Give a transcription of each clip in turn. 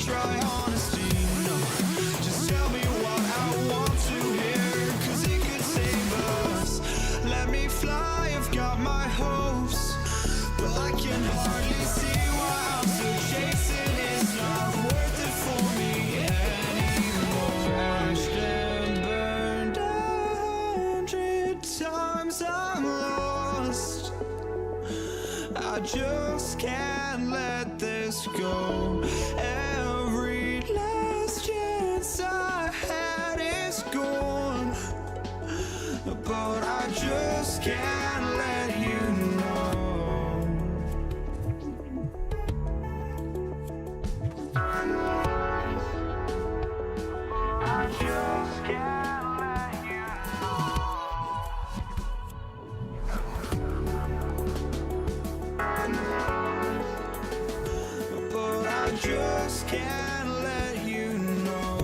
try honesty, no. Just tell me what I want to hear, 'cause it could save us. Let me fly, I've got my hopes, but I can hardly see why I'm still chasing. It's not worth it for me anymore. Crashed and burned 100 times, I'm lost. I just can't let this go. Every last chance I had is gone, but I just can't let you know. I just can't let you know. But I just can't let you know.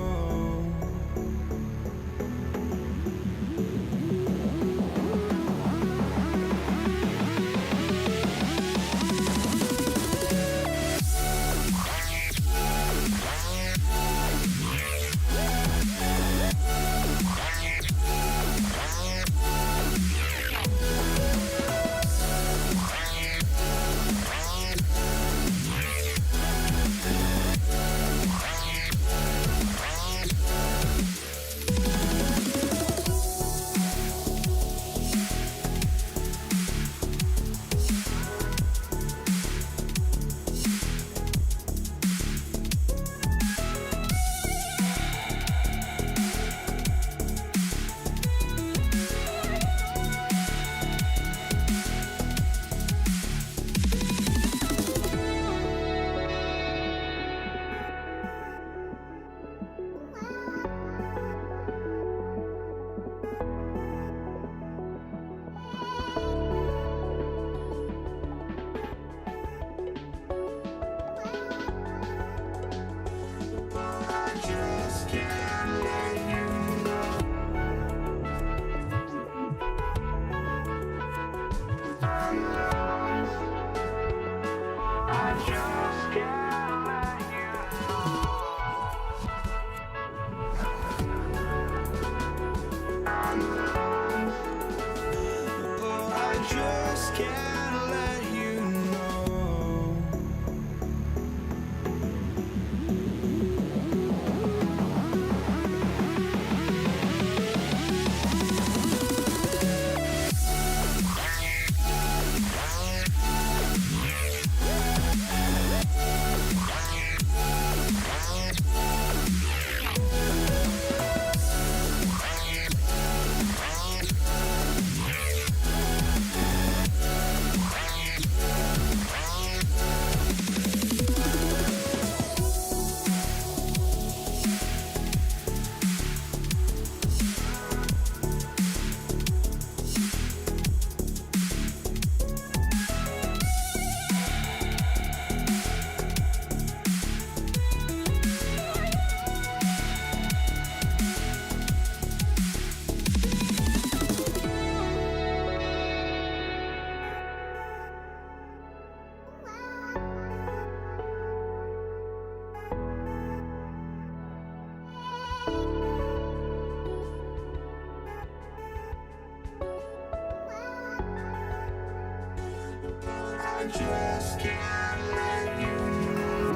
just can't let you know.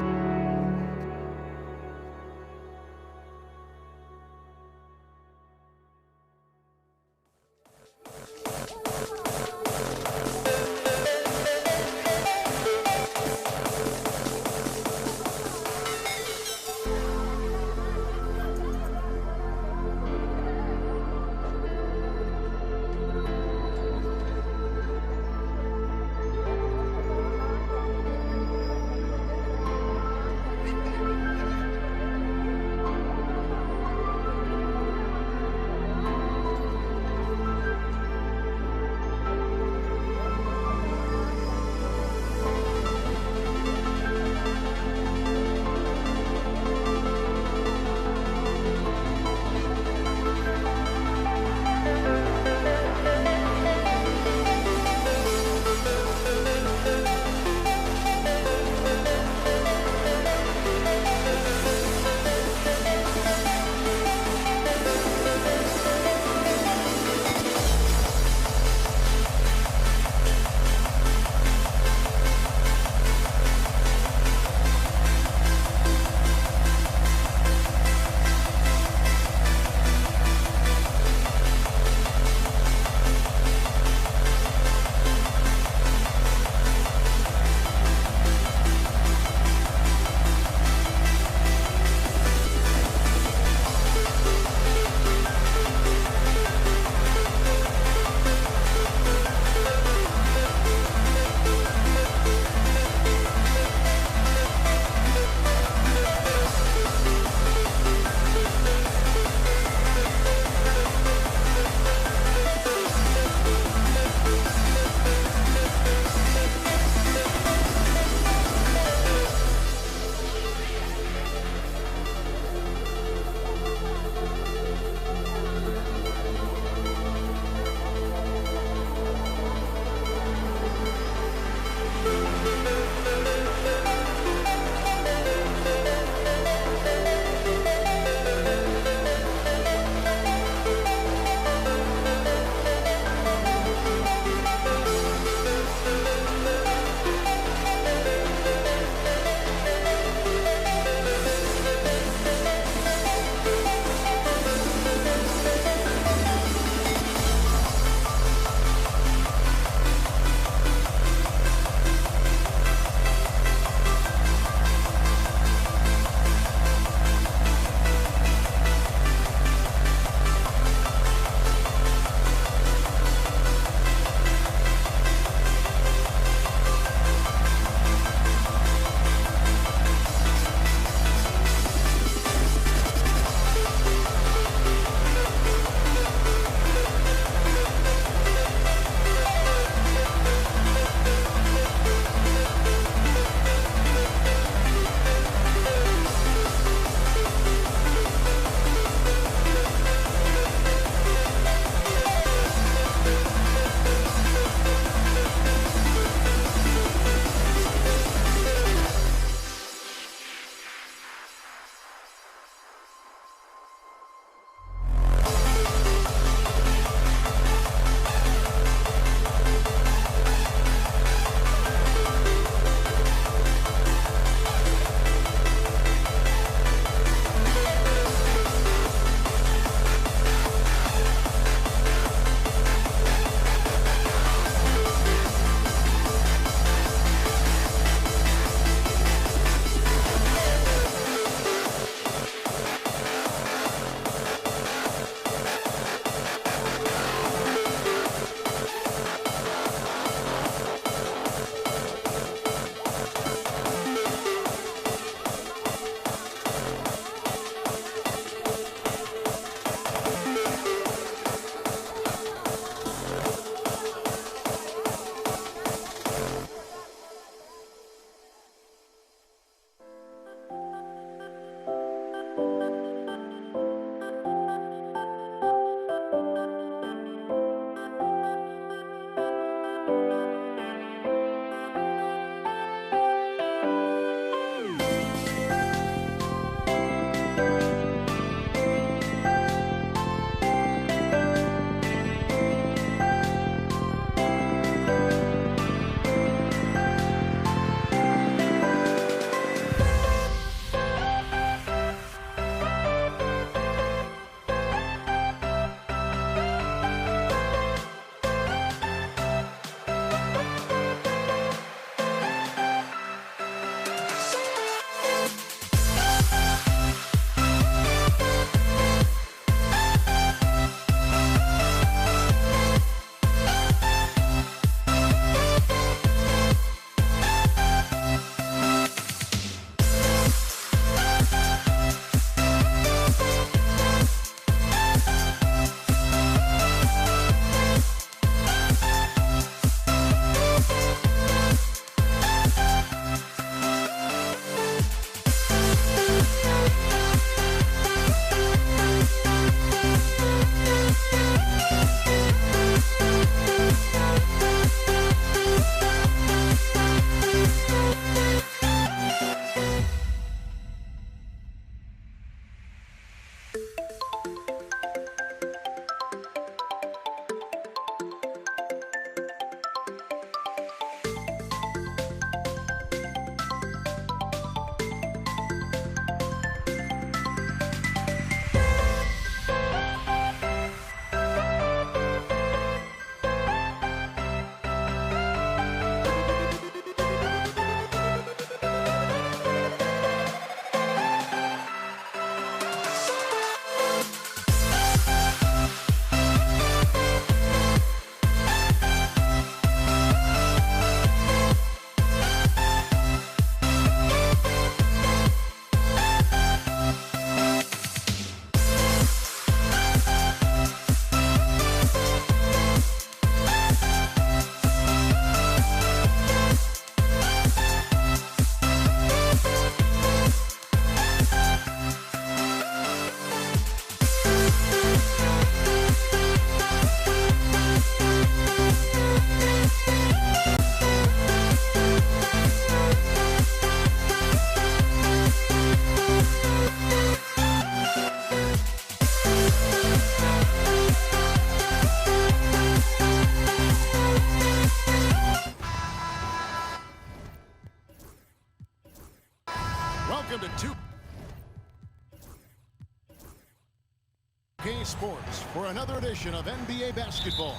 Sports for another edition of NBA basketball.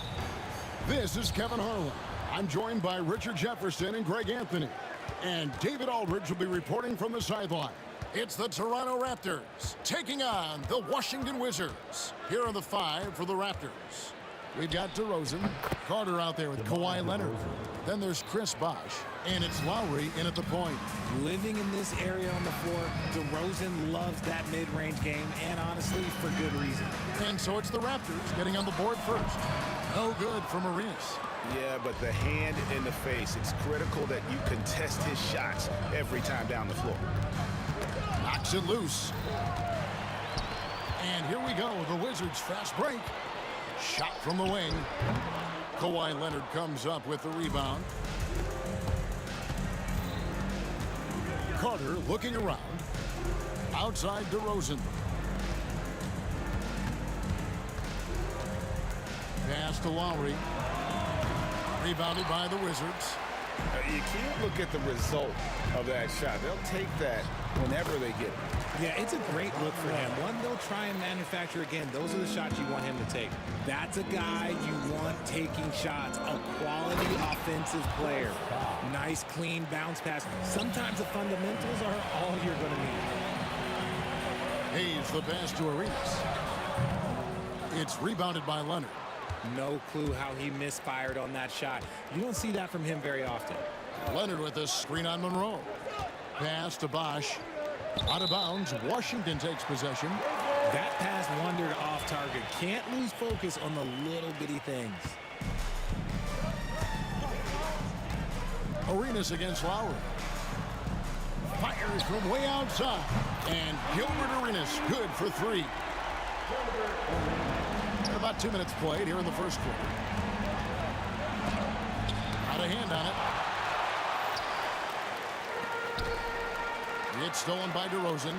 This is Kevin Harlan. I'm joined by Richard Jefferson and Greg Anthony. And David Aldridge will be reporting from the sideline. It's the Toronto Raptors taking on the Washington Wizards. Here are the five for the Raptors. We've got DeRozan, Carter out there with Kawhi Leonard. Then there's Chris Bosh, and it's Lowry in at the point. Living in this area on the floor, DeRozan loves that mid-range game, and honestly, for good reason. And so it's the Raptors getting on the board first. No good for Marinas. Yeah, but the hand in the face, it's critical that you contest his shots every time down the floor. Knocks it loose. And here we go, the Wizards fast break. Shot from the wing. Kawhi Leonard comes up with the rebound. Carter looking around. Outside DeRozan. Pass to Lowry. Rebounded by the Wizards. You can't look at the result of that shot. They'll take that whenever they get it. Yeah, it's a great look for him. One they'll try and manufacture again. Those are the shots you want him to take. That's a guy you want taking shots. A quality offensive player. Nice, clean bounce pass. Sometimes the fundamentals are all you're going to need. Hayes the pass to Arenas. It's rebounded by Leonard. No clue how he misfired on that shot. You don't see that from him very often. Leonard with a screen on Monroe. Pass to Bosh. Out of bounds. Washington takes possession. That pass wandered off target. Can't lose focus on the little bitty things. Arenas against Lowry. Fires from way outside. And Gilbert Arenas good for three. About 2 minutes played here in the first quarter. Out of hand on it. It's stolen by DeRozan.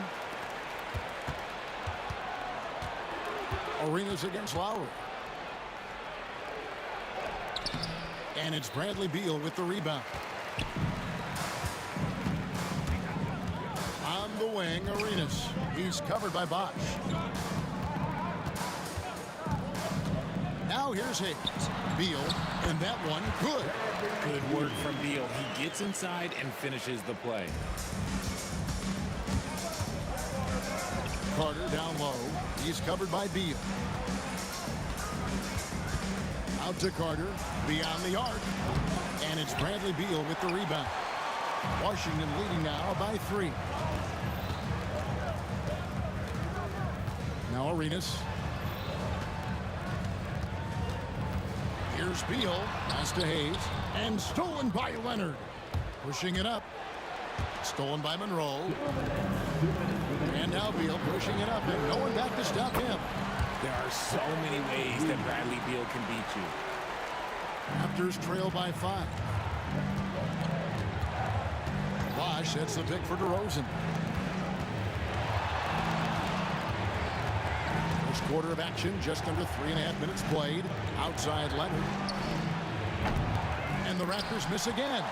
Arenas against Lowry. And it's Bradley Beal with the rebound. On the wing, Arenas. He's covered by Bosh. Now here's Hayes. Beal, and that one good. Good work from Beal. He gets inside and finishes the play. Carter down low. He's covered by Beal. Out to Carter. Beyond the arc. And it's Bradley Beal with the rebound. Washington leading now by 3. Now Arenas. Here's Beal, pass to Hayes, and stolen by Leonard. Pushing it up. Stolen by Monroe. And now Beal pushing it up, and no one back to stop him. There are so many ways that Bradley Beal can beat you. Raptors trail by 5. Bosh sets the pick for DeRozan. First quarter of action, just under 3.5 minutes played. Outside Leonard. And the Raptors miss again.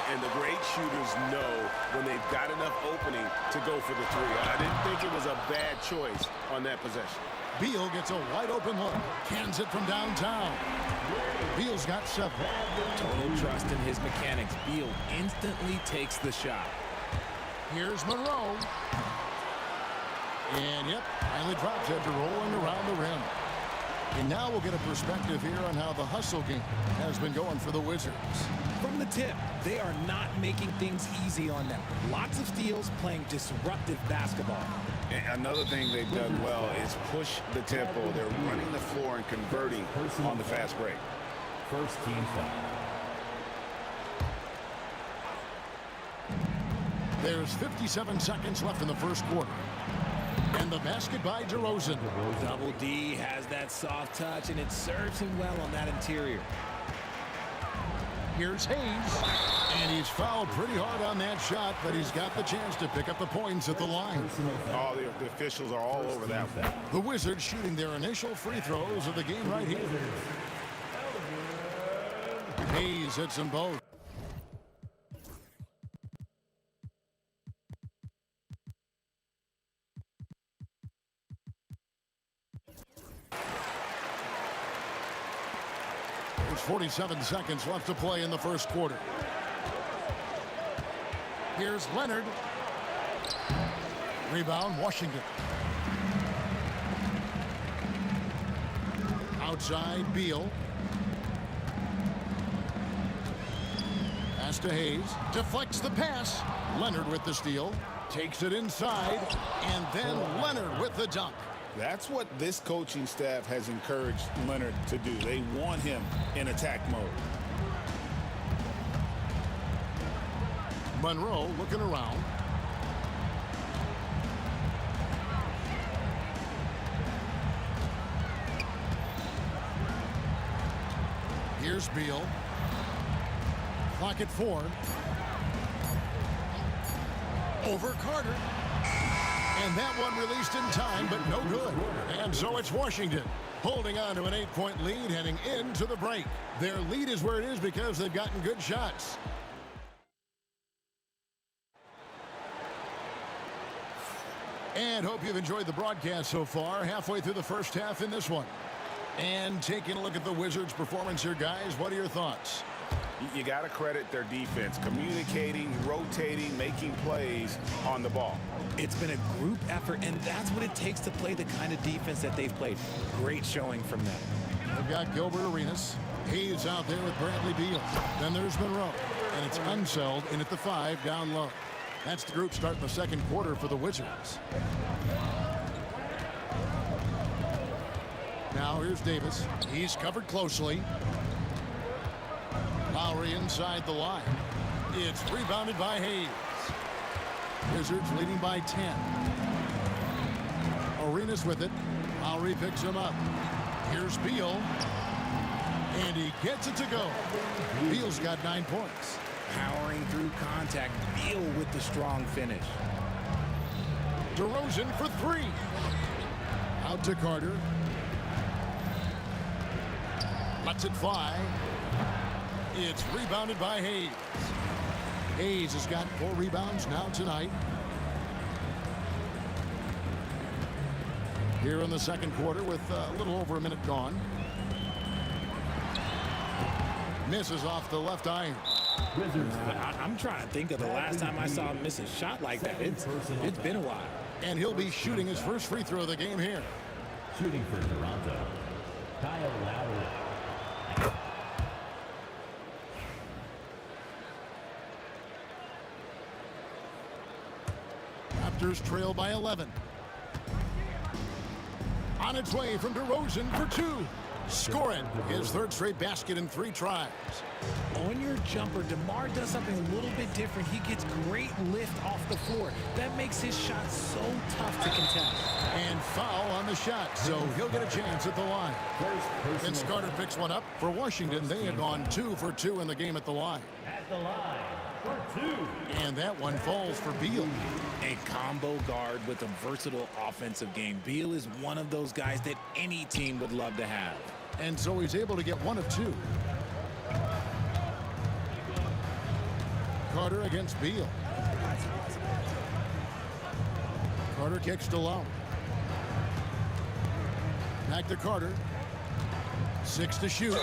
And the great shooters know when they've got enough opening to go for the three. I didn't think it was a bad choice on that possession. Beal gets a wide open look. Cans it from downtown. Beal's got 7. Total trust in his mechanics. Beal instantly takes the shot. Here's Monroe. And yep, finally drops after rolling around the rim. And now we'll get a perspective here on how the hustle game has been going for the Wizards. From the tip, they are not making things easy on them. Lots of steals, playing disruptive basketball. And another thing they've done well is push the tempo. They're running the floor and converting on the fast break. First team foul. There's 57 seconds left in the first quarter. And the basket by DeRozan. Double D has that soft touch, and it serves him well on that interior. Here's Hayes. And he's fouled pretty hard on that shot, but he's got the chance to pick up the points at the line. Oh, the officials are all over that one. The Wizards shooting their initial free throws of the game right here. Hayes hits them both. 47 seconds left to play in the first quarter. Here's Leonard. Rebound, Washington. Outside, Beal. Pass to Hayes. Deflects the pass. Leonard with the steal. Takes it inside. And then Leonard with the dunk. That's what this coaching staff has encouraged Leonard to do. They want him in attack mode. Monroe looking around. Here's Beal. Clock at 4. Over Carter. And that one released in time, but no good. And so it's Washington holding on to an 8-point lead heading into the break. Their lead is where it is because they've gotten good shots. And hope you've enjoyed the broadcast so far. Halfway through the first half in this one. And taking a look at the Wizards' performance here, guys, what are your thoughts? You got to credit their defense, communicating, rotating, making plays on the ball. It's been a group effort, and that's what it takes to play the kind of defense that they've played. Great showing from them. They've got Gilbert Arenas. He's out there with Bradley Beal. Then there's Monroe. And it's Unseld in at the 5 down low. That's the group starting the second quarter for the Wizards. Now here's Davis. He's covered closely. Lowry inside the line. It's rebounded by Hayes. Wizards leading by 10. Arenas with it. Lowry picks him up. Here's Beal. And he gets it to go. Beal's got 9 points. Powering through contact. Beal with the strong finish. DeRozan for 3. Out to Carter. Lets it fly. It's rebounded by Hayes. Hayes has got 4 rebounds now tonight. Here in the second quarter with a little over a minute gone. Misses off the left iron. I'm trying to think of the last time I saw him miss a shot like that. It's been a while. And he'll be shooting his first free throw of the game here. Shooting for Toronto, Kyle Lowry. Raptors trail by 11. On its way from DeRozan for 2. Score it. His third straight basket in 3 tries. On your jumper, DeMar does something a little bit different. He gets great lift off the floor. That makes his shot so tough to contest. And foul on the shot, so he'll get a chance at the line. Vince Carter picks one up for Washington. They had gone 2 for 2 in the game at the line. At the line for 2. And that one falls for Beal. A combo guard with a versatile offensive game. Beal is one of those guys that any team would love to have. And so he's able to get 1 of 2. Carter against Beal. Carter kicks to Lowry. Back to Carter. 6 to shoot.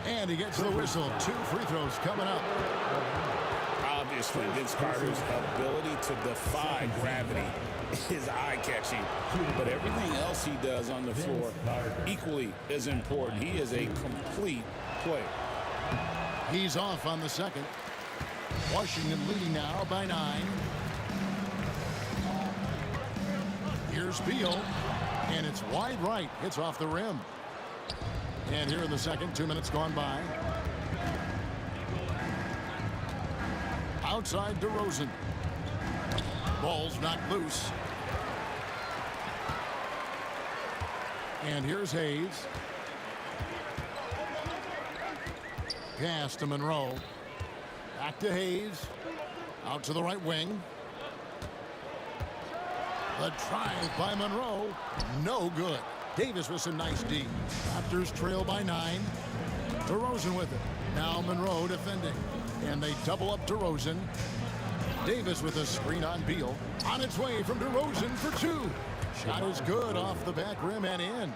And he gets the whistle. 2 free throws coming up. Obviously, Vince Carter's ability to defy gravity is eye-catching. But everything else he does on the floor equally is important. He is a complete player. He's off on the second. Washington leading now by 9. Here's Beal. And it's wide right. It's off the rim. And here in the second, 2 minutes gone by. Outside DeRozan. Ball's knocked loose. And here's Hayes. Pass to Monroe. Back to Hayes. Out to the right wing. The drive by Monroe. No good. Davis with some nice D. Raptors trail by 9. DeRozan with it. Now Monroe defending. And they double up DeRozan. Davis with a screen on Beal. On its way from DeRozan for 2. Shot is good off the back rim and in.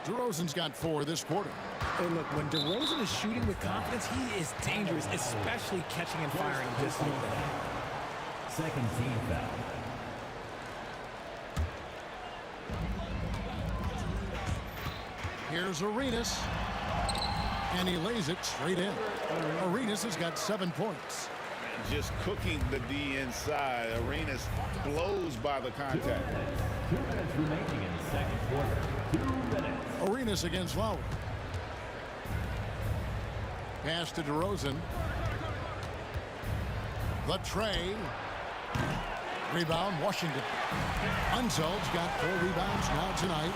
DeRozan's got 4 this quarter. Hey, look, when DeRozan is shooting with confidence, he is dangerous, especially catching and firing just like that. Second team foul. Here's Arenas. And he lays it straight in. Arenas has got 7 points. Just cooking the D inside. Arenas blows by the contact. 2 minutes remaining in the second quarter. 2 minutes. Arenas against Lowry. Pass to DeRozan. The tray. Rebound, Washington. Unseld's got 4 rebounds now tonight.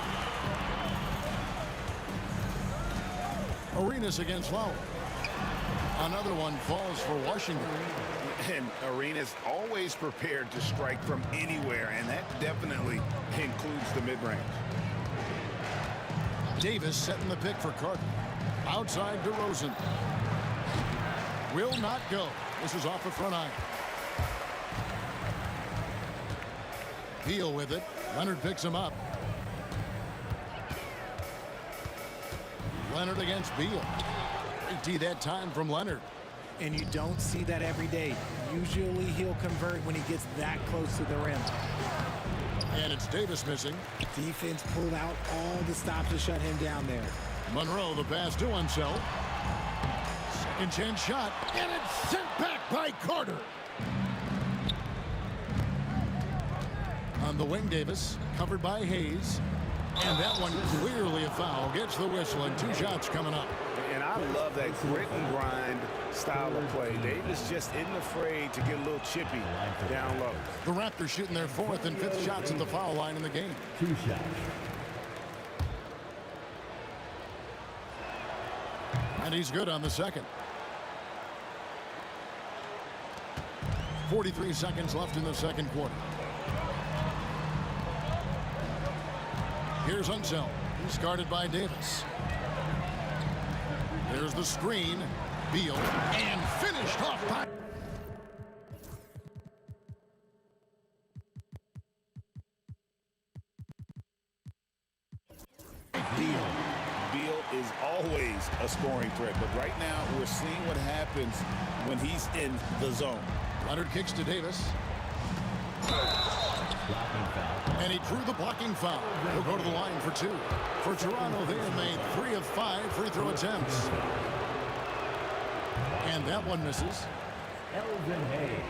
Arenas against Lowry. Another one falls for Washington. And Arenas always prepared to strike from anywhere, and that definitely includes the mid-range. Davis setting the pick for Carter. Outside DeRozan. Will not go. This is off the front iron. Beal with it. Leonard picks him up. Leonard against Beal. Great D that time from Leonard. And you don't see that every day. Usually he'll convert when he gets that close to the rim. And it's Davis missing. Defense pulled out all the stops to shut him down there. Monroe the pass to Unseld. Second chance shot. And it's sent back by Carter. On the wing, Davis. Covered by Hayes. And that one clearly a foul. Gets the whistle and 2 shots coming up. And I love that grit and grind style of play. Davis just isn't afraid to get a little chippy down low. The Raptors shooting their 4th and 5th shots at the foul line in the game. 2 shots. And he's good on the second. 43 seconds left in the second quarter. Here's Unseld. He's guarded by Davis. There's the screen. Beal. And finished off by... Beal is always a scoring threat, but right now we're seeing what happens when he's in the zone. Leonard kicks to Davis. Blocking foul. And he drew the blocking foul. He'll go to the line for 2. For Toronto, they have made 3 of 5 free throw attempts. And that one misses. Elvin Hayes.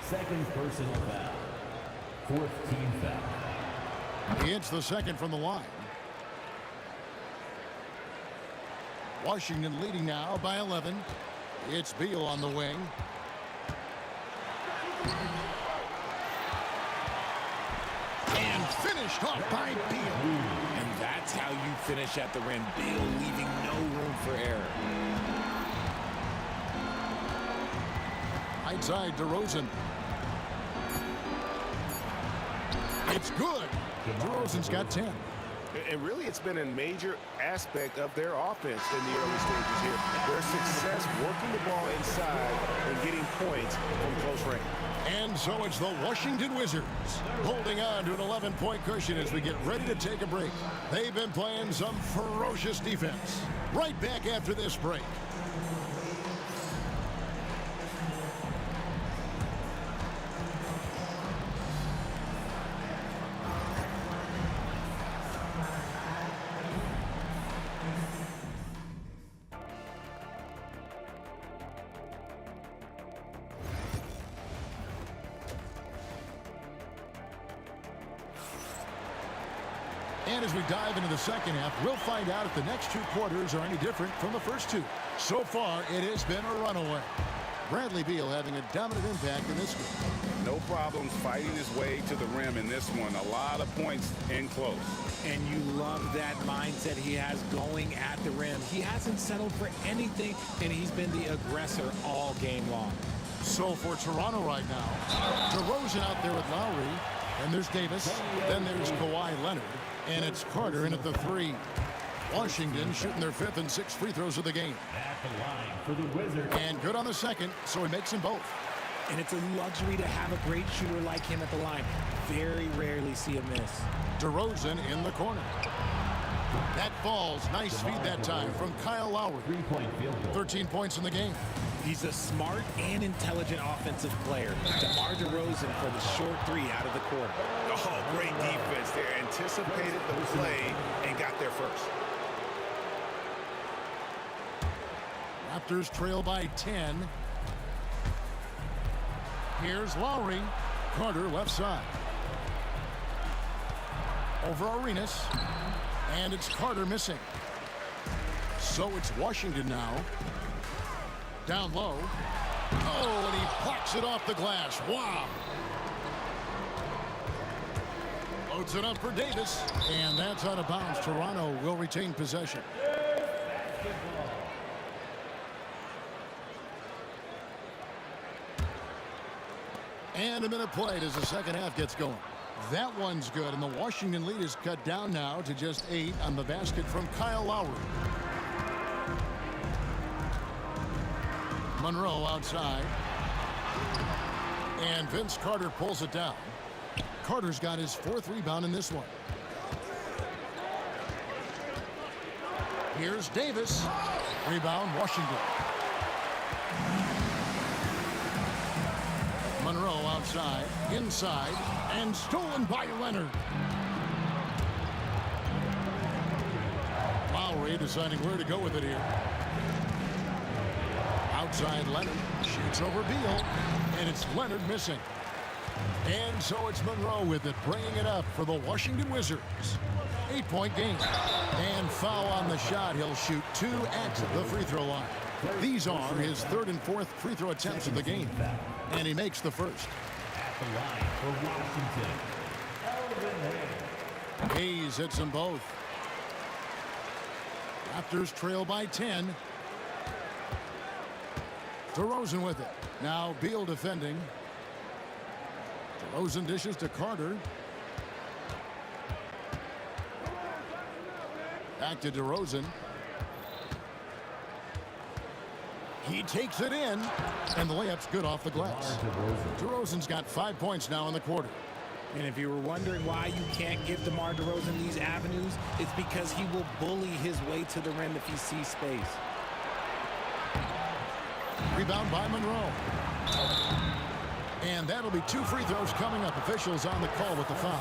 Second personal foul. 4th team foul. He hits the second from the line. Washington leading now by 11. It's Beal on the wing. And finished off by Beal. And that's how you finish at the rim. Beal leaving no room for error. Right side, DeRozan. It's good. DeRozan's got 10. And really, it's been a major aspect of their offense in the early stages here. Their success working the ball inside and getting points from close range. And so it's the Washington Wizards holding on to an 11-point cushion as we get ready to take a break. They've been playing some ferocious defense. Right back after this break. And as we dive into the second half, we'll find out if the next 2 quarters are any different from the first 2. So far, it has been a runaway. Bradley Beal having a dominant impact in this game. No problems fighting his way to the rim in this one. A lot of points in close. And you love that mindset he has going at the rim. He hasn't settled for anything, and he's been the aggressor all game long. So for Toronto right now, DeRozan out there with Lowry. Then there's Davis. Then there's Kawhi Leonard. And it's Carter in at the 3. Washington shooting their 5th and 6th free throws of the game. At the line for the Wizards. And good on the second, so he makes them both. And it's a luxury to have a great shooter like him at the line. Very rarely see him miss. DeRozan in the corner. That falls. Nice feed that time from Kyle Lowry. 3-point field goal. 13 points in the game. He's a smart and intelligent offensive player. DeMar DeRozan for the short three out of the quarter. Oh, great defense there. Anticipated the play and got there first. Raptors trail by 10. Here's Lowry. Carter left side. Over Arenas. And it's Carter missing. So it's Washington now. Down low. Oh, and he plucks it off the glass. Wow. Loads it up for Davis. And that's out of bounds. Toronto will retain possession. And a minute played as the second half gets going. That one's good, and the Washington lead is cut down now to just 8 on the basket from Kyle Lowry. Monroe outside. And Vince Carter pulls it down. Carter's got his 4th rebound in this one. Here's Davis. Rebound, Washington. Monroe outside, inside, and stolen by Leonard. Lowry deciding where to go with it here. Outside Leonard, shoots over Beal, and it's Leonard missing. And so it's Monroe with it, bringing it up for the Washington Wizards. 8-point game. And foul on the shot. He'll shoot 2 at the free throw line. These are his 3rd and 4th free throw attempts of the game. And he makes the first. At the line for Washington, Elvin Hayes. Hayes hits them both. Raptors trail by 10. DeRozan with it. Now Beal defending. DeRozan dishes to Carter. Back to DeRozan. He takes it in, and the layup's good off the glass. DeRozan's got 5 points now in the quarter. And if you were wondering why you can't give DeMar DeRozan these avenues, it's because he will bully his way to the rim if he sees space. Rebound by Monroe. And that'll be 2 free throws coming up. Officials on the call with the foul.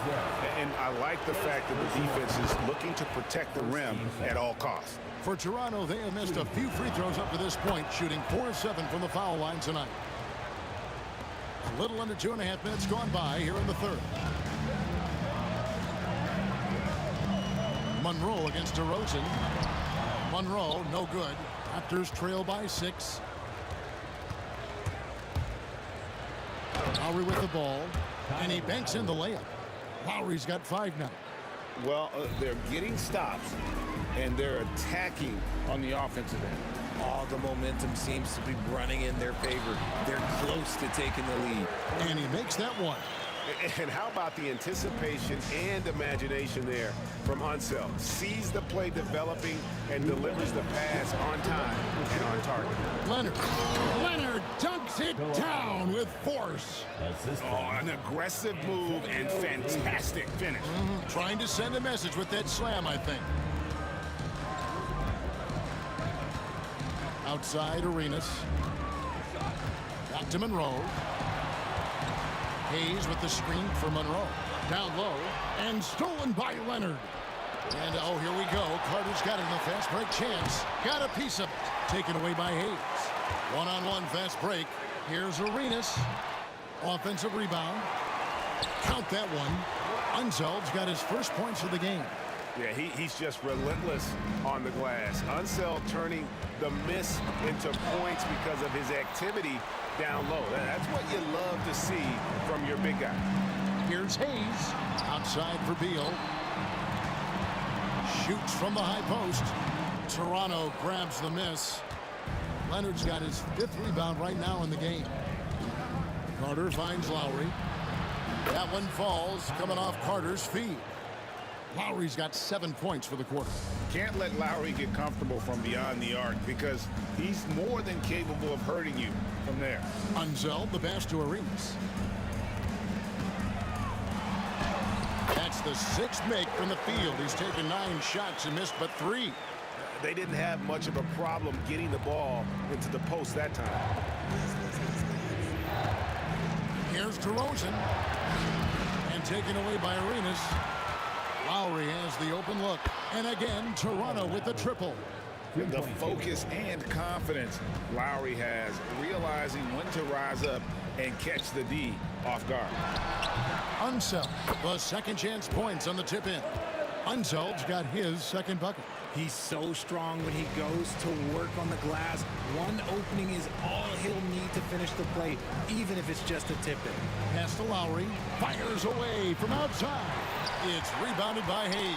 And I like the fact that the defense is looking to protect the rim at all costs. For Toronto, they have missed a few free throws up to this point, shooting 4 of 7 from the foul line tonight. A little under 2.5 minutes gone by here in the third. Monroe against DeRozan. Monroe, no good. Raptors trail by 6. Lowry with the ball, and he banks in the layup. Lowry's got 5 now. Well, they're getting stops, and they're attacking on the offensive end. All the momentum seems to be running in their favor. They're close to taking the lead. And he makes that one. And how about the anticipation and imagination there from Unseld? Sees the play developing and delivers the pass on time and on target. Leonard dunks it down with force. Oh, an aggressive move and fantastic finish. Trying to send a message with that slam, I think. Outside Arenas. Back to Monroe. Hayes with the screen for Monroe. Down low and stolen by Leonard. And oh, here we go. Carter's got it in a fast break chance. Got a piece of it. Taken away by Hayes. One-on-one fast break. Here's Arenas. Offensive rebound. Count that one. Unseld's got his first points of the game. Yeah, he's just relentless on the glass. Unseld turning the miss into points because of his activity down low. That's what you love to see from your big guy. Here's Hayes. Outside for Beal. Shoots from the high post. Toronto grabs the miss. Leonard's got his 5th rebound right now in the game. Carter finds Lowry. That one falls, coming off Carter's feet. Lowry's got 7 points for the quarter. Can't let Lowry get comfortable from beyond the arc because he's more than capable of hurting you from there. Unseld, the pass to Arenas. That's the 6th make from the field. He's taken 9 shots and missed but 3. They didn't have much of a problem getting the ball into the post that time. Here's DeRozan. And taken away by Arenas. Lowry has the open look. And again, Toronto with the triple. The focus and confidence Lowry has, realizing when to rise up and catch the D off guard. Unseld, the second chance points on the tip-in. Unseld's got his second bucket. He's so strong when he goes to work on the glass. One opening is all he'll need to finish the play, even if it's just a tip-in. Pass to Lowry, fires away from outside. It's rebounded by Hayes.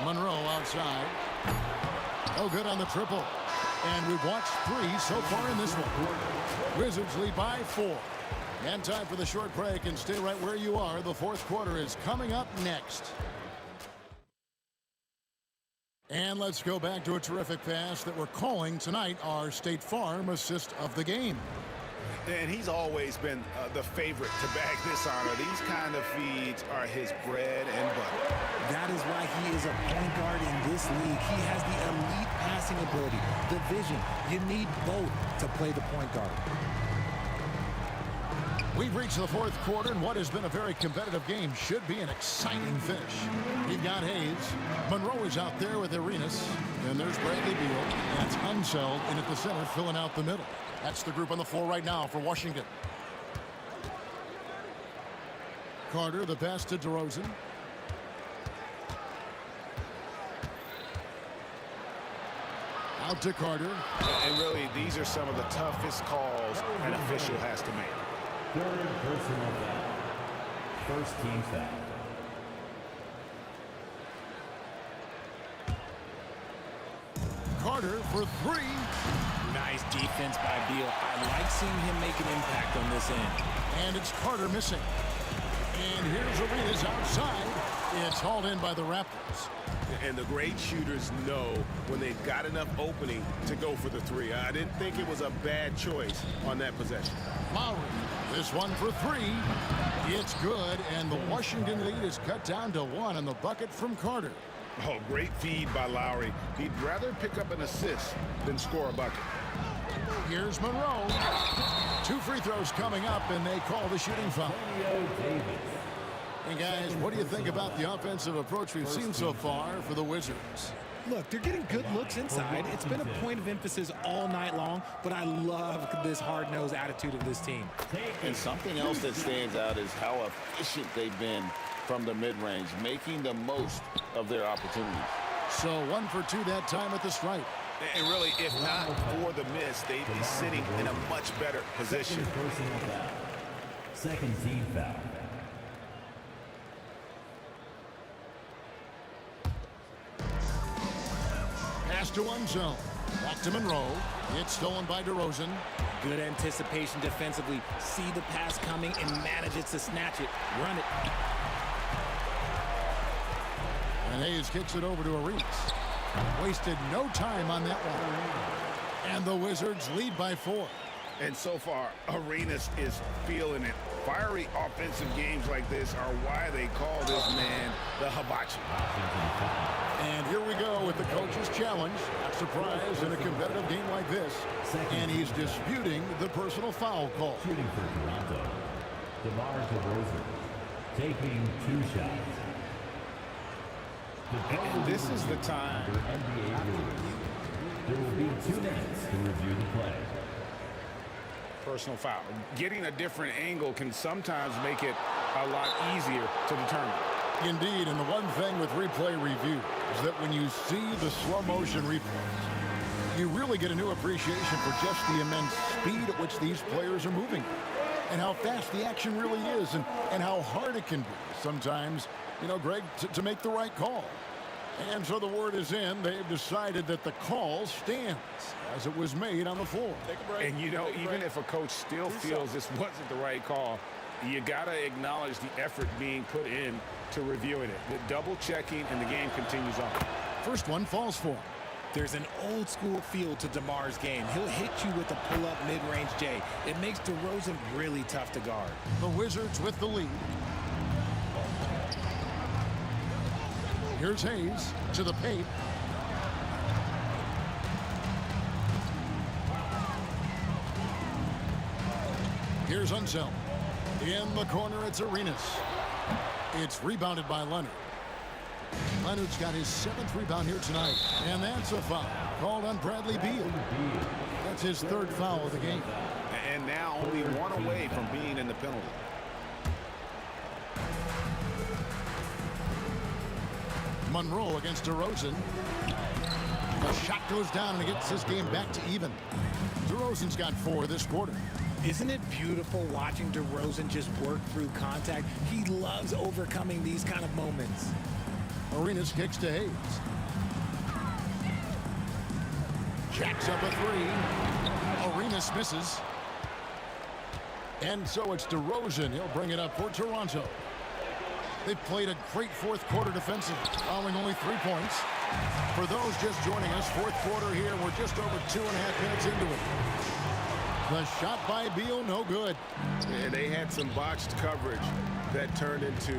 Monroe outside. No good on the triple. And we've watched 3 so far in this one. Wizards lead by 4. And time for the short break, and stay right where you are. The 4th quarter is coming up next. And let's go back to a terrific pass that we're calling tonight our State Farm assist of the game. And he's always been the favorite to bag this honor. These kind of feeds are his bread and butter. That is why he is a point guard in this league. He has the elite passing ability, the vision. You need both to play the point guard. We've reached the 4th quarter, and what has been a very competitive game should be an exciting finish. We've got Hayes. Monroe is out there with Arenas. And there's Bradley Beal. That's Unseld in at the center, filling out the middle. That's the group on the floor right now for Washington. Carter, the pass to DeRozan. Out to Carter. And really, these are some of the toughest calls an official has to make. Third personal foul. First team foul. Carter for 3. Nice defense by Beal. I like seeing him make an impact on this end. And it's Carter missing. And here's Arenas outside. It's hauled in by the Raptors. And the great shooters know when they've got enough opening to go for the 3. I didn't think it was a bad choice on that possession. Lowry, this one for 3. It's good, and the Washington lead is cut down to 1 on the bucket from Carter. Oh, great feed by Lowry. He'd rather pick up an assist than score a bucket. Here's Monroe. 2 free throws coming up, and they call the shooting foul. And guys, what do you think about the offensive approach we've seen so far for the Wizards? Look, they're getting good looks inside. It's been a point of emphasis all night long, but I love this hard-nosed attitude of this team. And something else that stands out is how efficient they've been from the mid-range, making the most of their opportunities. So 1 for 2 that time at the stripe. And really, if not for the miss, they'd be sitting in a much better position. Second personal foul. Second team foul. Pass to one zone. Back to Monroe. It's stolen by DeRozan. Good anticipation defensively. See the pass coming and manages to snatch it. Run it. And Hayes kicks it over to Arenas. Wasted no time on that one. And the Wizards lead by 4. And so far, Arenas is feeling it. Fiery offensive games like this are why they call this man the hibachi. And here we go with the coach's challenge. Not surprised in a competitive game like this. And he's disputing the personal foul call. Shooting for Toronto. DeMar DeRozan taking 2 shots. And this is the time. NBA rules. There will be 2 minutes to review the play. Personal foul. Getting a different angle can sometimes make it a lot easier to determine. Indeed, and the one thing with replay review is that when you see the slow motion replays, you really get a new appreciation for just the immense speed at which these players are moving and how fast the action really is and how hard it can be sometimes, you know, Greg, to make the right call. And so the word is in. They've decided that the call stands as it was made on the floor. And, you know, even if a coach still feels this wasn't the right call, you got to acknowledge the effort being put in to reviewing it. The double checking, and the game continues on. First one falls for him. There's an old school feel to DeMar's game. He'll hit you with a pull-up mid-range J. It makes DeRozan really tough to guard. The Wizards with the lead. Here's Hayes to the paint. Here's Unseld. In the corner, it's Arenas. It's rebounded by Leonard. Leonard's got his 7th rebound here tonight. And that's a foul called on Bradley Beal. That's his 3rd foul of the game. And now only one away from being in the penalty. Monroe against DeRozan. The shot goes down and it gets this game back to even. DeRozan's got 4 this quarter. Isn't it beautiful watching DeRozan just work through contact? He loves overcoming these kind of moments. Arenas kicks to Hayes. Jacks up a 3. Arenas misses. And so it's DeRozan. He'll bring it up for Toronto. They've played a great 4th quarter defensively, allowing only 3 points. For those just joining us, 4th quarter here. We're just over 2.5 minutes into it. The shot by Beal, no good. And they had some botched coverage that turned into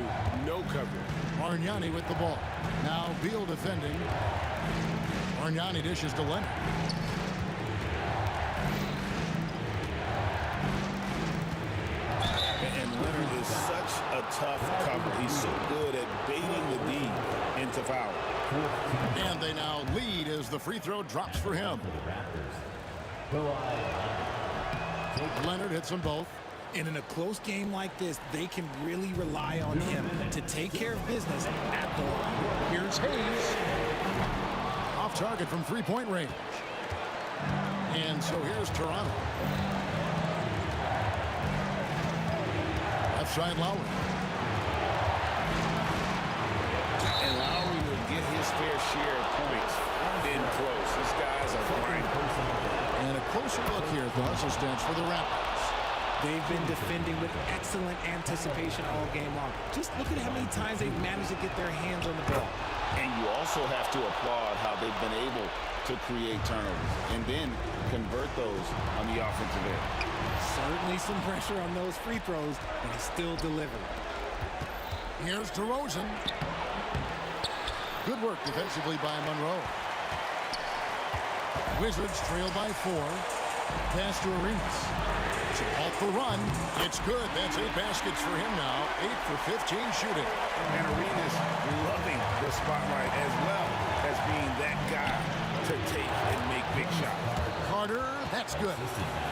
no coverage. Bargnani with the ball. Now Beal defending. Bargnani dishes to Leonard. And Leonard is such a tough cover. He's so good at baiting the D into foul. And they now lead as the free throw drops for him. Leonard hits them both. And in a close game like this, they can really rely on him to take care of business at the line. Here's Hayes. Off target from 3-point range. And so here's Toronto. Left side Lowry. And Lowry will get his fair share of points in close. These guys are grinding. And a closer look here at the hustle stance for the Raptors. They've been defending with excellent anticipation all game long. Just look at how many times they've managed to get their hands on the ball. And you also have to applaud how they've been able to create turnovers and then convert those on the offensive end. Certainly some pressure on those free throws, but he still delivered. Here's DeRozan. Good work defensively by Monroe. Wizards trail by 4. Pass to Arenas. So off the run. It's good. That's 8 baskets for him now. 8 for 15 shooting. And Arenas loving the spotlight as well as being that guy to take and make big shots. Carter, that's good.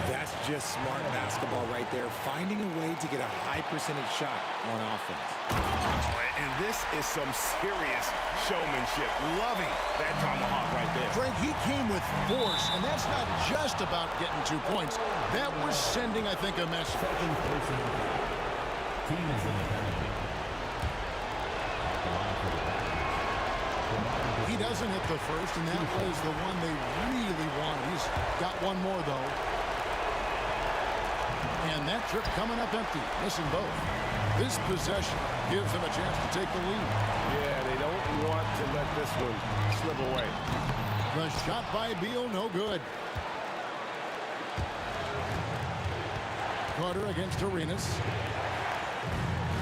That's just smart basketball right there, finding a way to get a high percentage shot on offense. And this is some serious showmanship. Loving that tomahawk right there. Greg, he came with force, and that's not just about getting 2 points. That was sending, I think, a message. Second person. Team is in the penalty. At the line for the Raptors. He doesn't hit the first, and that was the one they really wanted. He's got one more, though. And that trip coming up empty, missing both. This possession gives them a chance to take the lead. Yeah, they don't want to let this one slip away. The shot by Beal, no good. Carter against Arenas.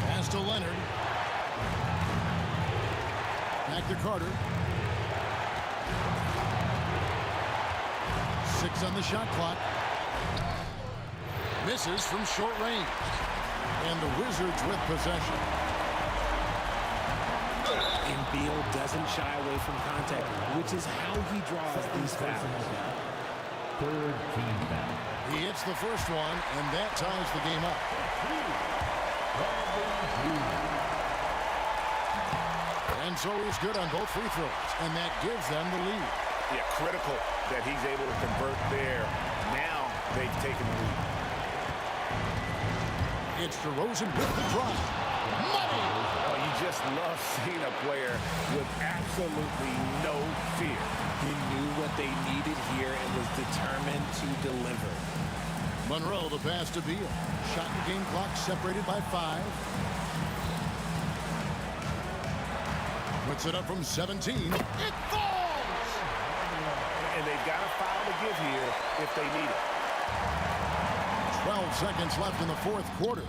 Pass to Leonard. Back to Carter. 6 on the shot clock. Misses from short range. And the Wizards with possession. And Beal doesn't shy away from contact, which is how he draws these fouls. Third team foul. He hits the first one, and that ties the game up. And so he's good on both free throws, and that gives them the lead. Yeah, critical that he's able to convert there. Now they've taken the lead. It's DeRozan with the drop. Money! Oh, you just love seeing a player with absolutely no fear. He knew what they needed here and was determined to deliver. Monroe, the pass to Beal. Shot and game clock separated by 5. Puts it up from 17. It falls! They've got a foul to give here if they need it. 12 seconds left in the fourth quarter.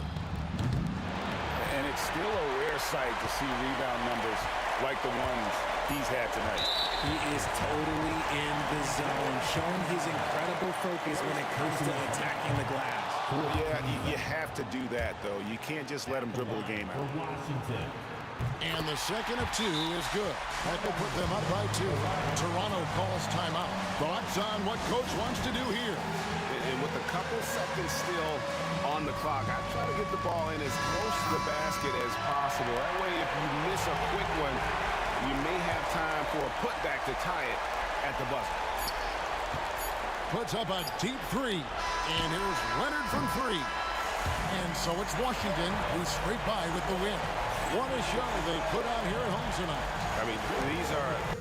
And it's still a rare sight to see rebound numbers like the ones he's had tonight. He is totally in the zone, showing his incredible focus when it comes to attacking the glass. Yeah, you have to do that, though. You can't just let him dribble the game out. For Washington. And the second of two is good. That will put them up by 2. Toronto calls timeout. Thoughts on what coach wants to do here? And with a couple seconds still on the clock, I try to get the ball in as close to the basket as possible. That way, if you miss a quick one, you may have time for a putback to tie it at the buzzer. Puts up a deep 3. And here's Leonard from 3. And so it's Washington who's straight by with the win. What a show they put on here at home tonight. I mean, these are...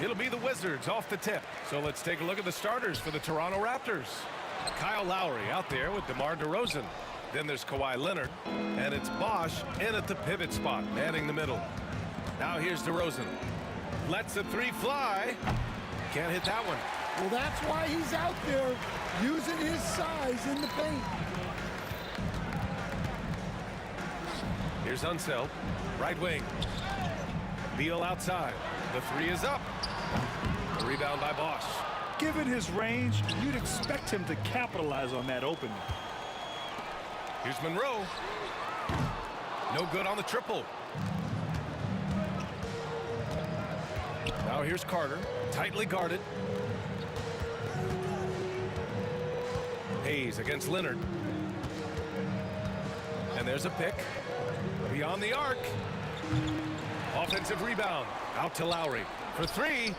It'll be the Wizards off the tip. So let's take a look at the starters for the Toronto Raptors. Kyle Lowry out there with DeMar DeRozan. Then there's Kawhi Leonard. And it's Bosch in at the pivot spot, manning the middle. Now here's DeRozan. Lets the 3 fly. Can't hit that one. Well, that's why he's out there using his size in the paint. Here's Unseld, right wing. Beal outside. The 3 is up. A rebound by Bosch. Given his range, you'd expect him to capitalize on that opening. Here's Monroe. No good on the triple. Now here's Carter, tightly guarded. Hayes against Leonard. And there's a pick. Beyond the arc. Offensive rebound. Out to Lowry. For 3.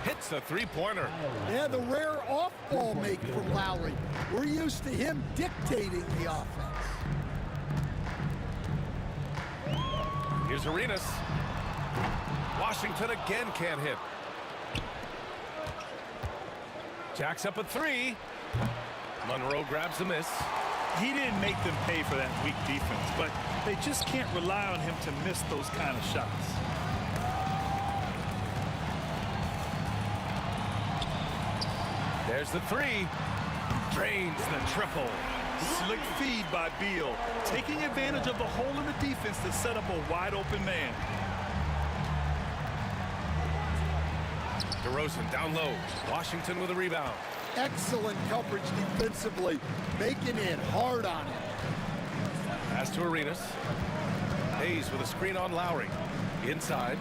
Hits the 3-pointer. Yeah, the rare off-ball make from Lowry. We're used to him dictating the offense. Here's Arenas. Washington again can't hit. Jacks up a 3. Monroe grabs the miss. He didn't make them pay for that weak defense, but they just can't rely on him to miss those kind of shots. There's the 3. Drains the triple. Slick feed by Beal, taking advantage of the hole in the defense to set up a wide-open man. DeRozan down low. Washington with a rebound. Excellent coverage defensively, making it hard on him. Pass to Arenas. Hayes with a screen on Lowry. Inside.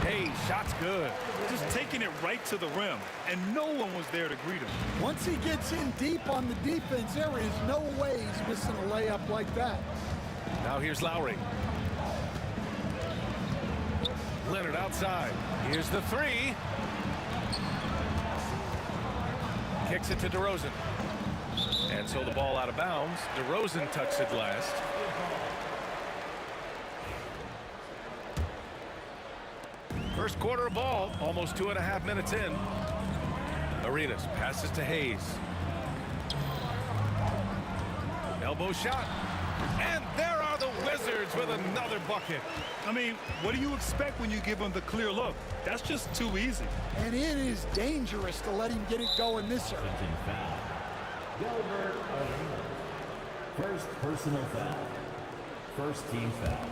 Hey, shot's good. Just taking it right to the rim, and no one was there to greet him. Once he gets in deep on the defense, there is no way he's missing a layup like that. Now here's Lowry. Leonard outside. Here's the three. Kicks it to DeRozan. And so the ball out of bounds. DeRozan touched it last. First quarter of ball, almost 2.5 minutes in. Arenas passes to Hayes. Elbow shot. And there are the Wizards with another bucket. I mean, what do you expect when you give him the clear look? That's just too easy. And it is dangerous to let him get it going this early. Foul. Gilbert Arenas. First personal foul. First team foul.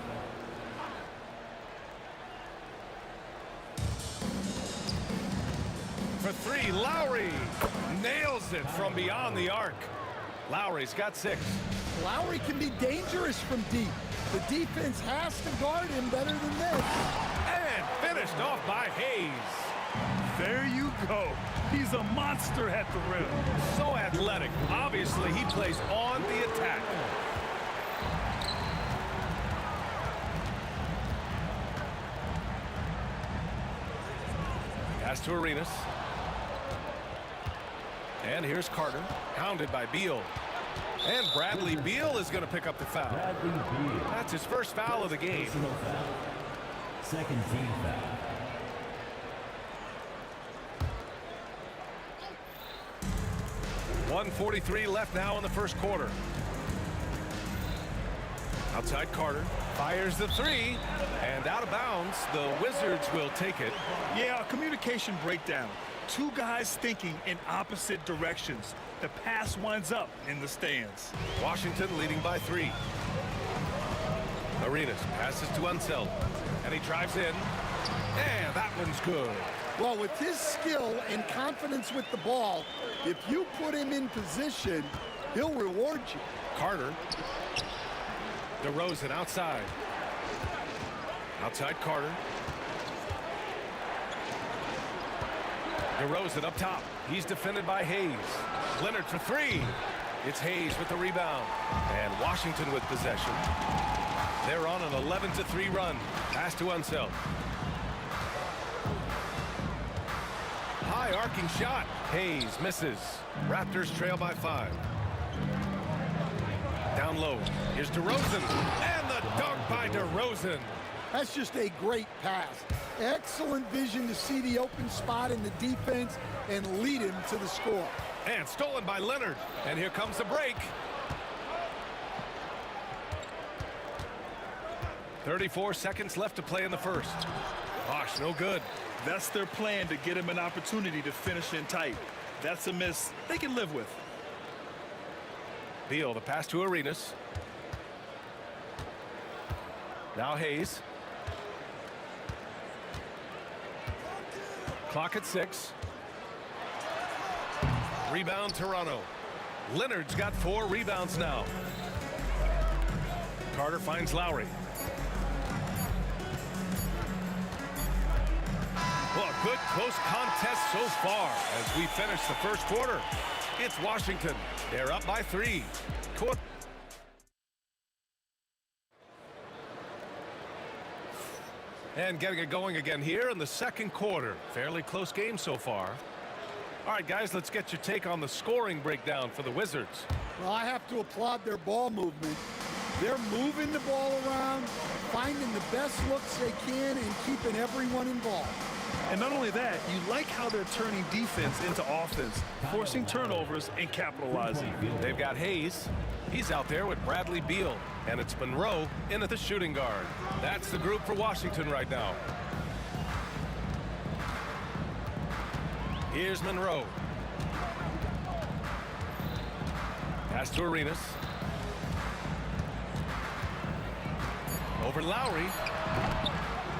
For three, Lowry nails it from beyond the arc. Lowry's got 6. Lowry can be dangerous from deep. The defense has to guard him better than this. And finished off by Hayes. There you go. He's a monster at the rim. So athletic. Obviously, he plays on the attack. Pass to Arenas. And here's Carter, hounded by Beal. And Bradley Beal is going to pick up the foul. Bradley Beal. That's his first foul of the game. Personal foul. Second team foul. .143 left now in the first quarter. Outside Carter fires the three, and out of bounds. The Wizards will take it. Yeah, a communication breakdown. Two guys thinking in opposite directions. The pass winds up in the stands. Washington leading by 3. Arenas passes to Unseld, and he drives in, and that one's good. Well, with his skill and confidence with the ball, if you put him in position, he'll reward you. Carter. DeRozan outside. Outside Carter. DeRozan up top. He's defended by Hayes. Leonard for 3. It's Hayes with the rebound. And Washington with possession. They're on an 11-3 run. Pass to Unseld. High arcing shot. Hayes misses. Raptors trail by 5. Down low. Here's DeRozan. And the dunk by DeRozan. That's just a great pass. Excellent vision to see the open spot in the defense and lead him to the score. And stolen by Leonard. And here comes the break. 34 seconds left to play in the first. Gosh, no good. That's their plan to get him an opportunity to finish in tight. That's a miss they can live with. Beal, the pass to Arenas. Now Hayes. Clock at 6. Rebound Toronto. Leonard's got 4 rebounds now. Carter finds Lowry. Well, a good close contest so far as we finish the first quarter. It's Washington. They're up by 3. And getting it going again here in the second quarter. Fairly close game so far. All right, guys, let's get your take on the scoring breakdown for the Wizards. Well, I have to applaud their ball movement. They're moving the ball around, finding the best looks they can, and keeping everyone involved. And not only that, you like how they're turning defense into offense, forcing turnovers and capitalizing. They've got Hayes. He's out there with Bradley Beal. And it's Monroe in at the shooting guard. That's the group for Washington right now. Here's Monroe. Pass to Arenas. Over Lowry.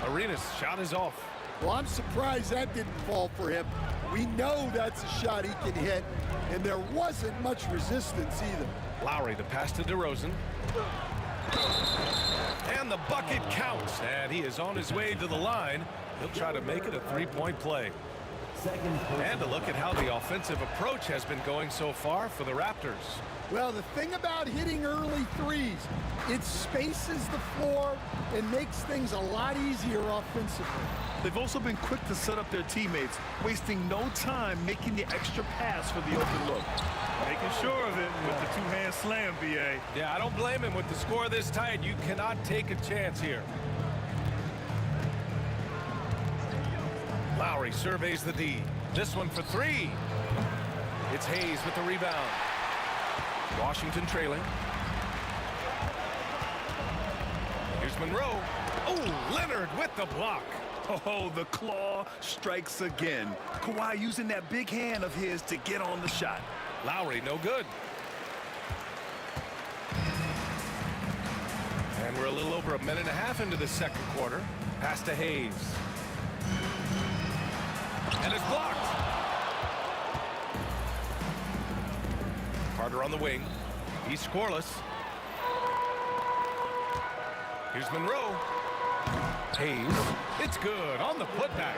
Arenas' shot is off. Well, I'm surprised that didn't fall for him. We know that's a shot he can hit, and there wasn't much resistance either. Lowry, the pass to DeRozan. And the bucket counts, and he is on his way to the line. He'll try to make it a three-point play. And a look at how the offensive approach has been going so far for the Raptors. Well, the thing about hitting early threes, it spaces the floor and makes things a lot easier offensively. They've also been quick to set up their teammates, wasting no time making the extra pass for the open look. Making sure of it with the two-hand slam, B.A. Yeah, I don't blame him. With the score this tight, you cannot take a chance here. Lowry surveys the D. This one for three. It's Hayes with the rebound. Washington trailing. Here's Monroe. Oh, Leonard with the block. Oh, the claw strikes again. Kawhi using that big hand of his to get on the shot. Lowry, no good. And we're a little over a minute and a half into the second quarter. Pass to Hayes. And it's blocked. Carter on the wing. He's scoreless. Here's Monroe. Hayes. It's good on the putback.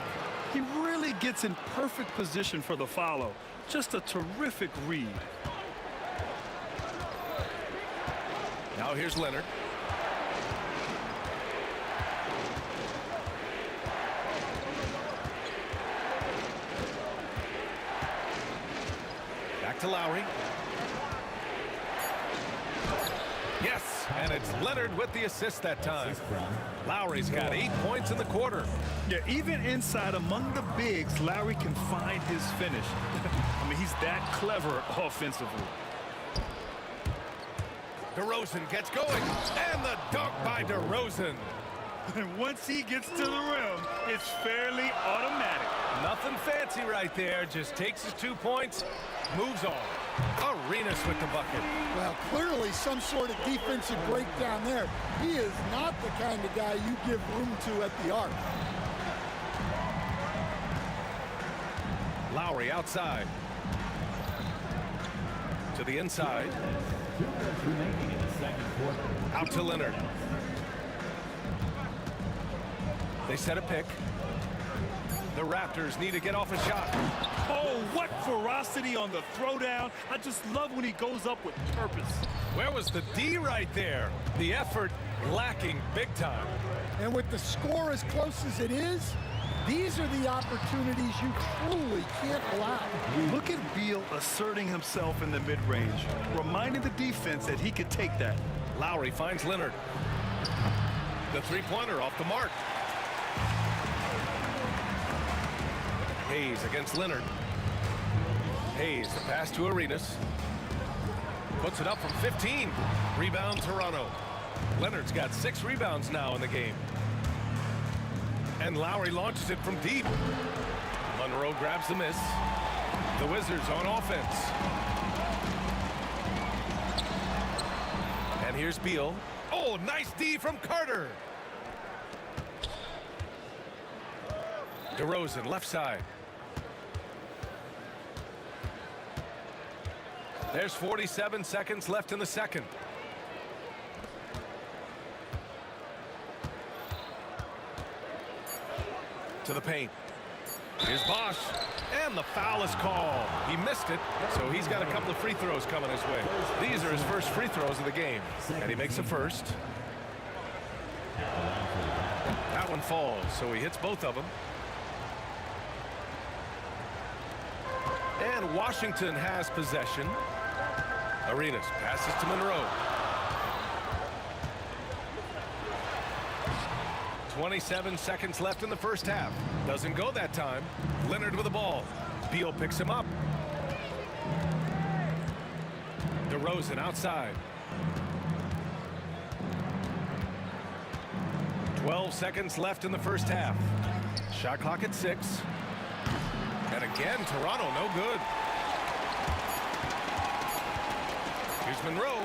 He really gets in perfect position for the follow. Just a terrific read. Now here's Leonard. Back to Lowry. Yes, and it's Leonard with the assist that time. Lowry's got 8 points in the quarter. Yeah, even inside among the bigs, Lowry can find his finish. I mean, he's that clever offensively. DeRozan gets going, and the dunk by DeRozan. And once he gets to the rim, it's fairly automatic. Nothing fancy right there, just takes his 2 points, moves on. Arenas with the bucket. Well, clearly some sort of defensive breakdown there. He is not the kind of guy you give room to at the arc. Lowry outside. To the inside. 2 minutes remaining in the second quarter. Out to Leonard. They set a pick. The Raptors need to get off a shot. Oh, what ferocity on the throwdown. I just love when he goes up with purpose. Where was the D right there? The effort lacking big time. And with the score as close as it is, these are the opportunities you truly can't allow. Look at Beal asserting himself in the mid-range, reminding the defense that he could take that. Lowry finds Leonard. The three-pointer off the mark. Hayes against Leonard. Hayes, the pass to Arenas. Puts it up from 15. Rebound Toronto. Leonard's got 6 rebounds now in the game. And Lowry launches it from deep. Monroe grabs the miss. The Wizards on offense. And here's Beal. Oh, nice D from Carter. DeRozan, left side. There's 47 seconds left in the second. To the paint. Here's Bosch. And the foul is called. He missed it, so he's got a couple of free throws coming his way. These are his first free throws of the game. And he makes a first. That one falls, so he hits both of them. And Washington has possession. Arenas passes to Monroe. 27 seconds left in the first half. Doesn't go that time. Leonard with the ball. Beal picks him up. DeRozan outside. 12 seconds left in the first half. Shot clock at 6. And again, Toronto no good. Here's Monroe.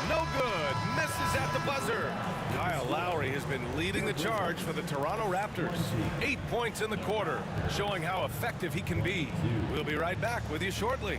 No good. Misses at the buzzer. Kyle Lowry has been leading the charge for the Toronto Raptors. 8 points in the quarter, showing how effective he can be. We'll be right back with you shortly.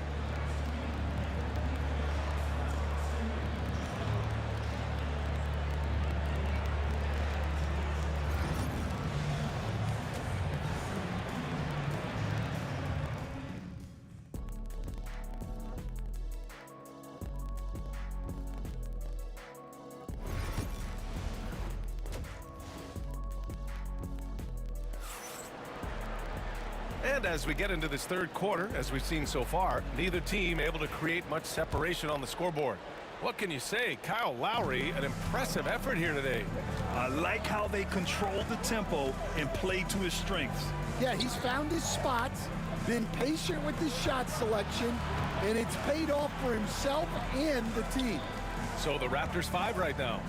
And as we get into this third quarter, as we've seen so far, neither team able to create much separation on the scoreboard. What can you say? Kyle Lowry, an impressive effort here today. I like how they control the tempo and play to his strengths. Yeah, he's found his spots, been patient with his shot selection, and it's paid off for himself and the team. So the Raptors 5 right now.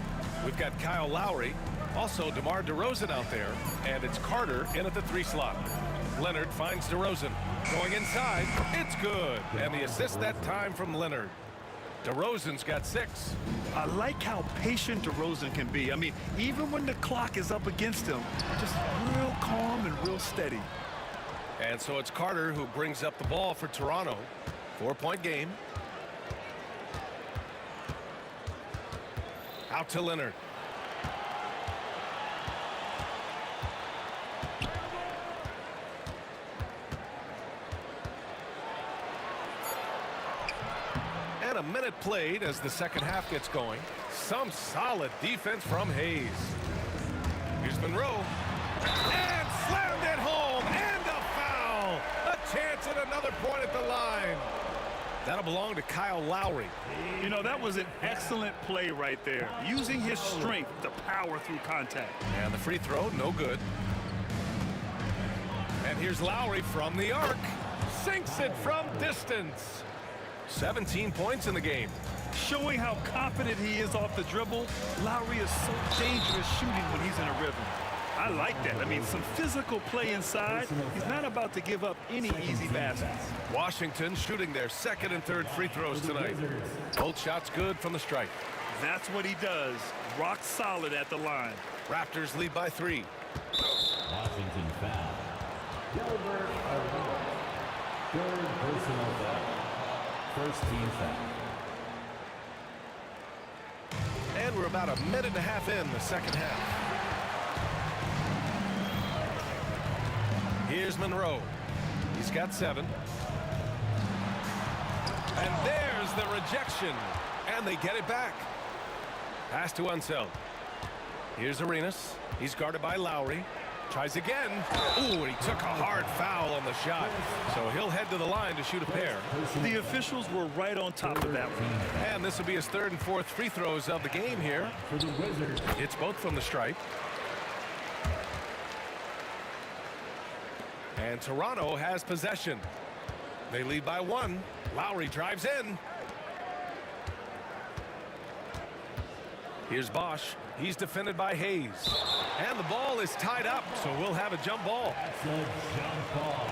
We've got Kyle Lowry, also DeMar DeRozan out there, and it's Carter in at the 3 slot. Leonard finds DeRozan. Going inside, it's good. And the assist that time from Leonard. DeRozan's got 6. I like how patient DeRozan can be. I mean, even when the clock is up against him, just real calm and real steady. And so it's Carter who brings up the ball for Toronto. 4-point game. Out to Leonard. And a minute played as the second half gets going. Some solid defense from Hayes. Here's Monroe. And slammed it home. And a foul. A chance at another point at the line. That'll belong to Kyle Lowry. You know, that was an excellent play right there. Using his strength to power through contact. And the free throw, no good. And here's Lowry from the arc. Sinks it from distance. 17 points in the game. Showing how confident he is off the dribble, Lowry is so dangerous shooting when he's in a rhythm. I like that. I mean, some physical play inside. He's not about to give up any easy baskets. Washington shooting their second and third free throws tonight. Both shots good from the stripe. That's what he does. Rock solid at the line. Raptors lead by 3. Washington foul. Gilbert Arenas. Third personal foul. First team foul. And we're about a minute and a half in the second half. Here's Monroe. He's got 7. And there's the rejection. And they get it back. Pass to Unseld. Here's Arenas. He's guarded by Lowry. Tries again. Ooh, and he took a hard foul on the shot. So he'll head to the line to shoot a pair. The officials were right on top of that one. And this will be his third and fourth free throws of the game here. For the Wizards. It's both from the stripe. And Toronto has possession. They lead by 1. Lowry drives in. Here's Bosch. He's defended by Hayes. And the ball is tied up, so we'll have a jump ball. That's a jump ball.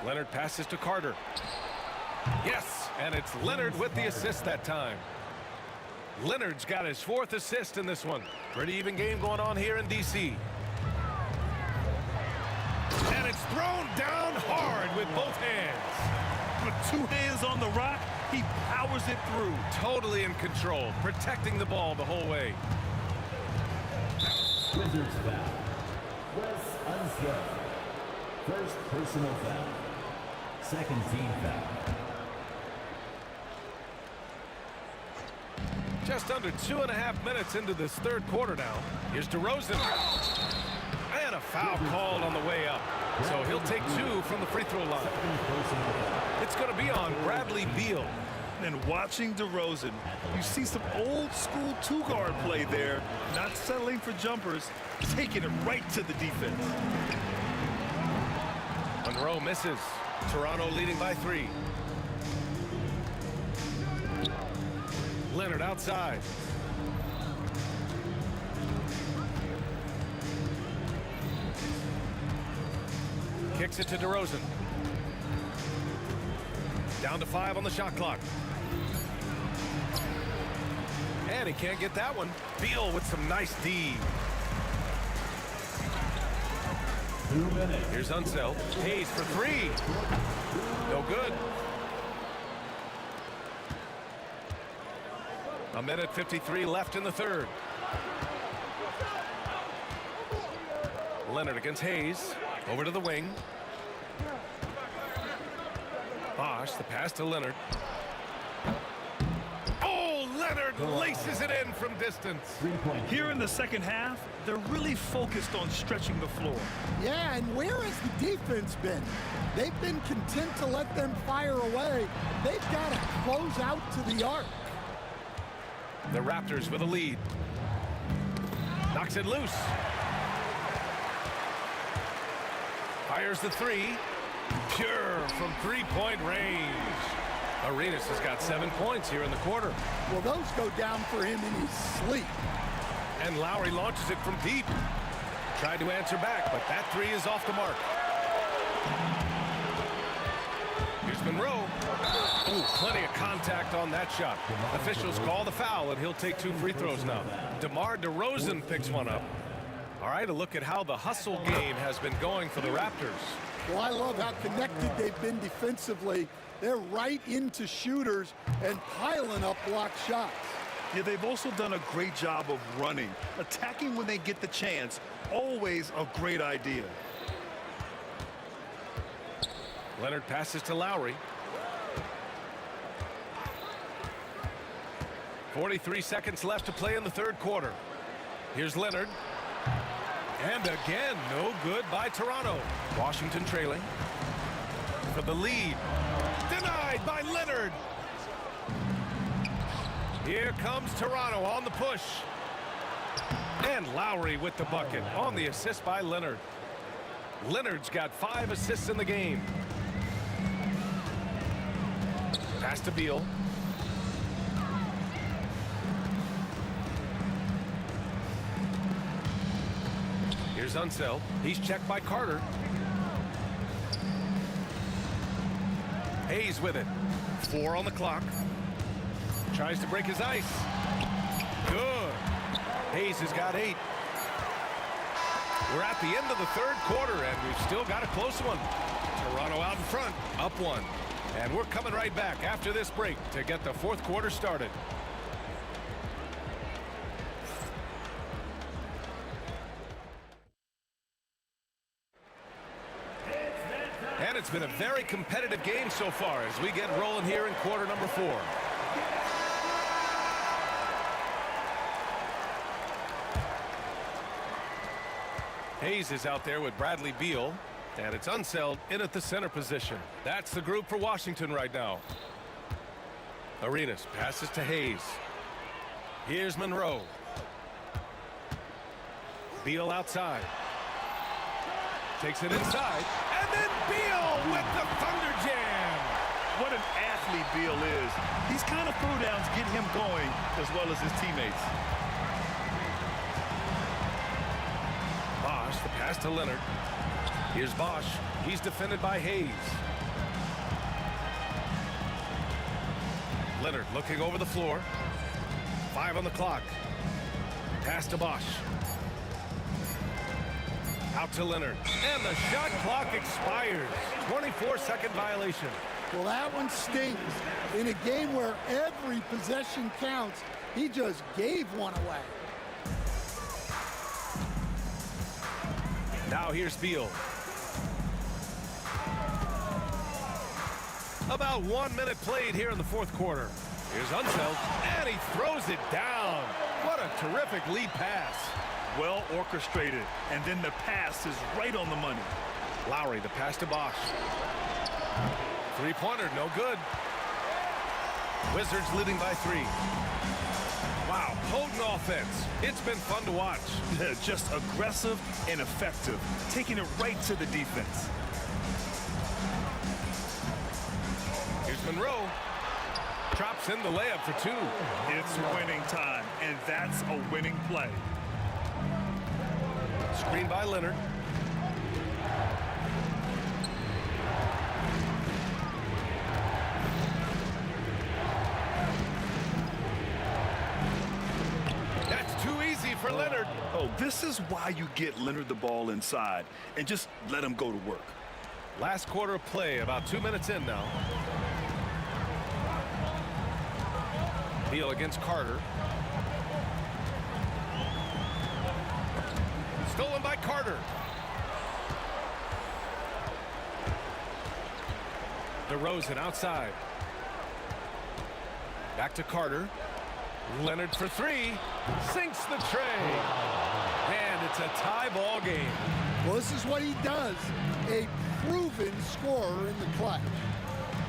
Leonard passes to Carter. Yes, and it's Leonard with the assist that time. Leonard's got his 4th assist in this one. Pretty even game going on here in D.C. And it's thrown down hard with both hands. With 2 hands on the rock, he powers it through. Totally in control, protecting the ball the whole way. Wizards foul. Wes Unseld. First personal foul. Second team foul. Just under 2.5 minutes into this third quarter now. Here's DeRozan. And a foul called on the way up. So he'll take 2 from the free throw line. It's going to be on Bradley Beal. And watching DeRozan, you see some old school 2-guard play there. Not settling for jumpers, taking it right to the defense. Monroe misses. Toronto leading by 3. Leonard outside. Kicks it to DeRozan. Down to 5 on the shot clock. And he can't get that one. Beal with some nice D. 2 minutes. Here's Unseld. Hayes for 3. No good. A minute 53 left in the third. Leonard against Hayes. Over to the wing. Bosch, the pass to Leonard. Oh, Leonard Leonard laces it in from distance. 3-point. Here in the second half, they're really focused on stretching the floor. Yeah, and where has the defense been? They've been content to let them fire away. They've got to close out to the arc. The Raptors with a lead. Knocks it loose. Fires the three. Pure from three-point range. Arenas has got 7 points here in the quarter. Well, those go down for him in his sleep. And Lowry launches it from deep. Tried to answer back, but that three is off the mark. Here's Monroe. Ooh, plenty of contact on that shot. Officials call the foul, and he'll take 2 free throws now. DeMar DeRozan picks one up. All right, a look at how the hustle game has been going for the Raptors. Well, I love how connected they've been defensively. They're right into shooters and piling up blocked shots. Yeah, they've also done a great job of running. Attacking when they get the chance, always a great idea. Leonard passes to Lowry. 43 seconds left to play in the third quarter. Here's Leonard. And again, no good by Toronto. Washington trailing. For the lead. Denied by Leonard. Here comes Toronto on the push. And Lowry with the bucket on the assist by Leonard. Leonard's got 5 assists in the game. Pass to Beal. Here's Unseld. He's checked by Carter. Hayes with it. 4 on the clock. Tries to break his ice. Good. Hayes has got 8. We're at the end of the third quarter, and we've still got a close one. Toronto out in front, up 1. And we're coming right back after this break to get the fourth quarter started. And it's been a very competitive game so far as we get rolling here in quarter number 4. Hayes is out there with Bradley Beal, and it's Unseld in at the center position. That's the group for Washington right now. Arenas passes to Hayes. Here's Monroe. Beal outside. Takes it inside. And then Beal with the Thunder Jam. What an athlete Beal is. These kind of throwdowns get him going as well as his teammates. Bosch, the pass to Leonard. Here's Bosch. He's defended by Hayes. Leonard looking over the floor. 5 on the clock. Pass to Bosch. Out to Leonard. And the shot clock expires. 24-second violation. Well, that one stings. In a game where every possession counts, he just gave one away. Now here's Beal. About 1 minute played here in the fourth quarter. Here's Unseld, and he throws it down. What a terrific lead pass. Well orchestrated, and then the pass is right on the money. Lowry, the pass to Bosch. Three-pointer, no good. Wizards leading by 3. Wow, potent offense. It's been fun to watch. Just aggressive and effective, taking it right to the defense. Here's Monroe. Drops in the layup for 2. It's winning time, and that's a winning play. Screen by Leonard. That's too easy for Leonard. Oh, this is why you get Leonard the ball inside and just let him go to work. Last quarter of play, about 2 minutes in now. Beal against Carter. Stolen by Carter. DeRozan outside. Back to Carter. Leonard for three. Sinks the tray. And it's a tie ball game. Well, this is what he does. A proven scorer in the clutch.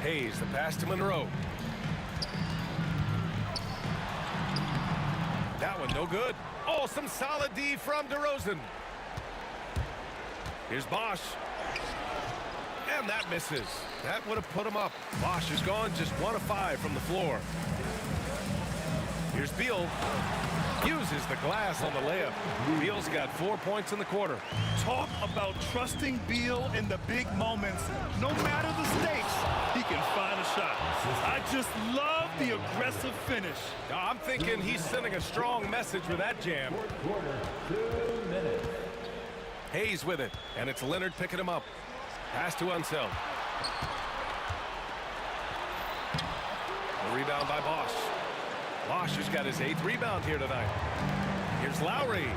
Hayes, the pass to Monroe. That one no good. Oh, some solid D from DeRozan. Here's Bosch. And that misses. That would have put him up. Bosch is gone just 1 of 5 from the floor. Here's Beal. Uses the glass on the layup. Beal's got 4 points in the quarter. Talk about trusting Beal in the big moments. No matter the stakes, he can find a shot. I just love the aggressive finish. I'm thinking he's sending a strong message with that jam. Quarter, 2 minutes. Hayes with it, and it's Leonard picking him up. Pass to Unseld. A rebound by Bosch. Bosch has got his 8th rebound here tonight. Here's Lowry.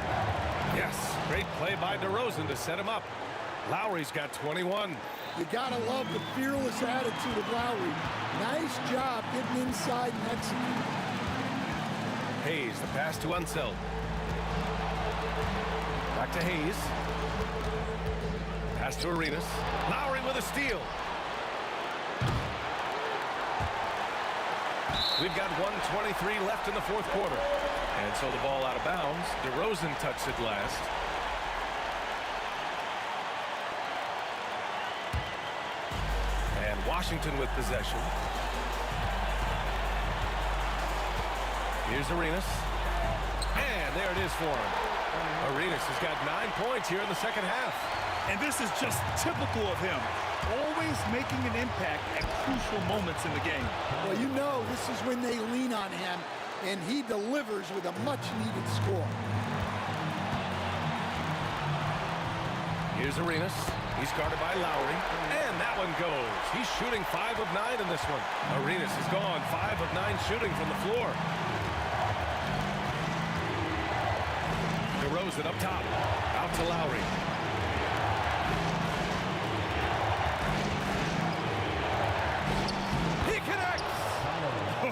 Yes, great play by DeRozan to set him up. Lowry's got 21. You gotta love the fearless attitude of Lowry. Nice job getting inside and executing. Hayes, the pass to Unseld. Back to Hayes. Pass to Arenas. Lowry with a steal. We've got 1:23 left in the 4th quarter. And so the ball out of bounds. DeRozan touched it last. And Washington with possession. Here's Arenas. And there it is for him. Arenas has got 9 points here in the second half. And this is just typical of him. Always making an impact at crucial moments in the game. Well, you know this is when they lean on him, and he delivers with a much-needed score. Here's Arenas. He's guarded by Lowry. And that one goes. He's shooting 5 of 9 in this one. Arenas is gone. 5 of 9 shooting from the floor. DeRozan up top. Out to Lowry.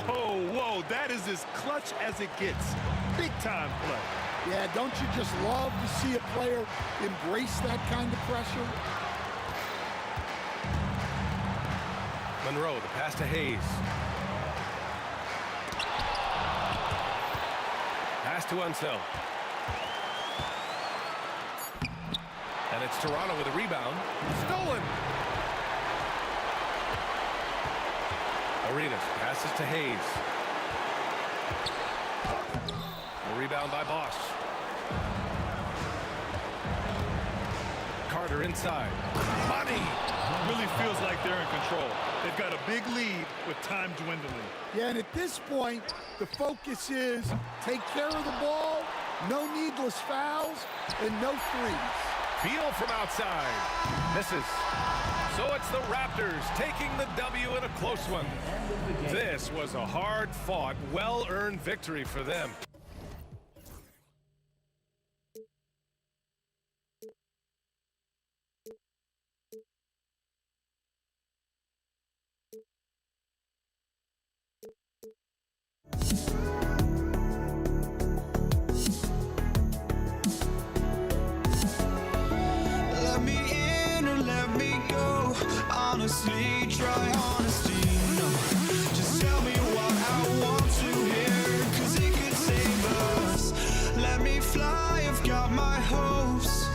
Oh, whoa, that is as clutch as it gets. Big time play. Yeah, don't you just love to see a player embrace that kind of pressure? Monroe, the pass to Hayes. Pass to Unseld. And it's Toronto with a rebound. Stolen. Arenas passes to Hayes. A rebound by Bosch. Carter inside. Money! Really feels like they're in control. They've got a big lead with time dwindling. Yeah, and at this point, the focus is take care of the ball, no needless fouls, and no threes. Beal from outside. Misses. So it's the Raptors taking the W in a close one. This was a hard-fought, well-earned victory for them. Let me in or let me go. Honestly, try honesty. No, just tell me what I want to hear, 'cause it could save us. Let me fly, I've got my hopes,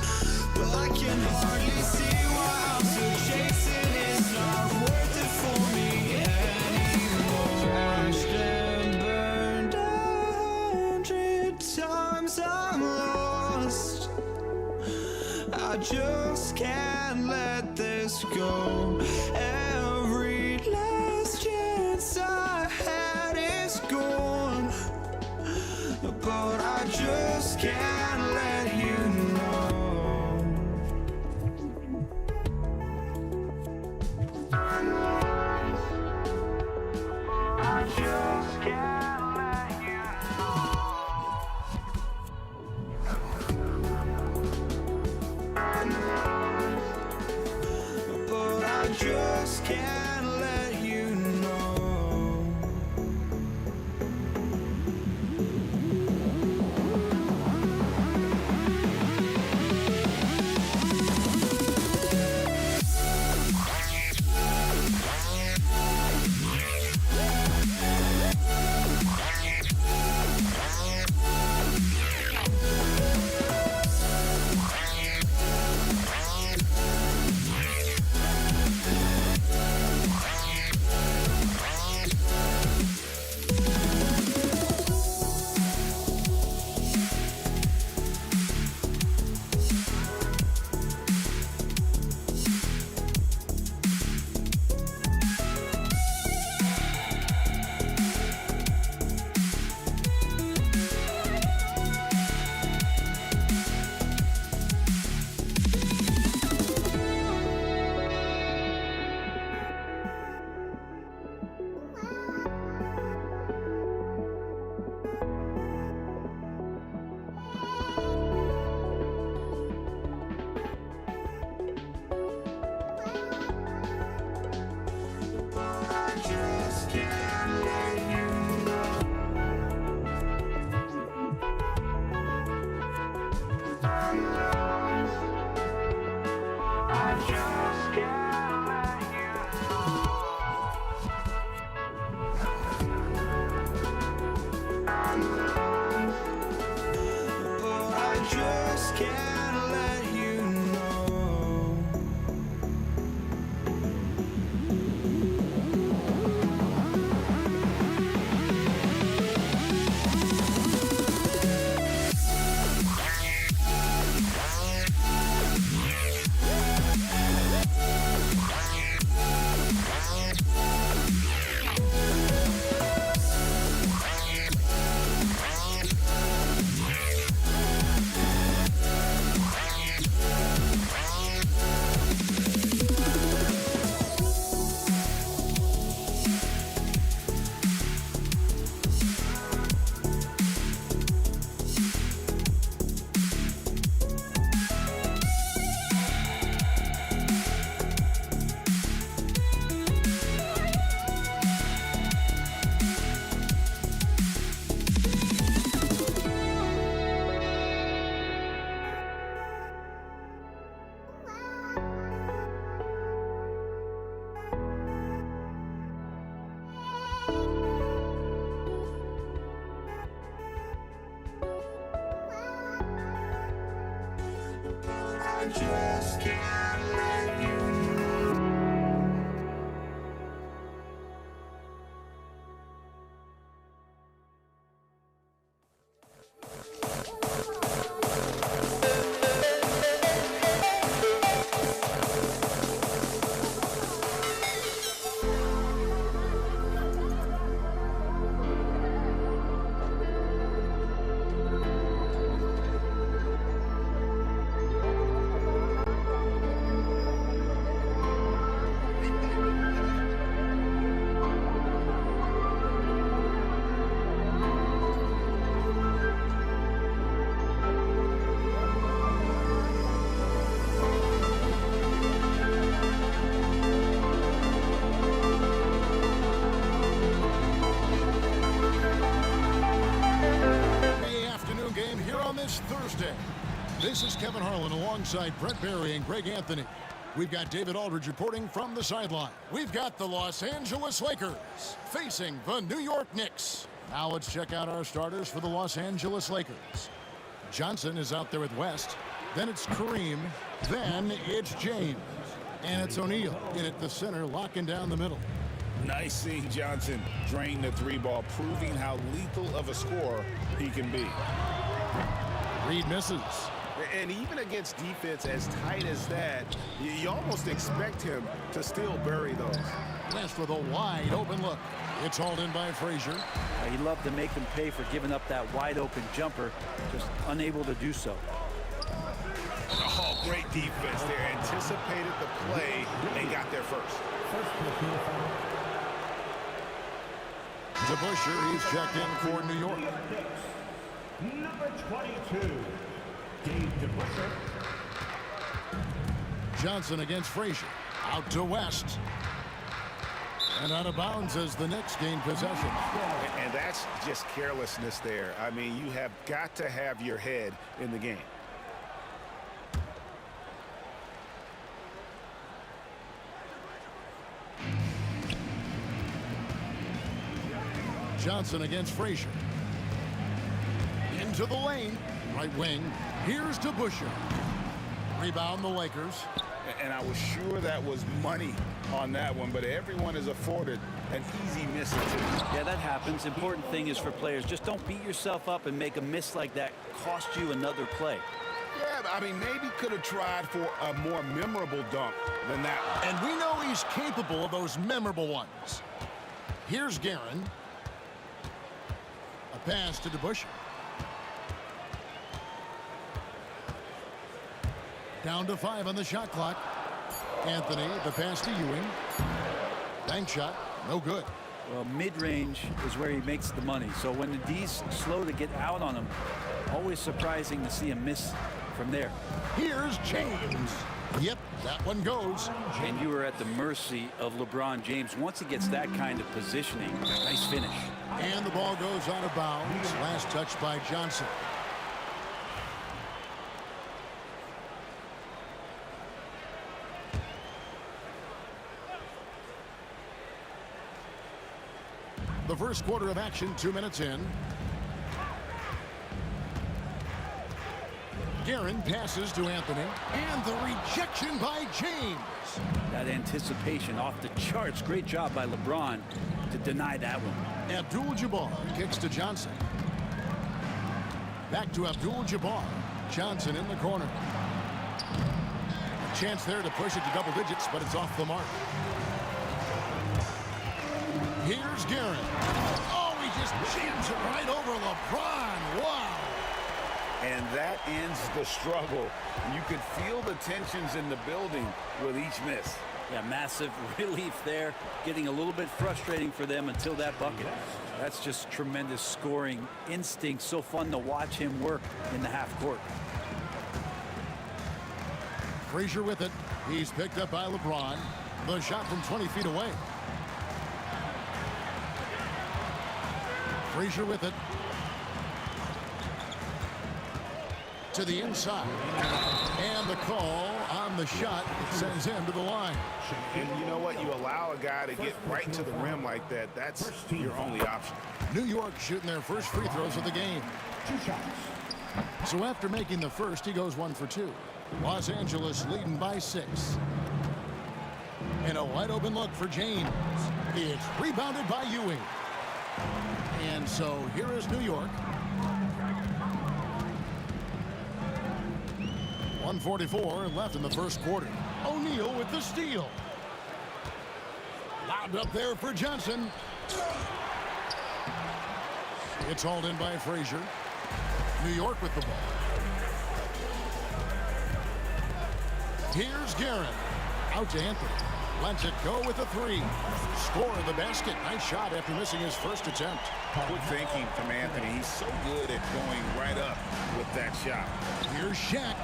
but I can hardly see why I'm still chasing. It's not worth it for me anymore. Crashed and burned 100 times, I'm lost. I just can't let this go. Every last chance I had is gone, but I just can't let you know. I just can't let you know. But I just can't let you know. I just can't let you. Thursday. This is Kevin Harlan alongside Brett Barry and Greg Anthony. We've got David Aldridge reporting from the sideline. We've got the Los Angeles Lakers facing the New York Knicks. Now let's check out our starters for the Los Angeles Lakers. Johnson is out there with West. Then it's Kareem. Then it's James. And it's O'Neal in at the center, locking down the middle. Nice seeing Johnson drain the three ball, proving how lethal of a scorer he can be. Reed misses. And even against defense as tight as that, you almost expect him to still bury those. West with a wide open look. It's hauled in by Frazier. He loved to make them pay for giving up that wide open jumper, just unable to do so. Oh, great defense there. Anticipated the play and got there first. To Busher, he's checked in for New York. Number 22, Dave DeBuscher. Johnson against Frazier. Out to West. And out of bounds as the Knicks gain possession. And that's just carelessness there. I mean, you have got to have your head in the game. Johnson against Frazier. Into the lane. Right wing. Here's to Busher. Rebound the Lakers. And I was sure that was money on that one, but everyone is afforded an easy miss or two. Yeah, that happens. Important thing is for players, just don't beat yourself up and make a miss like that cost you another play. Yeah, I mean, maybe could have tried for a more memorable dunk than that one. And we know he's capable of those memorable ones. Here's Guerin. A pass to DeBuscher. Down to 5 on the shot clock. Anthony, the pass to Ewing. Bank shot, no good. Well, mid-range is where he makes the money. So when the D's slow to get out on him, always surprising to see him miss from there. Here's James. Yep, that one goes. And you are at the mercy of LeBron James. Once he gets that kind of positioning, nice finish. And the ball goes out of bounds. Last touch by Johnson. The first quarter of action, 2 minutes in. Guerin passes to Anthony, and the rejection by James. That anticipation off the charts. Great job by LeBron to deny that one. Abdul-Jabbar kicks to Johnson. Back to Abdul-Jabbar. Johnson in the corner. A chance there to push it to double digits, but it's off the mark. Here's Guerin. Oh, he just jams it right over LeBron. Wow. And that ends the struggle. You could feel the tensions in the building with each miss. Yeah, massive relief there. Getting a little bit frustrating for them until that bucket. That's just tremendous scoring instinct. So fun to watch him work in the half court. Frazier with it. He's picked up by LeBron. The shot from 20 feet away. Frazier with it. To the inside. And the call on the shot sends him to the line. And you know what? You allow a guy to get right to the rim like that. That's your only option. New York shooting their first free throws of the game. So after making the first, he goes 1 for 2. Los Angeles leading by 6. And a wide open look for James. It's rebounded by Ewing. And so here is New York. 1:44 left in the first quarter. O'Neal with the steal. Lobbed up there for Johnson. It's hauled in by Frazier. New York with the ball. Here's Guerin. Out to Anthony. Lets it go with a 3. Score the basket. Nice shot after missing his first attempt. Good thinking from Anthony. He's so good at going right up with that shot. Here's Shaq.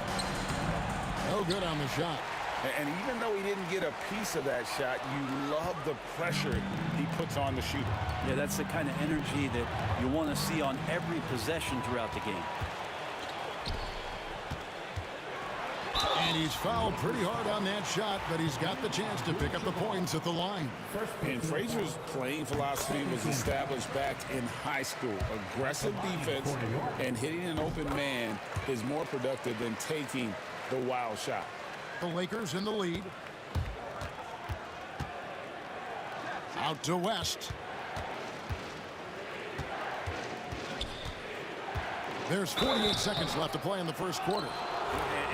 No good on the shot. And even though he didn't get a piece of that shot, you love the pressure he puts on the shooter. Yeah, that's the kind of energy that you want to see on every possession throughout the game. And he's fouled pretty hard on that shot, but he's got the chance to pick up the points at the line. And Frazier's playing philosophy was established back in high school. Aggressive defense and hitting an open man is more productive than taking the wild shot. The Lakers in the lead. Out to West. There's 48 seconds left to play in the first quarter.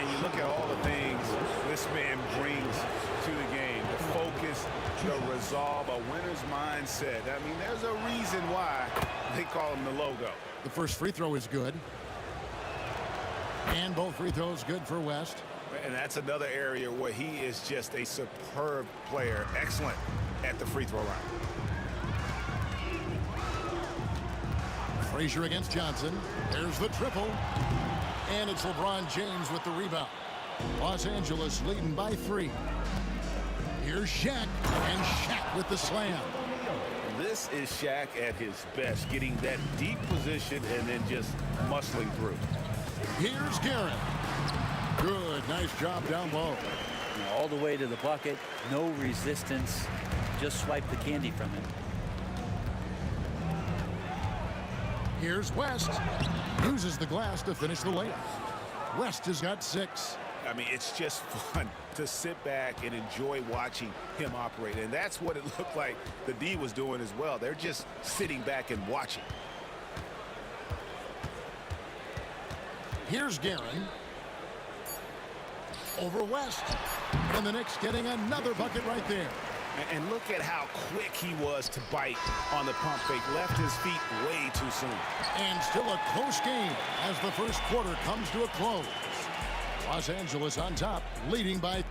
And you look at all the things this man brings to the game. The focus, the resolve, a winner's mindset. I mean, there's a reason why they call him the logo. The first free throw is good. And both free throws good for West. And that's another area where he is just a superb player. Excellent at the free throw line. Frazier against Johnson. There's the triple. And it's LeBron James with the rebound. Los Angeles leading by 3. Here's Shaq. And Shaq with the slam. This is Shaq at his best, getting that deep position and then just muscling through. Here's Guerin. Good, nice job down low. All the way to the bucket, no resistance, just swipe the candy from him. Here's West. Uses the glass to finish the layup. West has got 6. I mean, it's just fun to sit back and enjoy watching him operate. And that's what it looked like the D was doing as well. They're just sitting back and watching. Here's Guerin. Over West. And the Knicks getting another bucket right there. And look at how quick he was to bite on the pump fake. Left his feet way too soon. And still a close game as the first quarter comes to a close. Los Angeles on top, leading by...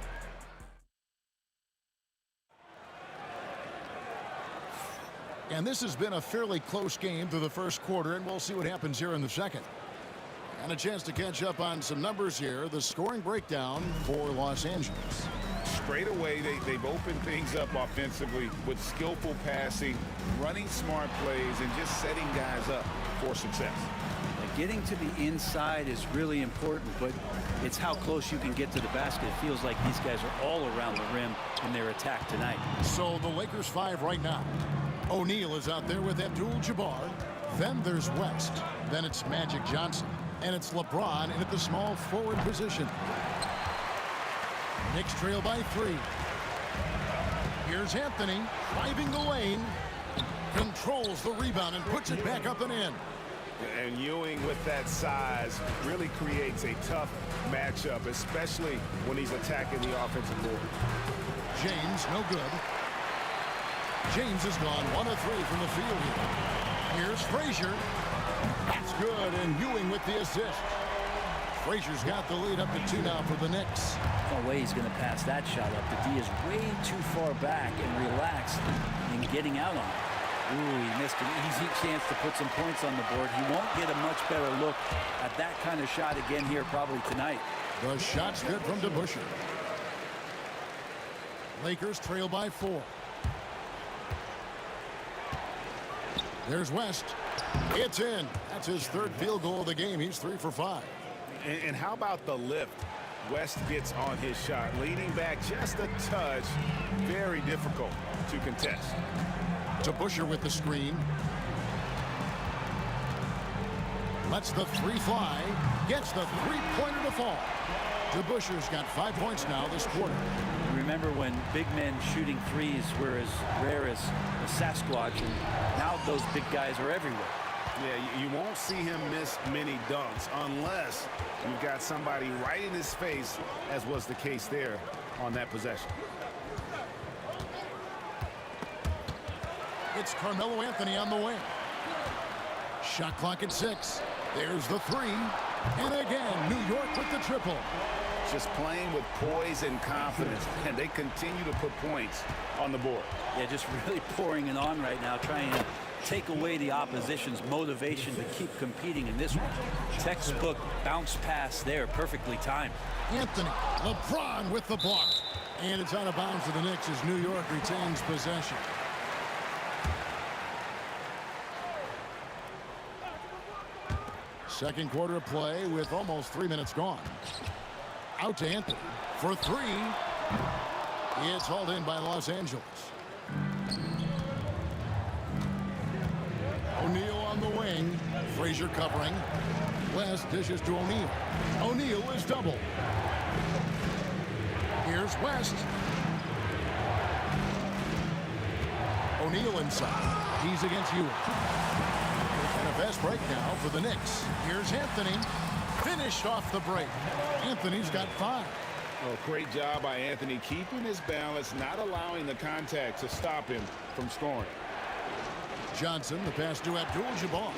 And this has been a fairly close game through the first quarter, and we'll see what happens here in the second. And a chance to catch up on some numbers here. The scoring breakdown for Los Angeles. Straight away, they've opened things up offensively with skillful passing, running smart plays, and just setting guys up for success. Getting to the inside is really important, but it's how close you can get to the basket. It feels like these guys are all around the rim in their attack tonight. So the Lakers 5 right now. O'Neal is out there with Abdul-Jabbar. Then there's West. Then it's Magic Johnson. And it's LeBron in at the small forward position. Knicks trail by 3. Here's Anthony driving the lane. Controls the rebound and puts it back up and in. And Ewing with that size really creates a tough matchup, especially when he's attacking the offensive board. James, no good. James has gone 1 of 3 from the field here. Here's Frazier. That's good, and Ewing with the assist. Frazier's got the lead up to 2 now for the Knicks. No way he's going to pass that shot up. The D is way too far back and relaxed in getting out on it. Ooh, he missed an easy chance to put some points on the board. He won't get a much better look at that kind of shot again here probably tonight. The shot's good from DeBusschere. Lakers trail by 4. There's West. It's in. That's his 3rd field goal of the game. He's 3 for 5. And how about the lift? West gets on his shot, leaning back just a touch. Very difficult to contest. DeBusschere with the screen. Lets the 3 fly. Gets the 3-pointer to fall. DeBuscher's got 5 points now this quarter. Remember when big men shooting threes were as rare as a Sasquatch, and now those big guys are everywhere. Yeah, you won't see him miss many dunks unless you've got somebody right in his face, as was the case there on that possession. It's Carmelo Anthony on the wing. Shot clock at 6. There's the 3. And again, New York with the triple. Just playing with poise and confidence, and they continue to put points on the board. Yeah, just really pouring it on right now, trying to take away the opposition's motivation to keep competing in this one. Textbook bounce pass there, perfectly timed. Anthony, LeBron with the block. And it's out of bounds to the Knicks as New York retains possession. Second quarter of play with almost 3 minutes gone. Out to Anthony for 3. It's hauled in by Los Angeles. O'Neal on the wing. Frazier covering. West dishes to O'Neal. O'Neal is double. Here's West. O'Neal inside. He's against Ewing. And a fast break now for the Knicks. Here's Anthony. Finished off the break. Anthony's got 5. Well, great job by Anthony keeping his balance, not allowing the contact to stop him from scoring. Johnson, the pass to Abdul-Jabbar.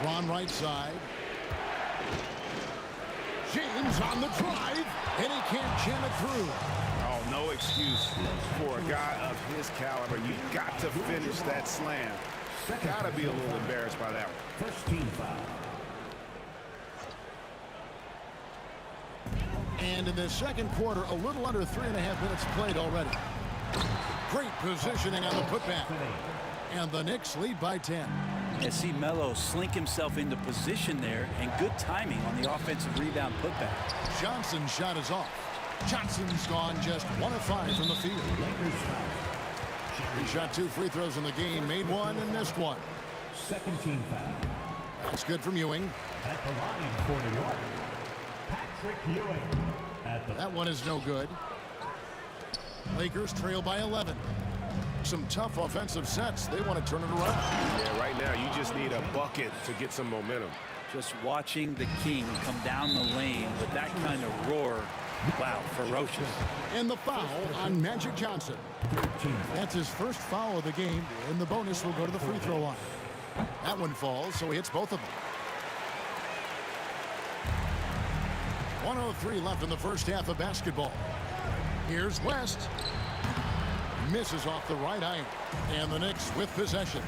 Ron right side. James on the drive, and he can't jam it through. Oh, no excuse for a guy of his caliber. You got to finish that slam. Got to be a little embarrassed by that one. First team foul. And in the second quarter, a little under 3.5 minutes played already. Great positioning on the putback. And the Knicks lead by 10. You see Melo slink himself into position there, and good timing on the offensive rebound putback. Johnson's shot is off. Johnson's gone just 1 of 5 from the field. He shot 2 free throws in the game, made 1 and missed 1. Second team foul. That's good from Ewing. At the line for New York, Patrick Ewing. That one is no good. Lakers trail by 11. Some tough offensive sets. They want to turn it around. Yeah, right now you just need a bucket to get some momentum. Just watching the King come down the lane with that kind of roar. Wow, ferocious. And the foul on Magic Johnson. That's his first foul of the game, and the bonus will go to the free throw line. That one falls, so he hits both of them. 1:03 left in the first half of basketball. Here's West. Misses off the right iron. And the Knicks with possession.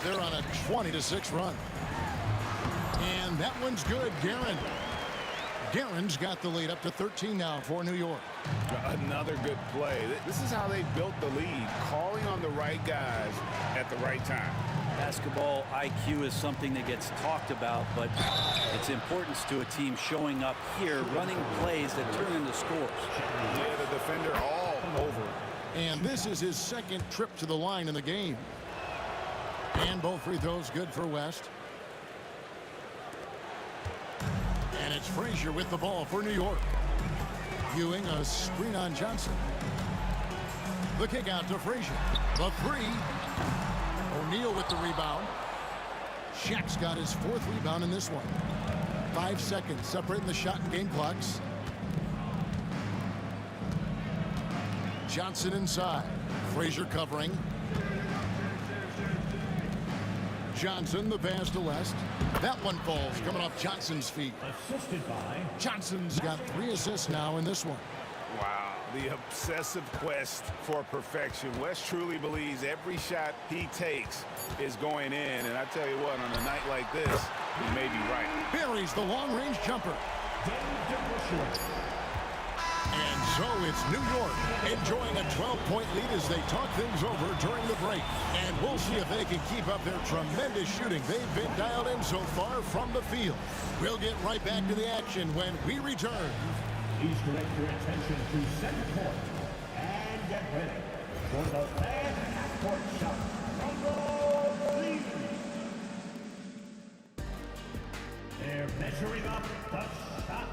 They're on a 20-6 run. And that one's good, Guerin. Guerin's got the lead up to 13 now for New York. Another good play. This is how they built the lead, calling on the right guys at the right time. Basketball IQ is something that gets talked about, but its importance to a team showing up here, running plays that turn into scores. Yeah, the defender all over. And this is his second trip to the line in the game. And both free throws good for West. And it's Frazier with the ball for New York. Ewing a screen on Johnson. The kick out to Frazier. The 3. O'Neal with the rebound. Shaq's got his 4th rebound in this one. 5 seconds separating the shot and game clocks. Johnson inside. Frazier covering. Johnson, the pass to West. That one falls, coming off Johnson's feet. Assisted by. Johnson's got 3 assists now in this one. Wow, the obsessive quest for perfection. West truly believes every shot he takes is going in. And I tell you what, on a night like this, he may be right. Buries the long-range jumper. And so it's New York enjoying a 12-point lead as they talk things over during the break. And we'll see if they can keep up their tremendous shooting they've been dialed in so far from the field. We'll get right back to the action when we return. Please direct your attention to center court and get ready for the fan half-court shot from the lead. They're measuring up the shot.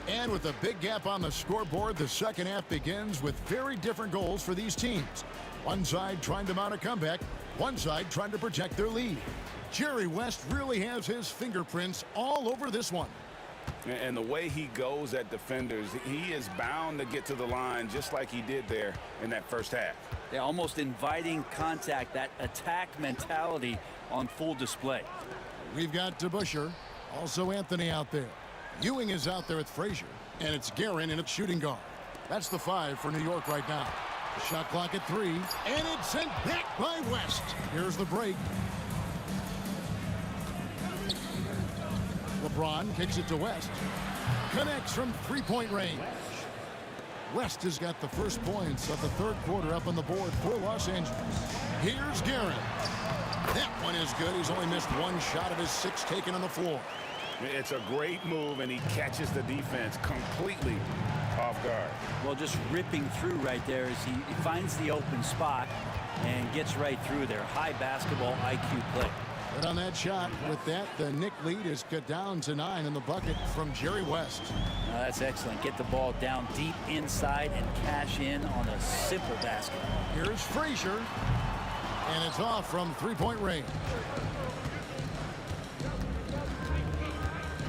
And with a big gap on the scoreboard, the second half begins with very different goals for these teams. One side trying to mount a comeback, one side trying to protect their lead. Jerry West really has his fingerprints all over this one. And the way he goes at defenders, he is bound to get to the line just like he did there in that first half. They're almost inviting contact, that attack mentality on full display. We've got DeBusschere, also Anthony out there. Ewing is out there with Frazier, and it's Guerin in its shooting guard. That's the 5 for New York right now. Shot clock at 3, and it's sent back by West. Here's the break. LeBron kicks it to West. Connects from three-point range. West has got the first points of the third quarter up on the board for Los Angeles. Here's Guerin. That one is good. He's only missed one shot of his 6 taken on the floor. It's a great move, and he catches the defense completely off guard. Well, just ripping through right there as he finds the open spot and gets right through there. High basketball IQ play. But on that shot, with that, the Knick lead is cut down to 9 in the bucket from Jerry West. That's excellent. Get the ball down deep inside and cash in on a simple basket. Here's Frazier, and it's off from three-point range.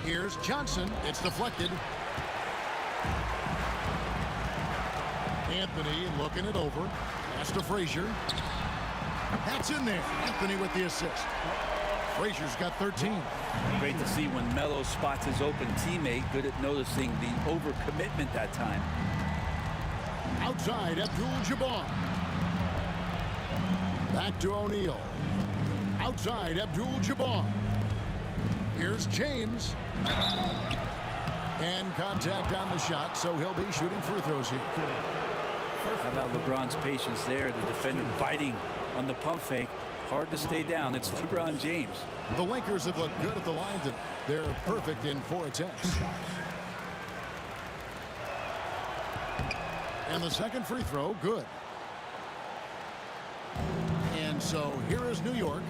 Here's Johnson. It's deflected. Anthony looking it over. Pass to Frazier. That's in there. Anthony with the assist. Frazier's got 13. Great to see when Melo spots his open teammate. Good at noticing the overcommitment that time. Outside, Abdul-Jabbar. Back to O'Neal. Outside, Abdul-Jabbar. Here's James. And contact on the shot, so he'll be shooting free throws here. How about LeBron's patience there? The defender biting on the pump fake. Hard to stay down. It's LeBron James. The Lakers have looked good at the line. They're perfect in 4 attempts. And the second free throw, good. And so here is New York.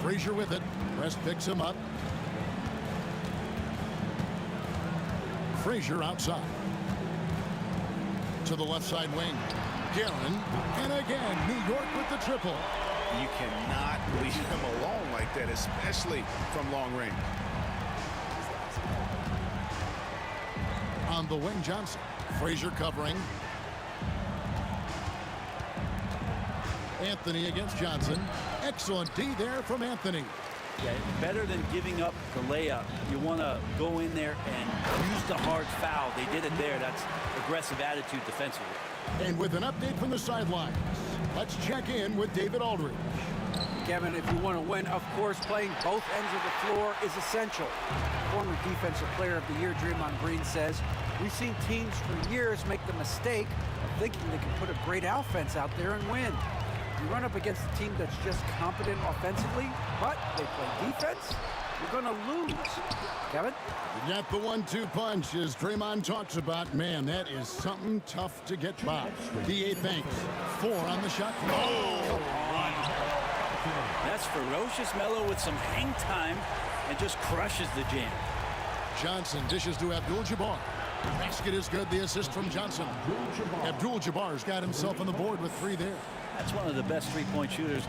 Frazier with it. West picks him up. Frazier outside. To the left side wing. Guerin. And again, New York with the triple. You cannot leave him alone like that, especially from long range. On the wing, Johnson. Frazier covering. Anthony against Johnson. Excellent D there from Anthony. Yeah, better than giving up the layup. You want to go in there and use the hard foul. They did it there. That's aggressive attitude defensively. And with an update from the sidelines, let's check in with David Aldridge. Kevin, if you want to win, of course, playing both ends of the floor is essential. Former Defensive Player of the Year Draymond Green says, we've seen teams for years make the mistake of thinking they can put a great offense out there and win. You run up against a team that's just competent offensively, but they play defense, you're going to lose. Kevin? You got the 1-2 punch, as Draymond talks about. Man, that is something tough to get by. DA thanks. 4 on the shot. Oh! That's ferocious. Melo with some hang time and just crushes the jam. Johnson dishes to Abdul-Jabbar. Basket is good. The assist from Johnson. Abdul-Jabbar's got himself on the board with 3 there. That's one of the best three-point shooters.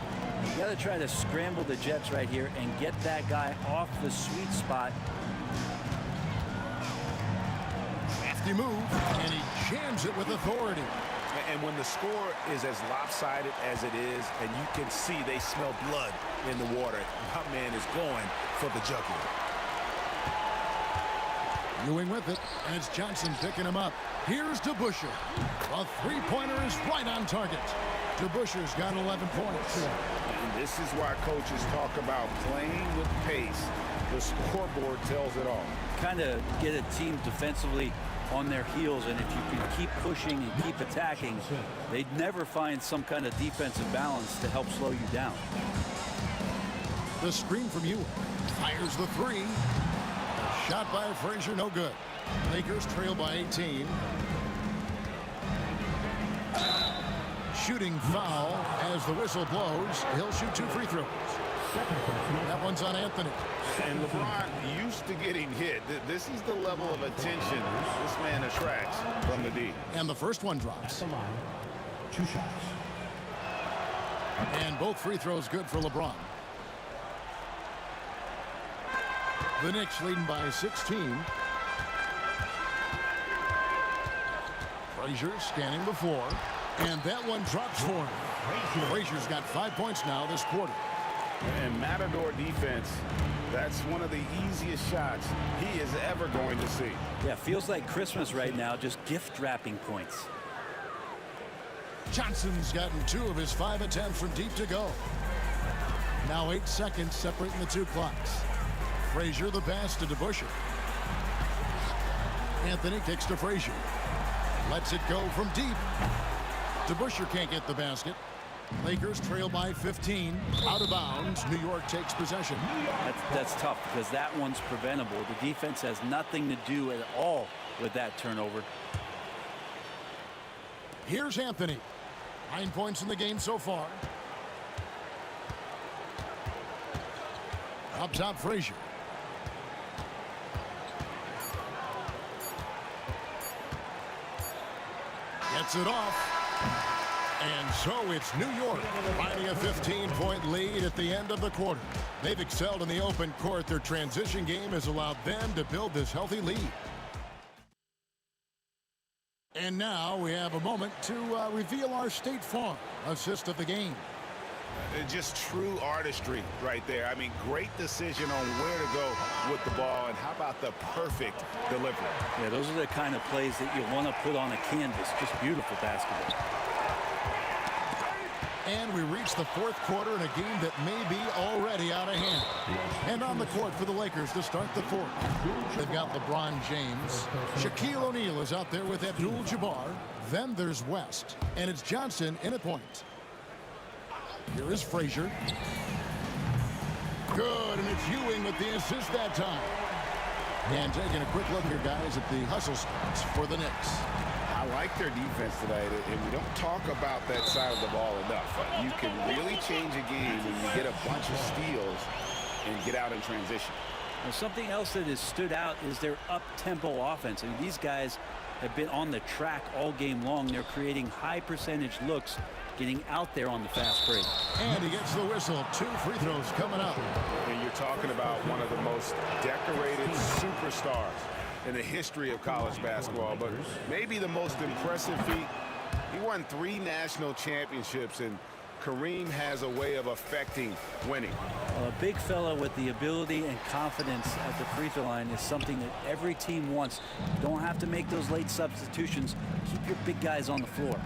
You got to try to scramble the Jets right here and get that guy off the sweet spot. Crafty move, and he jams it with authority. And when the score is as lopsided as it is, and you can see they smell blood in the water, my man is going for the jugular. Ewing with it, and it's Johnson picking him up. Here's DeBusschere. A three-pointer is right on target. DeBusschere's got 11 points. And this is why coaches talk about playing with pace. The scoreboard tells it all. Kind of get a team defensively on their heels, and if you can keep pushing and keep attacking, they'd never find some kind of defensive balance to help slow you down. The screen from Ewing. Fires the 3. Shot by Frazier, no good. Lakers trail by 18. Shooting foul as the whistle blows. He'll shoot 2 free throws. That one's on Anthony. And LeBron used to getting hit. This is the level of attention this man attracts from the D. And the first one drops. At the line, 2 shots. And both free throws good for LeBron. The Knicks leading by 16. Frazier scanning the floor. And that one drops for him. Frazier's got 5 points now this quarter. And Matador defense, that's one of the easiest shots he is ever going to see. Yeah, feels like Christmas right now, just gift wrapping points. Johnson's gotten 2 of his 5 attempts from deep to go. Now 8 seconds separating the 2 clocks. Frazier the pass to DeBusschere. Anthony kicks to Frazier. Lets it go from deep. DeBusschere can't get the basket. Lakers trail by 15. Out of bounds. New York takes possession. That's tough because that one's preventable. The defense has nothing to do at all with that turnover. Here's Anthony. 9 points in the game so far. Up top, Frazier. Gets it off. And so it's New York finding a 15-point lead at the end of the quarter. They've excelled in the open court. Their transition game has allowed them to build this healthy lead. And now we have a moment to reveal our State Farm assist of the game. Just true artistry right there. I mean, great decision on where to go with the ball, and how about the perfect delivery? Yeah, those are the kind of plays that you want to put on a canvas. Just beautiful basketball. And we reach the 4th quarter in a game that may be already out of hand. And on the court for the Lakers to start the 4th. They've got LeBron James. Shaquille O'Neal is out there with Abdul-Jabbar. Then there's West. And it's Johnson in a point. Here is Frazier. Good, and it's Ewing with the assist that time. And taking a quick look here, guys, at the hustle stats for the Knicks. I like their defense tonight, and we don't talk about that side of the ball enough. You can really change a game when you get a bunch of steals and get out in transition. Well, something else that has stood out is their up-tempo offense. I mean, these guys have been on the track all game long. They're creating high-percentage looks, getting out there on the fast break. And he gets the whistle. 2 free throws coming up. And you're talking about one of the most decorated superstars in the history of college basketball, but maybe the most impressive feat. He won 3 national championships, and Kareem has a way of affecting winning. A big fella with the ability and confidence at the free throw line is something that every team wants. You don't have to make those late substitutions. Keep your big guys on the floor.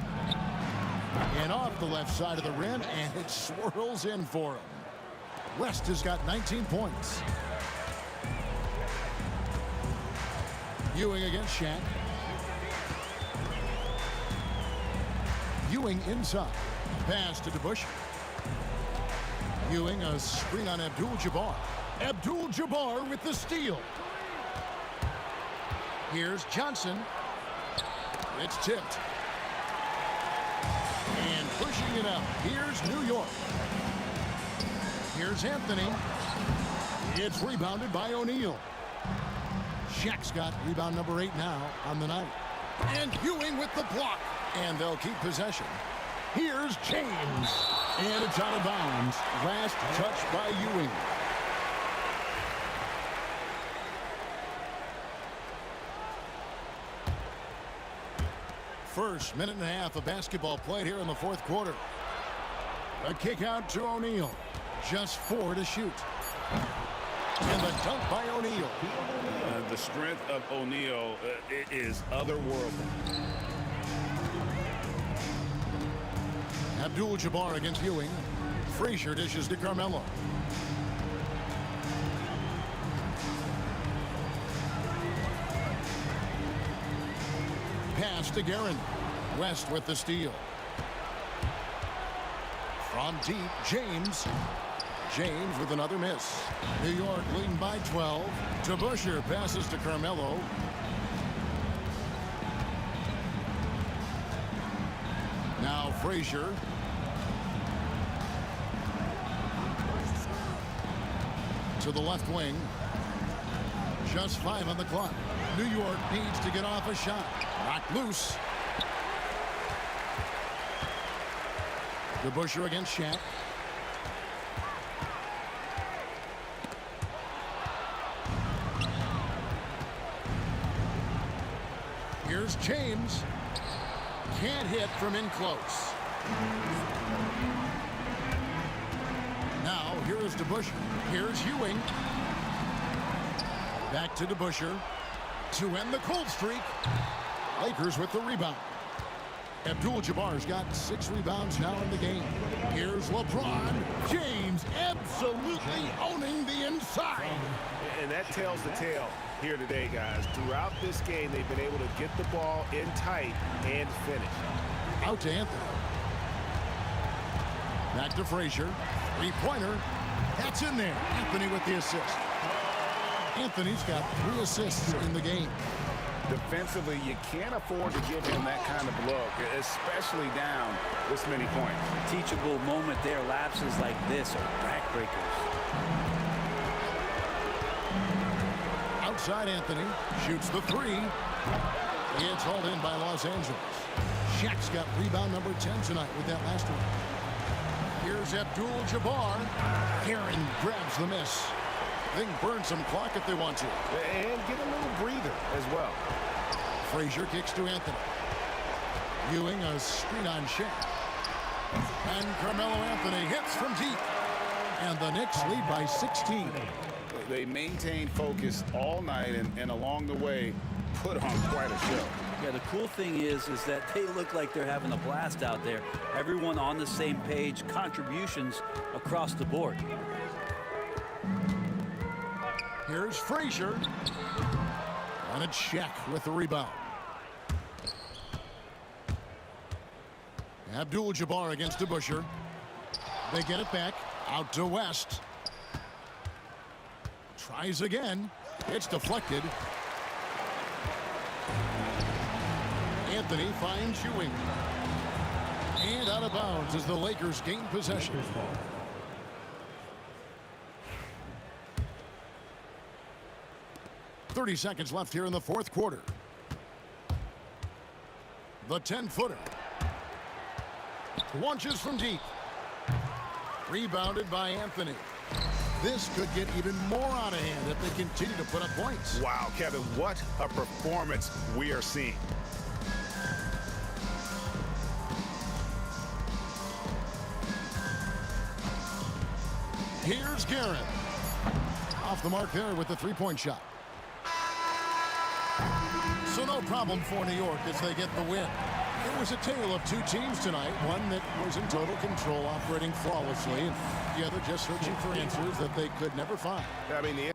And off the left side of the rim, and it swirls in for him. West has got 19 points. Ewing against Shaq. Ewing inside. Pass to DeBusschere. Ewing a screen on Abdul-Jabbar. Abdul-Jabbar with the steal. Here's Johnson. It's tipped. And pushing it out. Here's New York. Here's Anthony. It's rebounded by O'Neal. Shaq's got rebound number 8 now on the night. And Ewing with the block. And they'll keep possession. Here's James. And it's out of bounds. Last touch by Ewing. First minute and a half of basketball played here in the 4th quarter. A kick out to O'Neal. Just 4 to shoot. And the dunk by O'Neal. The strength of O'Neal is otherworldly. Abdul-Jabbar against Ewing. Frazier dishes to Carmelo. Pass to Guerin. West with the steal. From deep, James. James with another miss. New York leading by 12. DeBusschere passes to Carmelo. Frazier. To the left wing. Just 5 on the clock. New York needs to get off a shot. Knocked loose. DeBusschere against Shaq. Here's James. Can't hit from in close. Now, here is DeBusschere. Here's Ewing. Back to DeBusschere to end the cold streak. Lakers with the rebound. Abdul-Jabbar's got 6 rebounds now in the game. Here's LeBron James absolutely owning the inside. And that tells the tale here today, guys. Throughout this game, they've been able to get the ball in tight and finish. Out to Anthony. Back to Frazier. 3-pointer. That's in there. Anthony with the assist. Anthony's got 3 assists in the game. Defensively, you can't afford to give him that kind of look, especially down this many points. Teachable moment there. Lapses like this are backbreakers. Outside Anthony. Shoots the 3. It's hauled in by Los Angeles. Shaq's got rebound number 10 tonight with that last one. Here's Abdul-Jabbar. Aaron grabs the miss. They can burn some clock if they want to. And get a little breather as well. Frazier kicks to Anthony. Ewing a screen on Shaq. And Carmelo Anthony hits from deep. And the Knicks lead by 16. They maintain focus all night and along the way put on quite a show. Yeah, the cool thing is that they look like they're having a blast out there. Everyone on the same page, contributions across the board. Here's Frazier. And it's Shaq with the rebound. Abdul-Jabbar against DeBusschere. They get it back. Out to West. Tries again. It's deflected. Anthony finds Ewing. And out of bounds as the Lakers gain possession. 30 seconds left here in the 4th quarter. The 10-footer. Launches from deep. Rebounded by Anthony. This could get even more out of hand if they continue to put up points. Wow, Kevin, what a performance we are seeing. Here's Garrett. Off the mark there with the 3-point shot. So no problem for New York as they get the win. It was a tale of 2 teams tonight. One that was in total control, operating flawlessly, and the other just searching for answers that they could never find. I mean, the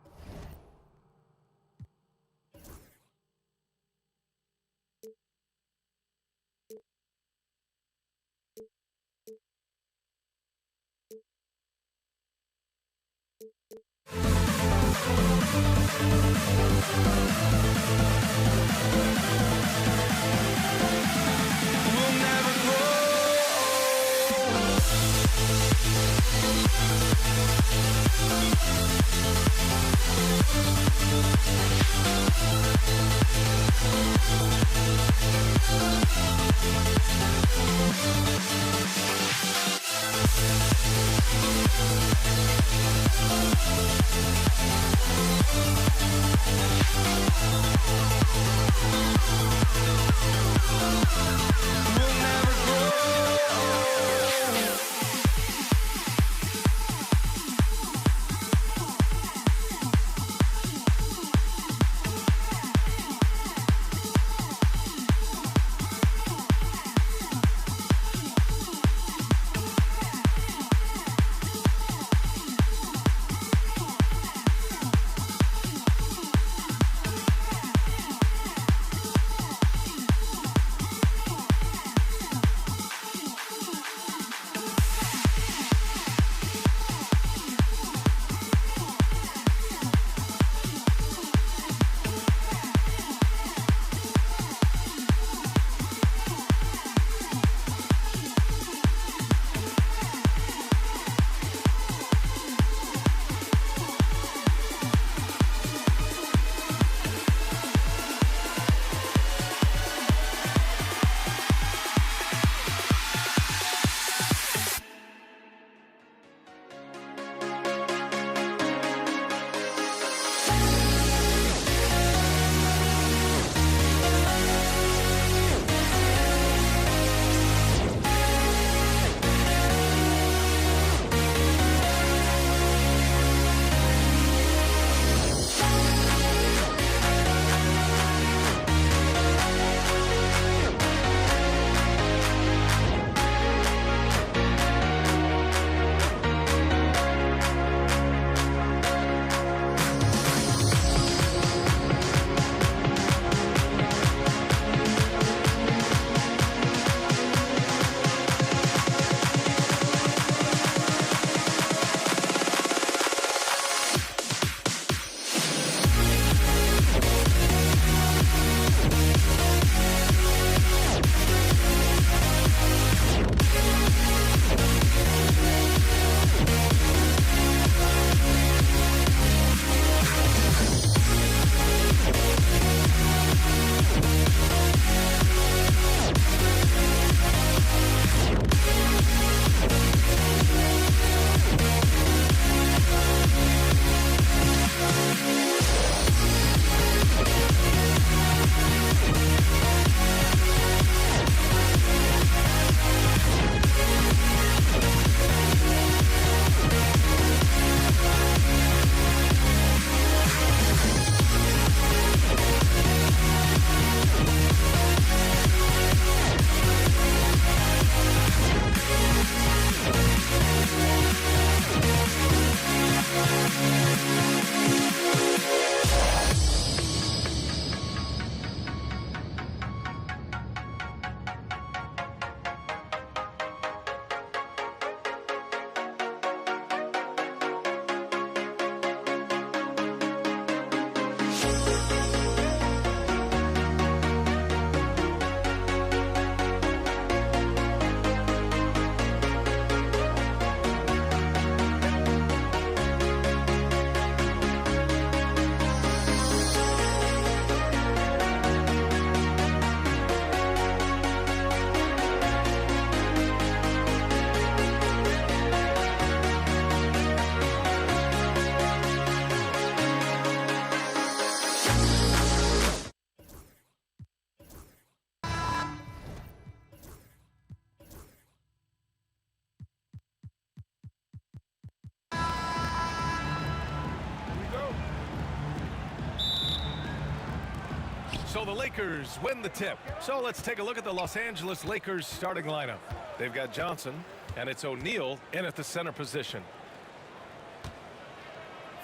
So the Lakers win the tip. So let's take a look at the Los Angeles Lakers starting lineup. They've got Johnson, and it's O'Neal in at the center position.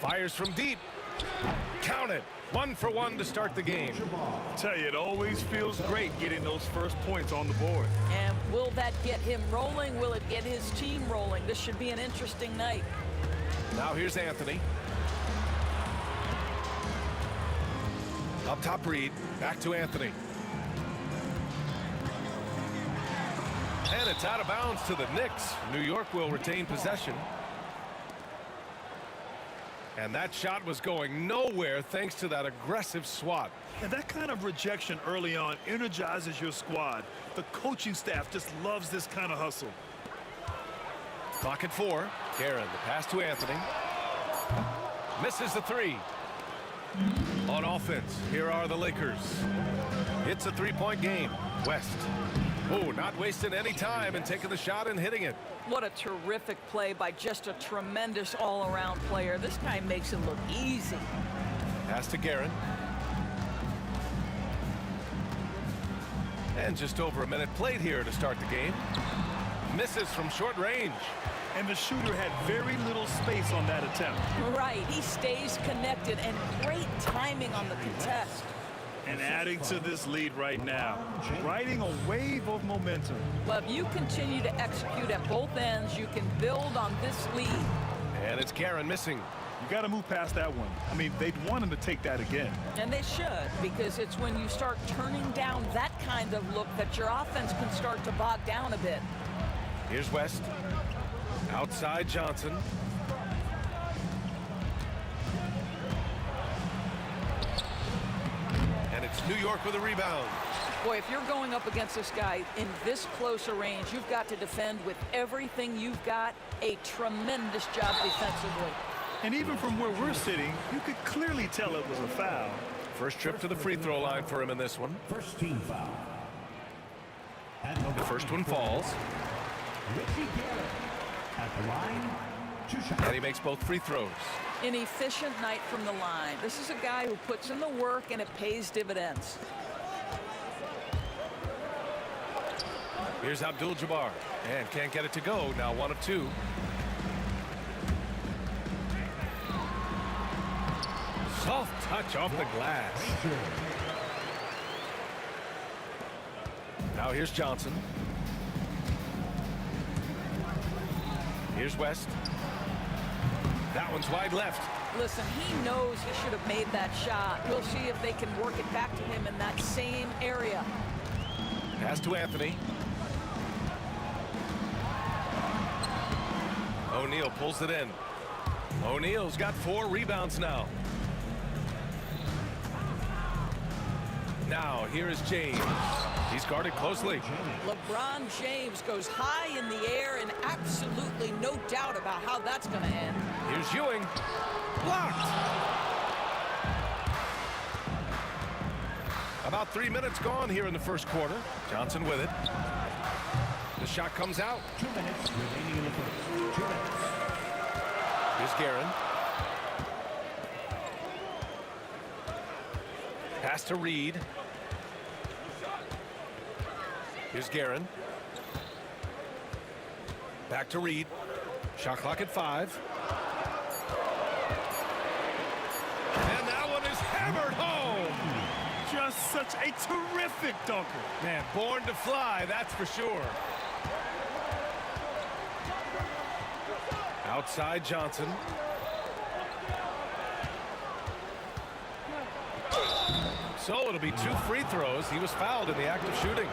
Fires from deep. Count it. 1 for 1 to start the game. Tell you, it always feels great getting those first points on the board. And will that get him rolling? Will it get his team rolling? This should be an interesting night. Now here's Anthony. Up top, Reed. Back to Anthony. And it's out of bounds to the Knicks. New York will retain possession. And that shot was going nowhere thanks to that aggressive swat. And that kind of rejection early on energizes your squad. The coaching staff just loves this kind of hustle. Clock at 4. Karen, the pass to Anthony. Misses the 3. On offense, here are the Lakers. It's a 3-point game. West. Oh, not wasting any time and taking the shot and hitting it. What a terrific play by just a tremendous all-around player. This guy makes it look easy. Pass to Guerin. And just over a minute played here to start the game. Misses from short range. And the shooter had very little space on that attempt. Right, he stays connected, and great timing on the contest. And adding to this lead right now, riding a wave of momentum. Well, if you continue to execute at both ends, you can build on this lead. And it's Guerin missing. You got to move past that one. I mean, they'd want him to take that again. And they should, because it's when you start turning down that kind of look that your offense can start to bog down a bit. Here's West. Outside Johnson. And it's New York with a rebound. Boy, if you're going up against this guy in this close a range, you've got to defend with everything you've got. A tremendous job defensively. And even from where we're sitting, you could clearly tell it was a foul. First trip to the free throw line for him in this one. First team foul. The first one falls. At the line, 2 shots. And he makes both free throws. An efficient night from the line. This is a guy who puts in the work and it pays dividends. Here's Abdul-Jabbar. And can't get it to go. Now 1 of 2. Soft touch off the glass. Now here's Johnson. Here's West. That one's wide left. Listen, he knows he should have made that shot. We'll see if they can work it back to him in that same area. Pass to Anthony. O'Neal pulls it in. O'Neal's got 4 rebounds now. Now, here is James. He's guarded closely. LeBron James goes high in the air, and absolutely no doubt about how that's going to end. Here's Ewing. Blocked. About 3 minutes gone here in the first quarter. Johnson with it. The shot comes out. 2 minutes remaining in the first. 2 minutes. Here's Guerin. Pass to Reed. Here's Guerin. Back to Reed. Shot clock at 5. And that one is hammered home. Just such a terrific dunker. Man, born to fly, that's for sure. Outside Johnson. So it'll be 2 free throws. He was fouled in the act of shooting.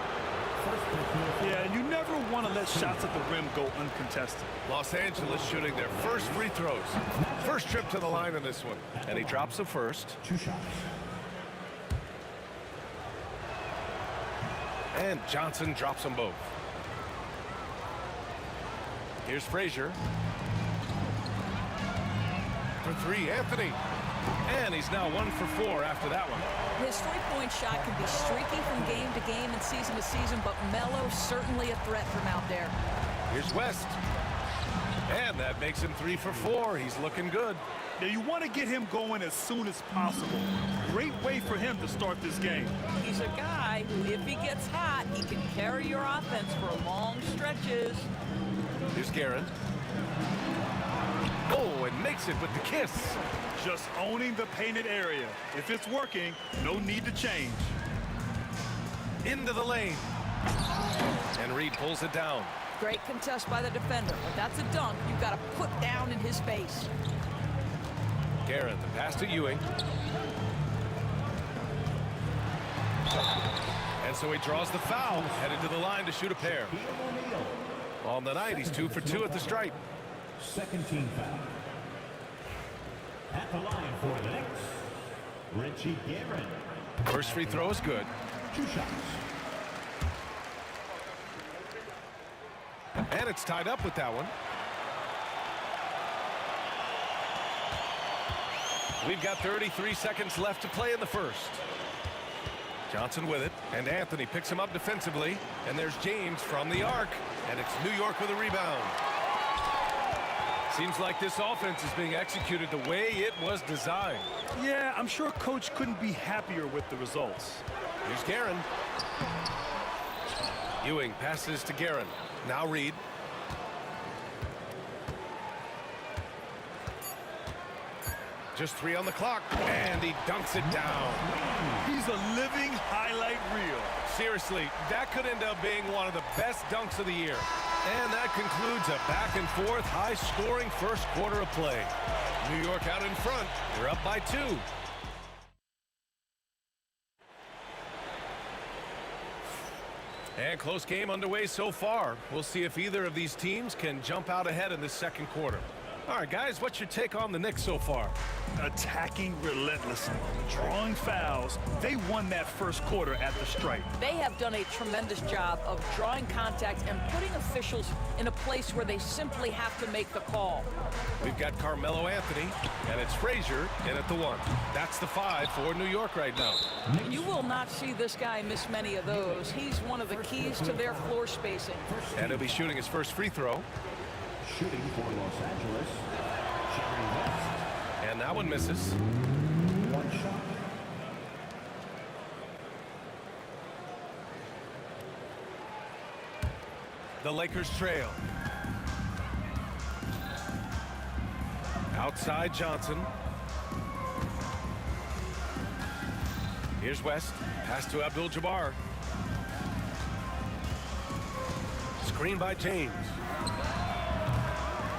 Yeah, and you never want to let shots at the rim go uncontested. Los Angeles shooting their first free throws. First trip to the line in this one. And he drops the first. 2 shots. And Johnson drops them both. Here's Frazier. For 3, Anthony. And he's now 1 for 4 after that one. His three-point shot can be streaky from game to game and season to season, but Melo's certainly a threat from out there. Here's West. And that makes him 3 for 4. He's looking good. Now, you want to get him going as soon as possible. Great way for him to start this game. He's a guy who, if he gets hot, he can carry your offense for long stretches. Here's Guerin. Oh, and makes it with the kiss. Just owning the painted area. If it's working, no need to change. Into the lane. And Reed pulls it down. Great contest by the defender, but that's a dunk you've got to put down in his face. Guerin, the pass to Ewing. And so he draws the foul, headed to the line to shoot a pair. On the night, he's 2 for 2 at the stripe. Second team foul. At the line for the Knicks, Richie Guerin. First free throw is good. 2 shots. And it's tied up with that one. We've got 33 seconds left to play in the first. Johnson with it, and Anthony picks him up defensively. And there's James from the arc, and it's New York with a rebound. Seems like this offense is being executed the way it was designed. Yeah, I'm sure Coach couldn't be happier with the results. Here's Guerin. Ewing passes to Guerin. Now Reed. Just 3 on the clock, and he dunks it down. He's a living highlight reel. Seriously, that could end up being one of the best dunks of the year. And that concludes a back-and-forth, high-scoring first quarter of play. New York out in front. They're up by 2. And close game underway so far. We'll see if either of these teams can jump out ahead in this second quarter. All right, guys, what's your take on the Knicks so far? Attacking relentlessly, drawing fouls. They won that first quarter at the stripe. They have done a tremendous job of drawing contact and putting officials in a place where they simply have to make the call. We've got Carmelo Anthony, and it's Frazier in at the 1. That's the 5 for New York right now. You will not see this guy miss many of those. He's one of the keys to their floor spacing. And he'll be shooting his first free throw. Shooting for Los Angeles, Jerry West. And that one misses. 1 shot. The Lakers trail. Outside Johnson. Here's West. Pass to Abdul-Jabbar. Screen by James.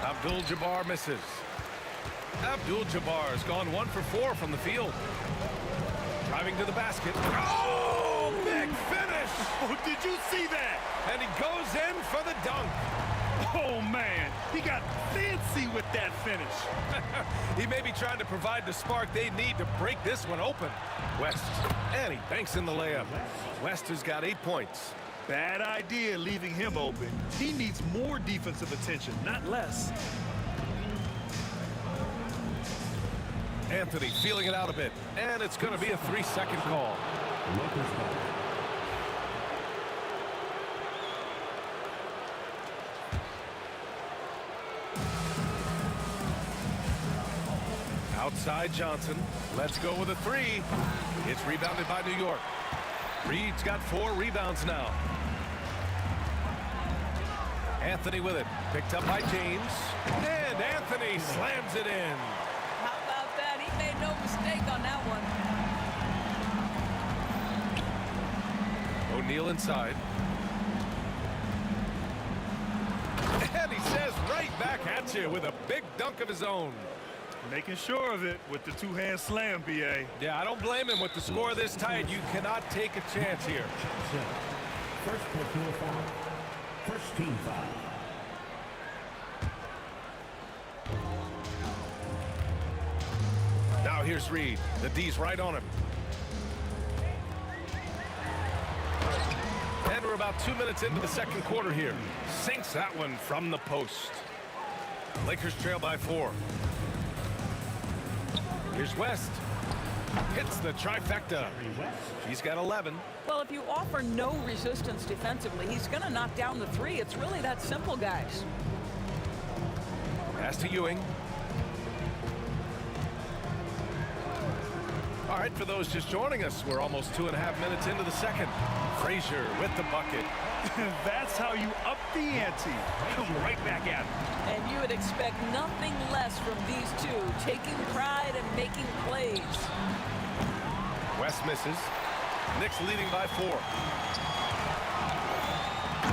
Abdul-Jabbar misses. Abdul-Jabbar has gone 1 for 4 from the field. Driving to the basket. Oh, big finish! Oh, did you see that? And he goes in for the dunk. Oh, man. He got fancy with that finish. He may be trying to provide the spark they need to break this one open. West. And he banks in the layup. West has got 8 points. Bad idea leaving him open. He needs more defensive attention, not less. Anthony feeling it out a bit. And it's going to be a 3-second call. Outside Johnson. Let's go with a 3. It's rebounded by New York. Reed's got 4 rebounds now. Anthony with it. Picked up by James. And Anthony slams it in. How about that? He made no mistake on that one. O'Neal inside. And he says right back at you with a big dunk of his own. Making sure of it with the 2-hand slam, B.A. Yeah, I don't blame him with the score this tight. You cannot take a chance here. First personal foul. First team foul. Now here's Reed. The D's right on him. And we're about 2 minutes into the second quarter here. Sinks that one from the post. Lakers trail by 4. Here's West. Hits the trifecta. He's got 11. Well, if you offer no resistance defensively, he's going to knock down the 3. It's really that simple, guys. Pass to Ewing. All right, for those just joining us, we're almost 2.5 minutes into the second. Frazier with the bucket. That's how you up the ante. Come right back at it. And you would expect nothing less from these two, taking pride and making plays. West misses. Knicks leading by 4.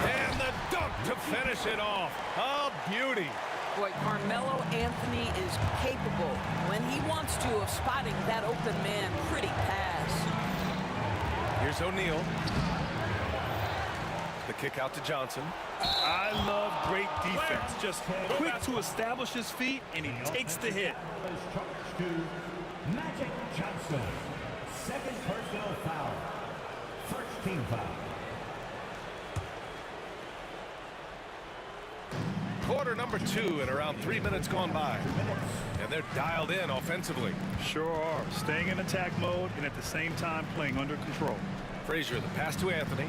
And the dunk to finish it off. Oh, beauty. Boy, Carmelo Anthony is capable, when he wants to, of spotting that open man. Pretty pass. Here's O'Neal. The kick out to Johnson. I love great defense. Just quick to establish his feet, and he takes the hit. To Magic Johnson. Second personal foul. First team foul. Quarter number 2 and around 3 minutes gone by. And they're dialed in offensively. Sure are. Staying in attack mode and at the same time playing under control. Frazier, the pass to Anthony.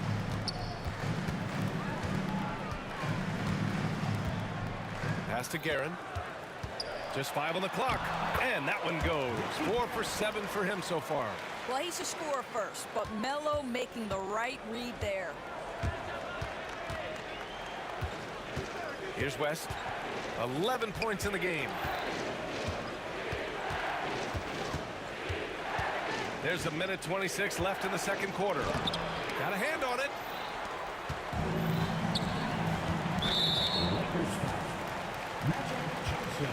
Pass to Guerin. Just 5 on the clock. And that one goes. 4 for 7 for him so far. Well, he's a scorer first, but Melo making the right read there. Here's West. 11 points in the game. There's 1:26 left in the second quarter. Got a hand on it. Magic Johnson.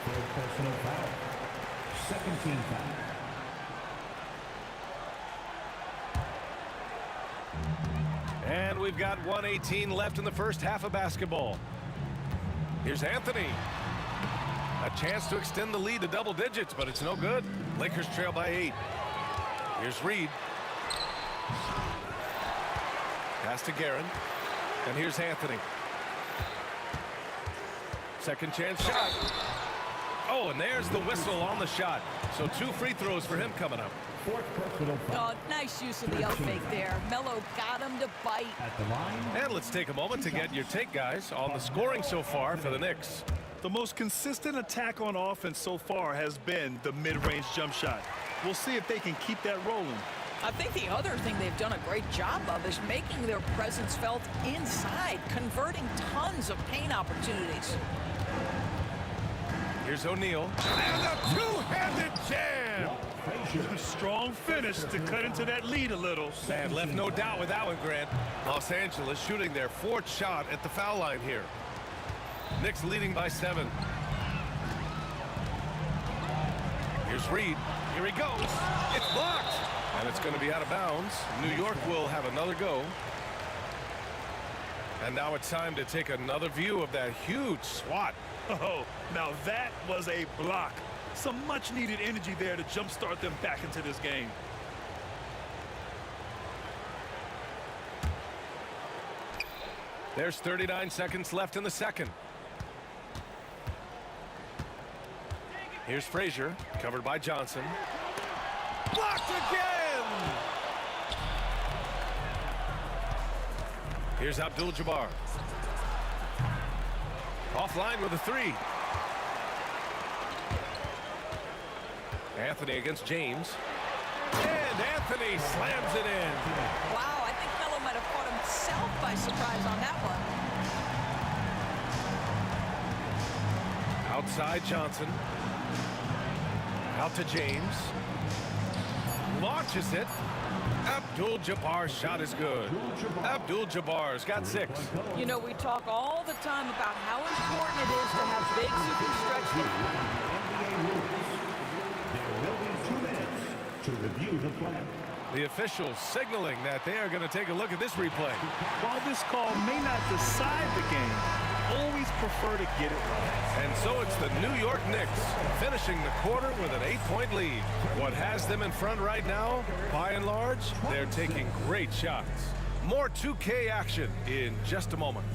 Third personal foul. Second team foul. And we've got 1:18 left in the first half of basketball. Here's Anthony. A chance to extend the lead to double digits, but it's no good. Lakers trail by 8. Here's Reed. Pass to Guerin. And here's Anthony. Second chance shot. Oh, and there's the whistle on the shot. So 2 free throws for him coming up. Oh, nice use of the up fake there. Melo got him to bite. At the line. And let's take a moment to get your take, guys, on the scoring so far for the Knicks. The most consistent attack on offense so far has been the mid-range jump shot. We'll see if they can keep that rolling. I think the other thing they've done a great job of is making their presence felt inside, converting tons of paint opportunities. Here's O'Neal. And a two-handed jam. Strong finish to cut into that lead a little. And left no doubt with that one, Grant. Los Angeles shooting their 4th shot at the foul line here. Knicks leading by 7. Here's Reed. Here he goes. It's blocked. And it's going to be out of bounds. New York will have another go. And now it's time to take another view of that huge swat. Oh, now that was a block. Some much-needed energy there to jumpstart them back into this game. There's 39 seconds left in the second. Here's Frazier, covered by Johnson. Blocked again! Here's Abdul-Jabbar. Offline with a 3. Anthony against James. And Anthony slams it in. Wow, I think Melo might have caught himself by surprise on that one. Outside Johnson. Out to James. Launches it. Abdul-Jabbar's shot is good. Abdul-Jabbar's got 6. You know, we talk all the time about how important it is to have big super stretch There will be 2 minutes to review the play. The officials signaling that they are going to take a look at this replay. While this call may not decide the game, always prefer to get it right. And so it's the New York Knicks finishing the quarter with an 8-point lead. What has them in front right now, by and large, they're taking great shots. More 2K action in just a moment.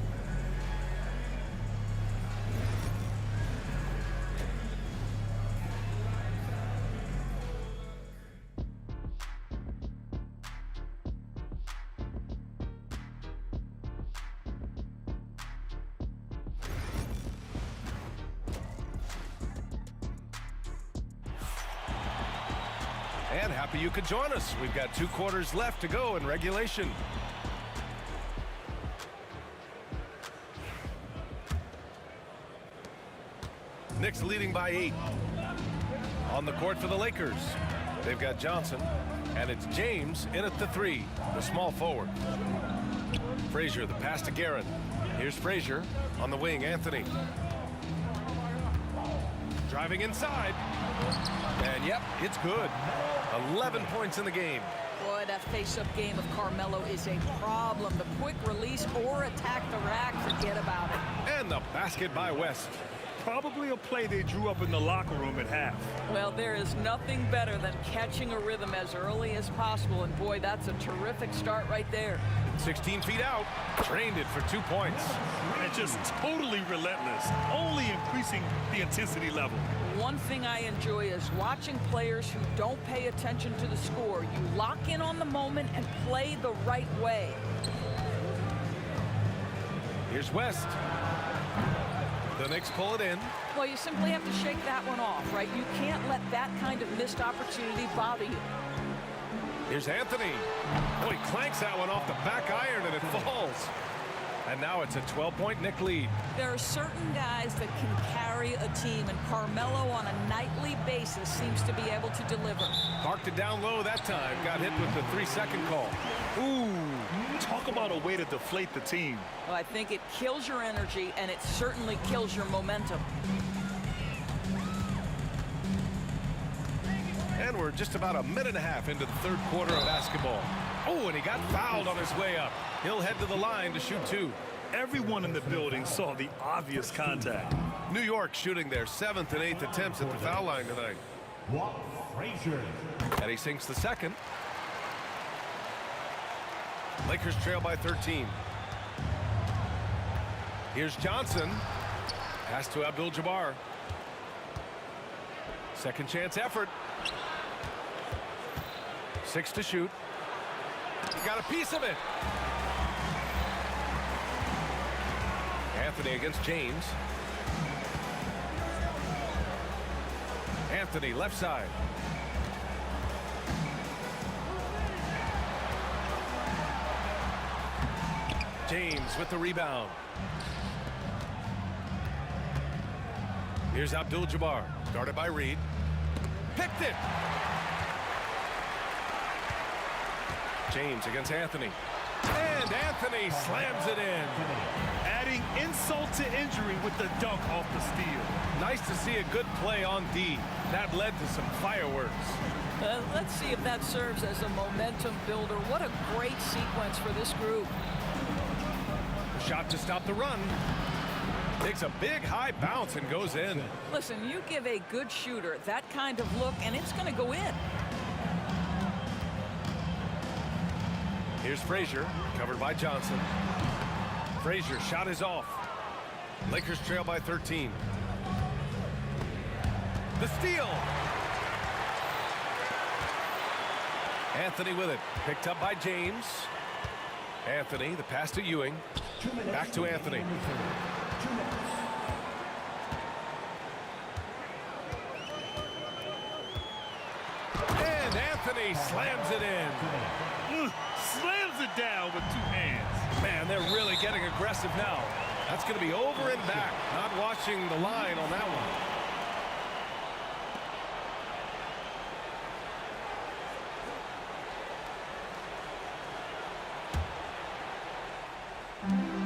And happy you could join us. We've got 2 quarters left to go in regulation. Knicks leading by 8. On the court for the Lakers, they've got Johnson, and it's James in at the 3, the small forward. Frazier, the pass to Guerin. Here's Frazier on the wing, Anthony. Driving inside. And yep, it's good. 11 points in the game. Boy, that face-up game of Carmelo is a problem. The quick release or attack the rack, forget about it. And the basket by West. Probably a play they drew up in the locker room at half. Well, there is nothing better than catching a rhythm as early as possible, and boy, that's a terrific start right there. 16 feet out, drained it for 2 points. And just totally relentless, only increasing the intensity level. One thing I enjoy is watching players who don't pay attention to the score. You lock in on the moment and play the right way. Here's West. The Knicks pull it in. Well, you simply have to shake that one off, right? You can't let that kind of missed opportunity bother you. Here's Anthony. Oh, he clanks that one off the back iron and it falls. And now it's a 12-point Knick lead. There are certain guys that can carry a team, and Carmelo on a nightly basis seems to be able to deliver. Parked it down low that time. Got hit with the 3-second call. Ooh, talk about a way to deflate the team. Well, I think it kills your energy, and it certainly kills your momentum. And we're just about a minute and a half into the 3rd quarter of basketball. Oh, and he got fouled on his way up. He'll head to the line to shoot 2. Everyone in the building saw the obvious contact. New York shooting their 7th and 8th attempts at the foul line tonight. Frazier. And he sinks the 2nd. Lakers trail by 13. Here's Johnson. Pass to Abdul-Jabbar. Second chance effort. 6 to shoot. He got a piece of it. Anthony against James. Anthony left side. James with the rebound. Here's Abdul-Jabbar, guarded by Reed. Picked it. James against Anthony. And Anthony slams it in. Adding insult to injury with the dunk off the steal. Nice to see a good play on D. That led to some fireworks. Let's see if that serves as a momentum builder. What a great sequence for this group. Shot to stop the run. Takes a big high bounce and goes in. Listen, you give a good shooter that kind of look, and it's going to go in. Here's Frazier, covered by Johnson. Frazier shot is off. Lakers trail by 13. The steal. Anthony with it, picked up by James. Anthony, the pass to Ewing. Back to Anthony. And Anthony slams it in. Slams it down with 2 hands. Man, they're really getting aggressive now. That's going to be over and back. Not watching the line on that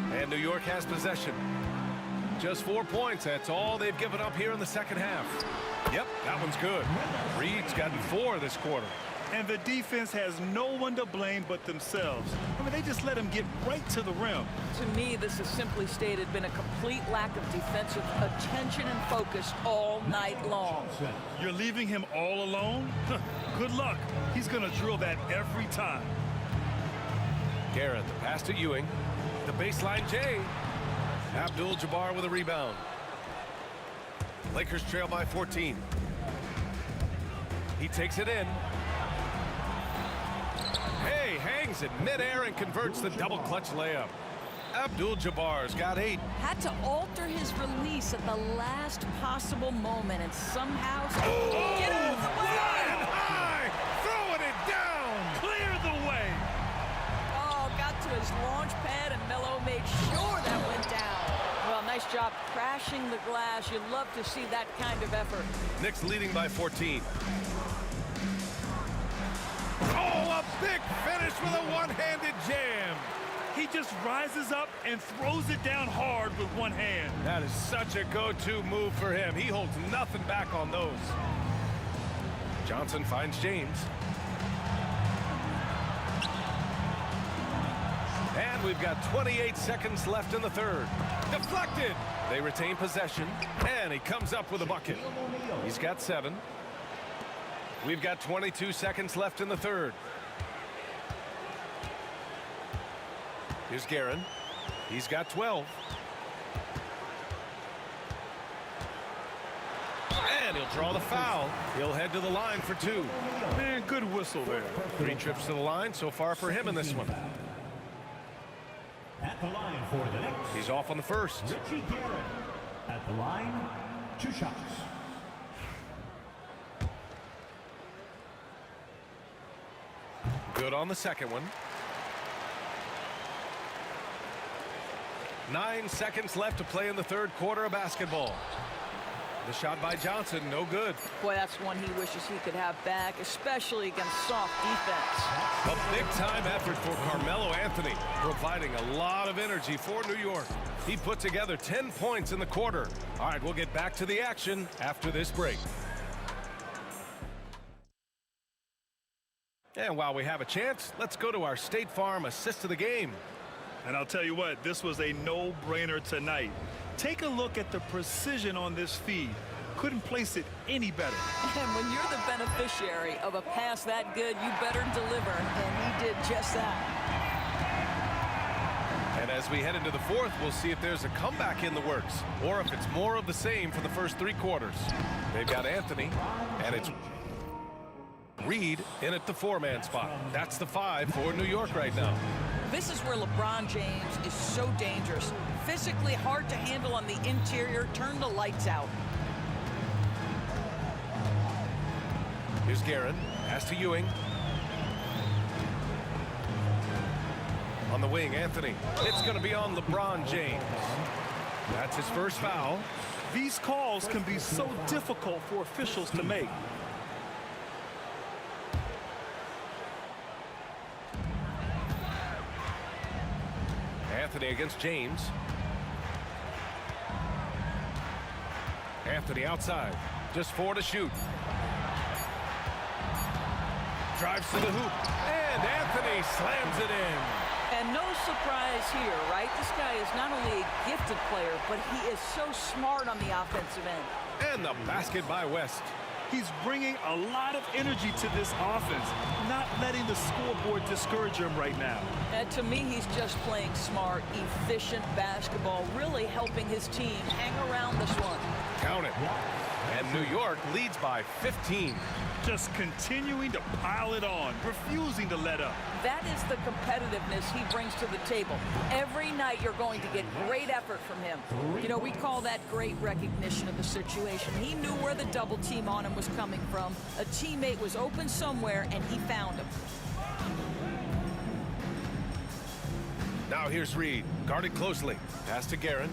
one. And New York has possession. Just 4 points. That's all they've given up here in the second half. Yep, that one's good. Reed's gotten 4 this quarter. And the defense has no one to blame but themselves. I mean, they just let him get right to the rim. To me, this has simply stated been a complete lack of defensive attention and focus all night long. You're leaving him all alone? Good luck. He's going to drill that every time. Garrett, the pass to Ewing. The baseline J. Abdul-Jabbar with a rebound. Lakers trail by 14. He takes it in. Hey, hangs it midair and converts the double clutch layup. Abdul-Jabbar's got 8. Had to alter his release at the last possible moment and somehow get out of the way. High job crashing the glass. You love to see that kind of effort. Knicks leading by 14. Oh, a big finish with a one-handed jam. He just rises up and throws it down hard with one hand. That is such a go-to move for him. He holds nothing back on those. Johnson finds James. And we've got 28 seconds left in the third. Deflected. They retain possession, and he comes up with a bucket. He's got 7. We've got 22 seconds left in the third. Here's Guerin. He's got 12. And he'll draw the foul. He'll head to the line for 2. Man, good whistle there. 3 trips to the line so far for him in this one. At the line for the Knicks. He's off on the first. Richie Guerin. At the line, 2 shots. Good on the second one. 9 seconds left to play in the third quarter of basketball. The shot by Johnson, no good. Boy, that's one he wishes he could have back, especially against soft defense. A big-time effort for Carmelo Anthony, providing a lot of energy for New York. He put together 10 points in the quarter. All right, we'll get back to the action after this break. And while we have a chance, let's go to our State Farm assist of the game. And I'll tell you what, this was a no-brainer tonight. Take a look at the precision on this feed. Couldn't place it any better. And when you're the beneficiary of a pass that good, you better deliver, and he did just that. And as we head into the fourth, we'll see if there's a comeback in the works, or if it's more of the same for the first 3 quarters. They've got Anthony, and it's Reed in at the 4-man spot. That's the 5 for New York right now. This is where LeBron James is so dangerous. Physically hard to handle on the interior. Turn the lights out. Here's Guerin. Pass to Ewing. On the wing, Anthony. It's going to be on LeBron James. That's his first foul. These calls can be so difficult for officials to make. Anthony against James. Anthony outside. Just 4 to shoot. Drives to the hoop. And Anthony slams it in. And no surprise here, right? This guy is not only a gifted player, but he is so smart on the offensive end. And the basket by West. He's bringing a lot of energy to this offense, not letting the scoreboard discourage him right now. And to me, he's just playing smart, efficient basketball, really helping his team hang around this one. Count it. And New York leads by 15. Just continuing to pile it on, refusing to let up. That is the competitiveness he brings to the table. Every night you're going to get great effort from him. You know, we call that great recognition of the situation. He knew where the double team on him was coming from. A teammate was open somewhere, and he found him. Now here's Reed, guarded closely. Pass to Guerin.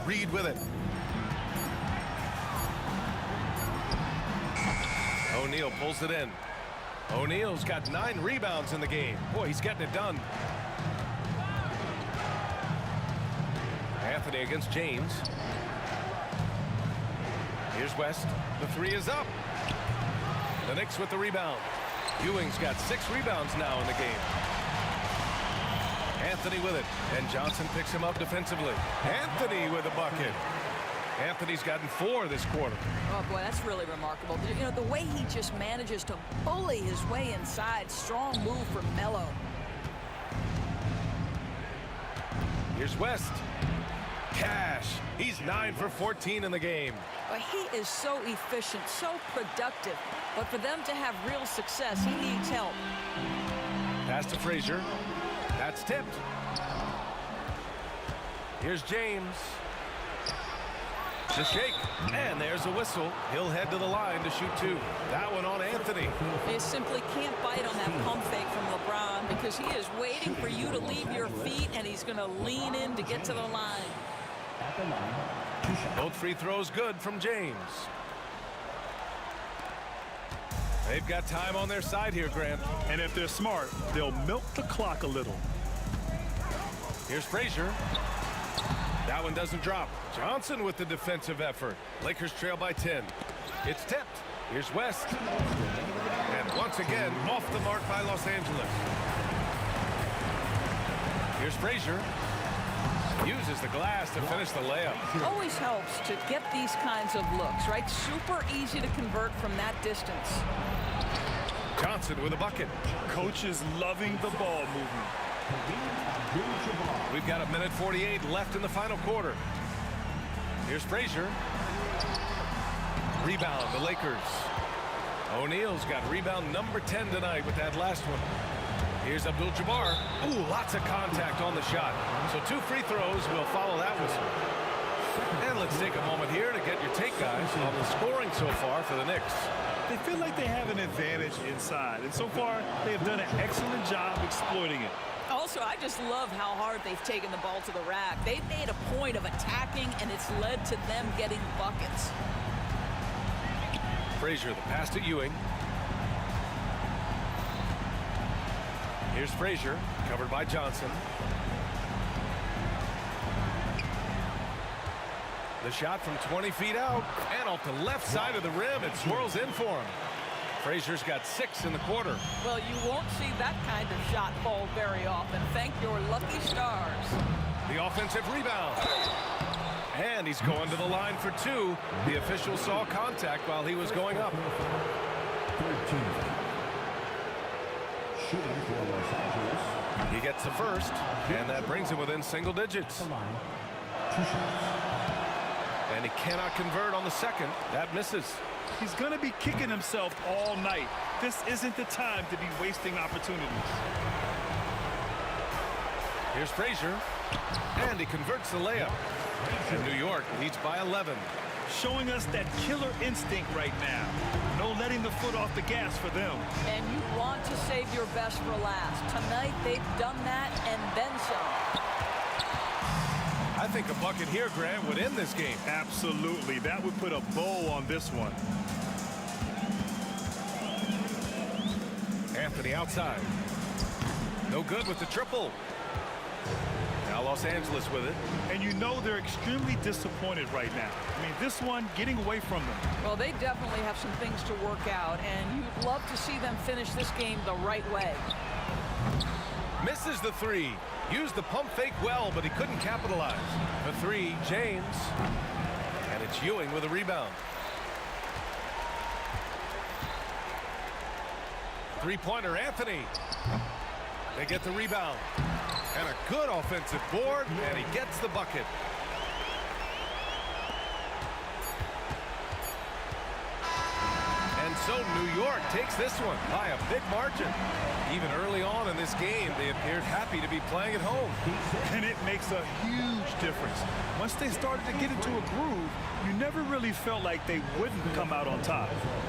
Reed with it. O'Neal pulls it in. O'Neal's got 9 rebounds in the game. Boy, he's getting it done. Anthony against James. Here's West. The 3 is up. The Knicks with the rebound. Ewing's got 6 rebounds now in the game. Anthony with it, and Johnson picks him up defensively. Anthony with a bucket. Anthony's gotten 4 this quarter. Oh, boy, that's really remarkable. You know, the way he just manages to bully his way inside. Strong move from Melo. Here's West. Cash. He's 9 for 14 in the game. But he is so efficient, so productive. But for them to have real success, he needs help. Pass to Frazier. That's tipped. Here's James. The shake, and there's a whistle. He'll head to the line to shoot 2. That one on Anthony. You simply can't bite on that pump fake from LeBron because he is waiting for you to leave your feet, and he's going to lean in to get to the line. At the line, 2 shots. Both free throws good from James. They've got time on their side here, Grant. And if they're smart, they'll milk the clock a little. Here's Frazier. That one doesn't drop. Johnson with the defensive effort. Lakers trail by 10. It's tipped. Here's West. And once again, off the mark by Los Angeles. Here's Frazier. Uses the glass to finish the layup. Always helps to get these kinds of looks, right? Super easy to convert from that distance. Johnson with a bucket. Coach is loving the ball movement. We've got 1:48 left in the final quarter. Here's Frazier. Rebound, the Lakers. O'Neal's got rebound number 10 tonight with that last one. Here's Abdul-Jabbar. Ooh, lots of contact on the shot. So 2 free throws will follow that whistle. And let's take a moment here to get your take, guys, on the scoring so far for the Knicks. They feel like they have an advantage inside, and so far they have done an excellent job exploiting it. Also, I just love how hard they've taken the ball to the rack. They've made a point of attacking, and it's led to them getting buckets. Frazier, the pass to Ewing. Here's Frazier, covered by Johnson. The shot from 20 feet out, and off the left side of the rim, it swirls in for him. Frazier's got 6 in the quarter. Well, you won't see that kind of shot fall very often. Thank your lucky stars. The offensive rebound. And he's going to the line for 2. The official saw contact while he was going up. 13. Shooting for Los Angeles. He gets the first, and that brings him within single digits. At the line, 2 shots. And he cannot convert on the second. That misses. He's going to be kicking himself all night. This isn't the time to be wasting opportunities. Here's Frazier, and he converts the layup. And New York leads by 11. Showing us that killer instinct right now. No letting the foot off the gas for them. And you want to save your best for last. Tonight, they've done that and then some. I think a bucket here, Grant, would end this game. Absolutely. That would put a bow on this one. Anthony outside. No good with the triple. Now Los Angeles with it. And you know they're extremely disappointed right now. I mean, this one getting away from them. Well, they definitely have some things to work out, and you'd love to see them finish this game the right way. Misses the 3. Used the pump fake well, but he couldn't capitalize. The 3, James. And it's Ewing with a rebound. Three-pointer, Anthony. They get the rebound. And a good offensive board, and he gets the bucket. And so New York takes this one by a big margin. Even early on in this game, they appeared happy to be playing at home. And it makes a huge difference. Once they started to get into a groove, you never really felt like they wouldn't come out on top.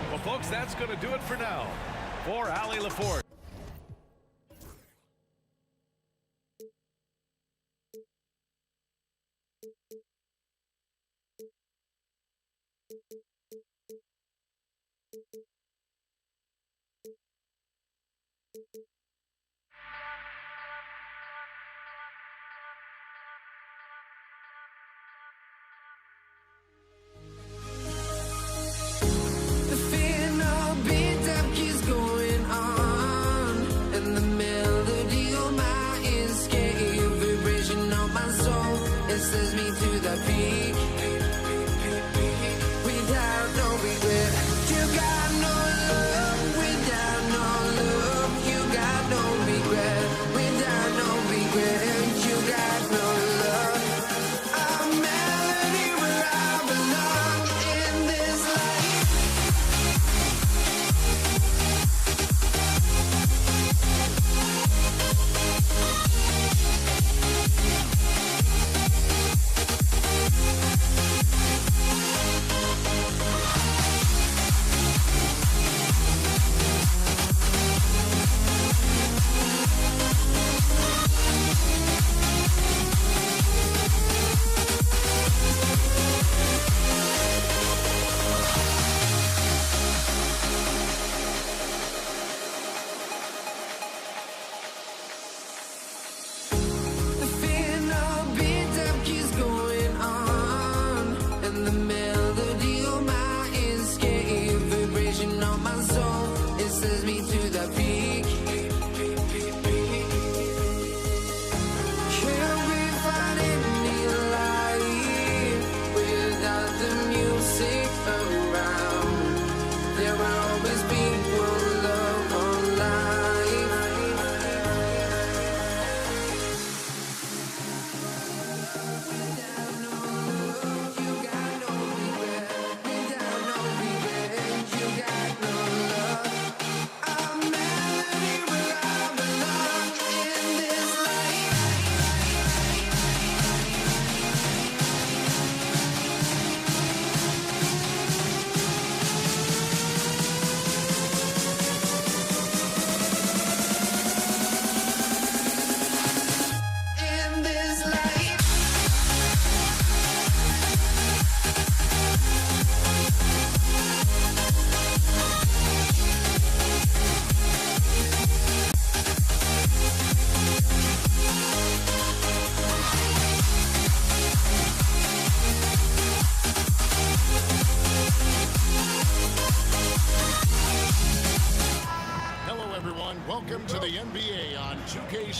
Well, folks, that's going to do it for now. For Allie LaForge. Sends me to the peak without no regret. You got no love without no love. You got no regret without no regret. You got no love. A melody where I belong in this life.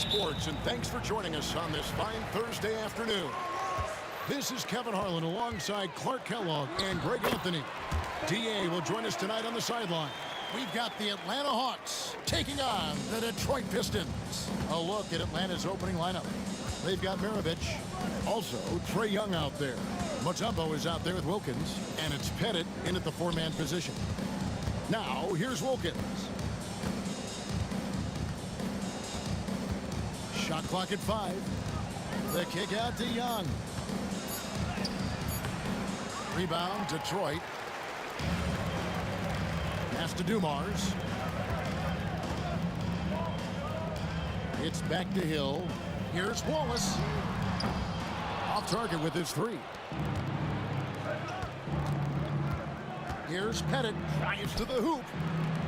sports, and thanks for joining us on this fine Thursday afternoon. This is Kevin Harlan alongside Clark Kellogg and Greg Anthony. DA will join us tonight on the sideline. We've got the Atlanta Hawks taking on the Detroit Pistons. A look at Atlanta's opening lineup. They've got Maravich. Also, Trae Young out there. Mutombo is out there with Wilkins, and it's Pettit in at the four-man position. Now, here's Wilkins. Shot clock at 5. The kick out to Young. Rebound, Detroit. Pass to Dumars. It's back to Hill. Here's Wallace. Off target with his 3. Here's Pettit. Drives to the hoop.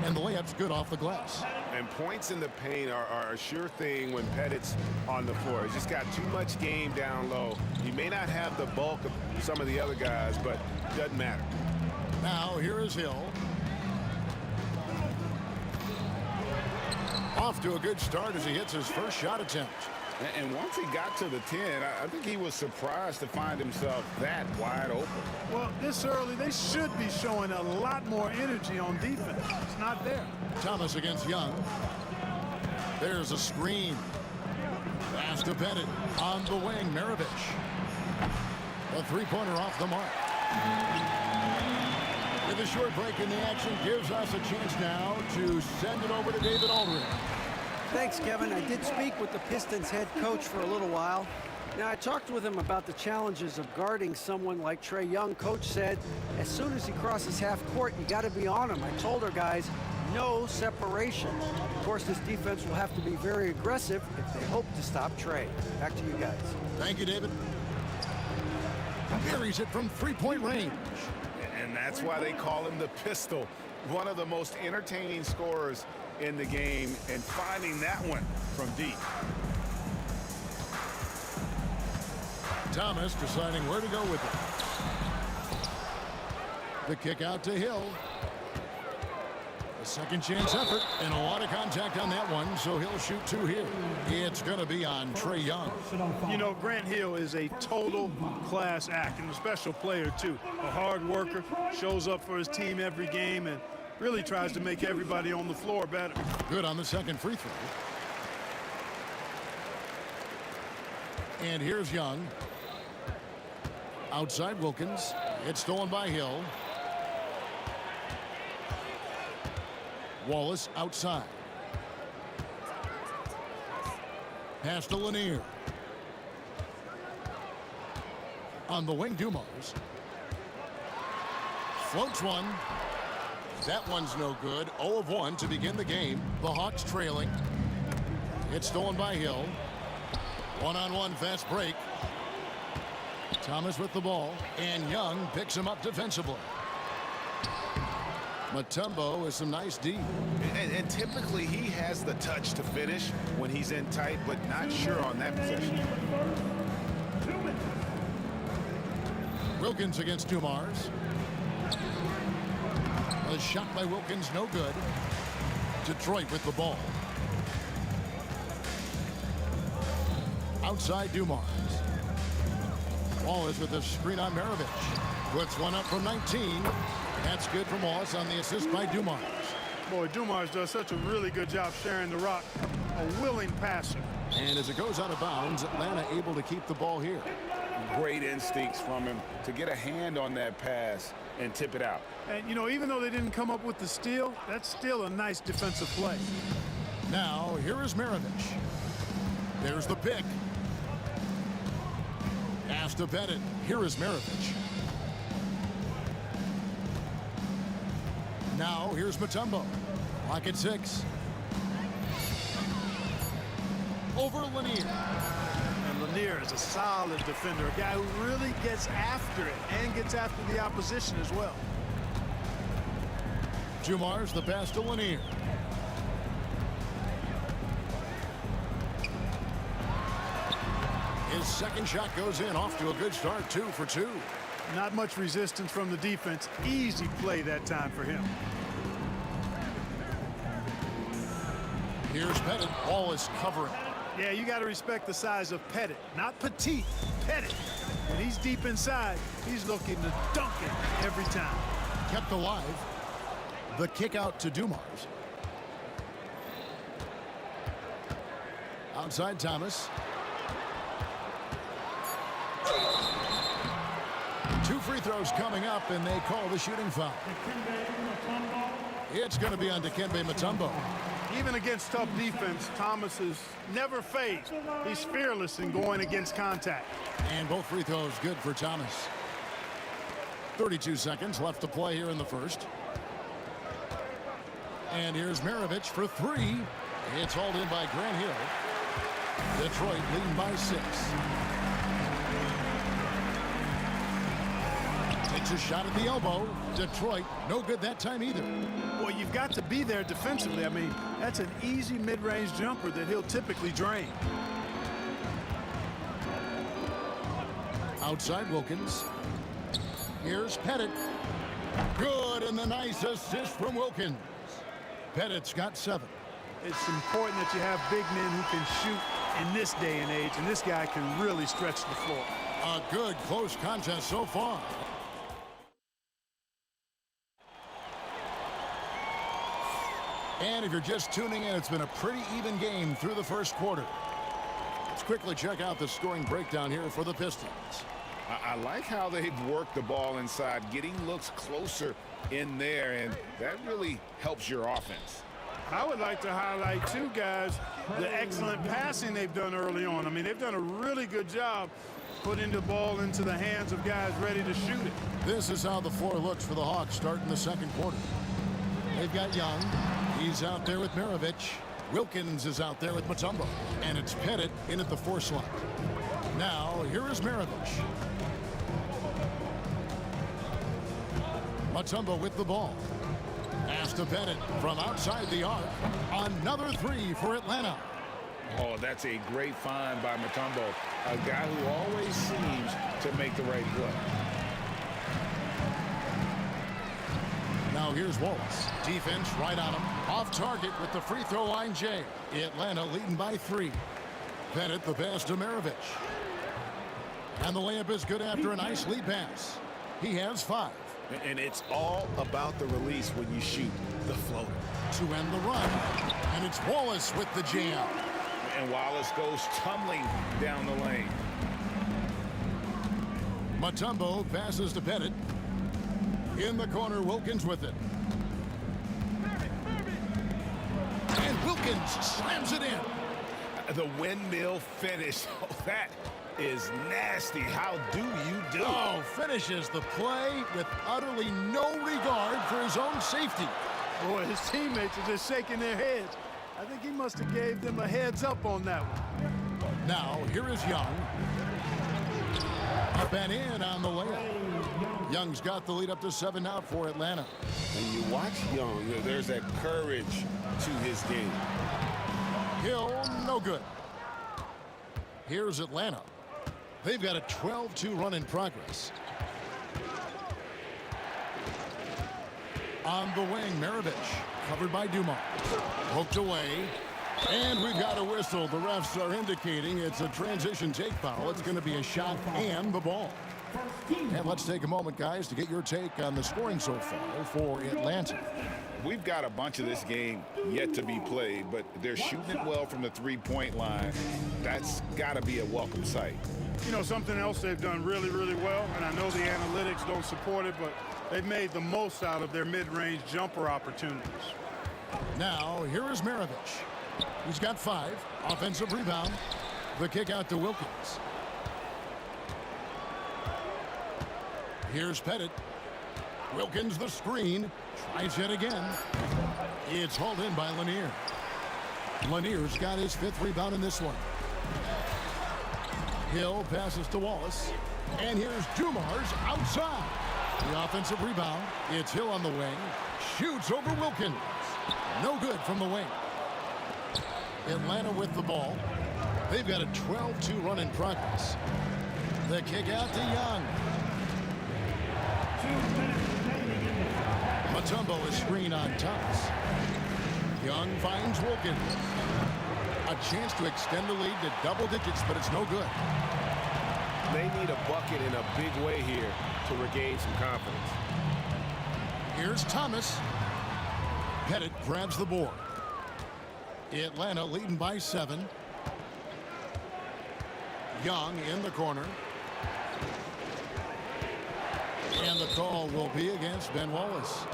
And the layup's good off the glass. And points in the paint are a sure thing when Pettit's on the floor. He's just got too much game down low. He may not have the bulk of some of the other guys, but doesn't matter. Now here is Hill. Off to a good start as he hits his first shot attempt. And once he got to the 10, I think he was surprised to find himself that wide open. Well, this early, they should be showing a lot more energy on defense. It's not there. Thomas against Young. There's a screen. Pass to Pettit. On the wing, Maravich. A three-pointer off the mark. With a short break in the action, gives us a chance now to send it over to David Aldridge. Thanks, Kevin. I did speak with the Pistons head coach for a little while. Now, I talked with him about the challenges of guarding someone like Trae Young. Coach said, as soon as he crosses half court, you got to be on him. I told our guys, no separation. Of course, this defense will have to be very aggressive if they hope to stop Trae. Back to you guys. Thank you, David. Buries it from three-point range. And that's why they call him the Pistol. One of the most entertaining scorers in the game, and finding that one from deep. Thomas deciding where to go with it. The kick out to Hill. A second chance effort and a lot of contact on that one, so he'll shoot 2 here. It's going to be on Trae Young. You know, Grant Hill is a total class act and a special player too. A hard worker, shows up for his team every game, and really tries to make everybody on the floor better. Good on the second free throw. And here's Young. Outside Wilkins. It's stolen by Hill. Wallace outside. Pass to Lanier. On the wing, Dumars. Floats one. That one's no good. 0 of 1 to begin the game. The Hawks trailing. It's stolen by Hill. One-on-one fast break. Thomas with the ball. And Young picks him up defensively. Mutombo with some nice D. And typically he has the touch to finish when he's in tight, but not sure on that position. Wilkins against Dumars. A shot by Wilkins, no good. Detroit with the ball. Outside Dumars. Wallace with a screen on Maravich. Puts one up from 19. That's good from Wallace on the assist by Dumars. Boy, Dumars does such a really good job sharing the rock. A willing passer. And as it goes out of bounds, Atlanta able to keep the ball here. Great instincts from him to get a hand on that pass and tip it out. And, you know, even though they didn't come up with the steal, that's still a nice defensive play. Now, here is Maravich. There's the pick. Pass to Pettit. Here is Maravich. Now, here's Mutombo. Clock at 6. Over Lanier. And Lanier is a solid defender, a guy who really gets after it and gets after the opposition as well. Dumars the pass to Lanier. His second shot goes in, off to a good start, 2 for 2. Not much resistance from the defense. Easy play that time for him. Here's Pettit. Wallace covering. Yeah, you got to respect the size of Pettit. Not petite, Pettit. When he's deep inside, he's looking to dunk it every time. Kept alive. The kick out to Dumars. Outside Thomas. 2 free throws coming up, and they call the shooting foul. It's going to be on Dikembe Mutombo. Even against tough defense, Thomas is never phased. He's fearless in going against contact. And both free throws good for Thomas. 32 seconds left to play here in the first. And here's Maravich for 3. It's hauled in by Grant Hill. Detroit leading by 6. Takes a shot at the elbow. Detroit, no good that time either. Well, you've got to be there defensively. I mean, that's an easy mid-range jumper that he'll typically drain. Outside Wilkins. Here's Pettit. Good, and the nice assist from Wilkins. Pettit's got 7. It's important that you have big men who can shoot in this day and age, and this guy can really stretch the floor. A good close contest so far. And if you're just tuning in, it's been a pretty even game through the first quarter. Let's quickly check out the scoring breakdown here for the Pistons. I like how they've worked the ball inside, getting looks closer in there, and that really helps your offense. I would like to highlight, too, guys, the excellent passing they've done early on. I mean, they've done a really good job putting the ball into the hands of guys ready to shoot it. This is how the floor looks for the Hawks starting the second quarter. They've got Young. He's out there with Maravich. Wilkins is out there with Mutombo. And it's Pettit in at the 4 slot. Now, here is Maravich. Mutombo with the ball. Pass to Pettit from outside the arc. Another 3 for Atlanta. Oh, that's a great find by Mutombo, a guy who always seems to make the right play. Now here's Wallace. Defense right on him. Off target with the free throw line Jay. Atlanta leading by 3. Pettit the pass to Maravich. And the layup is good after a nice lead pass. He has 5. And it's all about the release when you shoot the floater. To end the run. And it's Wallace with the jam. And Wallace goes tumbling down the lane. Mutombo passes to Pettit. In the corner, Wilkins with it. And Wilkins slams it in. The windmill finish. Oh, that is nasty. How do you do? Oh, finishes the play with utterly no regard for his own safety. Boy, his teammates are just shaking their heads. I think he must have gave them a heads up on that one. Now, here is Young. Up and in on the layup. Young's got the lead up to 7 now for Atlanta. When you watch Young, there's that courage to his game. Hill, no good. Here's Atlanta. They've got a 12-2 run in progress. On the wing, Maravich, covered by Dumars. Hooked away. And we've got a whistle. The refs are indicating it's a transition take foul. It's going to be a shot and the ball. And let's take a moment, guys, to get your take on the scoring so far for Atlanta. We've got a bunch of this game yet to be played, but they're shooting it well from the three-point line. That's got to be a welcome sight. You know, something else they've done really, really well, and I know the analytics don't support it, but they've made the most out of their mid-range jumper opportunities. Now, here is Maravich. He's got 5. Offensive rebound. The kick out to Wilkins. Here's Pettit. Wilkins the screen. Tries it again. It's hauled in by Lanier. Lanier's got his 5th rebound in this one. Hill passes to Wallace. And here's Dumars outside. The offensive rebound. It's Hill on the wing. Shoots over Wilkins. No good from the wing. Atlanta with the ball. They've got a 12-2 run in progress. The kick out to Young. Mutombo is screen on Thomas. Young finds Wilkins. A chance to extend the lead to double digits, but it's no good. They need a bucket in a big way here to regain some confidence. Here's Thomas. Pettit grabs the board. Atlanta leading by 7. Young in the corner. And the call will be against Ben Wallace.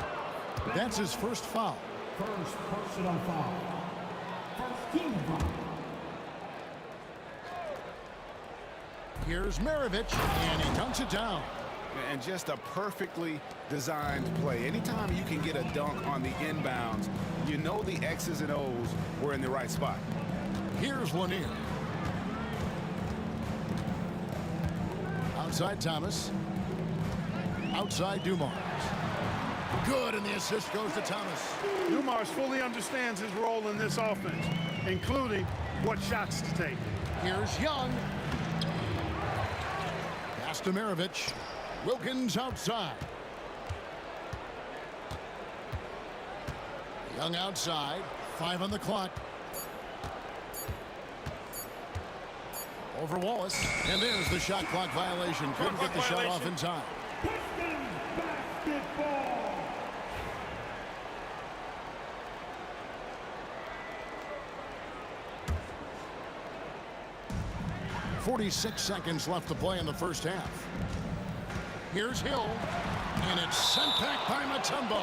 That's his first foul. First personal foul. First team foul. Here's Maravich, and he dunks it down. And just a perfectly designed play. Anytime you can get a dunk on the inbounds, you know the X's and O's were in the right spot. Here's Lanier. Outside Thomas. Outside Dumars. Good, and the assist goes to Thomas. Dumars fully understands his role in this offense, including what shots to take. Here's Young. Pass to Maravich. Wilkins outside. Young outside. 5 on the clock. Over Wallace. And there's the shot clock violation. Couldn't get the shot off in time. Basketball. 46 seconds left to play in the first half. Here's Hill, and it's sent back by Mutombo.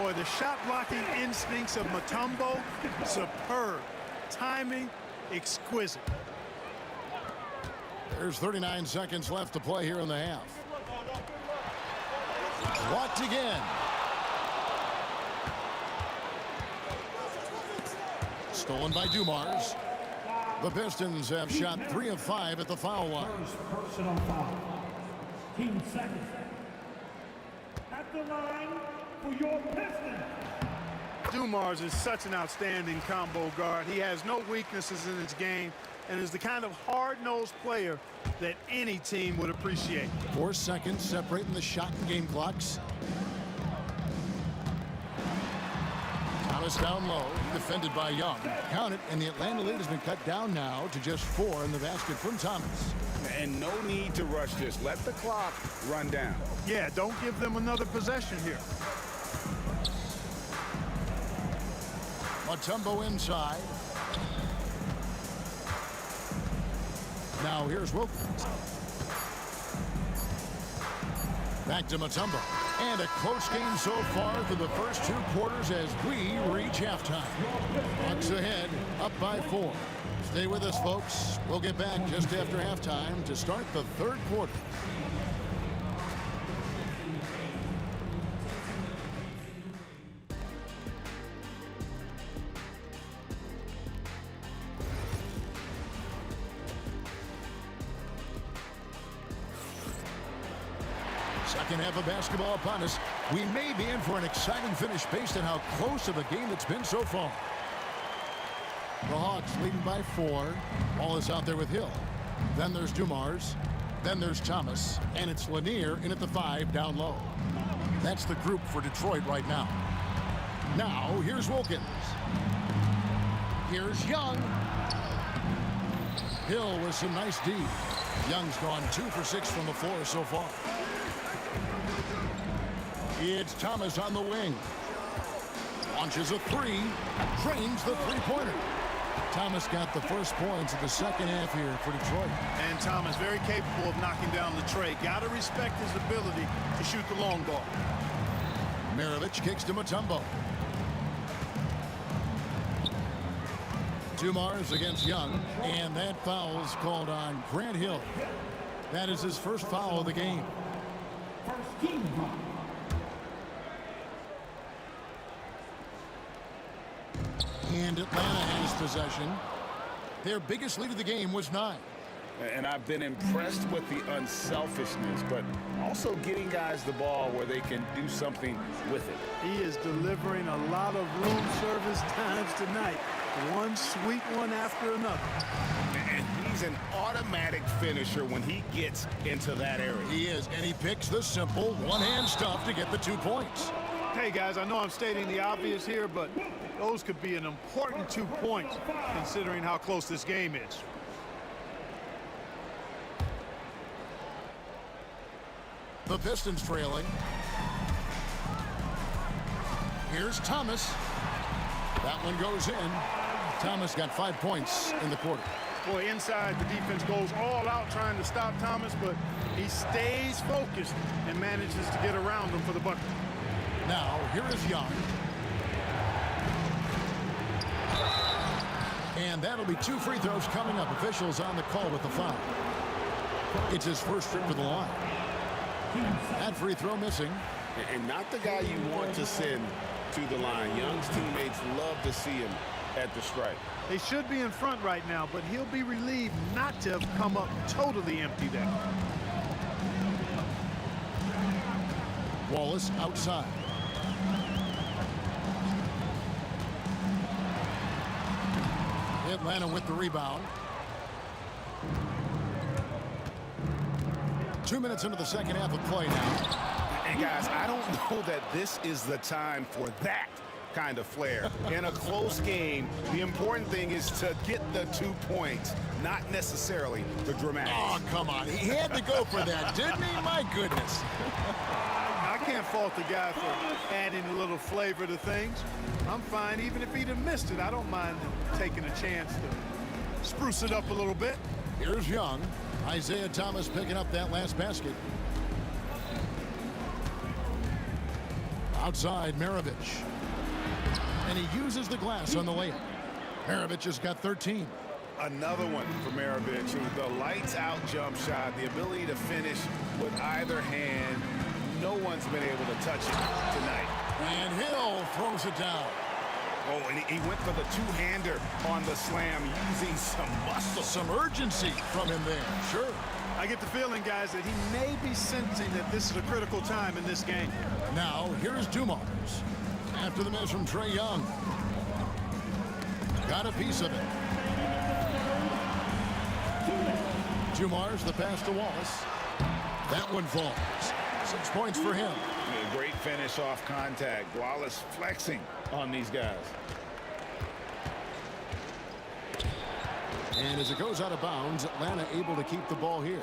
Boy, the shot blocking instincts of Mutombo, superb. Timing, exquisite. There's 39 seconds left to play here in the half. Blocked again. Stolen by Dumars. The Pistons have shot 3 of 5 at the foul line. First personal foul. Team second. At the line for your Pistons. Dumars is such an outstanding combo guard. He has no weaknesses in his game and is the kind of hard-nosed player that any team would appreciate. 4 seconds separating the shot and game clocks. Thomas down low, defended by Young. Count it, and the Atlanta lead has been cut down now to just 4 in the basket from Thomas. And no need to rush this. Let the clock run down. Yeah, don't give them another possession here. Mutombo inside. Now here's Wilkins. Back to Mutombo. And a close game so far through the first 2 quarters as we reach halftime. Bucks ahead, up by 4. Stay with us, folks. We'll get back just after halftime to start the 3rd quarter. Second half of basketball upon us. We may be in for an exciting finish based on how close of a game it's been so far. The Hawks leading by 4. Ball is out there with Hill. Then there's Dumars. Then there's Thomas. And it's Lanier in at the 5 down low. That's the group for Detroit right now. Now, here's Wilkins. Here's Young. Hill with some nice D. Young's gone 2 for 6 from the floor so far. It's Thomas on the wing. Launches a 3. Drains the 3-pointer. Thomas got the first points of the second half here for Detroit. And Thomas very capable of knocking down the tray. Got to respect his ability to shoot the long ball. Maravich kicks to Mutombo. Dumars against Young, and that foul is called on Grant Hill. That is his first foul of the game. First team foul. And Atlanta has possession. Their biggest lead of the game was 9. And I've been impressed with the unselfishness, but also getting guys the ball where they can do something with it. He is delivering a lot of room service times tonight. One sweet one after another. And he's an automatic finisher when he gets into that area. He is, and he picks the simple one-hand stuff to get the 2 points. Hey, guys, I know I'm stating the obvious here, but those could be an important 2 points considering how close this game is. The Pistons trailing. Here's Thomas. That one goes in. Thomas got 5 points in the quarter. Boy, inside, the defense goes all out trying to stop Thomas, but he stays focused and manages to get around him for the bucket. Now, here is Young. And that'll be 2 free throws coming up. Officials on the call with the foul. It's his first trip to the line. That free throw missing. And not the guy you want to send to the line. Young's teammates love to see him at the stripe. They should be in front right now, but he'll be relieved not to have come up totally empty there. Wallace outside. Atlanta with the rebound. 2 minutes into the second half of play now. And guys, I don't know that this is the time for that kind of flair. In a close game, the important thing is to get the 2 points, not necessarily the dramatics. Oh, come on. He had to go for that, didn't he? My goodness. I can't fault the guy for adding a little flavor to things. I'm fine. Even if he'd have missed it, I don't mind taking a chance to spruce it up a little bit. Here's Young. Isaiah Thomas picking up that last basket. Outside, Maravich. And he uses the glass on the layup. Maravich has got 13. Another one for Maravich. The lights-out jump shot, the ability to finish with either hand. No one's been able to touch it tonight. And Hill throws it down. Oh, and he went for the two-hander on the slam, using some muscle. Some urgency from him there, sure. I get the feeling, guys, that he may be sensing that this is a critical time in this game. Now, here's Dumars. After the miss from Trae Young. Got a piece of it. Dumars, the pass to Wallace. That one falls. 6 points for him. Yeah, great finish off contact. Wallace flexing on these guys. And as it goes out of bounds, Atlanta able to keep the ball here.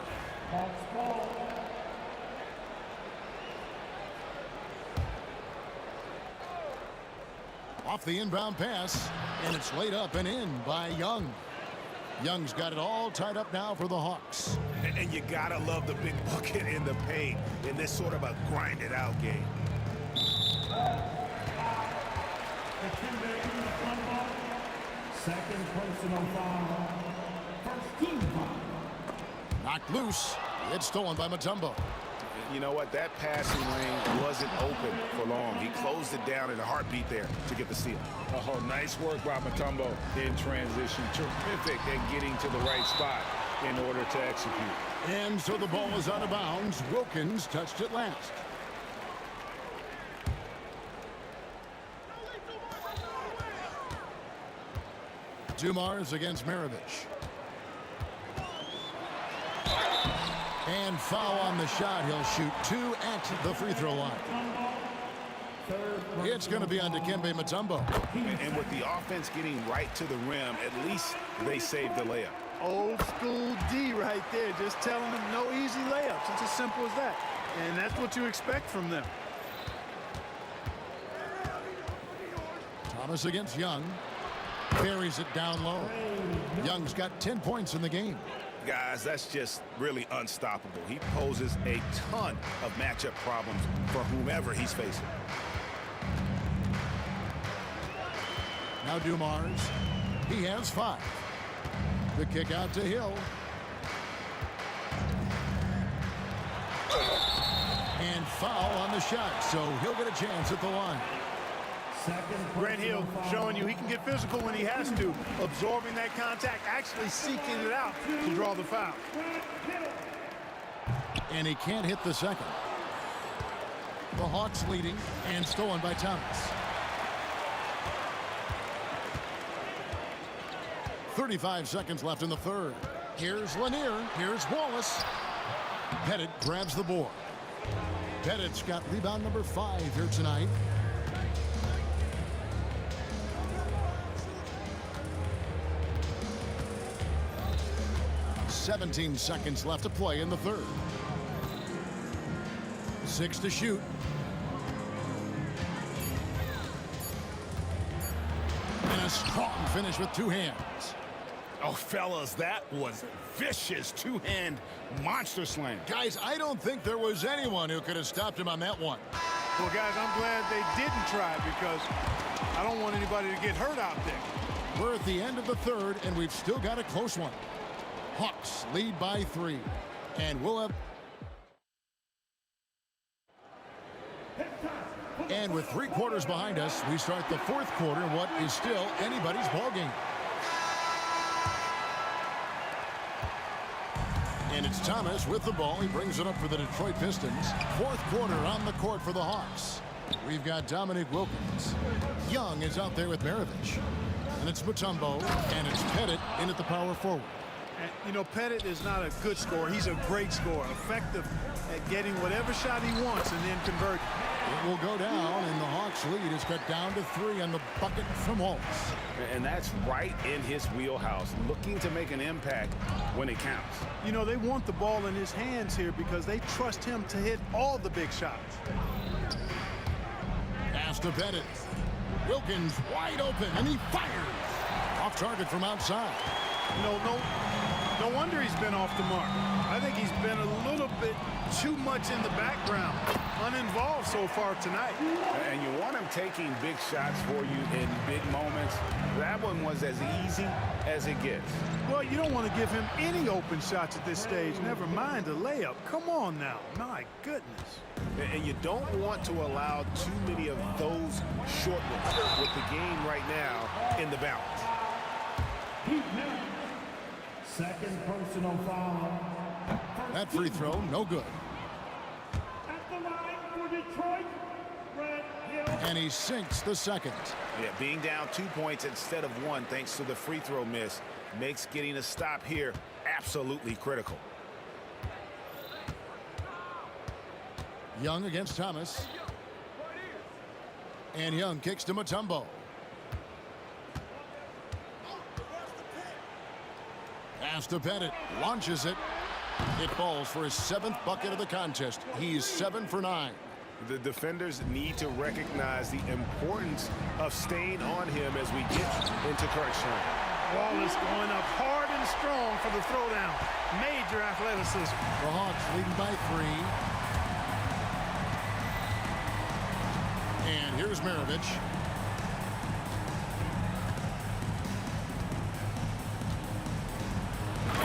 Off the inbound pass, and it's laid up and in by Young. Young's got it all tied up now for the Hawks. And you gotta love the big bucket in the paint in this sort of a grinded-out game. Second personal foul. First team foul. Knocked loose. It's stolen by Mutombo. You know what? That passing lane wasn't open for long. He closed it down in a heartbeat there to get the steal. Oh, nice work by Mutombo in transition. Terrific at getting to the right spot in order to execute. And so the ball is out of bounds. Wilkins touched it last. Dumars against Maravich. And foul on the shot. He'll shoot 2 at the free throw line. It's going to be on Dikembe Mutombo. And with the offense getting right to the rim, at least they saved the layup. Old school D right there, just telling them no easy layups. It's as simple as that. And that's what you expect from them. Thomas against Young. Buries it down low. Young's got 10 points in the game. Guys, that's just really unstoppable. He poses a ton of matchup problems for whomever he's facing. Now Dumars. He has 5. The kick out to Hill. And foul on the shot, so he'll get a chance at the line. Grant Hill showing you he can get physical when he has to, absorbing that contact, actually seeking it out to draw the foul. And he can't hit the second. The Hawks leading and stolen by Thomas. 35 seconds left in the third. Here's Lanier. Here's Wallace. Pettit grabs the board. Pettit's got rebound number 5 here tonight. 17 seconds left to play in the third. 6 to shoot. And a strong finish with two hands. Oh, fellas, that was vicious two-hand monster slam. Guys, I don't think there was anyone who could have stopped him on that one. Well, guys, I'm glad they didn't try because I don't want anybody to get hurt out there. We're at the end of the third, and we've still got a close one. Hawks lead by 3, and we'll have... And with 3 quarters behind us, we start the fourth quarter in what is still anybody's ballgame. And it's Thomas with the ball. He brings it up for the Detroit Pistons. Fourth quarter on the court for the Hawks. We've got Dominic Wilkins. Young is out there with Maravich. And it's Mutombo, and it's Pettit in at the power forward. And, you know, Pettit is not a good scorer. He's a great scorer, effective at getting whatever shot he wants and then converting. It will go down, and the Hawks' lead is cut down to 3 on the bucket from Holmes. And that's right in his wheelhouse, looking to make an impact when it counts. You know, they want the ball in his hands here because they trust him to hit all the big shots. Pass to Pettit. Wilkins wide open, and he fires. Off target from outside. No wonder he's been off the mark. I think he's been a little bit too much in the background, uninvolved so far tonight. And you want him taking big shots for you in big moments. That one was as easy as it gets. Well, you don't want to give him any open shots at this stage, never mind a layup. Come on now, my goodness. And you don't want to allow too many of those short ones with the game right now in the balance. Second personal foul. That free throw, no good. At the line for Detroit, Red Hill. And he sinks the second. Yeah, being down 2 points instead of 1 thanks to the free throw miss makes getting a stop here absolutely critical. Young against Thomas. And Young kicks to Mutombo. Pass to Pettit, launches it. It falls for his 7th bucket of the contest. He's 7 for 9. The defenders need to recognize the importance of staying on him as we get into crunch time. Ball is going up hard and strong for the throwdown. Major athleticism. The Hawks leading by 3. And here's Maravich.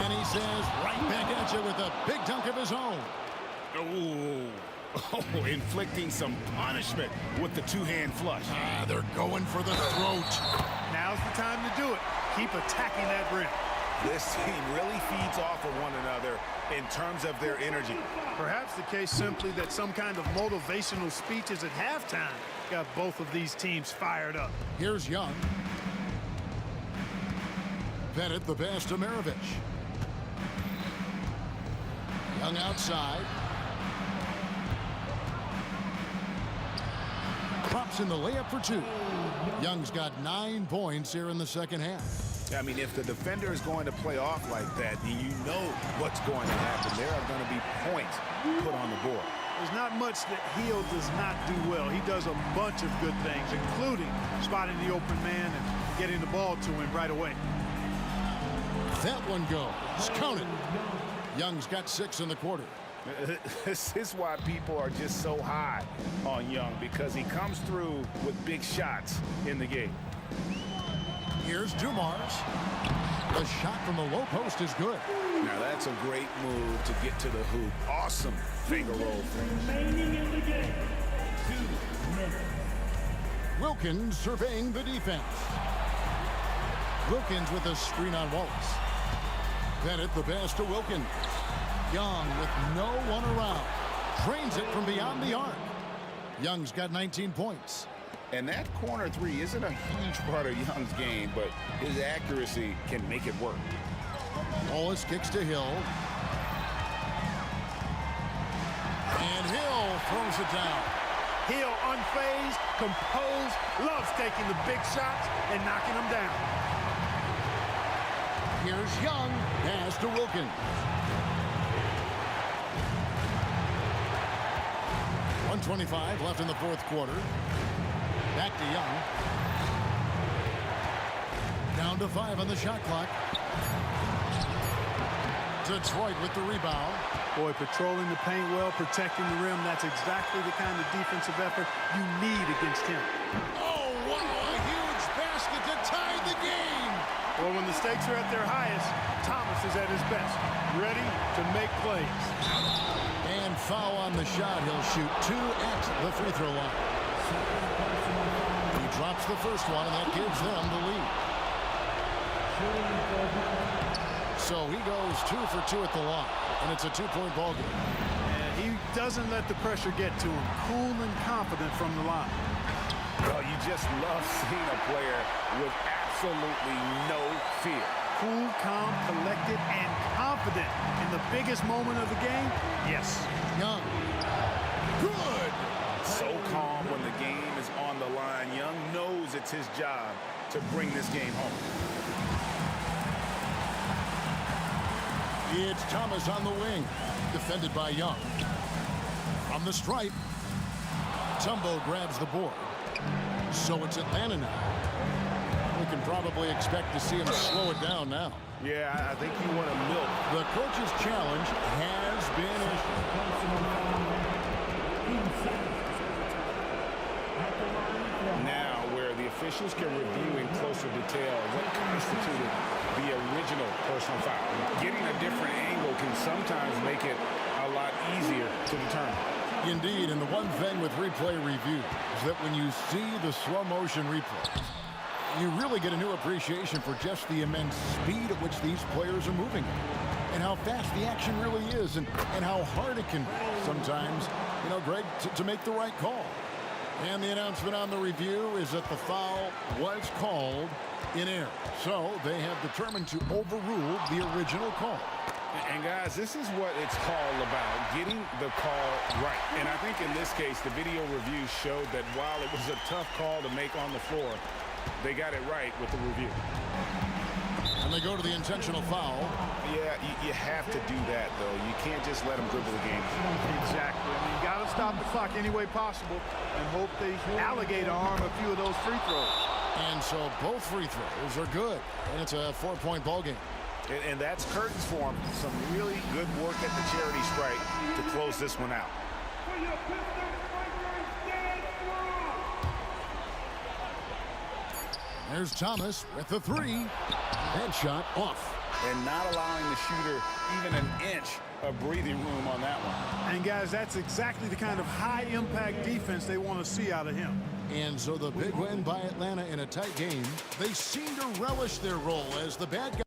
And he says right back at you with a big dunk of his own. Oh, inflicting some punishment with the two-hand flush. They're going for the throat. Now's the time to do it. Keep attacking that rim. This team really feeds off of one another in terms of their energy. Perhaps the case simply that some kind of motivational speeches at halftime got both of these teams fired up. Here's Young. Pettit the pass to Maravich. Young outside. Pops in the layup for 2. Young's got 9 points here in the second half. I mean, if the defender is going to play off like that, then you know what's going to happen. There are going to be points put on the board. There's not much that Hill does not do well. He does a bunch of good things, including spotting the open man and getting the ball to him right away. That one goes. Count it. Young's got 6 in the quarter. This is why people are just so high on Young, because he comes through with big shots in the game. Here's Dumars. The shot from the low post is good. Now that's a great move to get to the hoop. Awesome finger roll. Remaining in the game. 2 minutes. Wilkins surveying the defense. Wilkins with a screen on Wallace. Pettit the pass to Wilkins. Young with no one around. Drains it from beyond the arc. Young's got 19 points. And that corner 3 isn't a huge part of Young's game, but his accuracy can make it work. Wallace kicks to Hill. And Hill throws it down. Hill unfazed, composed, loves taking the big shots and knocking them down. Here's Young, pass to Wilkins. 1:25 left in the fourth quarter. Back to Young. Down to 5 on the shot clock. Detroit with the rebound. Boy, patrolling the paint well, protecting the rim. That's exactly the kind of defensive effort you need against him. Oh, wow, a huge basket to tie the game. Well, when the stakes are at their highest, Thomas is at his best, ready to make plays. And foul on the shot. He'll shoot 2 at the free throw line. He drops the first one, and that gives them the lead. So he goes 2 for 2 at the line, and it's a 2-point ball game. And he doesn't let the pressure get to him. Cool and confident from the line. Well, you just love seeing a player with absolutely no fear. Cool, calm, collected, and confident in the biggest moment of the game. Yes. Young. Good. So calm when the game is on the line. Young knows it's his job to bring this game home. It's Thomas on the wing, defended by Young. On the stripe, Tumbo grabs the board. So it's Atlanta now. We can probably expect to see him slow it down now. Yeah, I think you want to milk. The coach's challenge has been issued. Now, where the officials can review in closer detail what constituted the original personal foul. Getting a different angle can sometimes make it a lot easier to determine. Indeed, and the one thing with replay review is that when you see the slow motion replays, you really get a new appreciation for just the immense speed at which these players are moving and how fast the action really is and how hard it can be sometimes, you know, Greg, to make the right call. And the announcement on the review is that the foul was called in error. So they have determined to overrule the original call. And guys, this is what it's all about, getting the call right. And I think in this case, the video review showed that while it was a tough call to make on the floor, they got it right with the review. And they go to the intentional foul. Yeah, you have to do that, though. You can't just let them dribble the game. Exactly. I mean, you got to stop the clock any way possible and hope they alligator arm a few of those free throws. And so both free throws are good. And it's a 4-point ball game. And that's curtains for him. Some really good work at the charity stripe to close this one out. There's Thomas with the 3. Headshot off. And not allowing the shooter even an inch of breathing room on that one. And guys, that's exactly the kind of high-impact defense they want to see out of him. And so the big win by Atlanta in a tight game. They seem to relish their role as the bad guy.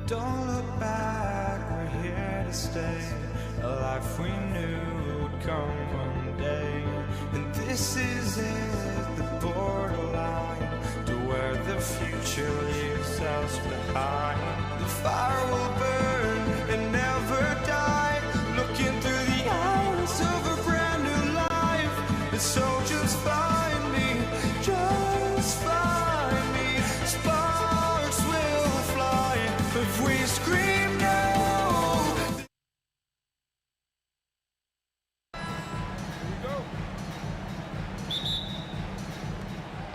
Don't look back, we're here to stay. A life we knew would come one day. And this is it, the borderline to where the future leaves us behind. The fire will burn and never die, looking through the eyes of a brand new life. And so just find me, just find me. Sparks will fly if we scream no.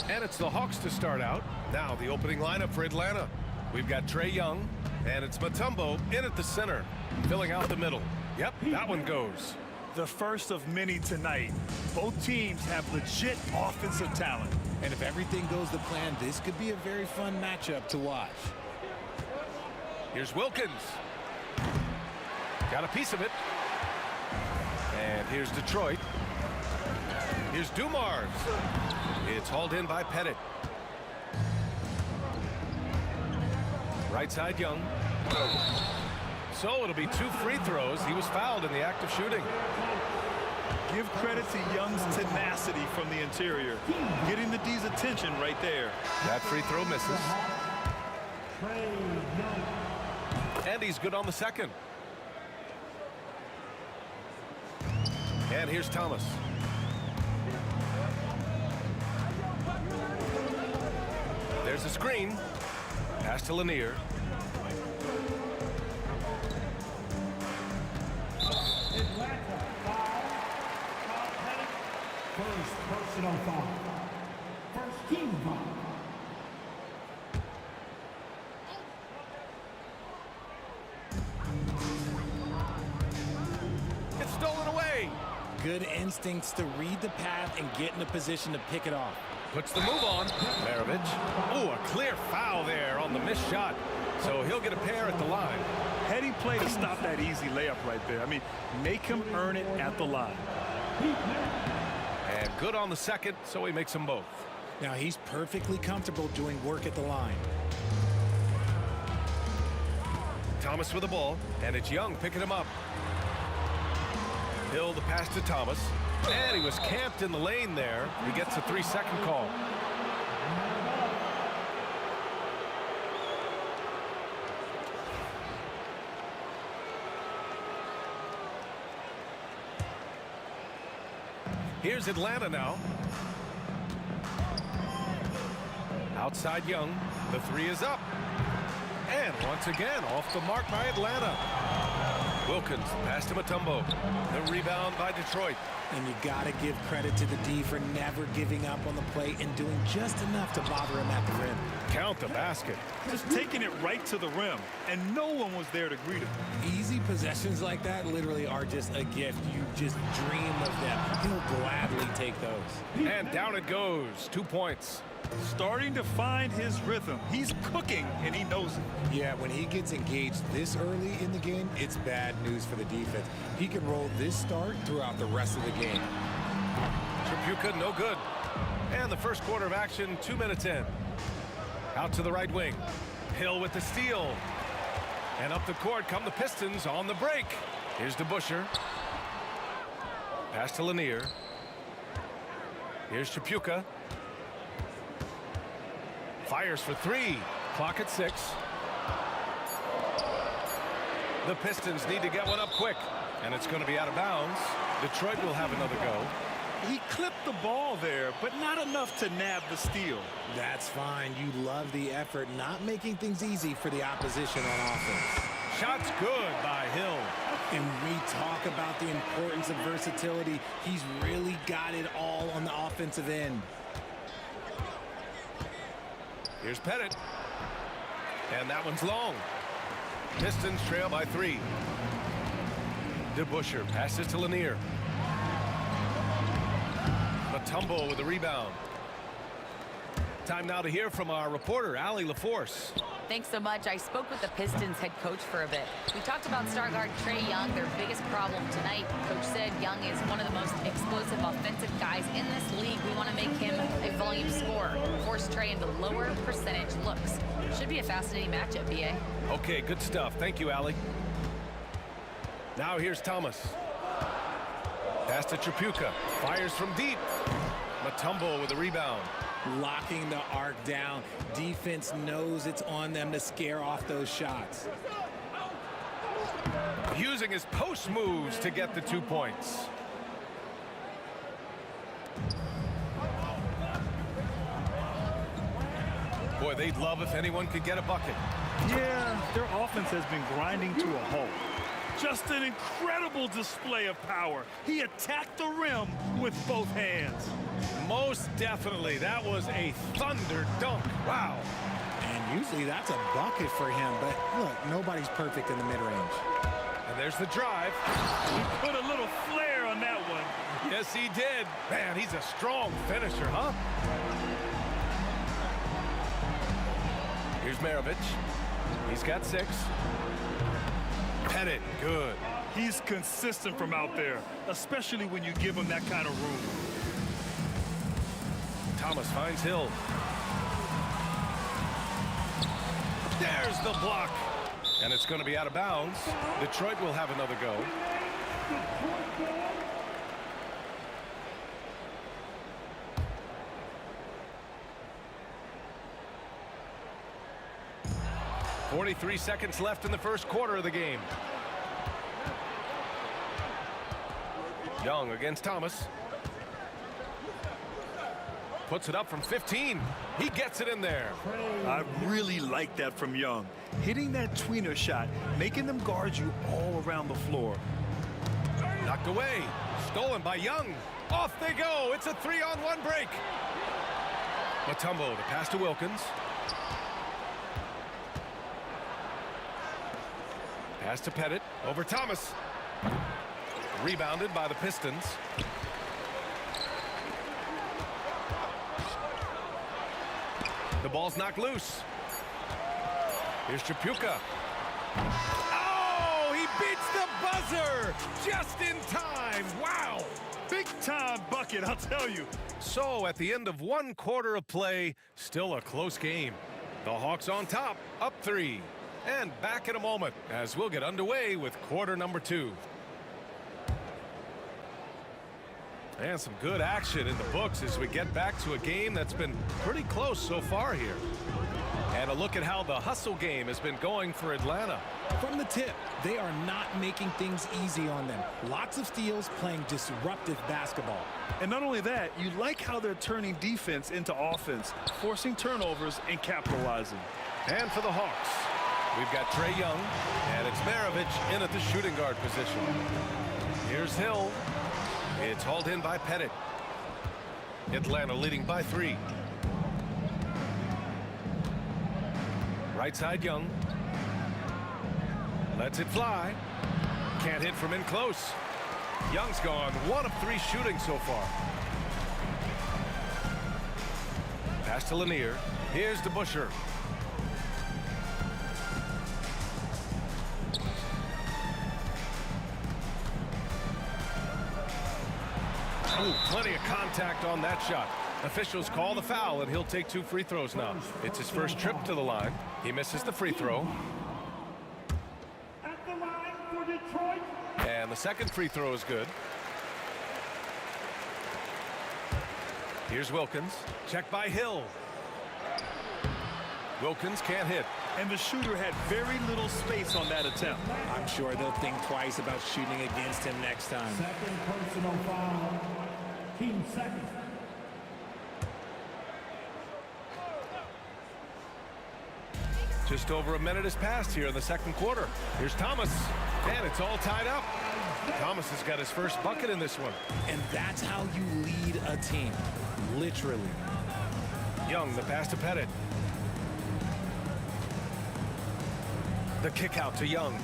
And it's the Hawks to start out. Now the opening lineup for Atlanta. We've got Trae Young, and it's Mutombo in at the center, filling out the middle. Yep, that one goes. The first of many tonight. Both teams have legit offensive talent. And if everything goes to plan, this could be a very fun matchup to watch. Here's Wilkins. Got a piece of it. And here's Detroit. Here's Dumars. It's hauled in by Pettit. Right side Young. So it'll be 2 free throws. He was fouled in the act of shooting. Give credit to Young's tenacity from the interior. Getting the D's attention right there. That free throw misses. And he's good on the second. And here's Thomas. There's a screen. Pass to Lanier. First personal foul. First team foul. It's stolen away. Good instincts to read the path and get in a position to pick it off. Puts the move on. Maravich. Oh, a clear foul there on the missed shot. So he'll get a pair at the line. Heady play to stop that easy layup right there. I mean, make him earn it at the line. And good on the second, so he makes them both. Now he's perfectly comfortable doing work at the line. Thomas with the ball, and it's Young picking him up. Hill the pass to Thomas, and he was camped in the lane there. He gets a 3-second call. Here's Atlanta now. Outside Young, the 3 is up. And once again, off the mark by Atlanta. Wilkins, pass to Mutombo. The rebound by Detroit. And you got to give credit to the D for never giving up on the play and doing just enough to bother him at the rim. Count the basket. Just taking it right to the rim, and no one was there to greet him. Easy possessions like that literally are just a gift. You just dream of them. He'll gladly take those. And down it goes. 2 points. Starting to find his rhythm. He's cooking, and he knows it. Yeah, when he gets engaged this early in the game, it's bad news for the defense. He can roll this start throughout the rest of the game. Tripucka, no good. And the first quarter of action, 2 minutes in. Out to the right wing. Hill with the steal. And up the court come the Pistons on the break. Here's DeBusschere. Pass to Lanier. Here's Tripucka. Fires for 3. Clock at 6. The Pistons need to get one up quick. And it's going to be out of bounds. Detroit will have another go. He clipped the ball there, but not enough to nab the steal. That's fine. You love the effort, not making things easy for the opposition on offense. Shot's good by Hill. And we talk about the importance of versatility. He's really got it all on the offensive end. Here's Pettit. And that one's long. Pistons trail by 3. DeBusschere passes to Lanier. Mutombo with the rebound. Time now to hear from our reporter, Allie LaForce. thanks so much. I spoke with the Pistons head coach for a bit. We talked about star guard Trae Young, their biggest problem tonight. Coach said Young is one of the most explosive offensive guys in this league. We want to make him a volume scorer, force Trae into lower percentage looks. Should be a fascinating matchup, BA. Okay, good stuff. Thank you, Allie. Now here's Thomas. Pass to Tripucka. Fires from deep. Mutombo with a rebound. Locking the arc down. Defense knows it's on them to scare off those shots. Using his post moves to get the 2 points. Boy, they'd love if anyone could get a bucket. Yeah, their offense has been grinding to a halt. Just an incredible display of power. He attacked the rim with both hands. Most definitely. That was a thunder dunk. Wow. And usually that's a bucket for him. But look, nobody's perfect in the mid-range. And there's the drive. He put a little flair on that one. Yes, he did. Man, he's a strong finisher, huh? Here's Maravich. He's got 6. Pettit, good. He's consistent from out there, especially when you give him that kind of room. Thomas finds Hill. There's the block. And it's going to be out of bounds. Detroit will have another go. .43 seconds left in the first quarter of the game. Young against Thomas. Puts it up from 15. He gets it in there. I really like that from Young. Hitting that tweener shot, making them guard you all around the floor. Knocked away. Stolen by Young. Off they go. It's a 3-on-1 break. Mutombo, the pass to Wilkins. Pass to Pettit, over Thomas. Rebounded by the Pistons. The ball's knocked loose. Here's Tripucka. Oh, he beats the buzzer just in time. Wow. Big time bucket, I'll tell you. So at the end of 1 quarter of play, still a close game. The Hawks on top, up 3. And back in a moment as we'll get underway with quarter number 2. And some good action in the books as we get back to a game that's been pretty close so far here. And a look at how the hustle game has been going for Atlanta. From the tip, they are not making things easy on them. Lots of steals, playing disruptive basketball. And not only that, you like how they're turning defense into offense, forcing turnovers and capitalizing. And for the Hawks, we've got Trae Young, and it's Maravich in at the shooting guard position. Here's Hill. It's hauled in by Pettit. Atlanta leading by 3. Right side Young. Lets it fly. Can't hit from in close. Young's gone 1 of 3 shooting so far. Pass to Lanier. Here's DeBusschere. Ooh, plenty of contact on that shot. Officials call the foul, and he'll take 2 free throws now. It's his first trip to the line. He misses the free throw. At the line for Detroit. And the second free throw is good. Here's Wilkins. Check by Hill. Wilkins can't hit. And the shooter had very little space on that attempt. I'm sure they'll think twice about shooting against him next time. Second personal foul. Team second. Just over a minute has passed here in the second quarter. Here's Thomas, and it's all tied up. Thomas has got his first bucket in this one. And that's how you lead a team, literally. Young, the pass to Pettit. The kick out to Young.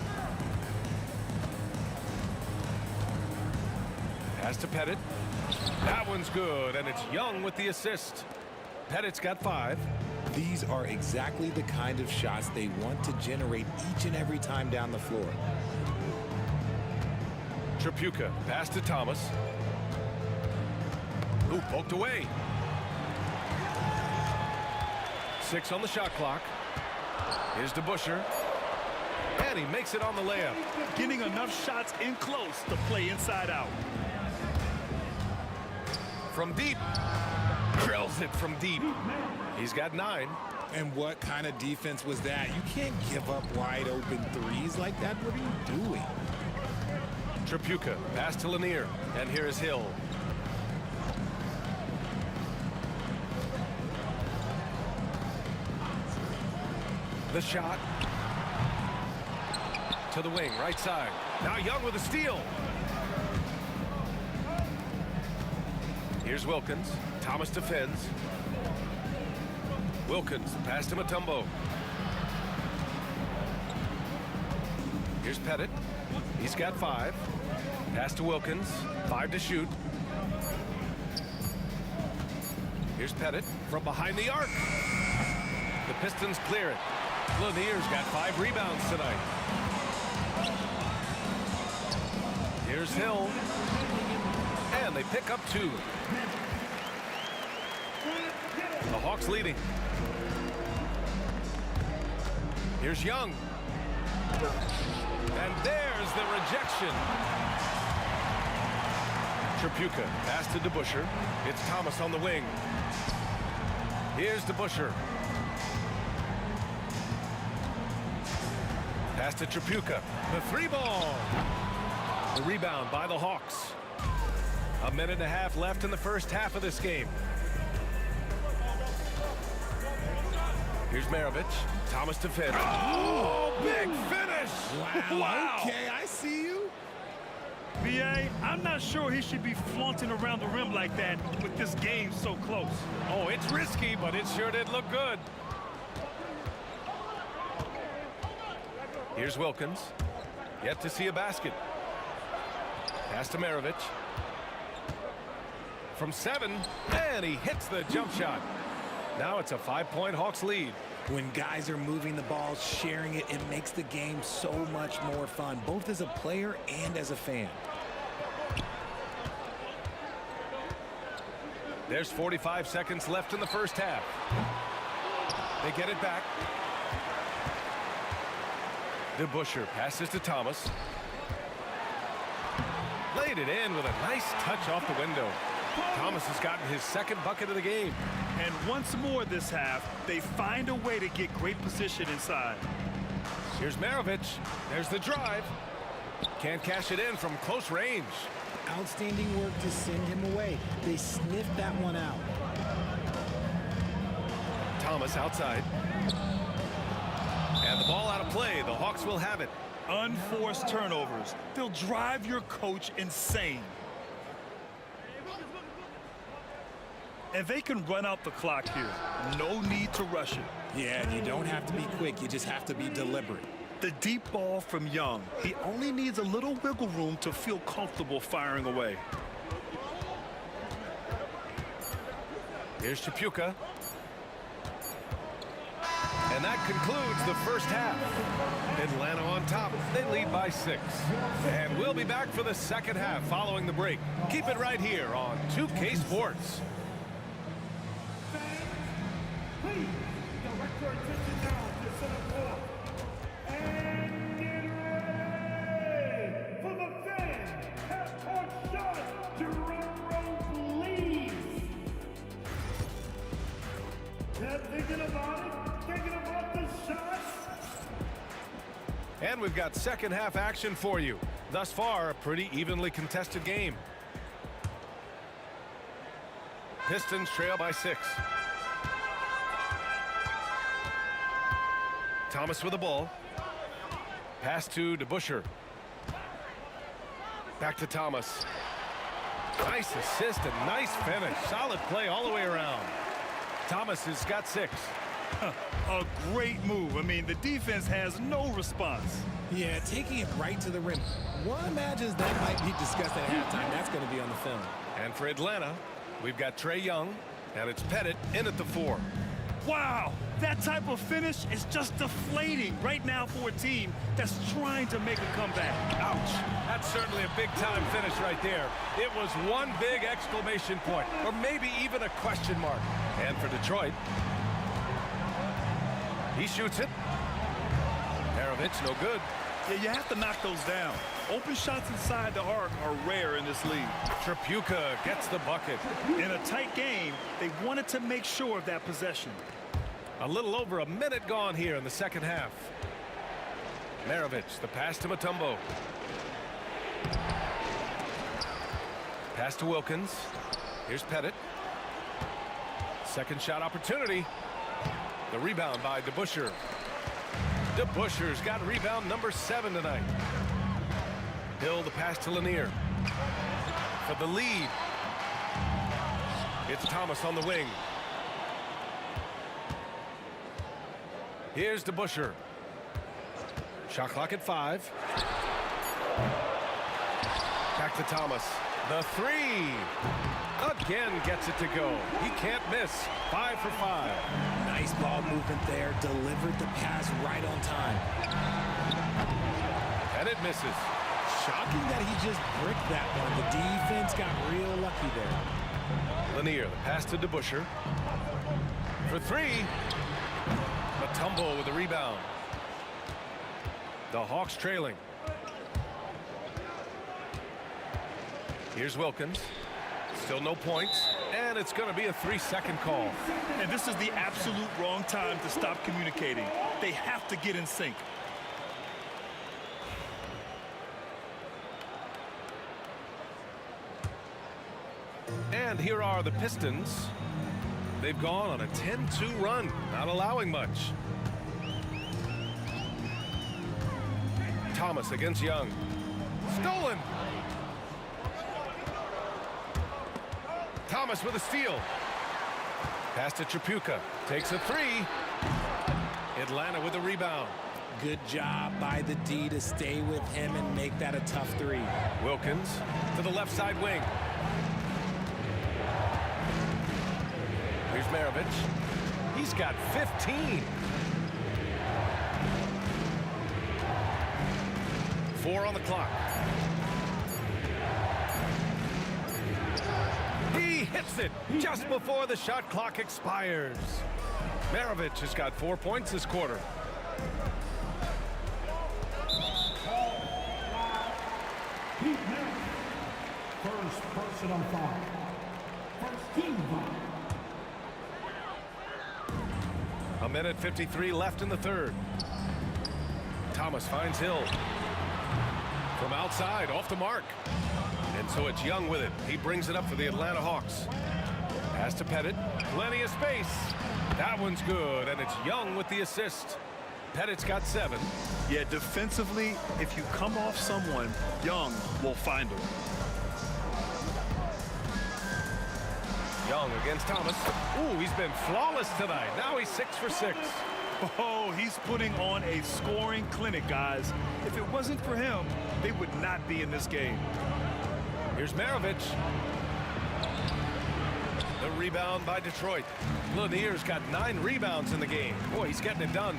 Pass to Pettit. That one's good, and it's Young with the assist. Pettit's got 5. These are exactly the kind of shots they want to generate each and every time down the floor. Tripucka, pass to Thomas. Ooh, poked away. 6 on the shot clock. Here's DeBusschere. And he makes it on the layup. Getting enough shots in close to play inside out. From deep. Drills it from deep. He's got 9. And what kind of defense was that? You can't give up wide open threes like that. What are you doing? Tripucka, pass to Lanier. And here is Hill. The shot. To the wing, right side. Now Young with a steal. Here's Wilkins. Thomas defends. Wilkins, pass to Mutombo. Here's Pettit. He's got 5. Pass to Wilkins. 5 to shoot. Here's Pettit from behind the arc. The Pistons clear it. Lanier's got 5 rebounds tonight. Here's Hill. And they pick up 2. The Hawks leading. Here's Young. And there's the rejection. Tripucka, pass to DeBusschere. It's Thomas on the wing. Here's DeBusschere. Pass to Tripucka. The 3-ball. The rebound by the Hawks. 1.5 minutes left in the first half of this game. Here's Maravich. Thomas defends. Oh, big finish! Wow. Okay, I see you. B.A., I'm not sure he should be flaunting around the rim like that with this game so close. Oh, it's risky, but it sure did look good. Here's Wilkins. Yet to see a basket. Pass to Maravich. From 7, and he hits the jump shot. Now it's a 5-point Hawks lead. When guys are moving the ball, sharing it, it makes the game so much more fun, both as a player and as a fan. There's 45 seconds left in the first half. They get it back. DeBusschere passes to Thomas. Laid it in with a nice touch off the window. Thomas has gotten his 2nd bucket of the game. And once more this half, they find a way to get great position inside. Here's Maravich. There's the drive. Can't cash it in from close range. Outstanding work to send him away. They sniffed that one out. Thomas outside. And the ball out of play. The Hawks will have it. Unforced turnovers. They'll drive your coach insane. And they can run out the clock here. No need to rush it. Yeah, you don't have to be quick. You just have to be deliberate. The deep ball from Young. He only needs a little wiggle room to feel comfortable firing away. Here's Tripucka. And that concludes the first half. Atlanta on top. They lead by 6. And we'll be back for the second half following the break. Keep it right here on 2K Sports. Please, direct your attention now to center court. And get ready for the fan half-court shot. Drum roll, please. They're thinking about it, thinking about the shots. And we've got second half action for you. Thus far, a pretty evenly contested game. Pistons trail by 6. Thomas with the ball. Pass to DeBusschere. Back to Thomas. Nice assist and nice finish. Solid play all the way around. Thomas has got 6. A great move. I mean, the defense has no response. Yeah, taking it right to the rim. One imagines that might be discussed at halftime. That's going to be on the film. And for Atlanta, we've got Trae Young, and it's Pettit in at the 4. Wow, that type of finish is just deflating right now for a team that's trying to make a comeback. Ouch. That's certainly a big-time finish right there. It was one big exclamation point, or maybe even a question mark. And for Detroit, he shoots it. Maravich, no good. Yeah, you have to knock those down. Open shots inside the arc are rare in this league. Tripucka gets the bucket. In a tight game, they wanted to make sure of that possession. A little over a minute gone here in the second half. Maravich, the pass to Mutombo. Pass to Wilkins. Here's Pettit. Second shot opportunity. The rebound by DeBusschere. DeBusschere's got rebound number 7 tonight. Hill, the pass to Lanier. For the lead. It's Thomas on the wing. Here's DeBusschere. Shot clock at 5. Back to Thomas. The 3. Again gets it to go. He can't miss. 5 for 5. Nice ball movement there. Delivered the pass right on time. And it misses. Shocking that he just bricked that one. The defense got real lucky there. Lanier, the pass to DeBusschere. For 3. Mutombo with the rebound. The Hawks trailing. Here's Wilkins. Still no points. And it's going to be a 3-second call. And this is the absolute wrong time to stop communicating. They have to get in sync. And here are the Pistons. They've gone on a 10-2 run, not allowing much. Thomas against Young. Stolen. Thomas with a steal. Pass to Tripucka. Takes a 3. Atlanta with a rebound. Good job by the D to stay with him and make that a tough 3. Wilkins to the left side wing. Here's Maravich. He's got 15. 4 on the clock. He hits it just before the shot clock expires. Maravich has got 4 points this quarter. First personal foul. First team foul. A minute 53 left in the third. Thomas finds Hill. From outside, off the mark. And so it's Young with it. He brings it up for the Atlanta Hawks. Pass to Pettit. Plenty of space. That one's good, and it's Young with the assist. Pettit's got 7. Yeah, defensively, if you come off someone, Young will find him. Young against Thomas. Ooh, he's been flawless tonight. Now he's 6 for 6. Oh, he's putting on a scoring clinic, guys. If it wasn't for him, they would not be in this game. Here's Maravich. The rebound by Detroit. Lanier's got 9 rebounds in the game. Boy, he's getting it done.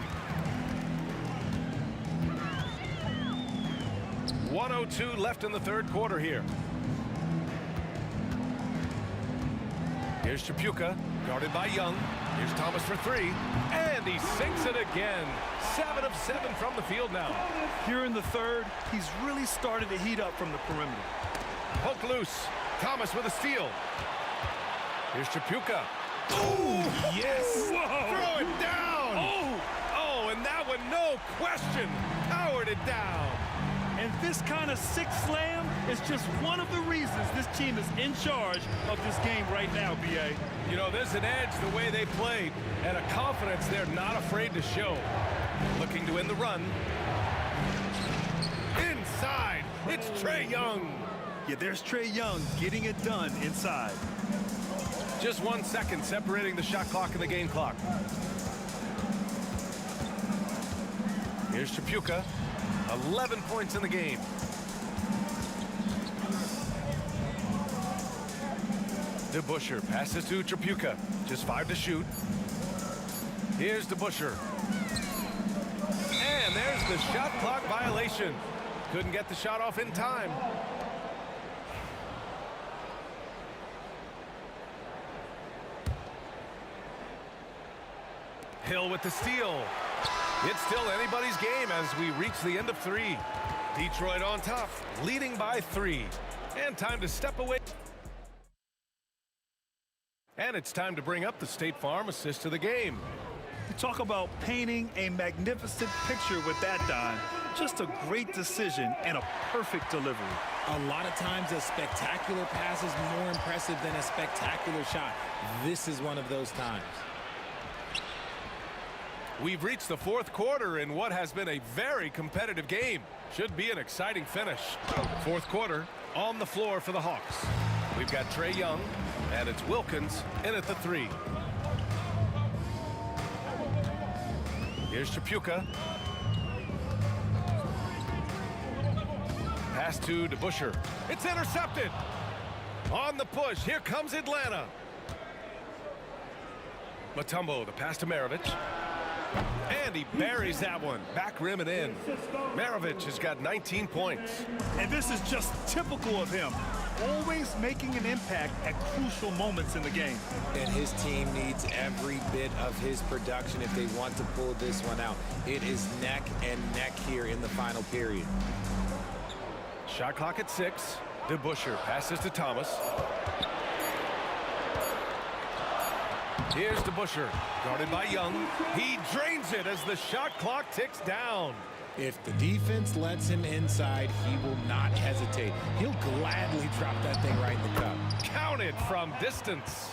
1:02 left in the third quarter here. Here's Tripucka, guarded by Young. Here's Thomas for 3, and he sinks it again. 7 of 7 from the field now. Here in the third, he's really started to heat up from the perimeter. Poke loose. Thomas with a steal. Here's Tripucka. Ooh, yes! Whoa. Throw it down! Oh, and that one, no question, powered it down. And this kind of sick slam is just one of the reasons this team is in charge of this game right now, B.A. You know, there's an edge the way they played and a confidence they're not afraid to show. Looking to end the run. Inside, it's Trae Young. Yeah, there's Trae Young getting it done inside. Just 1 second separating the shot clock and the game clock. Here's Tripucka. 11 points in the game. DeBusschere passes to Tripucka. Just 5 to shoot. Here's DeBuscher. And there's the shot clock violation. Couldn't get the shot off in time. Hill with the steal. It's still anybody's game as we reach the end of 3. Detroit on top, leading by 3. And time to step away. And it's time to bring up the State Farm assist of the game. You talk about painting a magnificent picture with that, Don. Just a great decision and a perfect delivery. A lot of times a spectacular pass is more impressive than a spectacular shot. This is one of those times. We've reached the 4th quarter in what has been a very competitive game. Should be an exciting finish. 4th quarter on the floor for the Hawks. We've got Trae Young, and it's Wilkins in at the 3. Here's Tripucka. Pass to DeBuscher. It's intercepted. On the push, here comes Atlanta. Mutombo, the pass to Maravich. And he buries that one. Back rim and in. Maravich has got 19 points. And this is just typical of him. Always making an impact at crucial moments in the game. And his team needs every bit of his production if they want to pull this one out. It is neck and neck here in the final period. Shot clock at 6. DeBuscher passes to Thomas. Here's DeBuscher, guarded by Young. He drains it as the shot clock ticks down. If the defense lets him inside, he will not hesitate. He'll gladly drop that thing right in the cup. Counted from distance.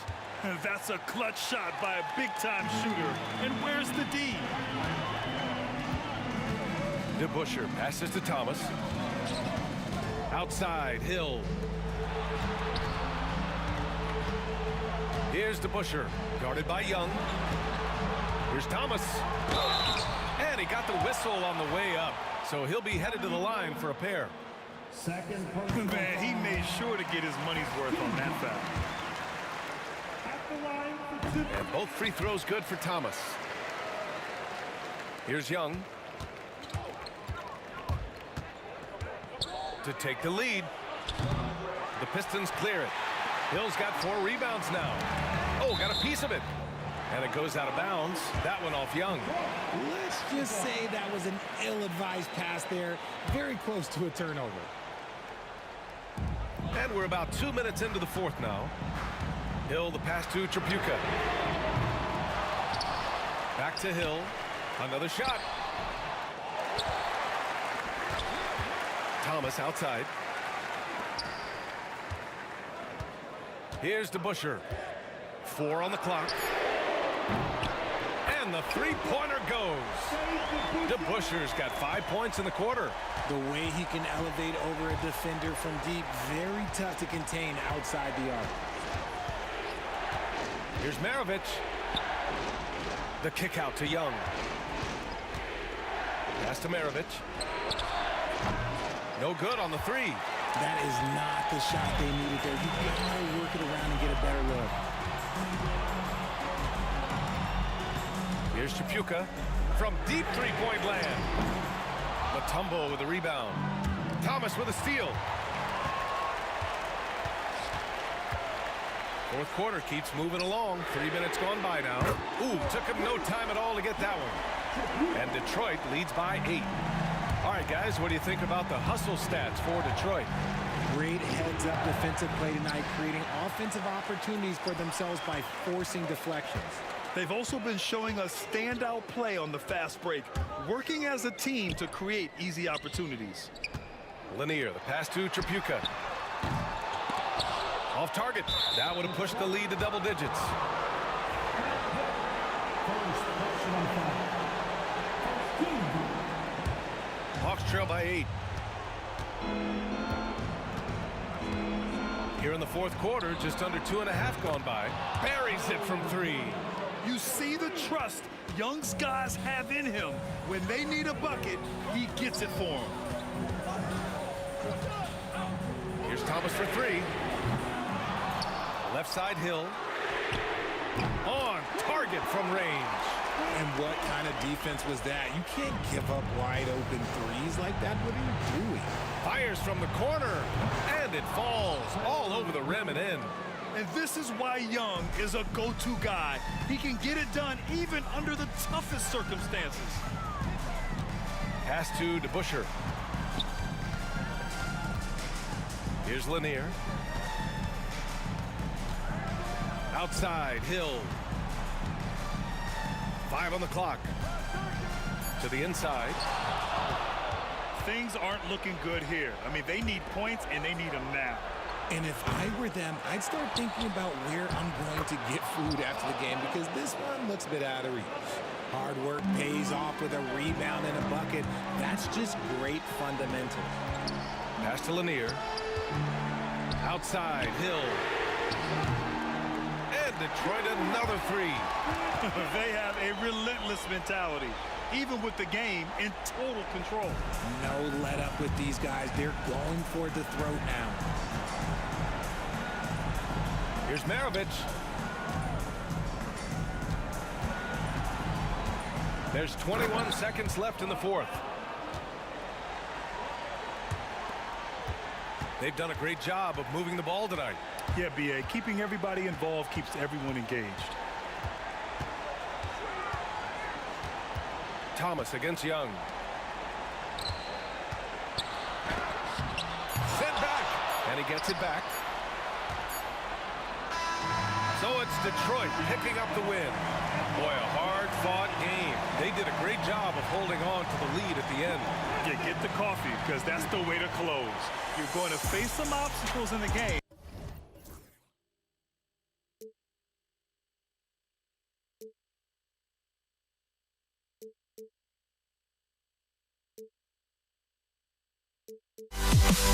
That's a clutch shot by a big-time shooter. And where's the D? DeBuscher passes to Thomas. Outside, Hill. Here's DeBuscher, guarded by Young. Here's Thomas. And he got the whistle on the way up, so he'll be headed to the line for a pair. Man, he made sure to get his money's worth on that foul. And both free throws good for Thomas. Here's Young. To take the lead. The Pistons clear it. Hill's got 4 rebounds now. Oh, got a piece of it. And it goes out of bounds. That one off Young. Let's just say that was an ill-advised pass there. Very close to a turnover. And we're about 2 minutes into the 4th now. Hill, the pass to Tripucka. Back to Hill. Another shot. Thomas outside. Here's DeBuscher. 4 on the clock. And the three-pointer goes. DeBuscher's got 5 points in the quarter. The way he can elevate over a defender from deep, very tough to contain outside the arc. Here's Maravich. The kick out to Young. Pass to Maravich. No good on the 3. That is not the shot they needed there. You gotta work it around and get a better look. Here's Tripucka from deep three-point land. Mutombo with a rebound. Thomas with a steal. 4th quarter keeps moving along. 3 minutes gone by now. Ooh, took him no time at all to get that one. And Detroit leads by 8. All right, guys, what do you think about the hustle stats for Detroit? Great heads-up defensive play tonight, creating offensive opportunities for themselves by forcing deflections. They've also been showing us standout play on the fast break, working as a team to create easy opportunities. Lanier, the pass to Tripucka. Off target. That would have pushed the lead to double digits. Hawks trail by 8. Here in the 4th quarter, just under 2.5 gone by. Buries it from 3. You see the trust Young's guys have in him. When they need a bucket, he gets it for them. Here's Thomas for 3. Left side Hill. On target from range. And what kind of defense was that? You can't give up wide open threes like that. What are you doing? Fires from the corner, and it falls all over the rim and in. And this is why Young is a go-to guy. He can get it done even under the toughest circumstances. Pass to DeBusschere. Here's Lanier. Outside, Hill. 5 on the clock. To the inside. Things aren't looking good here. I mean, they need points, and they need them now. And if I were them, I'd start thinking about where I'm going to get food after the game, because this one looks a bit out of reach. Hard work pays off with a rebound and a bucket. That's just great fundamental. Pass to Lanier. Outside, Hill. And Detroit another three. They have a relentless mentality, even with the game in total control. No let up with these guys. They're going for the throat now. Here's Maravich. There's 21 seconds left in the fourth. They've done a great job of moving the ball tonight. Yeah, B.A., keeping everybody involved keeps everyone engaged. Thomas against Young. Sent back, and he gets it back. So it's Detroit picking up the win. Boy, a hard-fought game. They did a great job of holding on to the lead at the end. Yeah, get the coffee, because that's the way to close. You're going to face some obstacles in the game. Yeah.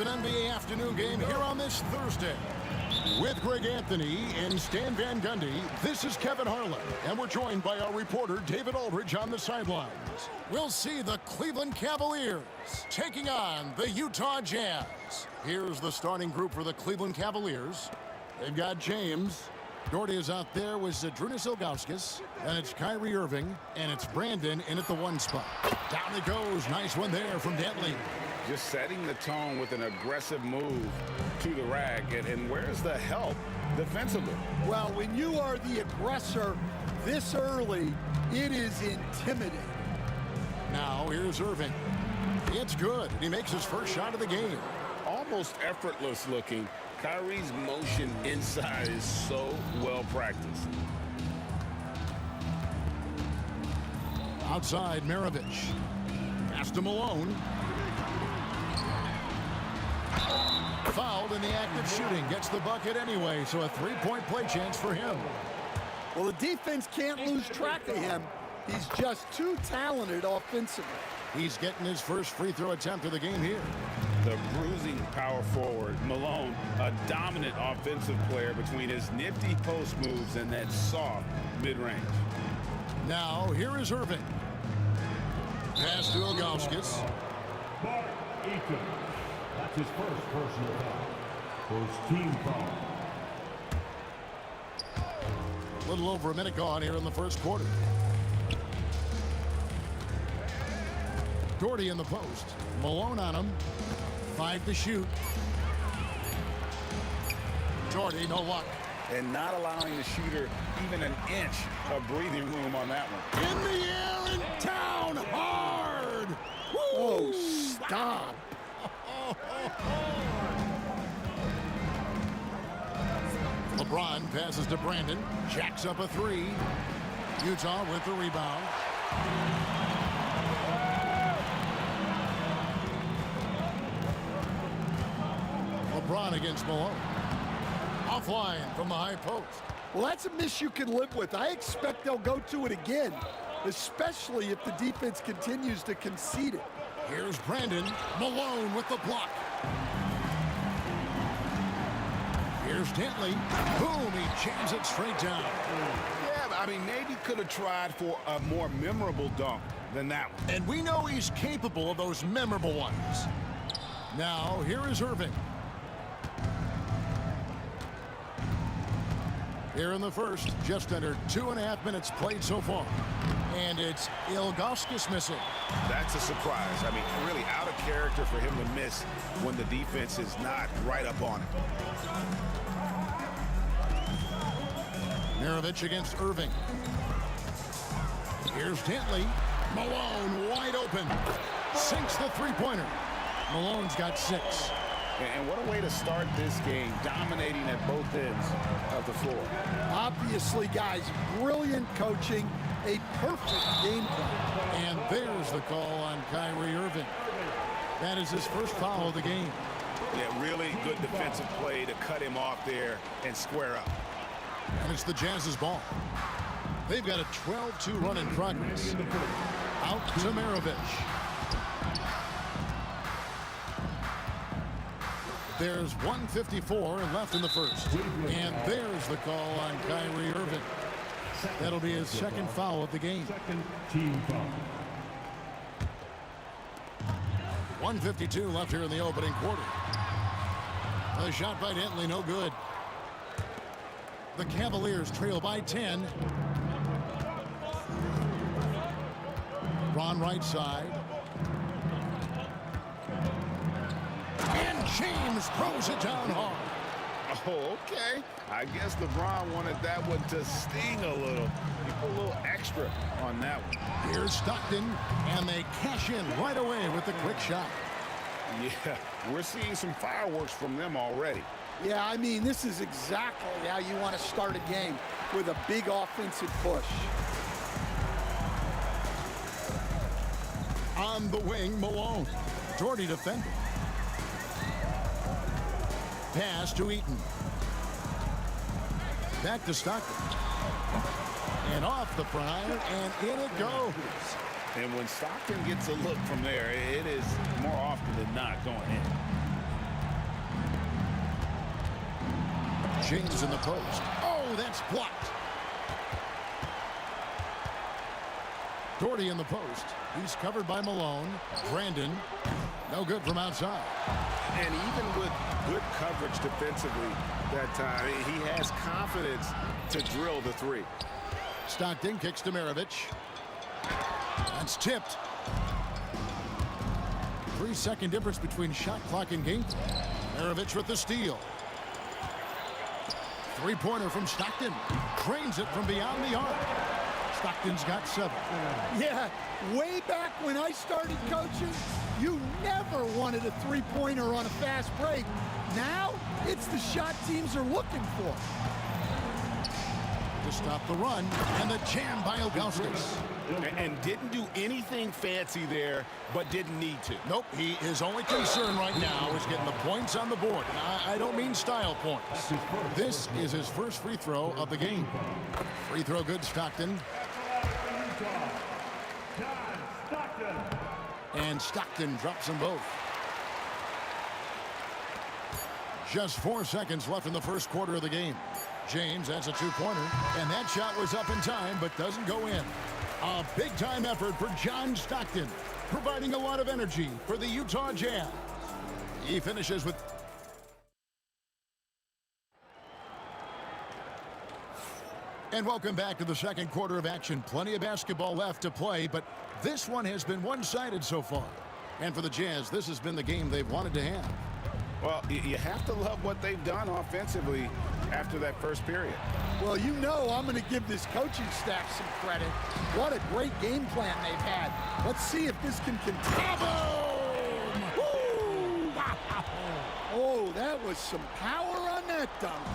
An NBA afternoon game here on this Thursday. With Greg Anthony and Stan Van Gundy, this is Kevin Harlan, and we're joined by our reporter David Aldridge on the sidelines. We'll see the Cleveland Cavaliers taking on the Utah Jazz. Here's the starting group for the Cleveland Cavaliers. They've got James. Doherty is out there with Zydrunas Ilgauskas. And it's Kyrie Irving, and it's Brandon in at the 1 spot. Down it goes. Nice one there from Dentley. Just setting the tone with an aggressive move to the rack. And where's the help defensively? Well, when you are the aggressor this early, it is intimidating. Now here's Irving. It's good, and he makes his first shot of the game. Almost effortless looking. Kyrie's motion inside is so well practiced. Outside, Maravich. Pass to Malone. Fouled in the act of shooting. Gets the bucket anyway, so a three-point play chance for him. Well, the defense can't lose track of him. He's just too talented offensively. He's getting his first free throw attempt of the game here. The bruising power forward, Malone, a dominant offensive player between his nifty post moves and that soft mid-range. Now, here is Irving. Pass to Ilgauskas. Mark Eaton. That's his first personal foul. First team foul. A little over a minute gone here in the first quarter. Doherty in the post. Malone on him. 5 to shoot. Doherty, no luck. And not allowing the shooter even an inch of breathing room on that one. In the air and down hard. Woo! Oh, stop. LeBron passes to Brandon. Jacks up a 3. Utah with the rebound. LeBron one against Malone. Offline from the high post. Well, that's a miss you can live with. I expect they'll go to it again, especially if the defense continues to concede it. Here's Brandon. Malone with the block. Here's Dantley. Boom, he jams it straight down. Yeah, I mean, maybe could have tried for a more memorable dunk than that one. And we know he's capable of those memorable ones. Now, here is Irving. Here in the first, just under 2.5 minutes played so far. And it's Ilgauskas missing. That's a surprise. I mean, really out of character for him to miss when the defense is not right up on it. Maravich against Irving. Here's Dantley. Malone wide open. Sinks the three-pointer. Malone's got 6. And what a way to start this game, dominating at both ends of the floor. Obviously, guys, brilliant coaching, a perfect game plan. And there's the call on Kyrie Irving. That is his first foul of the game. Yeah, really good defensive play to cut him off there and square up. And it's the Jazz's ball. They've got a 12-2 run in progress. Out to Maravich. There's 1:54 left in the first. And there's the call on Kyrie Irving. That'll be his second foul of the game. Second team foul. 1:52 left here in the opening quarter. A shot by Dantley, no good. The Cavaliers trail by 10. Ron right side. And James throws it down hard. Oh, okay. I guess LeBron wanted that one to sting a little. He put a little extra on that one. Here's Stockton, and they cash in right away with the quick shot. Yeah, we're seeing some fireworks from them already. Yeah, I mean, this is exactly how you want to start a game, with a big offensive push. On the wing, Malone. Jordy defending. Pass to Eaton. Back to Stockton. And off the prime, and in it goes. And when Stockton gets a look from there, it is more often than not going in. James in the post. Oh, that's blocked. Doherty in the post. He's covered by Malone. Brandon, no good from outside. And even with good coverage defensively that time, he has confidence to drill the three. Stockton kicks to Maravich. That's tipped. 3-second difference between shot clock and game. Maravich with the steal. Three-pointer from Stockton. Cranes it from beyond the arc. Stockton's got 7. Yeah, way back when I started coaching, you never wanted a three-pointer on a fast break. Now, it's the shot teams are looking for. To stop the run, and the jam by Ilgauskas. And didn't do anything fancy there, but didn't need to. Nope, his only concern right now is getting the points on the board. I don't mean style points. This is his first free throw of the game. Free throw good, Stockton. And Stockton drops them both. Just 4 seconds left in the first quarter of the game. James, that's a two-pointer. And that shot was up in time, but doesn't go in. A big-time effort for John Stockton, providing a lot of energy for the Utah Jazz. He finishes with... And welcome back to the second quarter of action. Plenty of basketball left to play, but this one has been one-sided so far. And for the Jazz, this has been the game they've wanted to have. Well, you have to love what they've done offensively after that first period. Well, you know I'm going to give this coaching staff some credit. What a great game plan they've had. Let's see if this can continue. Oh, that was some power on that dunk.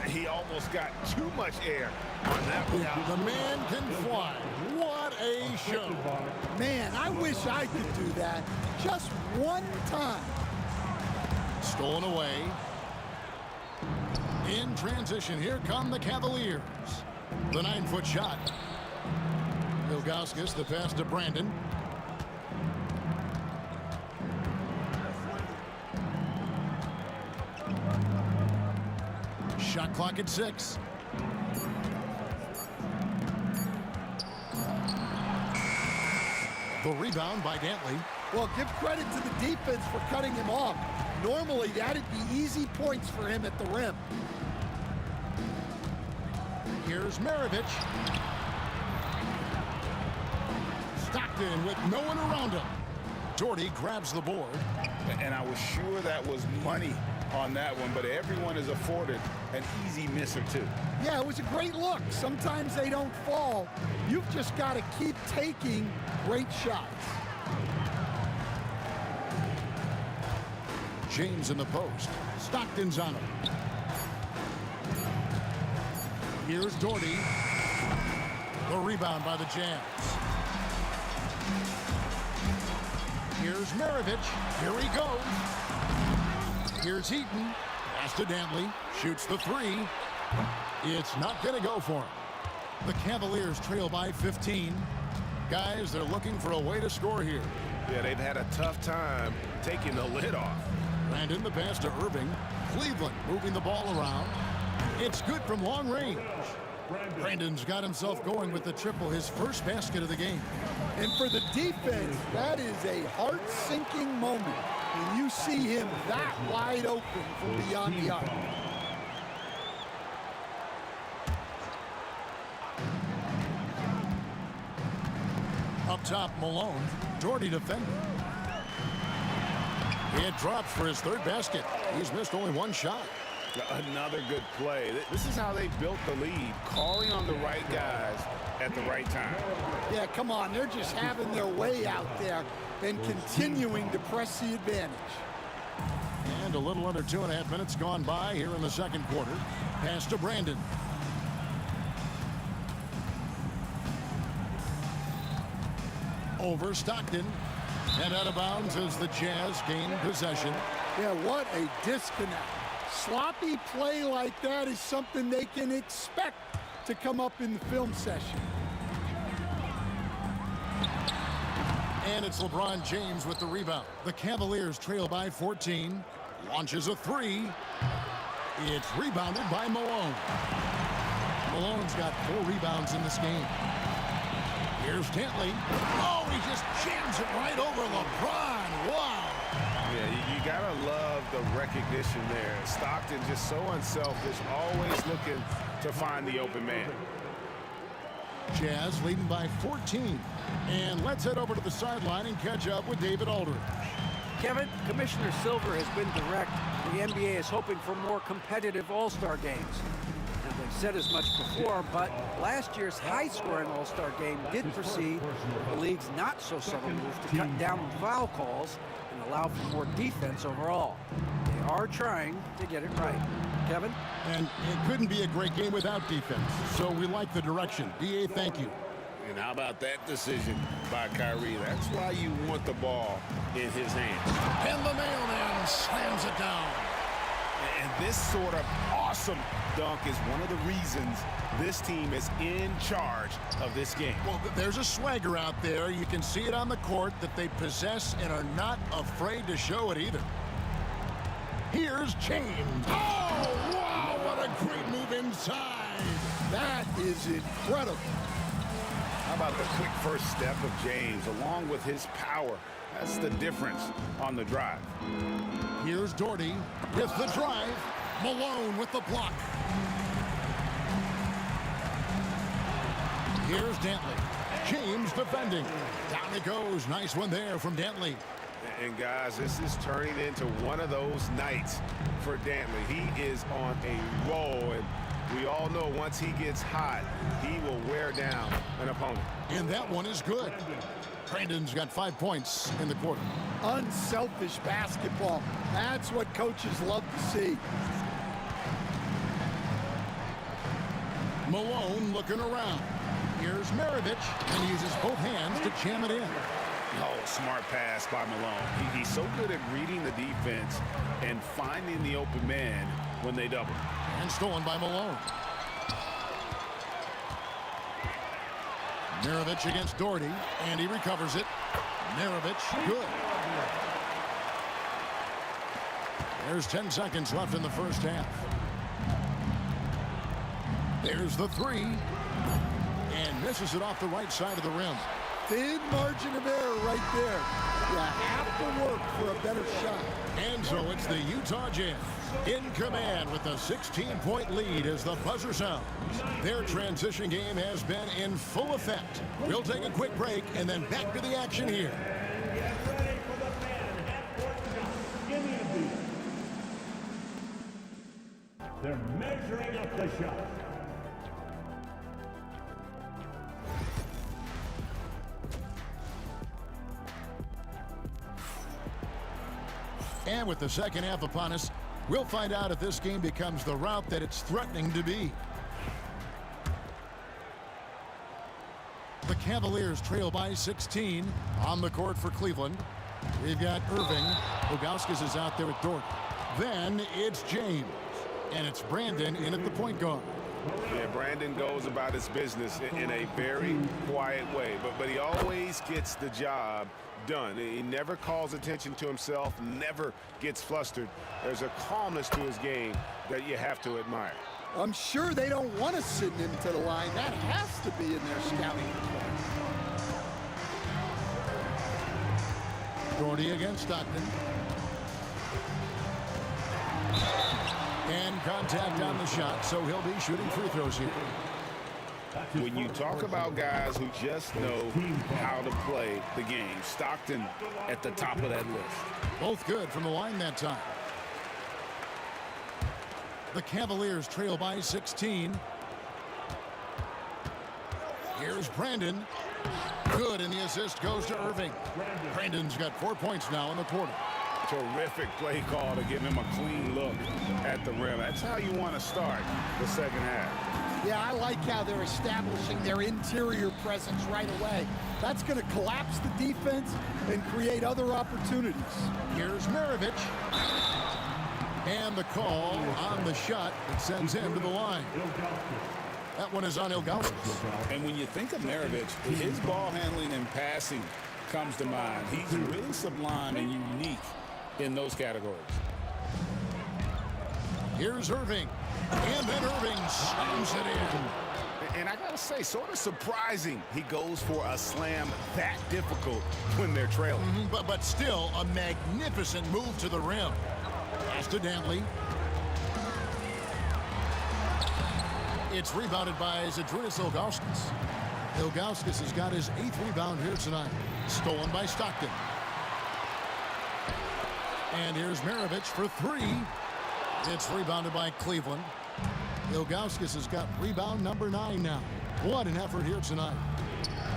He almost got too much air on that one. Yeah, the man can fly. What a show. Man, I wish I could do that just one time. Stolen away. In transition, here come the Cavaliers. The 9-foot shot. Ilgauskas, the pass to Brandon. Shot clock at 6. The rebound by Dantley. Well, give credit to the defense for cutting him off. Normally, that'd be easy points for him at the rim. Here's Maravich. Stockton with no one around him. Doherty grabs the board. And I was sure that was money on that one, but everyone is afforded an easy miss or two. Yeah, it was a great look. Sometimes they don't fall. You've just got to keep taking great shots. James in the post. Stockton's on him. Here's Doherty. The rebound by the Jazz. Here's Maravich. Here he goes. Here's Heaton. Pass to Dantley. Shoots the 3. It's not going to go for him. The Cavaliers trail by 15. Guys, they're looking for a way to score here. Yeah, they've had a tough time taking the lid off. Brandon, the pass to Irving. Cleveland moving the ball around. It's good from long range. Brandon's got himself going with the triple, his first basket of the game. And for the defense, that is a heart-sinking moment when you see him that wide open from beyond the arc. Up top, Malone. Doherty defending. He had dropped for his third basket. He's missed only one shot. Another good play. This is how they built the lead, calling on the right guys at the right time. Yeah, come on. They're just having their way out there and continuing to press the advantage. And a little under 2.5 minutes gone by here in the second quarter. Pass to Brandon. Over Stockton. And out of bounds as the Jazz gain possession. Yeah, what a disconnect. Sloppy play like that is something they can expect to come up in the film session. And it's LeBron James with the rebound. The Cavaliers trail by 14. Launches a 3. It's rebounded by Malone. Malone's got 4 rebounds in this game. Here's Dantley. Oh, he just jams it right over LeBron. Wow. Yeah, you gotta love the recognition there. Stockton just so unselfish, always looking to find the open man. Jazz leading by 14. And let's head over to the sideline and catch up with David Aldridge. Kevin, Commissioner Silver has been direct. The NBA is hoping for more competitive All-Star games. And they've said as much before, but last year's high-scoring All-Star game did precede the league's not-so-subtle move to cut down on foul calls and allow for more defense overall. They are trying to get it right. Kevin? And it couldn't be a great game without defense, so we like the direction. DA, thank you. And how about that decision by Kyrie? That's why you want the ball in his hands. And the mailman slams it down. And this sort of awesome dunk is one of the reasons this team is in charge of this game. Well, there's a swagger out there. You can see it on the court that they possess and are not afraid to show it either. Here's James. Oh, wow, what a great move inside. That is incredible. How about the quick first step of James along with his power? That's the difference on the drive. Here's Doherty with the drive. Malone with the block. Here's Dantley. James defending. Down it goes. Nice one there from Dantley. And guys, this is turning into one of those nights for Dantley. He is on a roll, and we all know once he gets hot, he will wear down an opponent. And that one is good. Brandon's got 5 points in the quarter. Unselfish basketball. That's what coaches love to see. Malone looking around. Here's Maravich, and he uses both hands to jam it in. Oh, smart pass by Malone. He's so good at reading the defense and finding the open man when they double. And stolen by Malone. Maravich against Doherty, and he recovers it. Maravich, good. There's 10 seconds left in the first half. There's the three. And misses it off the right side of the rim. Thin margin of error right there. You have to work for a better shot. And so it's the Utah Jazz in command with a 16-point lead as the buzzer sounds. Their transition game has been in full effect. We'll take a quick break and then back to the action here. They're measuring up the shot. And with the second half upon us, we'll find out if this game becomes the route that it's threatening to be. The Cavaliers trail by 16 on the court for Cleveland. We've got Irving. Ilgauskas is out there with Dort. Then it's James. And it's Brandon in at the point guard. Yeah, Brandon goes about his business in a very quiet way, but he always gets the job done. He never calls attention to himself, never gets flustered. There's a calmness to his game that you have to admire. I'm sure they don't want to send him to the line. That has to be in their scouting report. Doherty against Stockton. And contact on the shot, so he'll be shooting free throws here. When you talk about guys who just know how to play the game, Stockton at the top of that list. Both good from the line that time. The Cavaliers trail by 16. Here's Brandon. Good, and the assist goes to Irving. Brandon's got 4 points now in the quarter. Terrific play call to give him a clean look at the rim. That's how you want to start the second half. Yeah, I like how they're establishing their interior presence right away. That's going to collapse the defense and create other opportunities. Here's Maravich. And the call on the shot that sends him to the line. That one is on Ilgauskas. And when you think of Maravich, his ball handling and passing comes to mind. He's really sublime and unique in those categories. Here's Irving. And then Irving slams it in. And I got to say, sort of surprising he goes for a slam that difficult when they're trailing. But still a magnificent move to the rim. Pass to Dantley. It's rebounded by Zydrunas Ilgauskas. Ilgauskas has got his 8th rebound here tonight. Stolen by Stockton. And here's Maravich for 3. It's rebounded by Cleveland. Ilgauskas has got rebound number 9 now. What an effort here tonight.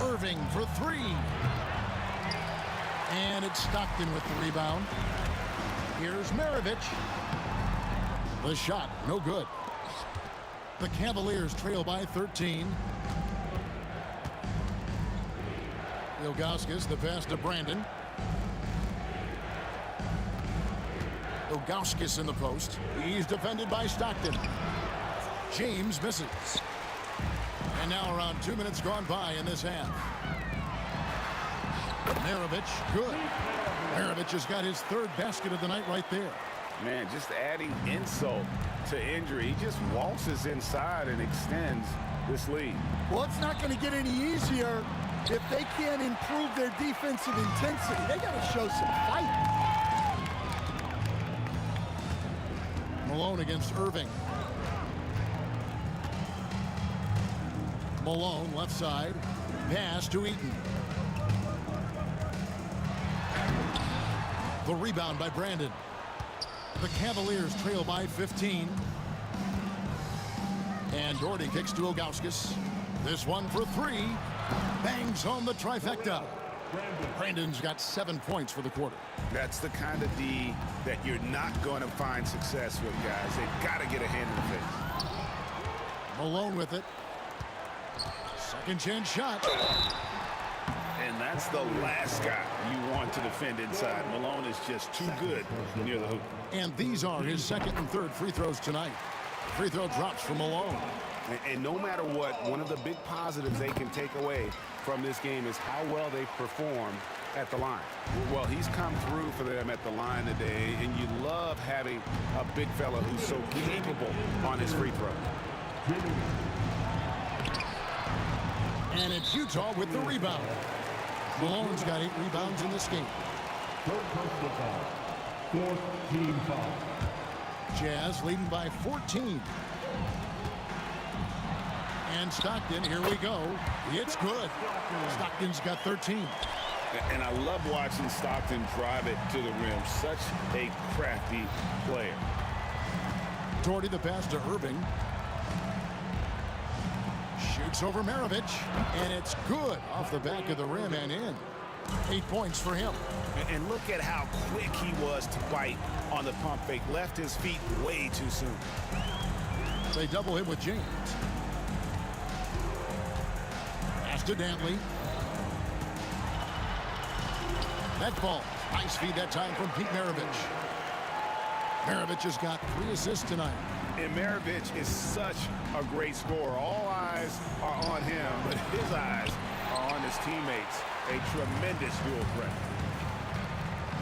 Irving for 3. And it's Stockton with the rebound. Here's Maravich. The shot, no good. The Cavaliers trail by 13. Ilgauskas, the pass to Brandon. Ilgauskas in the post. He's defended by Stockton. James misses. And now around 2 minutes gone by in this half. Maravich, good. Maravich has got his 3rd basket of the night right there. Man, just adding insult to injury. He just waltzes inside and extends this lead. Well, it's not going to get any easier if they can't improve their defensive intensity. They got to show some fight. Malone against Irving. Malone, left side. Pass to Eaton. The rebound by Brandon. The Cavaliers trail by 15. And Doherty kicks to Ilgauskas. This one for 3. Bangs home the trifecta. Brandon's got 7 points for the quarter. That's the kind of D that you're not going to find success with, guys. They've got to get a hand in the face. Malone with it. Second chance shot. And that That's the last guy you want to defend inside. Malone is just too good near the hoop. And these are his second and third free throws tonight. Free throw drops from Malone. And no matter what, one of the big positives they can take away from this game is how well they perform at the line. Well, he's come through for them at the line today, and you love having a big fella who's so capable on his free throw. And it's Utah with the rebound. Malone's got 8 rebounds in this game. Third personal foul. Fourth team foul. Jazz leading by 14. And Stockton, here we go. It's good. Stockton's got 13. And I love watching Stockton drive it to the rim. Such a crafty player. Doherty the pass to Irving. Shoots over Maravich. And it's good off the back of the rim and in. 8 points for him. And look at how quick he was to bite on the pump fake. Left his feet way too soon. They double him with James. Pass to Dantley. That ball. Nice feed that time from Pete Maravich. Maravich has got 3 assists tonight. And Maravich is such a great scorer. All eyes are on him, but his eyes are on his teammates. A tremendous dual threat.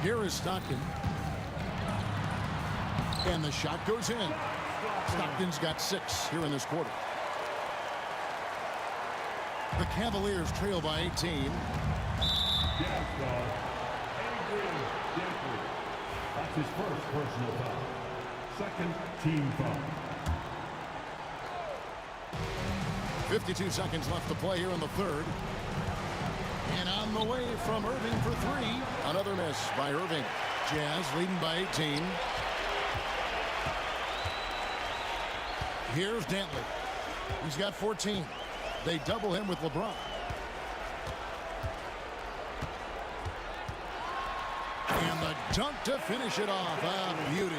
Here is Stockton. And the shot goes in. Stockton's got 6 here in this quarter. The Cavaliers trail by 18. That's his first personal foul. Second team foul. 52 seconds left to play here in the third. And on the way from Irving for 3. Another miss by Irving. Jazz leading by 18. Here's Dantley. He's got 14. They double him with LeBron. And the dunk to finish it off. Ah, beauty.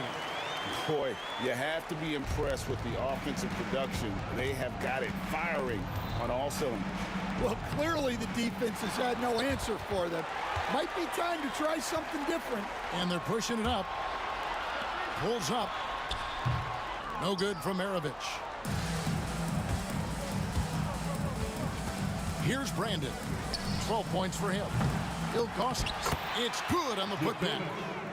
Boy, you have to be impressed with the offensive production. They have got it firing on all cylinders. Well, clearly the defense has had no answer for them. Might be time to try something different. And they're pushing it up. Pulls up. No good from Maravich. Here's Brandon. 12 points for him. Ilgauskas. It's good on the putback.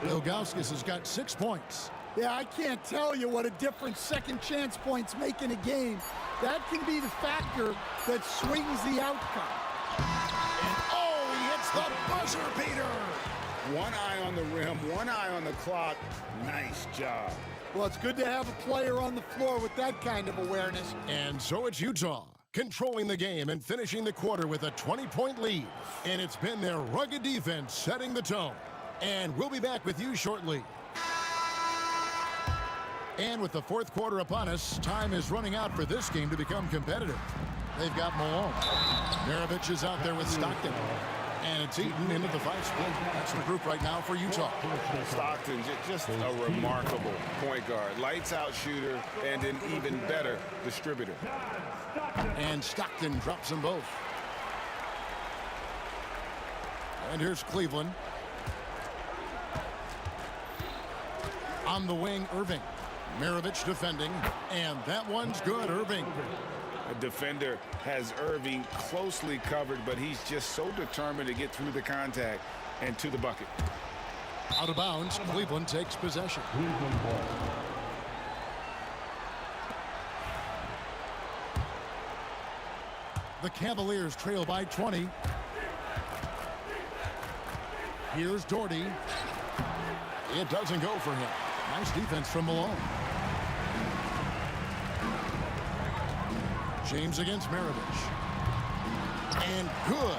Ilgauskas has got 6 points. Yeah, I can't tell you what a difference second chance points make in a game. That can be the factor that swings the outcome. And oh, he hits the buzzer beater. One eye on the rim, one eye on the clock. Nice job. Well, it's good to have a player on the floor with that kind of awareness. And so it's Utah, controlling the game and finishing the quarter with a 20-point lead. And it's been their rugged defense setting the tone. And we'll be back with you shortly. And with the fourth quarter upon us, time is running out for this game to become competitive. They've got Malone. Maravich is out there with Stockton. And it's Eaton into the 5 split. That's the group right now for Utah. Stockton, just a remarkable point guard. Lights out shooter and an even better distributor. And Stockton drops them both. And here's Cleveland. On the wing, Irving. Maravich defending, and that one's good, Irving. A defender has Irving closely covered, but he's just so determined to get through the contact and to the bucket. Out of bounds, Cleveland takes possession. Cleveland ball. The Cavaliers trail by 20. Here's Doherty. It doesn't go for him. Nice defense from Malone. James against Maravich. And good,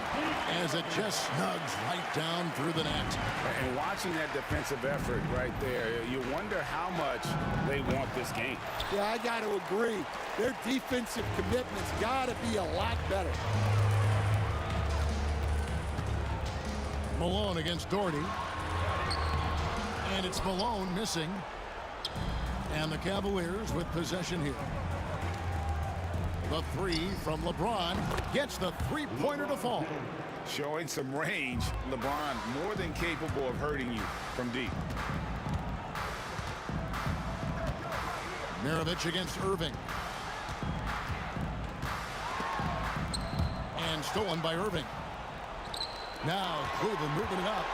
as it just snugs right down through the net. And watching that defensive effort right there, you wonder how much they want this game. Yeah, I got to agree. Their defensive commitment's got to be a lot better. Malone against Doherty. And it's Malone missing. And the Cavaliers with possession here. The 3 from LeBron gets the 3-pointer to fall. Showing some range, LeBron more than capable of hurting you from deep. Maravich against Irving. And stolen by Irving. Now Cleveland moving it up.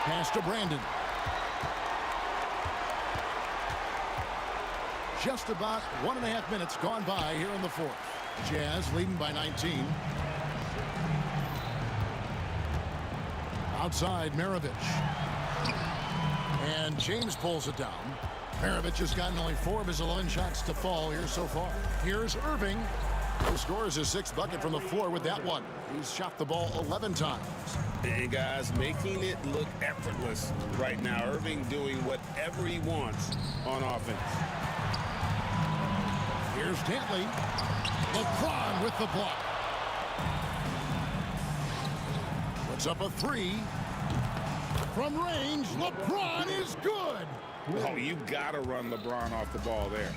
Pass to Brandon. Just about 1.5 minutes gone by here in the fourth. Jazz leading by 19. Outside Maravich. And James pulls it down. Maravich has gotten only 4 of his 11 shots to fall here so far. Here's Irving, who scores his 6th bucket from the floor with that one. He's shot the ball 11 times. And guys, making it look effortless right now. Irving doing whatever he wants on offense. Here's Dantley. LeBron with the block. Puts up a 3. From range, LeBron is good. Oh, you gotta run LeBron off the ball there.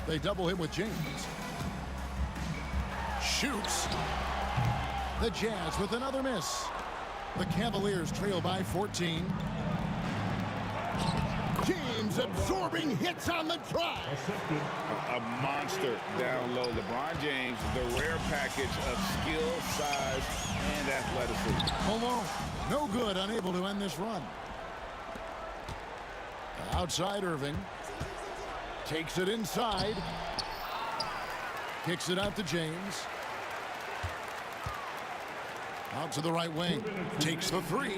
They double him with James. Shoots. The Jazz with another miss. The Cavaliers trail by 14. James absorbing hits on the drive. A monster down low. LeBron James, the rare package of skill, size, and athleticism. Malone, no good, unable to end this run. Outside Irving. Takes it inside. Kicks it out to James. Out to the right wing. Takes the 3.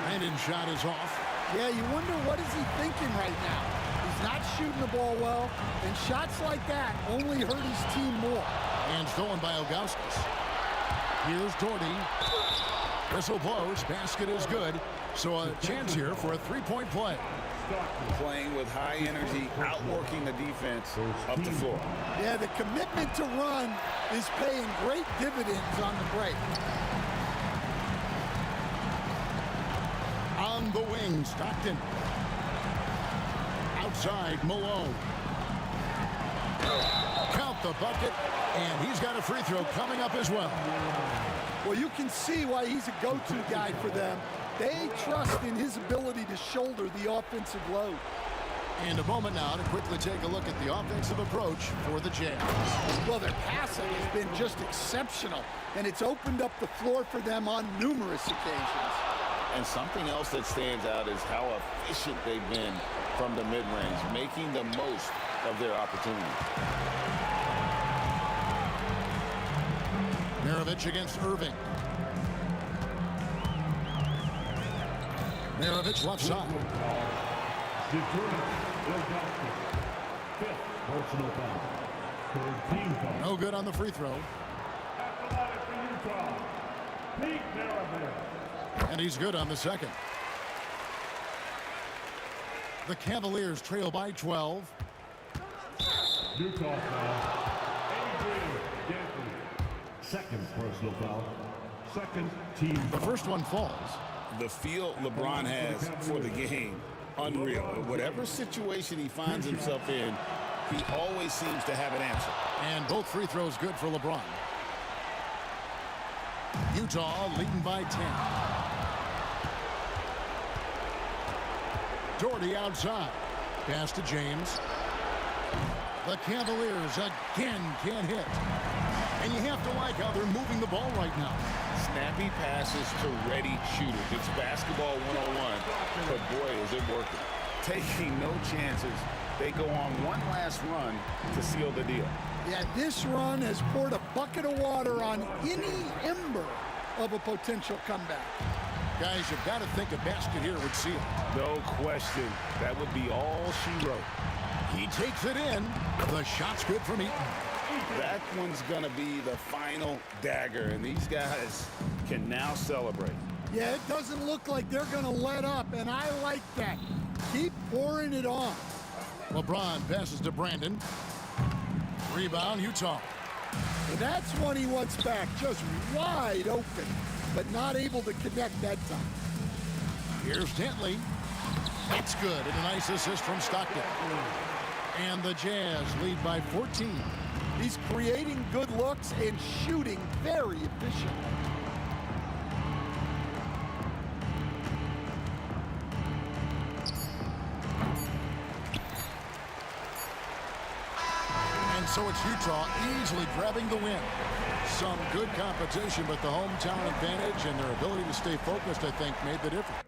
Brandon's shot is off. Yeah, you wonder what is he thinking right now. He's not shooting the ball well, and shots like that only hurt his team more. And stolen by Ilgauskas. Here's Doherty. Whistle blows. Basket is good. So a chance here for a 3-point play. Playing with high energy, outworking the defense up the floor. Yeah, the commitment to run is paying great dividends on the break. On the wing, Stockton. Outside, Malone. Count the bucket, and he's got a free throw coming up as well. Well, you can see why he's a go-to guy for them. They trust in his ability to shoulder the offensive load. And a moment now to quickly take a look at the offensive approach for the Jazz. Well, their passing has been just exceptional, and it's opened up the floor for them on numerous occasions. And something else that stands out is how efficient they've been from the mid-range, making the most of their opportunity. Maravich against Irving. Maravich left side. No good on the free throw. And he's good on the second. The Cavaliers trail by 12. Utah foul. Second personal foul. Second team. The first one falls. The feel LeBron has for the game, unreal. Whatever situation he finds himself in, he always seems to have an answer. And both free throws good for LeBron. Utah leading by 10. Doherty outside. Pass to James. The Cavaliers again can't hit. And you have to like how they're moving the ball right now. Snappy passes to ready shooters. It's basketball 101, but boy, is it working. Taking no chances. They go on one last run to seal the deal. Yeah, this run has poured a bucket of water on any ember of a potential comeback. Guys, you've got to think a basket here would seal. No question. That would be all she wrote. He takes it in. The shot's good from Eaton. That one's going to be the final dagger, and these guys can now celebrate. Yeah, it doesn't look like they're going to let up, and I like that. Keep pouring it on. LeBron passes to Brandon. Rebound, Utah. And that's one he wants back, just wide open, but not able to connect that time. Here's Dantley. That's good, and a nice assist from Stockton. And the Jazz lead by 14. He's creating good looks and shooting very efficient. And so it's Utah easily grabbing the win. Some good competition, but the hometown advantage and their ability to stay focused, I think, made the difference.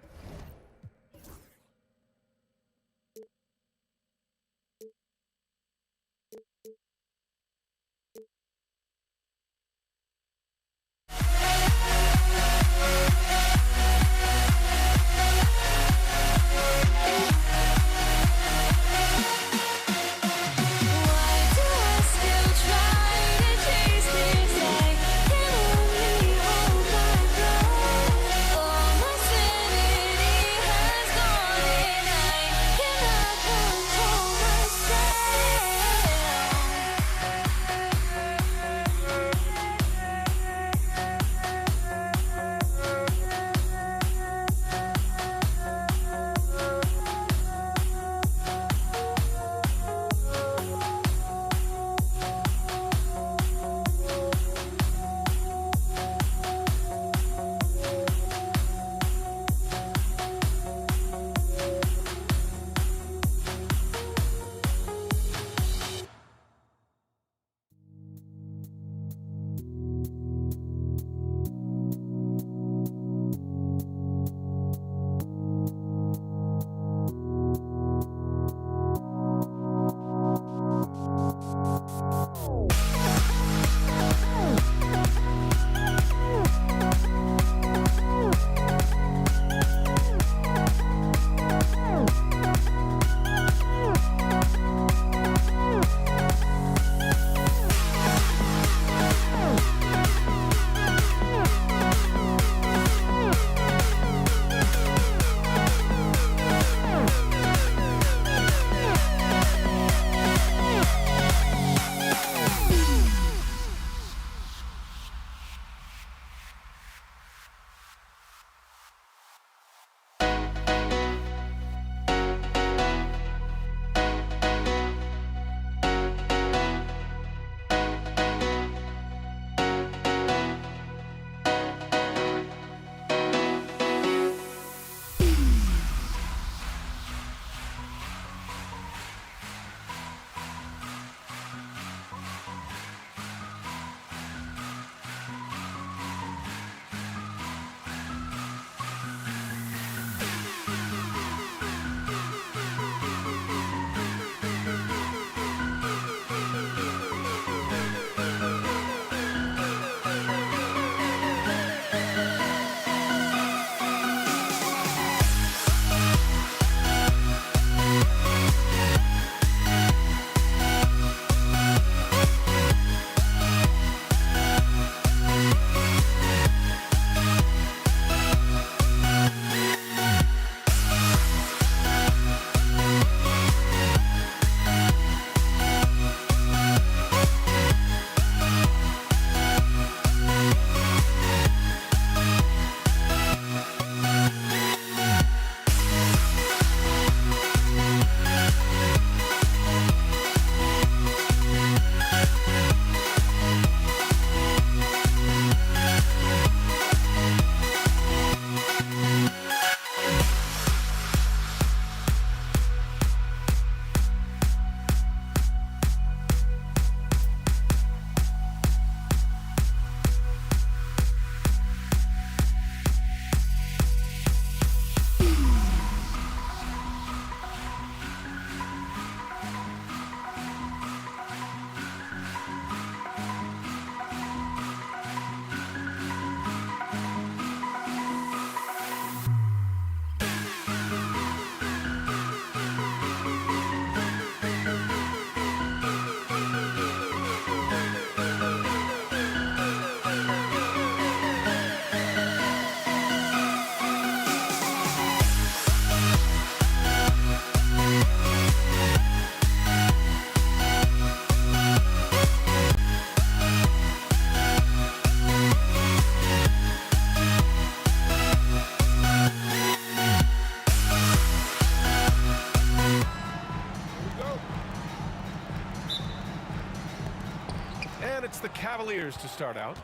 And it's the Cavaliers to start out.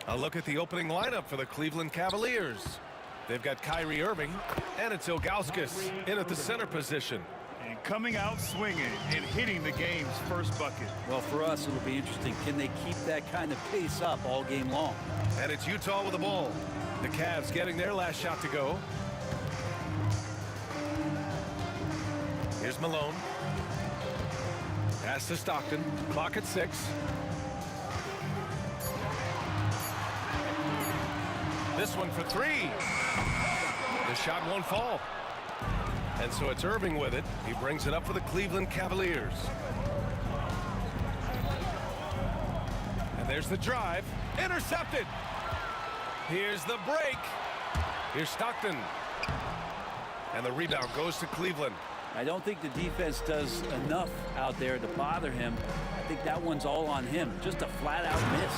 A look at the opening lineup for the Cleveland Cavaliers. They've got Kyrie Irving, and it's Ilgauskas in at the center position. And coming out swinging and hitting the game's first bucket. Well, for us, it'll be interesting. Can they keep that kind of pace up all game long? And it's Utah with the ball. The Cavs getting their last shot to go. Here's Malone. Pass to Stockton. Clock at 6. This one for 3. The shot won't fall. And so it's Irving with it. He brings it up for the Cleveland Cavaliers. And there's the drive. Intercepted. Here's the break. Here's Stockton. And the rebound goes to Cleveland. I don't think the defense does enough out there to bother him. I think that one's all on him. Just a flat-out miss.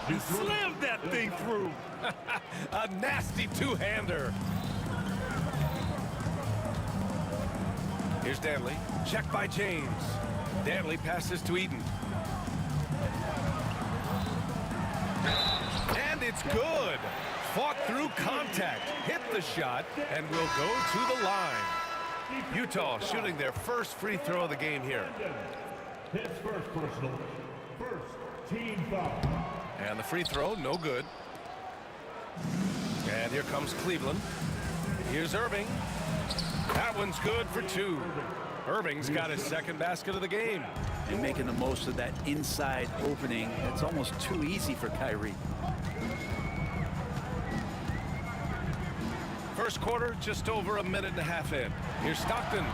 He slammed that thing through. A nasty two-hander. Here's Danley. Check by James. Danley passes to Eaton. And it's good. Fought through contact. Hit the shot and will go to the line. Utah shooting their first free throw of the game here. His first personal. First team foul. And the free throw, no good. And here comes Cleveland. Here's Irving. That one's good for 2. Irving's got his second basket of the game. And making the most of that inside opening. It's almost too easy for Kyrie. First quarter, just over a minute and a half in. Here's Stockton.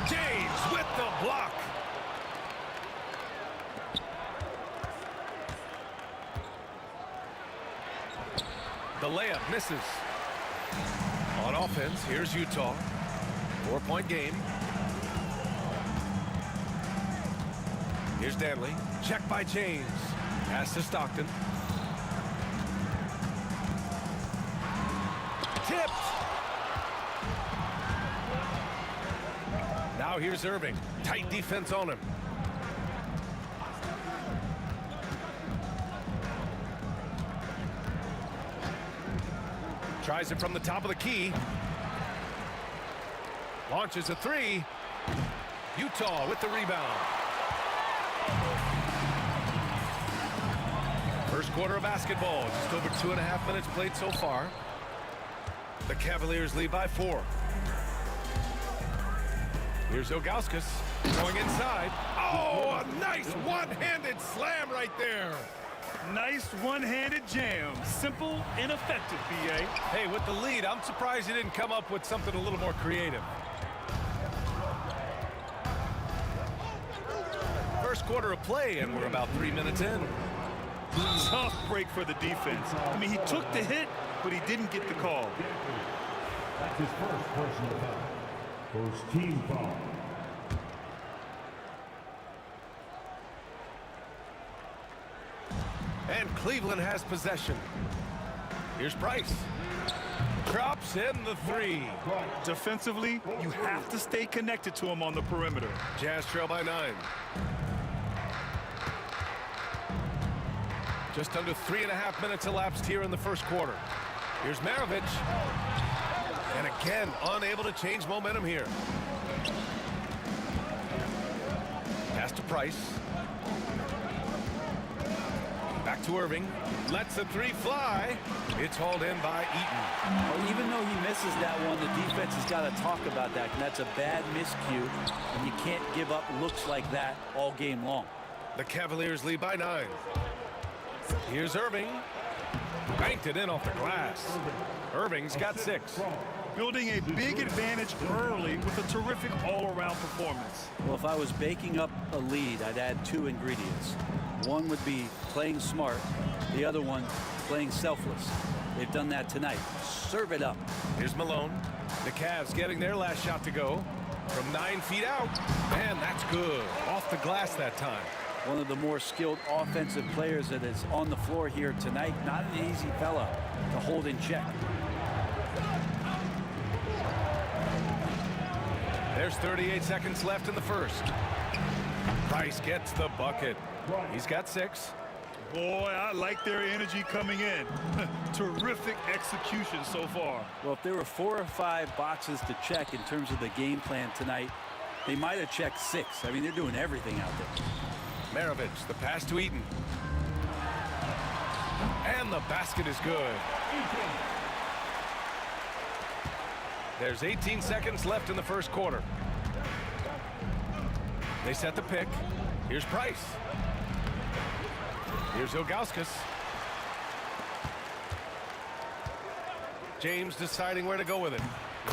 James with the block. The layup misses. On offense, here's Utah. 4-point game. Here's Danley. Check by James. Pass to Stockton. Tipped. Now here's Irving. Tight defense on him. Tries it from the top of the key. Launches a 3. Utah with the rebound. First quarter of basketball. Just over 2.5 minutes played so far. The Cavaliers lead by 4. Here's Ilgauskas going inside. Oh, a nice one-handed slam right there. Nice one-handed jam. Simple and effective, B.A. Hey, with the lead, I'm surprised he didn't come up with something a little more creative. First quarter of play, and we're about 3 minutes in. Tough break for the defense. I mean, he took the hit, but he didn't get the call. That's his first personal foul. First team foul. And Cleveland has possession. Here's Price. Drops in the 3. Defensively, you have to stay connected to him on the perimeter. Jazz trail by 9. Just under 3.5 minutes elapsed here in the first quarter. Here's Maravich. And again, unable to change momentum here. Pass to Price. Back to Irving. Lets the 3 fly. It's hauled in by Eaton. Well, even though he misses that one, the defense has got to talk about that. And that's a bad miscue. And you can't give up looks like that all game long. The Cavaliers lead by 9. Here's Irving. Banked it in off the glass. Irving's got 6. Building a big advantage early with a terrific all-around performance. Well, if I was baking up a lead, I'd add 2 ingredients. One would be playing smart. The other one, playing selfless. They've done that tonight. Serve it up. Here's Malone. The Cavs getting their last shot to go from 9 feet out. And that's good. Off the glass that time. One of the more skilled offensive players that is on the floor here tonight. Not an easy fella to hold in check. There's 38 seconds left in the first. Price gets the bucket. He's got 6. Boy, I like their energy coming in. Terrific execution so far. Well, if there were 4 or 5 boxes to check in terms of the game plan tonight, they might have checked 6. I mean, they're doing everything out there. Maravich, the pass to Eaton. And the basket is good. There's 18 seconds left in the first quarter. They set the pick. Here's Price. Here's Ilgauskas. James deciding where to go with it.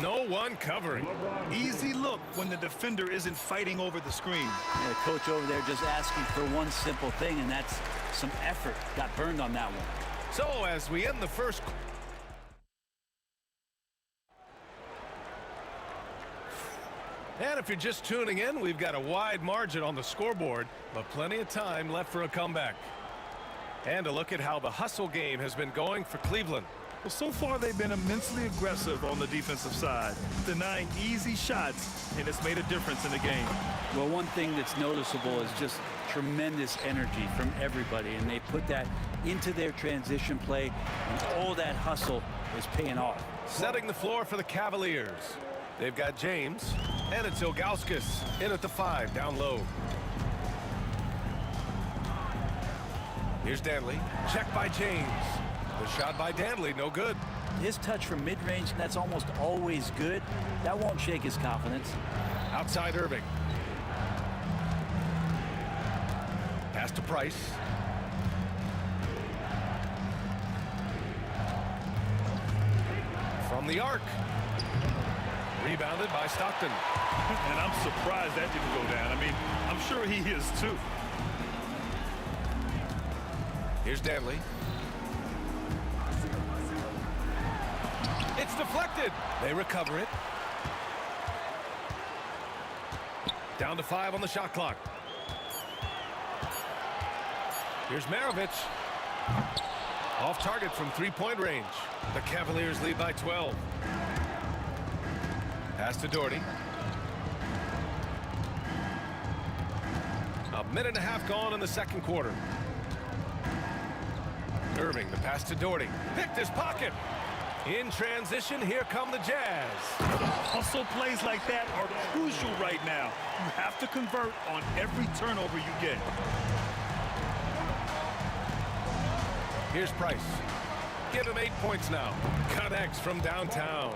No one covering. Easy look when the defender isn't fighting over the screen. Yeah, the coach over there just asking for one simple thing, and that's some effort. Got burned on that one. So as we end the first. And if you're just tuning in, we've got a wide margin on the scoreboard, but plenty of time left for a comeback. And a look at how the hustle game has been going for Cleveland. Well, so far they've been immensely aggressive on the defensive side, denying easy shots, and it's made a difference in the game. Well, one thing that's noticeable is just tremendous energy from everybody, and they put that into their transition play, and all that hustle is paying off. Setting the floor for the Cavaliers. They've got James, and it's Ilgauskas in at the 5, down low. Here's Danley, checked by James. The shot by Danley, no good. His touch from mid-range, that's almost always good. That won't shake his confidence. Outside Irving. Pass to Price. From the arc. Rebounded by Stockton. And I'm surprised that didn't go down. I mean, I'm sure he is too. Here's Danley. It's deflected. They recover it. Down to 5 on the shot clock. Here's Maravich. Off target from 3-point range. The Cavaliers lead by 12. Pass to Doherty. A minute and a half gone in the second quarter. Irving, the pass to Doherty. Picked his pocket. In transition, here come the Jazz. Hustle plays like that are crucial right now. You have to convert on every turnover you get. Here's Price. Give him 8 points now. Connects from downtown.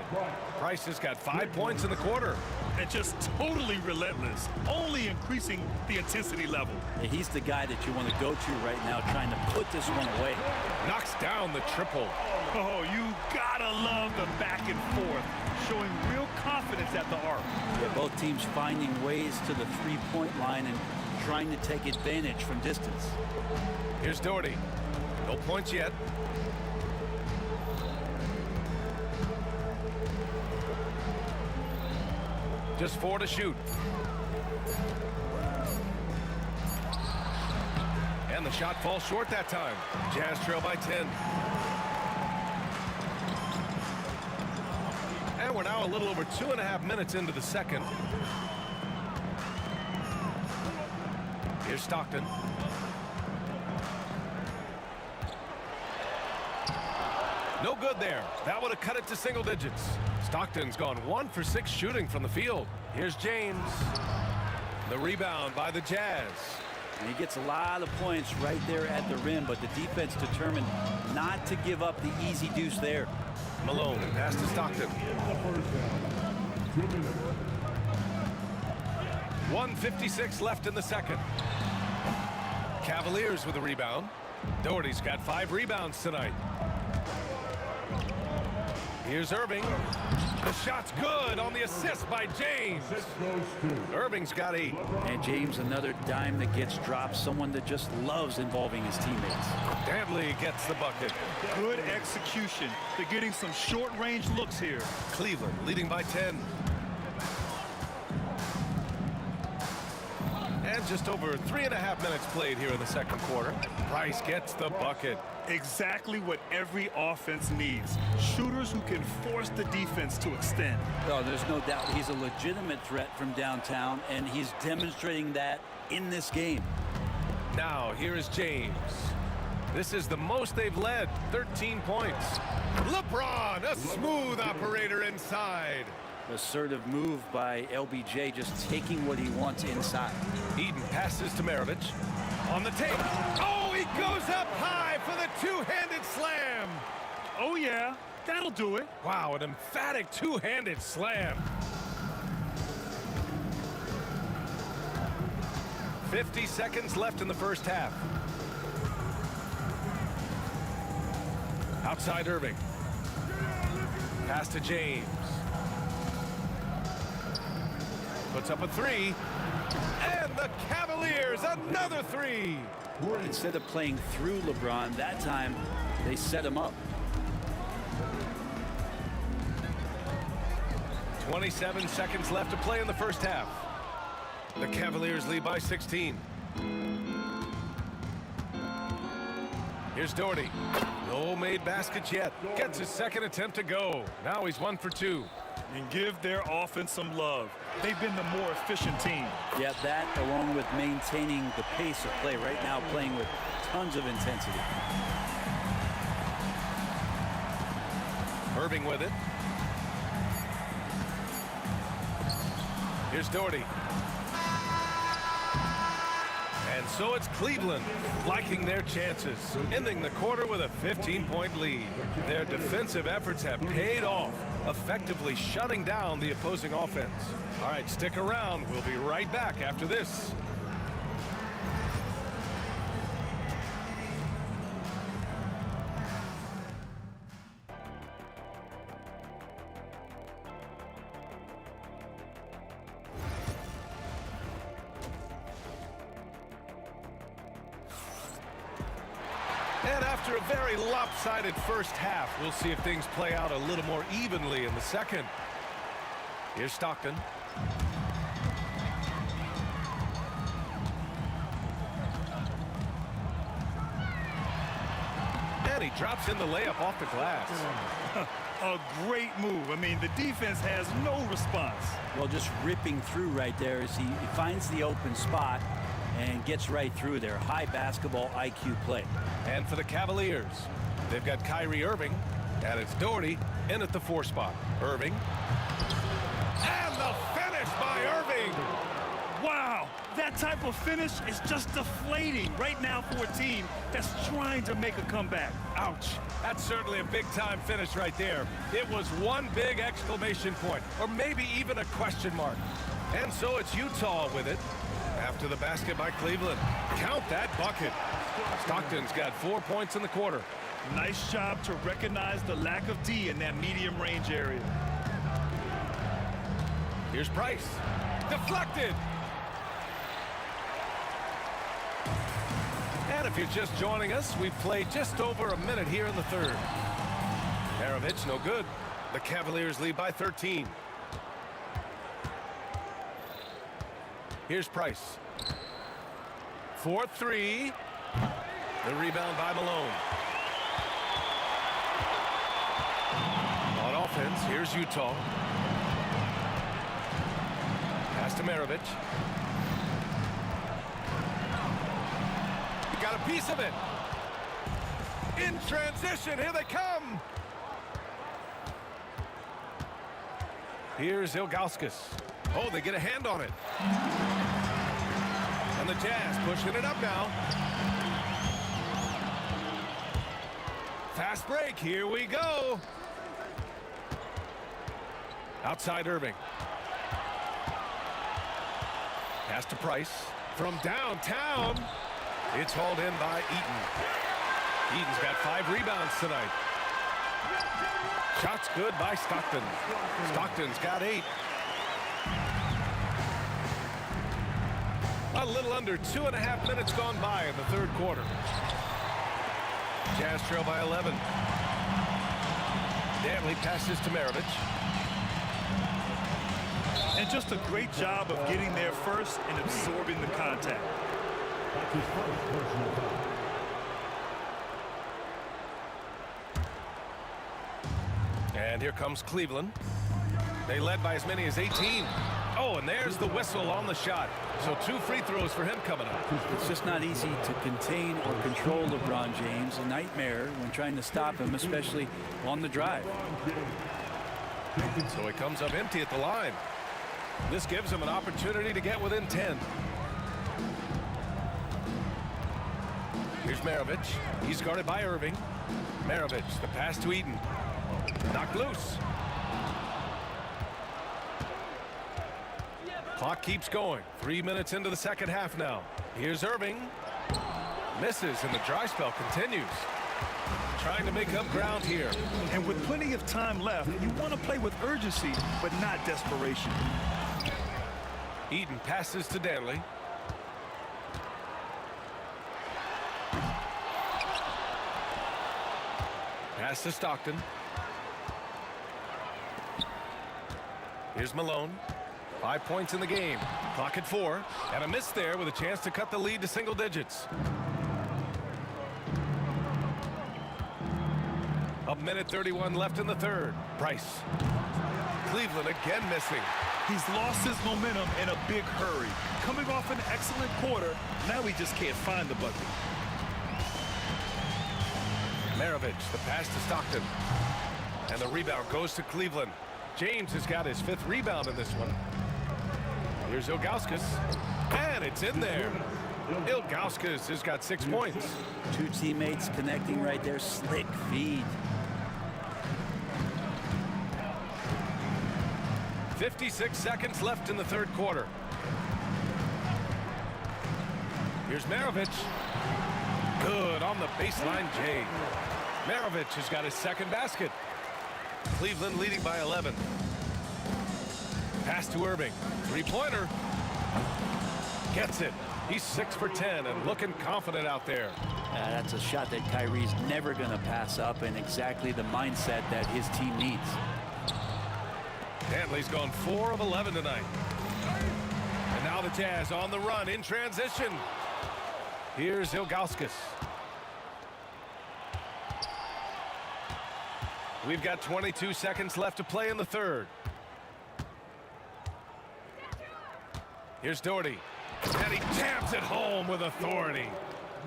Price has got 5 points in the quarter. And just totally relentless, only increasing the intensity level. Yeah, he's the guy that you want to go to right now, trying to put this one away. Knocks down the triple. Oh, you gotta love the back and forth, showing real confidence at the arc. Yeah, both teams finding ways to the three-point line and trying to take advantage from distance. Here's Doherty. No points yet. Just 4 to shoot. And the shot falls short that time. Jazz trail by 10. And we're now a little over 2.5 minutes into the second. Here's Stockton. No good there. That would have cut it to single digits. Stockton's gone 1 for 6 shooting from the field. Here's James. The rebound by the Jazz. And he gets a lot of points right there at the rim, but the defense determined not to give up the easy deuce there. Malone pass to Stockton. 1:56 left in the second. Cavaliers with a rebound. Doherty's got 5 rebounds tonight. Here's Irving. The shot's good on the assist by James. Irving's got 8. And James, another dime that gets dropped. Someone that just loves involving his teammates. Danley gets the bucket. Good execution. They're getting some short-range looks here. Cleveland leading by 10. And just over 3.5 minutes played here in the second quarter. Price gets the bucket. Exactly what every offense needs. Shooters who can force the defense to extend. Oh, there's no doubt he's a legitimate threat from downtown, and he's demonstrating that in this game. Now, here is James. This is the most they've led, 13 points. LeBron, a smooth operator inside. Assertive move by LBJ, just taking what he wants inside. Eden passes to Maravich. On the tape. Oh, he goes up high for the two-handed slam. Oh, yeah, that'll do it. Wow, an emphatic two-handed slam. 50 seconds left in the first half. Outside Irving. Pass to James. Puts up a three. And the Cavaliers, another three. Instead of playing through LeBron, that time they set him up. 27 seconds left to play in the first half. The Cavaliers lead by 16. Here's Doherty. No made baskets yet. Gets his second attempt to go. Now he's 1 for 2. And give their offense some love. They've been the more efficient team. Yeah, that along with maintaining the pace of play. Right now playing with tons of intensity. Irving with it. Here's Doherty. And so it's Cleveland liking their chances, ending the quarter with a 15-point lead. Their defensive efforts have paid off, effectively shutting down the opposing offense. All right, stick around. We'll be right back after this. And after a very lopsided first half, we'll see if things play out a little more evenly in the second. Here's Stockton. And he drops in the layup off the glass. A great move. I mean, the defense has no response. Well, just ripping through right there as he finds the open spot and gets right through there. High basketball IQ play. And for the Cavaliers, they've got Kyrie Irving, and it's Doherty in at the 4 spot. Irving. And the finish by Irving. Wow, that type of finish is just deflating right now for a team that's trying to make a comeback. Ouch. That's certainly a big-time finish right there. It was one big exclamation point, or maybe even a question mark. And so it's Utah with it. After the basket by Cleveland. Count that bucket. Stockton's got 4 points in the quarter. Nice job to recognize the lack of D in that medium range area. Here's Price. Deflected. And if you're just joining us, we've played just over a minute here in the third. Maravich, no good. The Cavaliers lead by 13. Here's Price. 4-3. The rebound by Malone. On offense, here's Utah. Pass to Maravich. He got a piece of it. In transition, here they come. Here's Ilgauskas. Oh, they get a hand on it. And the Jazz pushing it up now. Fast break, here we go. Outside Irving. Pass to Price. From downtown, it's hauled in by Eaton. Eaton's got 5 rebounds tonight. Shots good by Stockton. Stockton's got 8. A little under 2.5 minutes gone by in the third quarter. Jazz trail by 11. Dantley passes to Maravich. And just a great job of getting there first and absorbing the contact. That's his first personal foul. And here comes Cleveland. They led by as many as 18. Oh, and there's the whistle on the shot. So 2 free throws for him coming up. It's just not easy to contain or control LeBron James. A nightmare when trying to stop him, especially on the drive. So he comes up empty at the line. This gives him an opportunity to get within 10. Here's Maravich. He's guarded by Irving. Maravich, the pass to Eaton. Knocked loose. Clock keeps going. 3 minutes into the second half now. Here's Irving. Misses, and the dry spell continues. Trying to make up ground here. And with plenty of time left, you want to play with urgency, but not desperation. Eaton passes to Danley. Pass to Stockton. Here's Malone. 5 points in the game. Clock at 4. And a miss there with a chance to cut the lead to single digits. A minute 31 left in the third. Price. Cleveland again missing. He's lost his momentum in a big hurry. Coming off an excellent quarter, now he just can't find the bucket. Maravich, the pass to Stockton. And the rebound goes to Cleveland. James has got his 5th rebound in this one. Here's Ilgauskas. And it's in there. Ilgauskas has got 6 points. 2 teammates connecting right there. Slick feed. 56 seconds left in the third quarter. Here's Maravich. Good on the baseline, Jay. Maravich has got his 2nd basket. Cleveland leading by 11. Pass to Irving. 3-pointer. Gets it. He's 6 for 10 and looking confident out there. That's a shot that Kyrie's never going to pass up, and exactly the mindset that his team needs. Danley's gone 4 of 11 tonight. And now the Jazz on the run in transition. Here's Ilgauskas. We've got 22 seconds left to play in the third. Here's Doherty. And he jams it home with authority.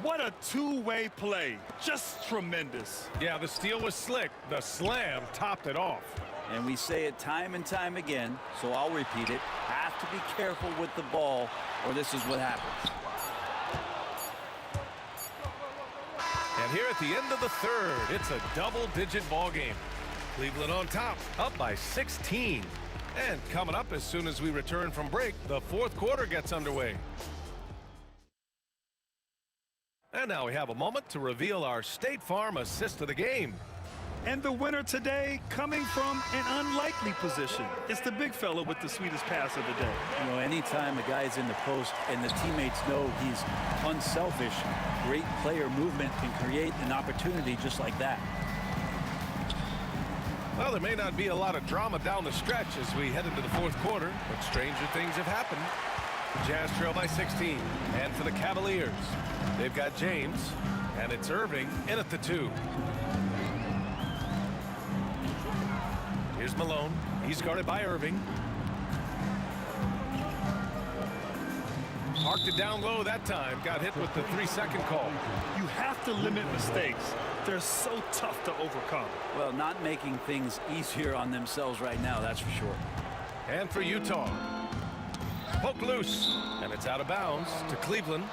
What a two-way play. Just tremendous. Yeah, the steal was slick. The slam topped it off. And we say it time and time again, so I'll repeat it. Have to be careful with the ball, or this is what happens. And here at the end of the third, it's a double-digit ball game. Cleveland on top, up by 16. And coming up as soon as we return from break, the fourth quarter gets underway. And now we have a moment to reveal our State Farm assist of the game. And the winner today coming from an unlikely position. It's the big fella with the sweetest pass of the day. You know, anytime a guy's in the post and the teammates know he's unselfish, great player movement can create an opportunity just like that. Well, there may not be a lot of drama down the stretch as we head into the fourth quarter, but stranger things have happened. The Jazz trail by 16. And for the Cavaliers, they've got James, and it's Irving in at the 2. Here's Malone. He's guarded by Irving. Marked it down low that time. Got hit with the 3-second call. You have to limit mistakes. They're so tough to overcome. Well, not making things easier on themselves right now, that's for sure. And for Utah. Poke loose. And it's out of bounds to Cleveland.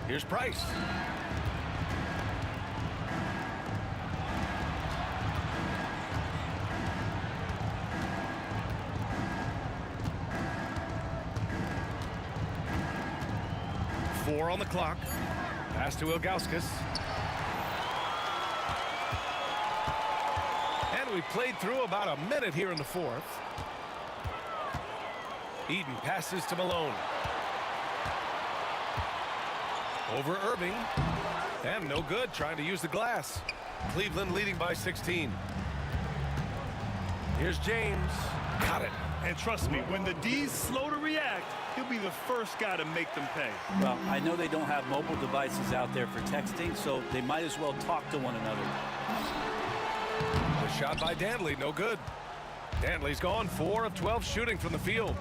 Here's Price. Four on the clock. Pass to Ilgauskas. And we played through about a minute here in the fourth. Eden passes to Malone. Over Irving. And no good, trying to use the glass. Cleveland leading by 16. Here's James. Got it. And trust me, when the D's slow to react, he'll be the first guy to make them pay. Well, I know they don't have mobile devices out there for texting, so they might as well talk to one another. The shot by Dantley, no good. Dantley's gone 4 of 12 shooting from the field.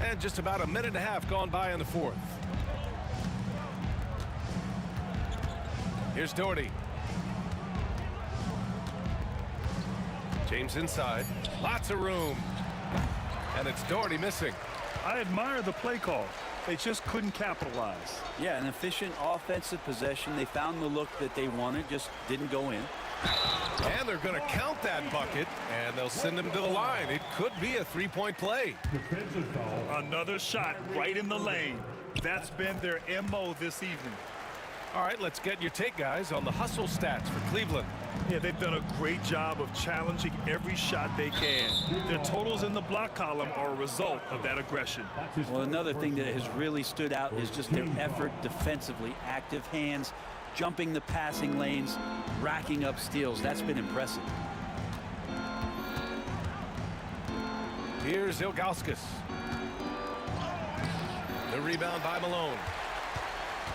And just about a minute and a half gone by in the fourth. Here's Doherty. James inside. Lots of room. And it's Doherty missing. I admire the play call. They just couldn't capitalize. Yeah, an efficient offensive possession. They found the look that they wanted, just didn't go in. And they're going to count that bucket, and they'll send him to the line. It could be a three-point play. Another shot right in the lane. That's been their MO this evening. All right, let's get your take, guys, on the hustle stats for Cleveland. Yeah, they've done a great job of challenging every shot they can. Their totals in the block column are a result of that aggression. Well, another thing that has really stood out is just their effort defensively. Active hands, jumping the passing lanes, racking up steals. That's been impressive. Here's Ilgauskas. The rebound by Malone.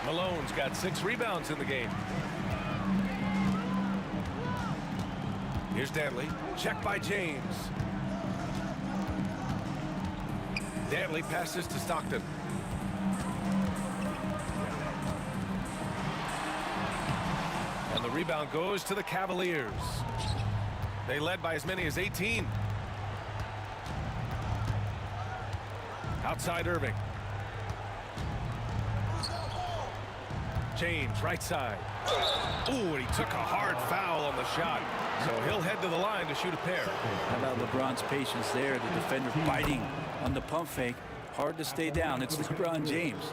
Malone's got 6 rebounds in the game. Here's Dantley. Check by James. Dantley passes to Stockton. And the rebound goes to the Cavaliers. They led by as many as 18. Outside Irving. James, right side. Ooh, and he took a hard foul on the shot. So he'll head to the line to shoot a pair. How about LeBron's patience there? The defender biting on the pump fake. Hard to stay down. It's LeBron James.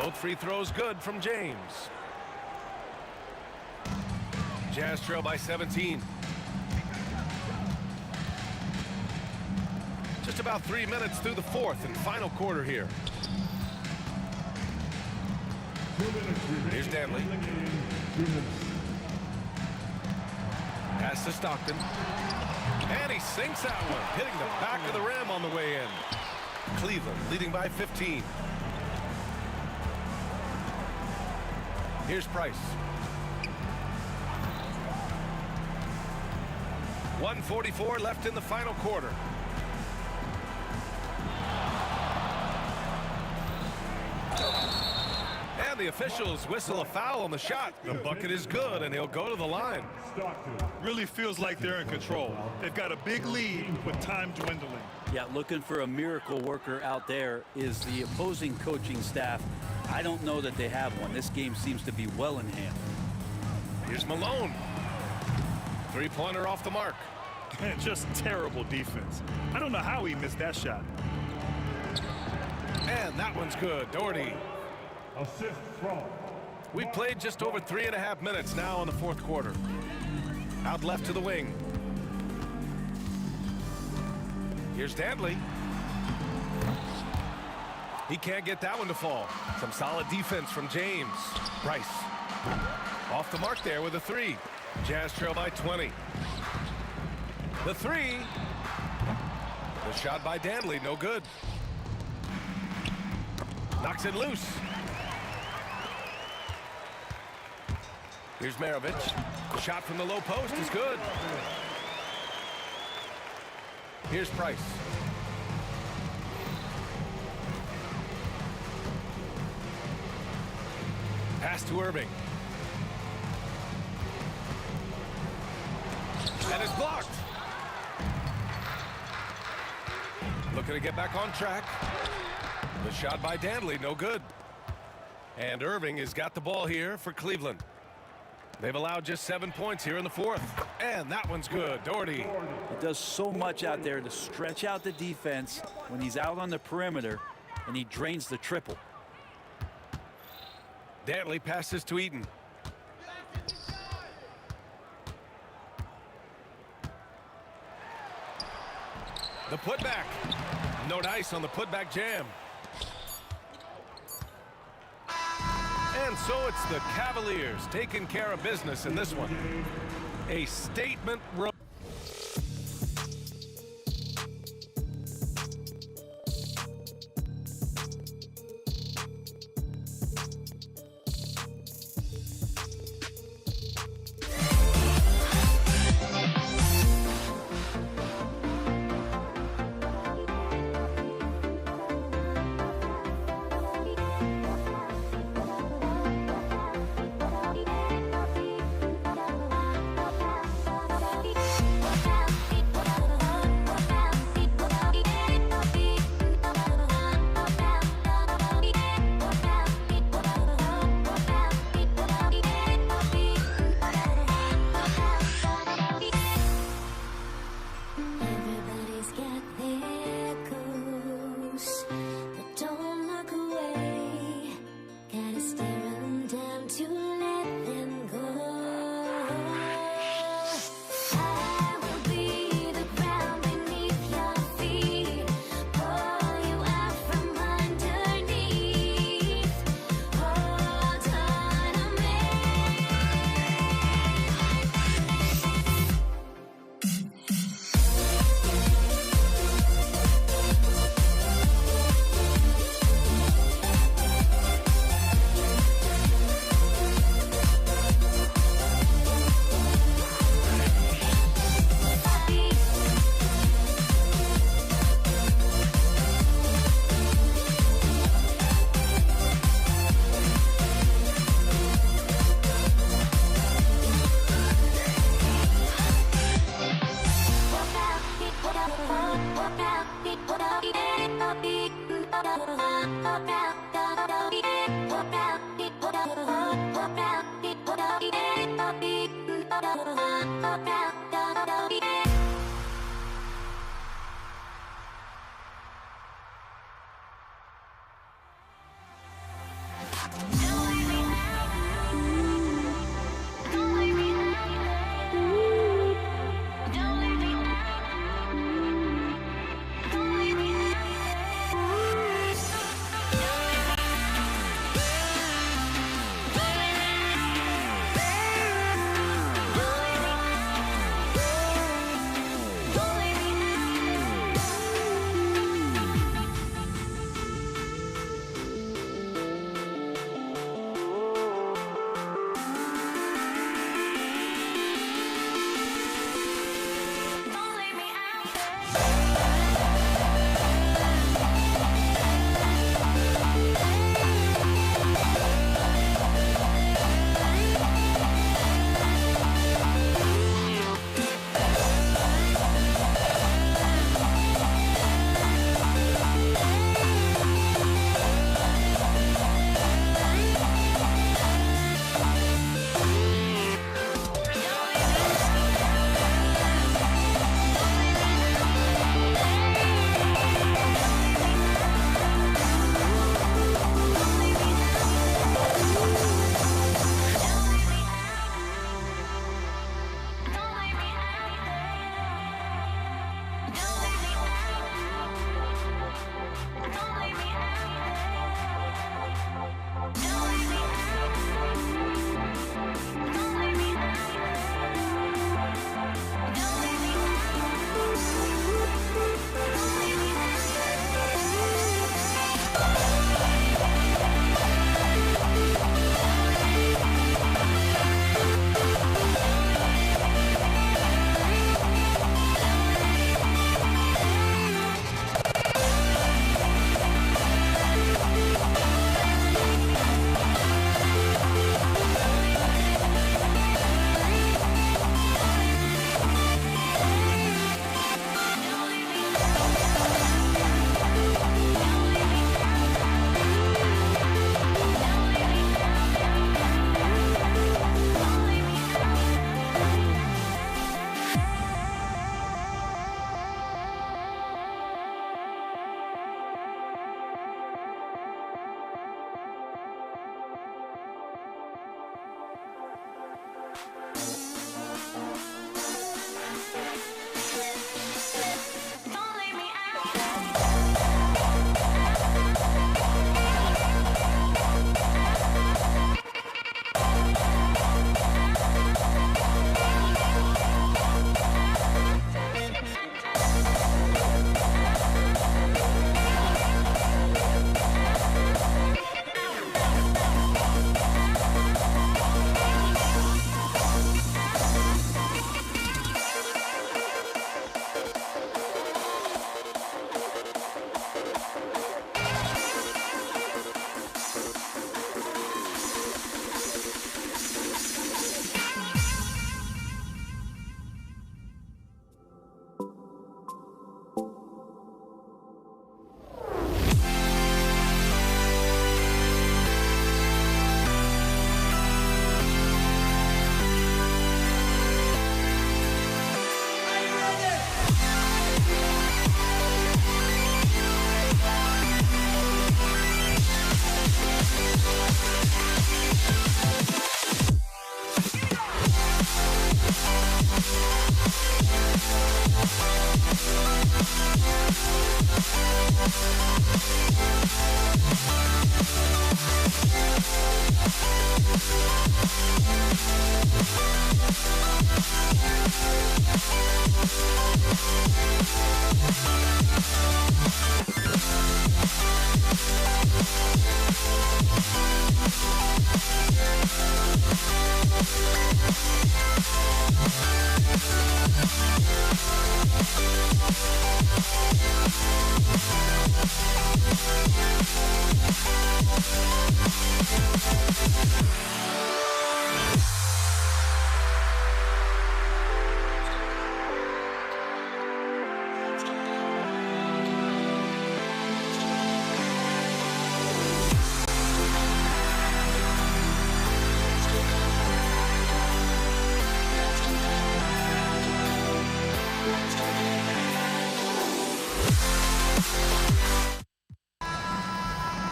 Both free throws good from James. Jazz trail by 17. Just about 3 minutes through the fourth and final quarter here. Here's Dantley. Pass to Stockton. And he sinks that one, hitting the back of the rim on the way in. Cleveland leading by 15. Here's Price. 1:44 left in the final quarter. And the officials whistle a foul on the shot. The bucket is good, and he'll go to the line. Really feels like they're in control. They've got a big lead with time dwindling. Yeah, looking for a miracle worker out there is the opposing coaching staff. I don't know that they have one. This game seems to be well in hand. Here's Malone. Three-pointer off the mark. Just terrible defense. I don't know how he missed that shot. And that one's good. Doherty. Assist from. We've played just over 3.5 minutes now in the fourth quarter. Out left to the wing. Here's Dantley. He can't get that one to fall. Some solid defense from James. Price. Off the mark there with a 3. Jazz trail by 20. The 3. The shot by Dantley, no good. Knocks it loose. Here's Maravich. Shot from the low post is good. Here's Price. Pass to Irving. And it's blocked. Looking to get back on track. The shot by Dantley, no good. And Irving has got the ball here for Cleveland. They've allowed just 7 points here in the fourth. And that one's good. Doherty. He does so much out there to stretch out the defense when he's out on the perimeter, and he drains the triple. Dantley passes to Eaton. The putback. No dice on the putback jam. And And so it's the Cavaliers taking care of business in this one. A statement road.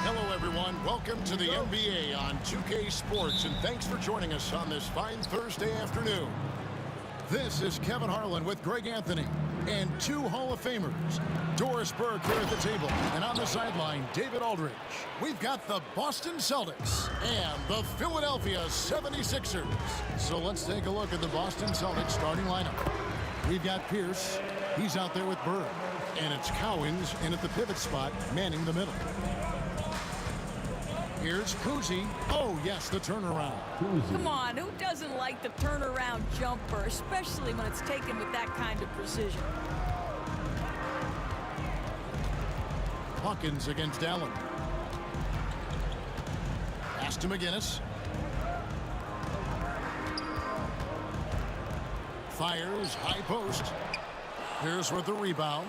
Hello, everyone. Welcome to the NBA on 2K Sports, and thanks for joining us on this fine Thursday afternoon. This is Kevin Harlan with Greg Anthony and two Hall of Famers, Doris Burke here at the table, and on the sideline, David Aldridge. We've got the Boston Celtics and the Philadelphia 76ers. So let's take a look at the Boston Celtics starting lineup. We've got Pierce. He's out there with Bird. And it's Cowens in at the pivot spot, manning the middle. Here's Cousy. Oh, yes, the turnaround. Come on, who doesn't like the turnaround jumper, especially when it's taken with that kind of precision? Hawkins against Allen. Pass to McGinnis. Fires, high post. Here's with the rebound.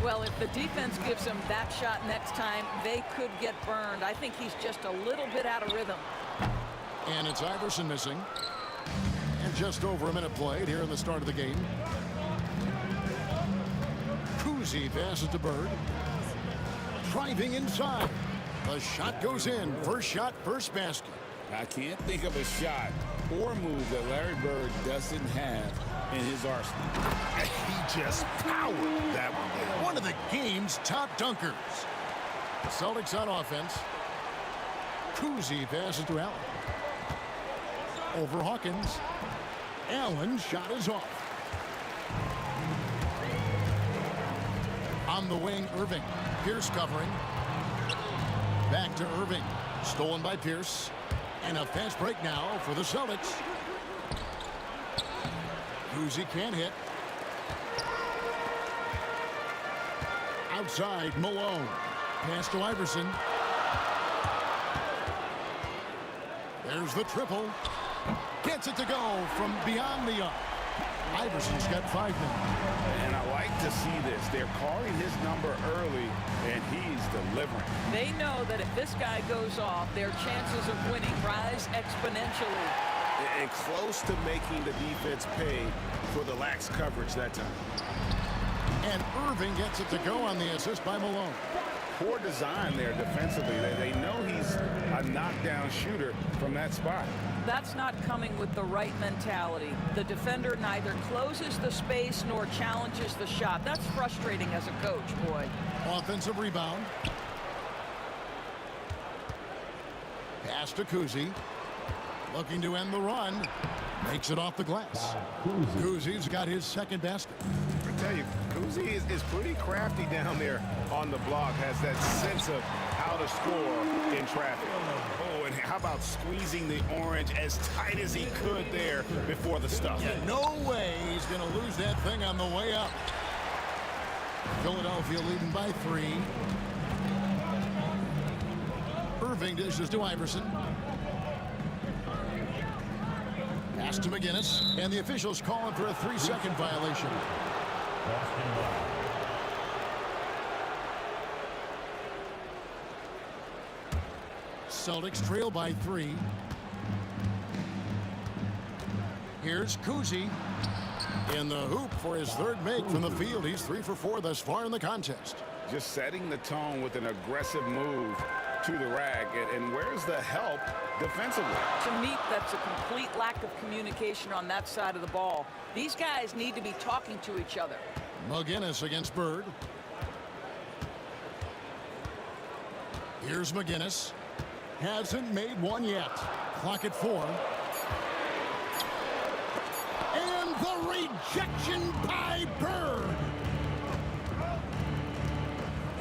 Well, if the defense gives him that shot next time, they could get burned. I think he's just a little bit out of rhythm. And it's Iverson missing. And just over a minute played here in the start of the game. Cousy passes to Bird. Driving inside. The shot goes in. First shot, first basket. I can't think of a shot or move that Larry Bird doesn't have in his arsenal. He just powered that one down. One of the game's top dunkers. Celtics on offense. Cousy passes to Allen. Over Hawkins. Allen's shot is off. On the wing, Irving. Pierce covering. Back to Irving. Stolen by Pierce. And a fast break now for the Celtics. Cousy can't hit. Outside, Malone. Pass to Iverson. There's the triple. Gets it to go from beyond the arc. Iverson's got 5 now. And I like to see this. They're calling his number early, and he's delivering. They know that if this guy goes off, their chances of winning rise exponentially. And close to making the defense pay for the lax coverage that time. And Irving gets it to go on the assist by Malone. Poor design there defensively. They know he's a knockdown shooter from that spot. That's not coming with the right mentality. The defender neither closes the space nor challenges the shot. That's frustrating as a coach, boy. Offensive rebound. Pass to Cousy. Looking to end the run. Makes it off the glass. Cousy's got his second basket. I tell you, Cousy is pretty crafty down there on the block. Has that sense of how to score in traffic. Oh, and how about squeezing the orange as tight as he could there before the stuff? Yeah, no way he's going to lose that thing on the way up. Philadelphia leading by 3. Irving dishes to Iverson. Pass to McGinnis, and the officials calling for a 3-second violation. Celtics trail by 3. Here's Cousy in the hoop for his third make from the field. He's 3 for 4 thus far in the contest. Just setting the tone with an aggressive move to the rack. And where's the help defensively? To me, that's a complete lack of communication on that side of the ball. These guys need to be talking to each other. McGinnis against Bird. Here's McGinnis. Hasn't made one yet. Clock at 4. rejection by Bird.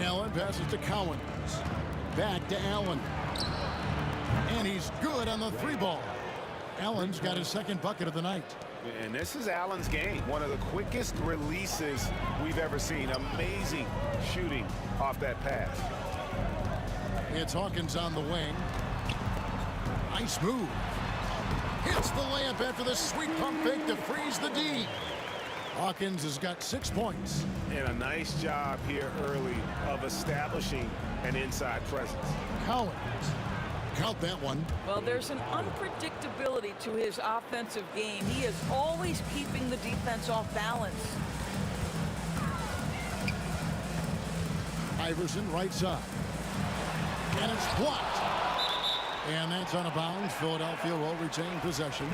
Allen passes to Collins. Back to Allen. And he's good on the 3-ball. Allen's got his second bucket of the night. And this is Allen's game. One of the quickest releases we've ever seen. Amazing shooting off that pass. It's Hawkins on the wing. Nice move. Hits the layup after the sweet pump fake to freeze the D. Hawkins has got 6 points. And a nice job here early of establishing an inside presence. Collins. Count that one. Well, there's an unpredictability to his offensive game. He is always keeping the defense off balance. Iverson right side. And it's blocked. And that's out of bounds. Philadelphia will retain possession.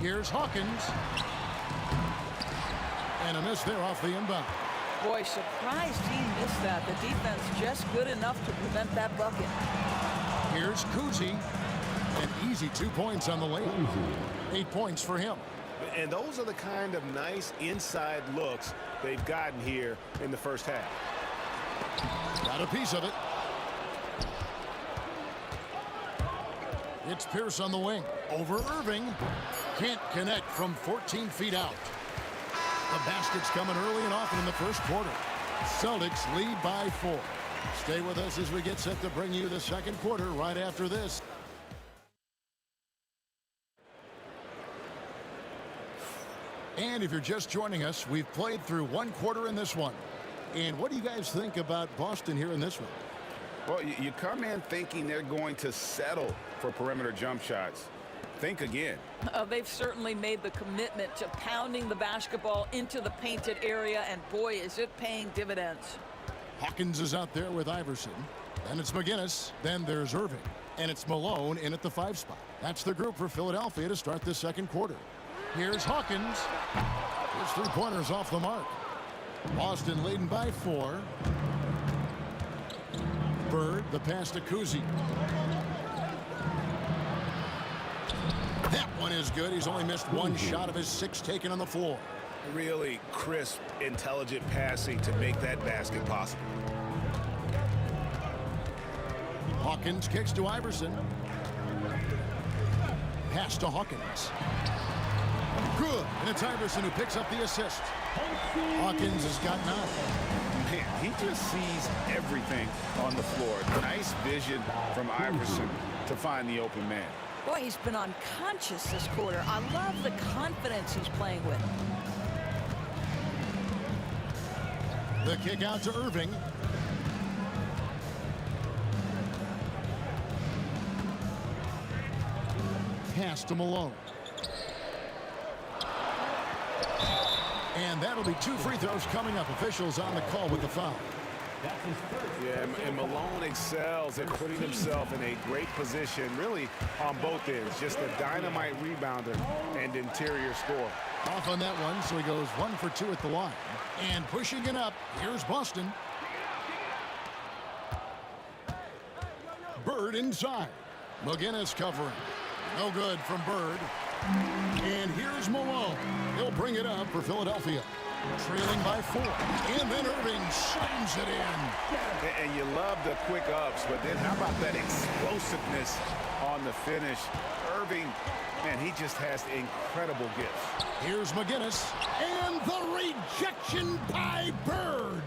Here's Hawkins. And a miss there off the inbound. Boy, surprised he missed that. The defense just good enough to prevent that bucket. Here's Kuzi. An easy 2 points on the layup. 8 points for him. And those are the kind of nice inside looks they've gotten here in the first half. Got a piece of it. It's Pierce on the wing. Over Irving. Can't connect from 14 feet out. The basket's coming early and often in the first quarter. Celtics lead by 4. Stay with us as we get set to bring you the second quarter right after this. And if you're just joining us, we've played through 1 quarter in this one. And what do you guys think about Boston here in this one? Well, you come in thinking they're going to settle for perimeter jump shots. Think again. They've certainly made the commitment to pounding the basketball into the painted area, and boy, is it paying dividends. Hawkins is out there with Iverson. Then it's McGinnis. Then there's Irving. And it's Malone in at the 5 spot. That's the group for Philadelphia to start this second quarter. Here's Hawkins. His 3-pointers off the mark. Boston leading by 4. Bird, the pass to Kuzi. That one is good. He's only missed 1 shot of his 6 taken on the floor. Really crisp, intelligent passing to make that basket possible. Hawkins kicks to Iverson. Pass to Hawkins. Good. And it's Iverson who picks up the assist. Hawkins has got 9. Man, he just sees everything on the floor. Nice vision from Iverson to find the open man. Boy, he's been unconscious this quarter. I love the confidence he's playing with. The kick out to Irving. Pass to Malone. And that'll be 2 free throws coming up. Officials on the call with the foul. Yeah, and Malone excels at putting himself in a great position, really on both ends. Just a dynamite rebounder and interior scorer. Off on that one, so he goes 1 for 2 at the line. And pushing it up, here's Boston. Bird inside. McGinnis covering. No good from Bird. And here's Malone. He'll bring it up for Philadelphia. Trailing by 4. And then Irving slams it in. And you love the quick ups, but then how about that explosiveness on the finish? Irving, man, he just has incredible gifts. Here's McGinnis. And the rejection by Bird.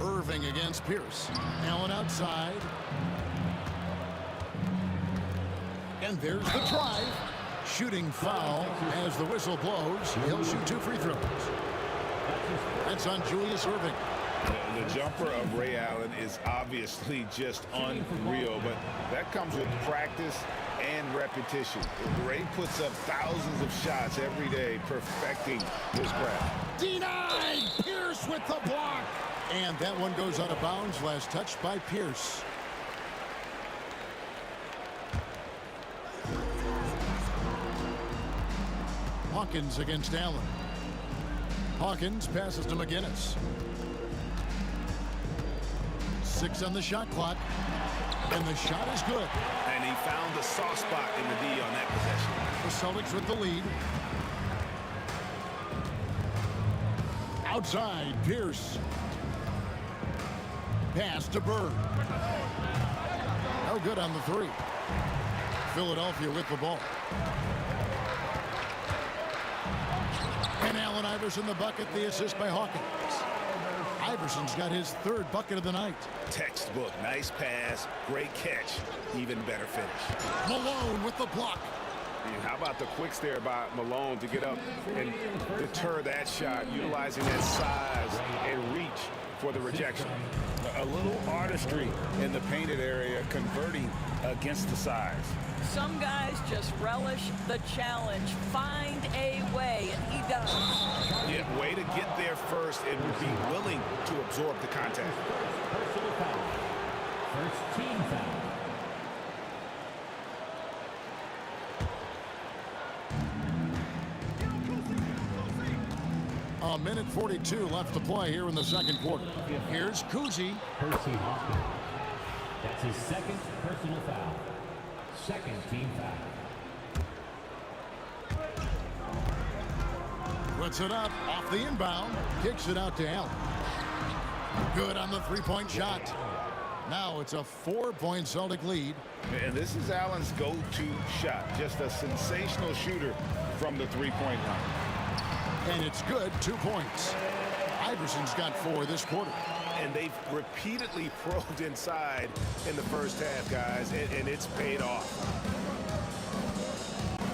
Irving against Pierce. Allen outside. And there's the drive. Shooting foul as the whistle blows. He'll shoot 2 free throws. That's on Julius Irving. The jumper of Ray Allen is obviously just unreal, but that comes with practice and repetition. Ray puts up thousands of shots every day, perfecting his craft. Denied! Pierce with the block. And that one goes out of bounds. Last touch by Pierce. Hawkins against Allen. Hawkins passes to McGinnis. 6 on the shot clock. And the shot is good. And he found the soft spot in the D on that possession. The Celtics with the lead. Outside, Pierce. Pass to Bird. No good on the 3. Philadelphia with the ball. And Allen Iverson the bucket, the assist by Hawkins. Iverson's got his 3rd bucket of the night. Textbook, nice pass, great catch, even better finish. Malone with the block. And how about the quick stare by Malone to get up and deter that shot, utilizing that size and reach for the rejection. A little artistry in the painted area, converting against the size. Some guys just relish the challenge. Find a way, and he does. Yeah, way to get there first and be willing to absorb the contact. Personal foul. First team foul. A minute 42 left to play here in the second quarter. Here's Kuzi. Percy Hawkins. That's his 2nd personal foul. 2nd team foul. Puts it up off the inbound. Kicks it out to Allen. Good on the 3-point shot. Now it's a 4-point Celtic lead. And this is Allen's go-to shot. Just a sensational shooter from the 3-point line. And it's good, 2 points. Iverson's got 4 this quarter. And they've repeatedly probed inside in the first half, guys, and it's paid off.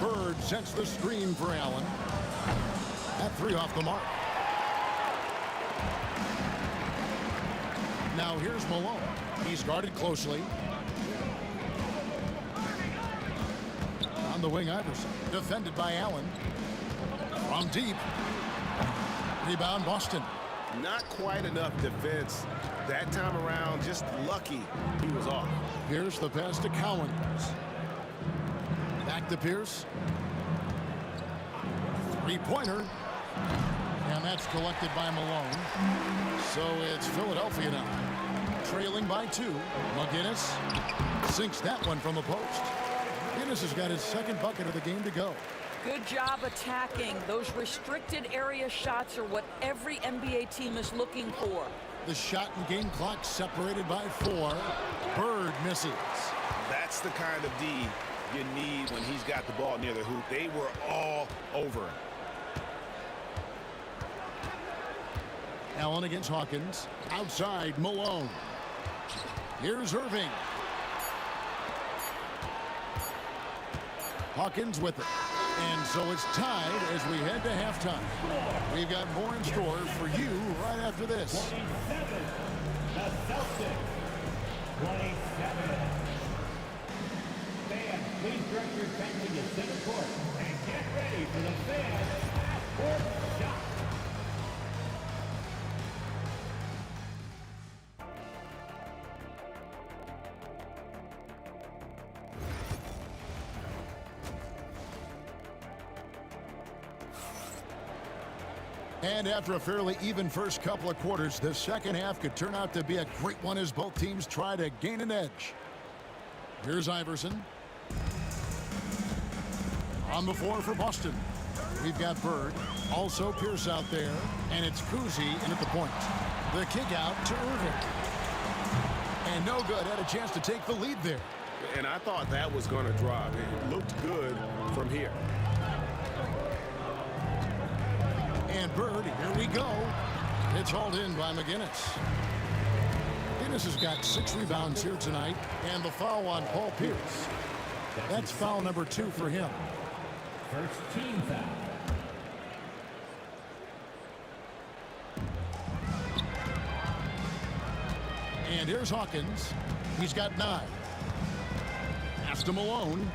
Bird sets the screen for Allen. That 3 off the mark. Now here's Malone. He's guarded closely. On the wing, Iverson. Defended by Allen. From deep. Rebound, Boston. Not quite enough defense that time around. Just lucky he was off. Here's the pass to Cowens. Back to Pierce. 3-pointer. And that's collected by Malone. So it's Philadelphia now. Trailing by 2. McGinnis sinks that one from the post. McGinnis has got his 2nd bucket of the game to go. Good job attacking. Those restricted area shots are what every NBA team is looking for. The shot and game clock separated by 4. Bird misses. That's the kind of D you need when he's got the ball near the hoop. They were all over him. Allen against Hawkins. Outside, Malone. Here's Irving. Hawkins with it. And so it's tied as we head to halftime. We've got more in store for you right after this. 27. The Celtics. 27. Fans, please direct your attention to center court and get ready for the fans' half-court shot. And after a fairly even first couple of quarters, the second half could turn out to be a great one as both teams try to gain an edge. Here's Iverson. On the floor for Boston. We've got Bird. Also Pierce out there. And it's Kuzi in at the point. The kick out to Irving. And no good. Had a chance to take the lead there. And I thought that was going to drop. It looked good from here. And Bird, here we go. It's hauled in by McGinnis. McGinnis has got 6 rebounds here tonight. And the foul on Paul Pierce. That's foul number 2 for him. First team foul. And here's Hawkins. He's got 9. Pass to Malone.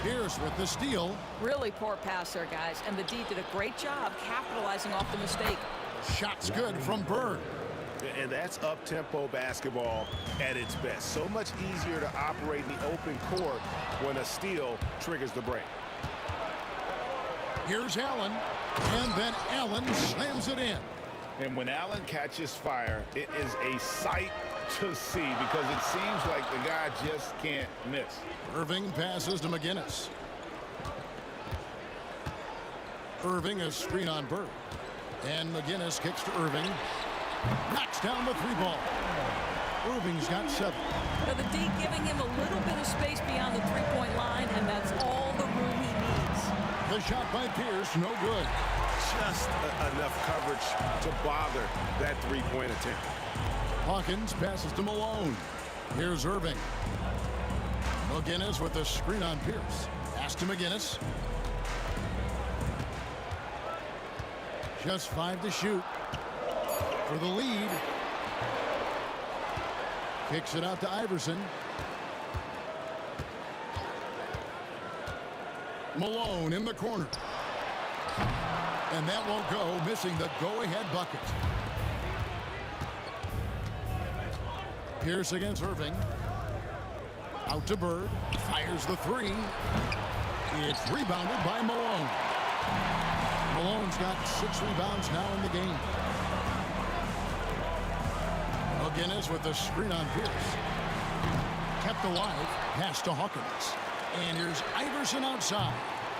Pierce with the steal. Really poor pass there, guys. And the D did a great job capitalizing off the mistake. Shot's good from Bird. And that's up-tempo basketball at its best. So much easier to operate in the open court when a steal triggers the break. Here's Allen. And then Allen slams it in. And when Allen catches fire, it is a sight to see because it seems like the guy just can't miss. Irving passes to McGinnis. Irving a screen on Bird. And McGinnis kicks to Irving. Knocks down the 3-ball. Irving's got 7. Now the D giving him a little bit of space beyond the 3-point line, and that's all the room he needs. The shot by Pierce, no good. Just enough coverage to bother that 3-point attempt. Hawkins passes to Malone. Here's Irving. McGinnis with the screen on Pierce. Pass to McGinnis. Just 5 to shoot. For the lead. Kicks it out to Iverson. Malone in the corner. And that won't go, missing the go-ahead bucket. Pierce against Irving. Out to Bird. Fires the 3. It's rebounded by Malone. Malone's got 6 rebounds now in the game. McGinnis with the screen on Pierce. Kept alive. Pass to Hawkins. And here's Iverson outside.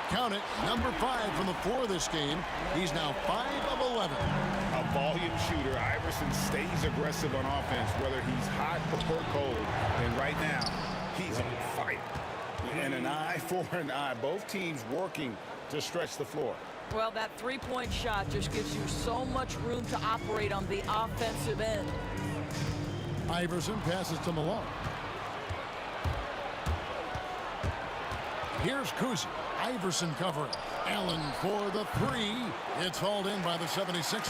Count it, number 5 from the floor this game. He's now 5 of 11. A volume shooter. Iverson stays aggressive on offense, whether he's hot or cold. And right now, he's on fire. And an eye for an eye. Both teams working to stretch the floor. Well, that 3-point shot just gives you so much room to operate on the offensive end. Iverson passes to Malone. Here's Kuzi. Iverson covering. Allen for the 3. It's hauled in by the 76ers.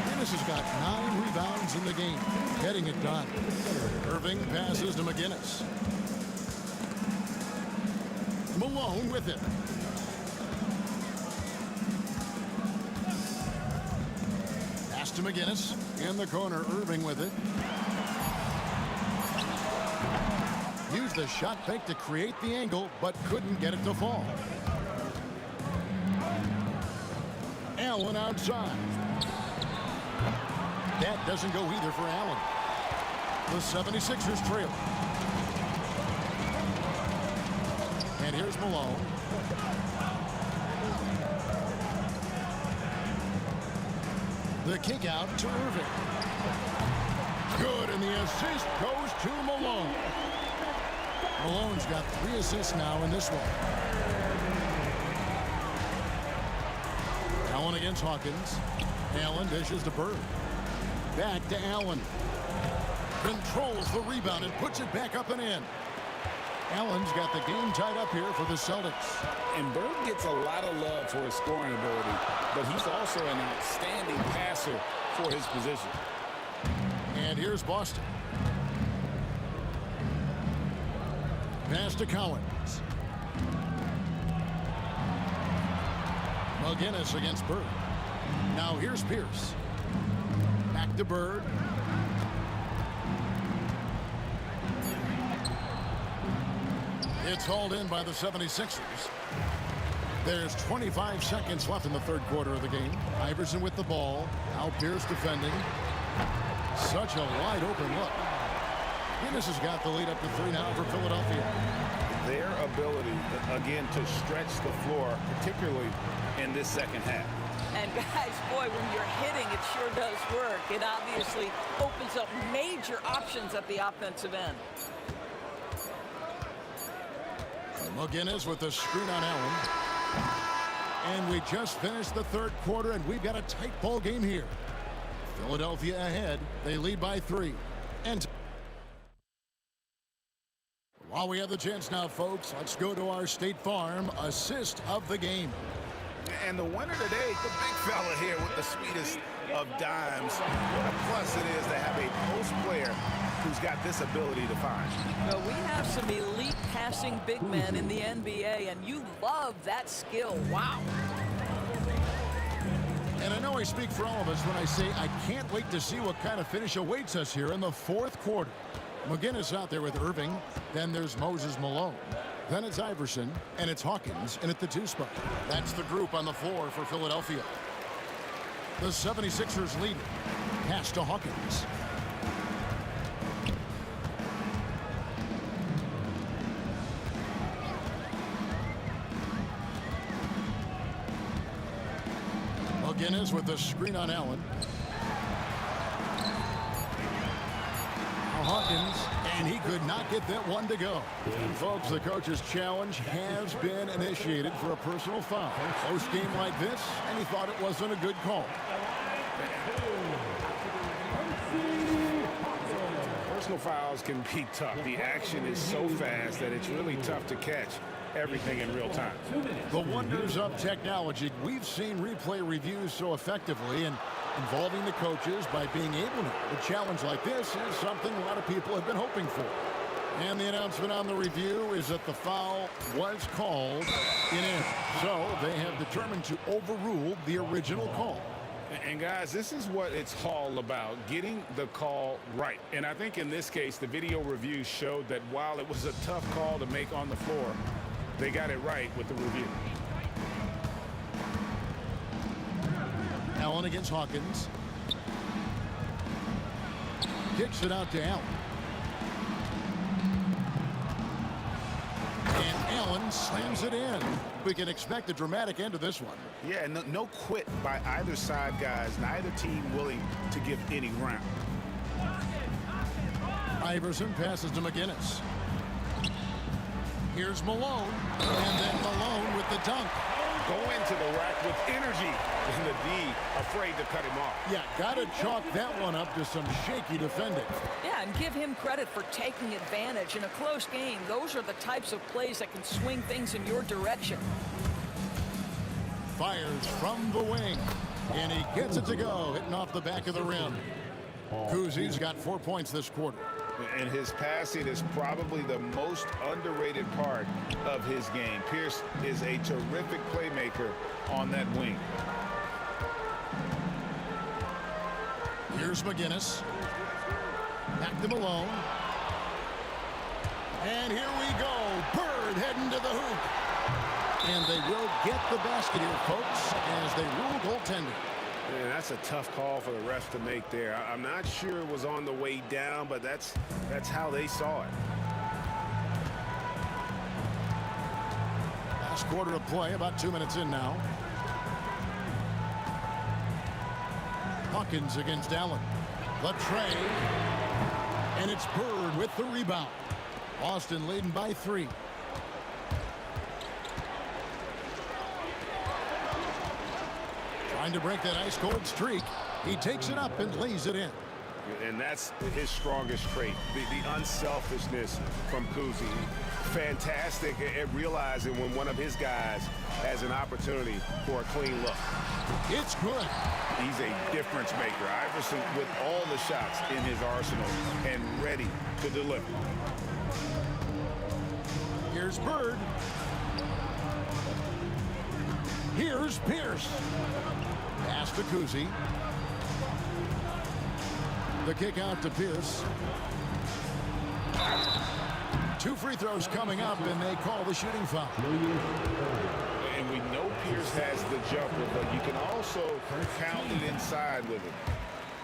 Dennis has got 9 rebounds in the game. Getting it done. Irving passes to McGinnis. Malone with it. Pass to McGinnis. In the corner, Irving with it. Used the shot fake to create the angle, but couldn't get it to fall. Allen outside. That doesn't go either for Allen. The 76ers trail. And here's Malone. The kick out to Irving. Good, and the assist goes to Malone. Malone's got 3 assists now in this one. Allen against Hawkins. Allen dishes to Bird. Back to Allen. Controls the rebound and puts it back up and in. Allen's got the game tied up here for the Celtics. And Bird gets a lot of love for his scoring ability, but he's also an outstanding passer for his position. And here's Boston. Pass to Collins. McGinnis against Bird. Now here's Pierce. Back to Bird. It's hauled in by the 76ers. There's 25 seconds left in the 3rd quarter of the game. Iverson with the ball. Now Pierce defending. Such a wide open look. Guinness has got the lead up to 3 now for Philadelphia. Their ability, again, to stretch the floor, particularly in this second half. And guys, boy, when you're hitting, it sure does work. It obviously opens up major options at the offensive end. McGinnis with the screen on Allen. And we just finished the 3rd quarter, and we've got a tight ball game here. Philadelphia ahead. They lead by 3. And while we have the chance now, folks, let's go to our State Farm assist of the game. And the winner today, the big fella here with the sweetest of dimes. What a plus it is to have a post player who's got this ability to find. Well, we have some elite passing big men in the NBA, and you love that skill. Wow. And I know I speak for all of us when I say I can't wait to see what kind of finish awaits us here in the 4th quarter. McGinnis out there with Irving. Then there's Moses Malone. Then it's Iverson, and it's Hawkins in at the 2 spot. That's the group on the floor for Philadelphia. The 76ers lead. Pass to Hawkins. McGinnis with the screen on Allen. Hawkins, and he could not get that one to go. And folks, the coach's challenge has been initiated for a personal foul. Close game like this, and he thought it wasn't a good call. Personal fouls can be tough. The action is so fast that it's really tough to catch everything in real time. The wonders of technology. We've seen replay reviews so effectively, and involving the coaches by being able to. A challenge like this is something a lot of people have been hoping for. And the announcement on the review is that the foul was called in. So they have determined to overrule the original call. And guys, this is what it's all about, getting the call right. And I think in this case, the video review showed that while it was a tough call to make on the floor, they got it right with the review. Allen against Hawkins. Kicks it out to Allen. And Allen slams it in. We can expect a dramatic end to this one. Yeah, no quit by either side, guys. Neither team willing to give any ground. Iverson passes to McGinnis. Here's Malone. And then Malone with the dunk. Go into the rack with energy, and the D afraid to cut him off. Yeah, got to chalk that one up to some shaky defending. Yeah, and give him credit for taking advantage. In a close game, those are the types of plays that can swing things in your direction. Fires from the wing, and he gets it to go, hitting off the back of the rim. Kuzi's got 4 points this quarter. And his passing is probably the most underrated part of his game. Pierce is a terrific playmaker on that wing. Here's McGinnis. Back to Malone. And here we go. Bird heading to the hoop. And they will get the basket here, folks, as they rule goaltending. Man, that's a tough call for the refs to make there. I'm not sure it was on the way down, but that's how they saw it. Last quarter of play, about 2 minutes in now. Hawkins against Allen. The tray. And it's Bird with the rebound. Boston leading by 3. Trying to break that ice-cold streak. He takes it up and lays it in. And that's his strongest trait, the unselfishness from Kuzi. Fantastic at realizing when one of his guys has an opportunity for a clean look. It's good. He's a difference maker. Iverson with all the shots in his arsenal and ready to deliver. Here's Bird. Here's Pierce. Pass to Kuzi. The kick out to Pierce. 2 free throws coming up, and they call the shooting foul. And we know Pierce has the jumper, but you can also count it inside with it.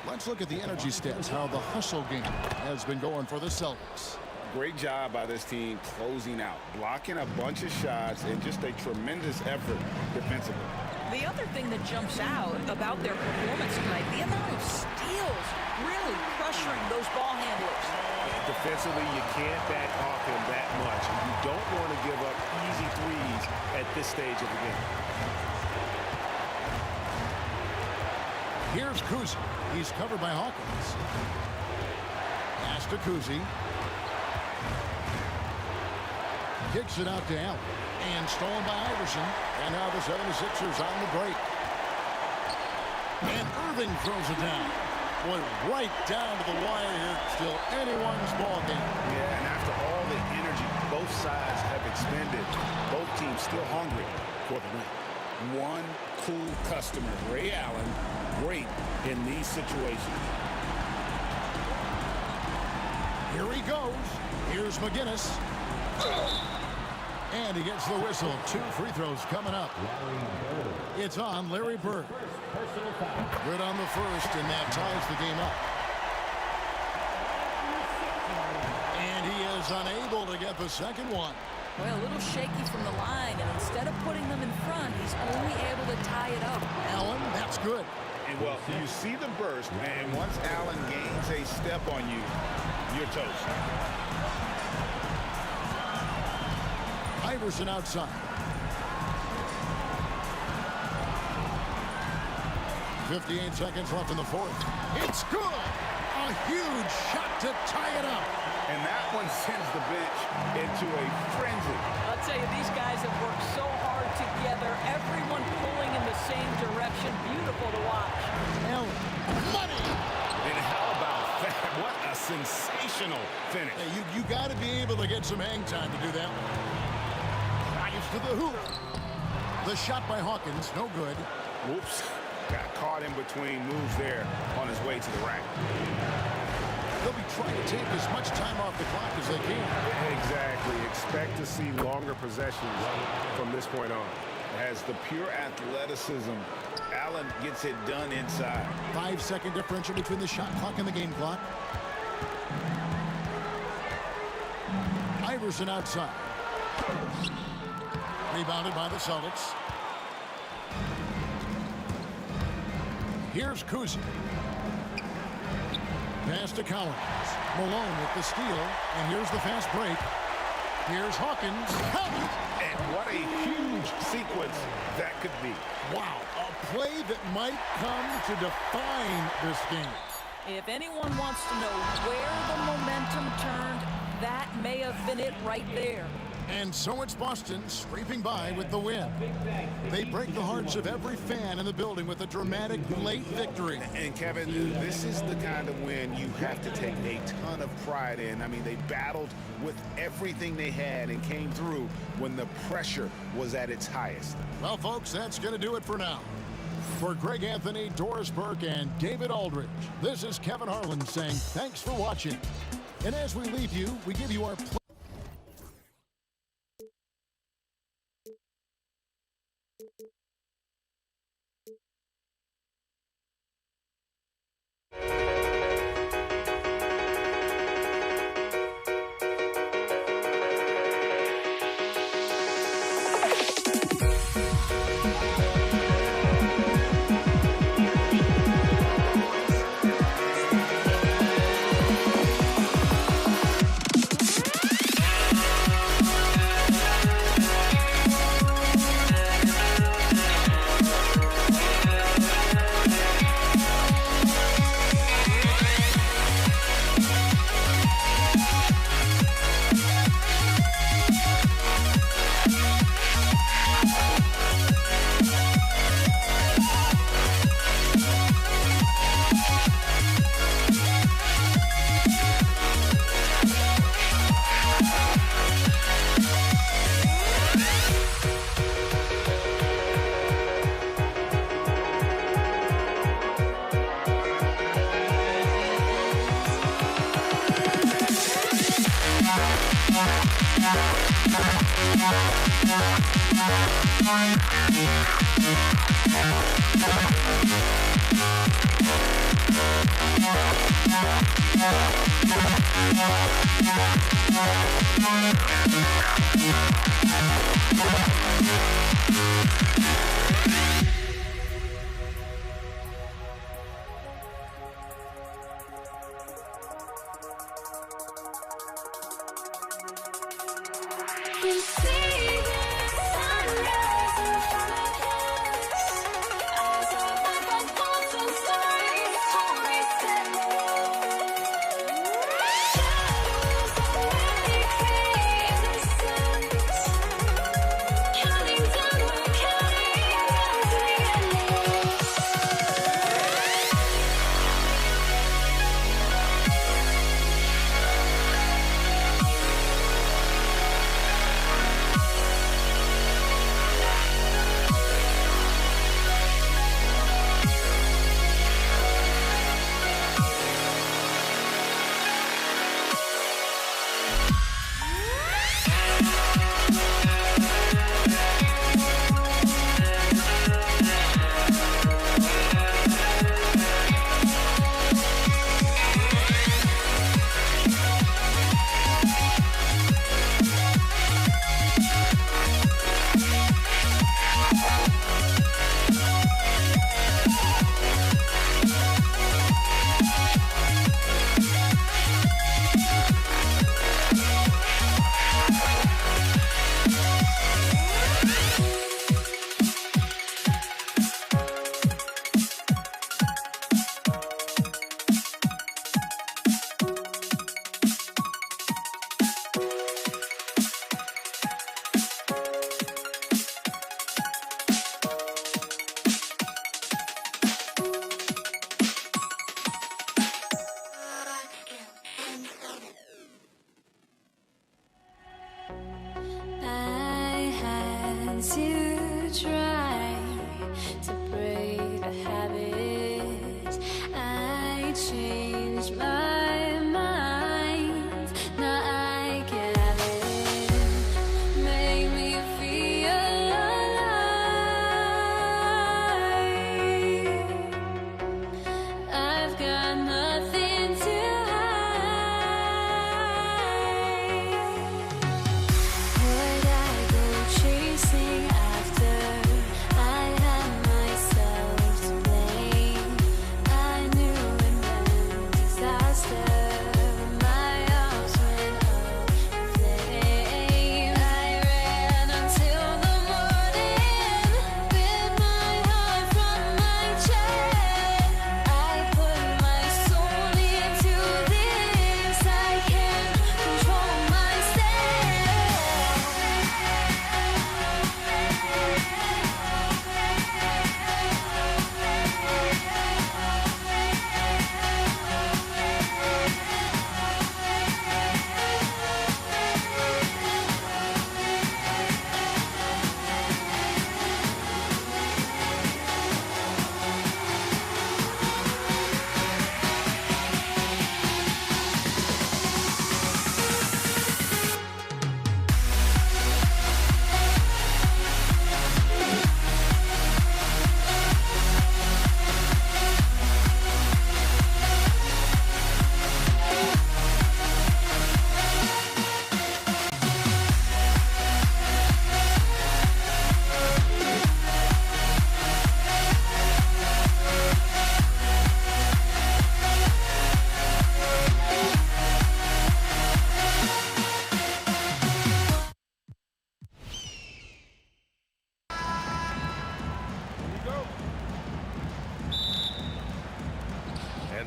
Let's look at the energy stats, how the hustle game has been going for the Celtics. Great job by this team closing out, blocking a bunch of shots, and just a tremendous effort defensively. The other thing that jumps out about their performance tonight, the amount of steals, really pressuring those ball handlers. Defensively, you can't back off him that much. You don't want to give up easy threes at this stage of the game. Here's Kuzi. He's covered by Hawkins. Pass to Kuzi. Kicks it out to Allen. And stolen by Iverson. And now the 76ers on the break. And Irving throws it down. Boy, right down to the wire here. Still anyone's ball game. Yeah, and after all the energy both sides have expended, both teams still hungry for the win. One cool customer, Ray Allen, great in these situations. Here he goes. Here's McGinnis. And he gets the whistle. 2 free throws coming up. It's on Larry Bird. personal foul. Good on the first, and that ties the game up. And he is unable to get the second one. Well, a little shaky from the line, and instead of putting them in front, he's only able to tie it up. Allen, that's good. And, well, you see the burst, and once Allen gains a step on you, you're toast. Iverson outside. 58 seconds left in the fourth. It's good. A huge shot to tie it up. And that one sends the bench into a frenzy. I'll tell you, these guys have worked so hard together. Everyone pulling in the same direction. Beautiful to watch. Allen, money. And how about that? What a sensational finish. Hey, you got to be able to get some hang time to do that. Drives to the hoop. The shot by Hawkins, no good. Whoops. Got caught in between moves there on his way to the rack. They'll be trying to take as much time off the clock as they can. Exactly. Expect to see longer possessions from this point on. As the pure athleticism, Allen gets it done inside. 5-second differential between the shot clock and the game clock. Iverson outside. Rebounded by the Celtics. Here's Kuzi. Pass to Collins. Malone with the steal. And here's the fast break. Here's Hawkins. And what a huge sequence that could be. Wow. A play that might come to define this game. If anyone wants to know where the momentum turned, that may have been it right there. And so it's Boston scraping by with the win. They break the hearts of every fan in the building with a dramatic late victory. And Kevin, this is the kind of win you have to take a ton of pride in. I mean, they battled with everything they had and came through when the pressure was at its highest. Well, folks, that's going to do it for now. For Greg Anthony, Doris Burke, and David Aldridge, this is Kevin Harlan saying thanks for watching. And as we leave you, we give you our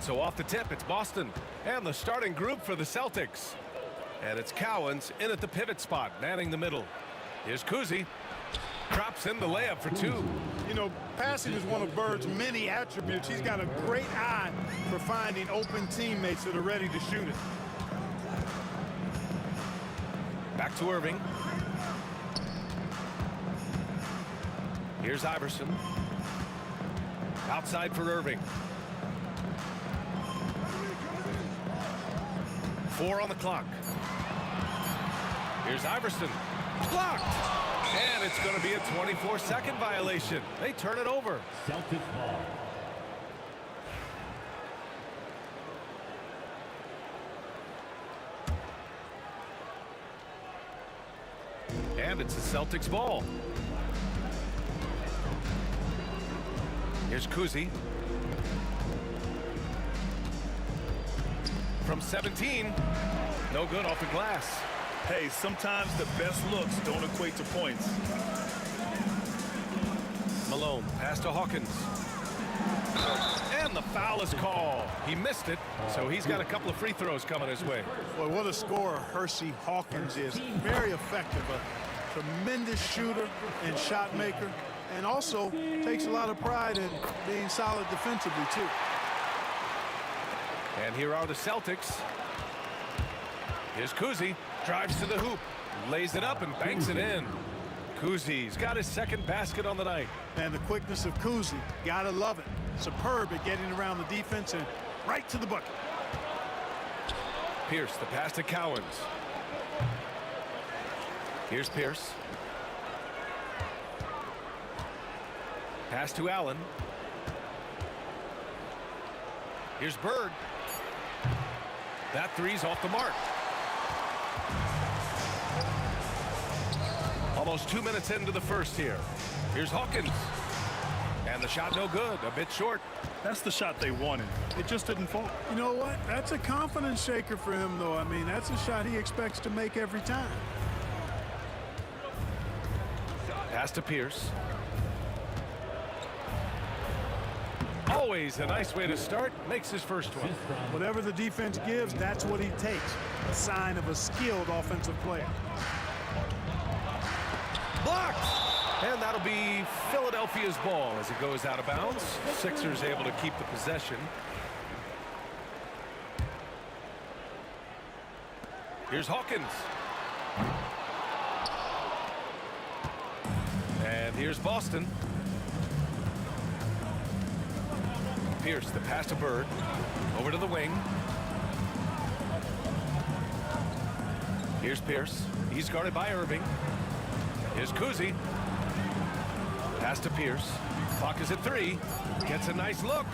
so off the tip, it's Boston. And the starting group for the Celtics. And it's Cowens in at the pivot spot, manning the middle. Here's Kuzi. Drops in the layup for two. You know, passing is one of Bird's many attributes. He's got a great eye for finding open teammates that are ready to shoot it. Back to Irving. Here's Iverson. Outside for Irving. 4 on the clock. Here's Iverson. Blocked. And it's going to be a 24-second violation. They turn it over. Celtics ball. And it's the Celtics ball. Here's Kuzi. From 17. No good off the glass. Hey, sometimes the best looks don't equate to points. Malone, pass to Hawkins. And the foul is called. He missed it, so he's got a couple of free throws coming his way. Boy, what a scorer Hershey Hawkins is. Very effective. A tremendous shooter and shot maker. And also takes a lot of pride in being solid defensively, too. And here are the Celtics. Here's Kuzi. Drives to the hoop. Lays it up and banks it in. Kuzi's got his second basket on the night. And the quickness of Kuzi, gotta love it. Superb at getting around the defense and right to the bucket. Pierce, the pass to Cowens. Here's Pierce. Pass to Allen. Here's Bird. That three's off the mark. Almost 2 minutes into the first here. Here's Hawkins. And the shot no good, a bit short. That's the shot they wanted. It just didn't fall. You know what? That's a confidence shaker for him, though. I mean, that's a shot he expects to make every time. Pass to Pierce. Always a nice way to start. Makes his first one. Whatever the defense gives, that's what he takes. A sign of a skilled offensive player. Blocked. And that'll be Philadelphia's ball as it goes out of bounds. Sixers able to keep the possession. Here's Hawkins. And here's Boston. Pierce, the pass to Bird. Over to the wing. Here's Pierce. He's guarded by Irving. Here's Kuzi. Pass to Pierce. Clock is at 3. Gets a nice look.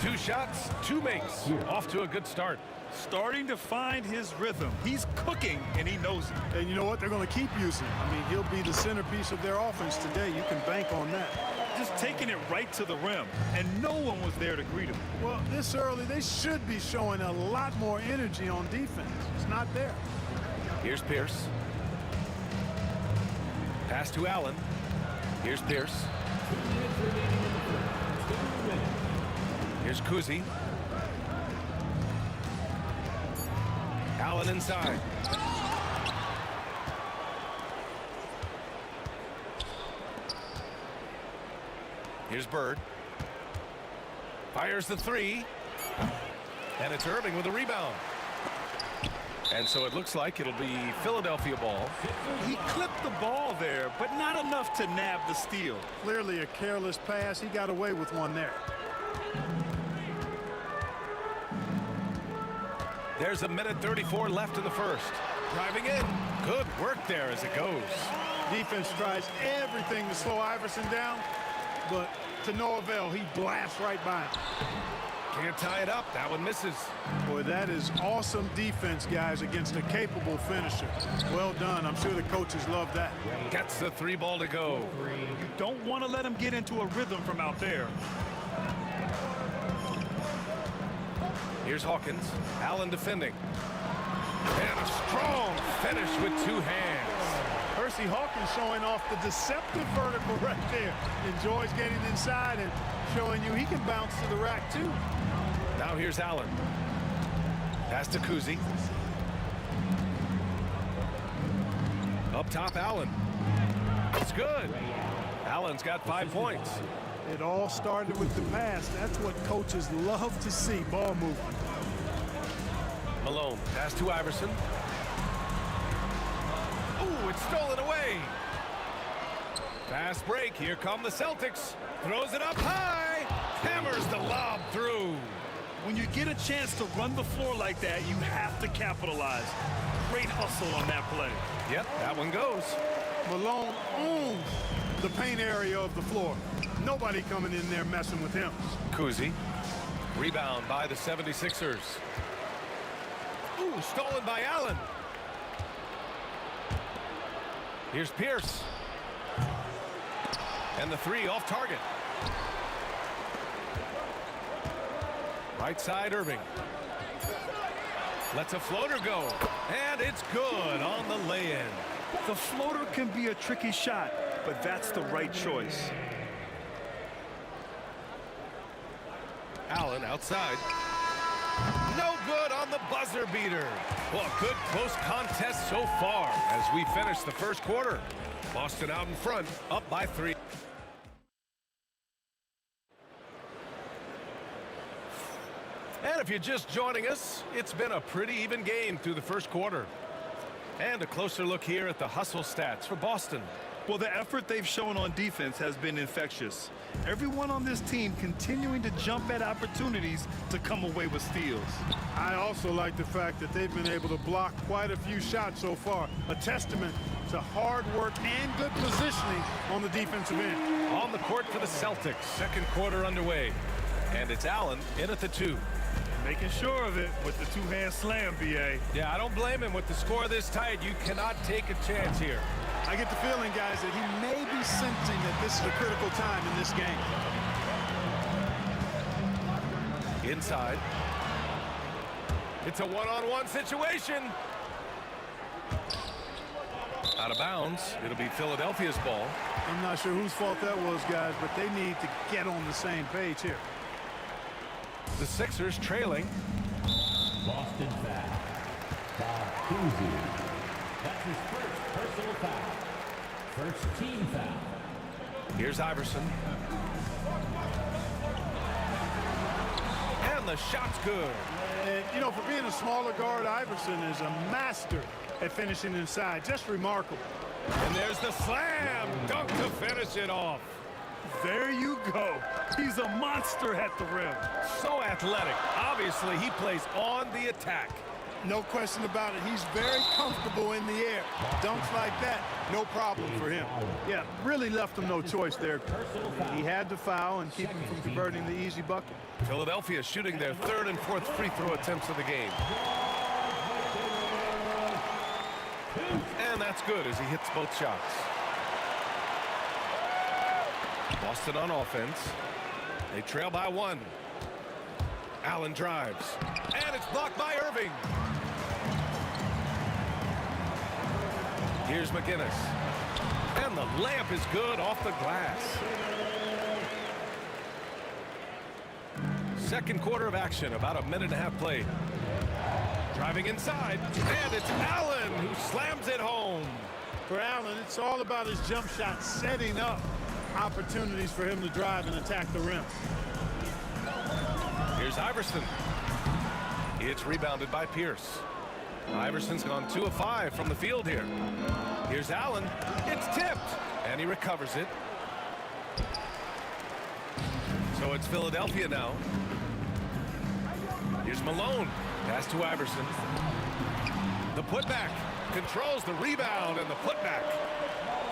2 shots, 2 makes. Off to a good start. Starting to find his rhythm. He's cooking, and he knows it. And you know what? They're going to keep using him. I mean, he'll be the centerpiece of their offense today. You can bank on that. Just taking it right to the rim, and no one was there to greet him. Well, this early, they should be showing a lot more energy on defense. It's not there. Here's Pierce. Pass to Allen. Here's Pierce. Here's Kuzi. Allen inside. Here's Bird. Fires the 3. And it's Irving with a rebound. And so it looks like it'll be Philadelphia ball. He clipped the ball there, but not enough to nab the steal. Clearly a careless pass. He got away with one there. There's 1:34 left in the first. Driving in. Good work there as it goes. Defense tries everything to slow Iverson down, but to no avail. He blasts right by him. Can't tie it up. That one misses. Boy, that is awesome defense, guys, against a capable finisher. Well done. I'm sure the coaches love that. Gets the 3 ball to go. You don't want to let him get into a rhythm from out there. Here's Hawkins. Allen defending. And a strong finish with 2 hands. Percy Hawkins showing off the deceptive vertical right there. Enjoys getting inside and showing you he can bounce to the rack, too. Now Now here's Allen. Pass to Kuzi. Up top, Allen. It's good. Allen's got 5 points. It all started with the pass. That's what coaches love to see, ball movement. Malone, pass to Iverson. Ooh, it's stolen away. Fast break. Here come the Celtics. Throws it up high. Hammers the lob through. When you get a chance to run the floor like that, you have to capitalize. Great hustle on that play. Yep, that one goes. Malone owns the paint area of the floor. Nobody coming in there messing with him. Kuzi. Rebound by the 76ers. Ooh, stolen by Allen. Here's Pierce. And the 3 off target. Right side, Irving. Lets a floater go. And it's good on the lay-in. The floater can be a tricky shot, but that's the right choice. Allen outside. No good on the buzzer beater. Well, good close contest so far as we finish the first quarter. Boston out in front, up by 3. And if you're just joining us, it's been a pretty even game through the first quarter. And a closer look here at the hustle stats for Boston. Well, the effort they've shown on defense has been infectious. Everyone on this team continuing to jump at opportunities to come away with steals. I also like the fact that they've been able to block quite a few shots so far. A testament to hard work and good positioning on the defensive end. On the court for the Celtics. Second quarter underway. And it's Allen in at the 2. Making sure of it with the two-hand slam, B.A. Yeah, I don't blame him. With the score this tight, you cannot take a chance here. I get the feeling, guys, that he may be sensing that this is a critical time in this game. Inside. It's a one-on-one situation. Out of bounds. It'll be Philadelphia's ball. I'm not sure whose fault that was, guys, but they need to get on the same page here. The Sixers trailing. Boston foul. Bob Cousy. That's his first personal foul. First team foul. Here's Iverson. And the shot's good. And, you know, for being a smaller guard, Iverson is a master at finishing inside. Just remarkable. And there's the slam dunk to finish it off. There you go. He's a monster at the rim. So athletic. Obviously, he plays on the attack. No question about it. He's very comfortable in the air. Dunks like that, no problem for him. Yeah, really left him no choice there. He had to foul and keep him from converting the easy bucket. Philadelphia shooting their 3rd and 4th free throw attempts of the game. And that's good as he hits both shots. Boston on offense. They trail by 1. Allen drives. And it's blocked by Irving. Here's McGinnis. And the layup is good off the glass. Second quarter of action, about a minute and a half played. Driving inside, and it's Allen who slams it home. For Allen, it's all about his jump shot, setting up opportunities for him to drive and attack the rim. Here's Iverson. It's rebounded by Pierce. Iverson's gone 2 of 5 from the field here. Here's Allen. It's tipped, and he recovers it. So it's Philadelphia now. Here's Malone. Pass to Iverson. The putback controls the rebound and the putback.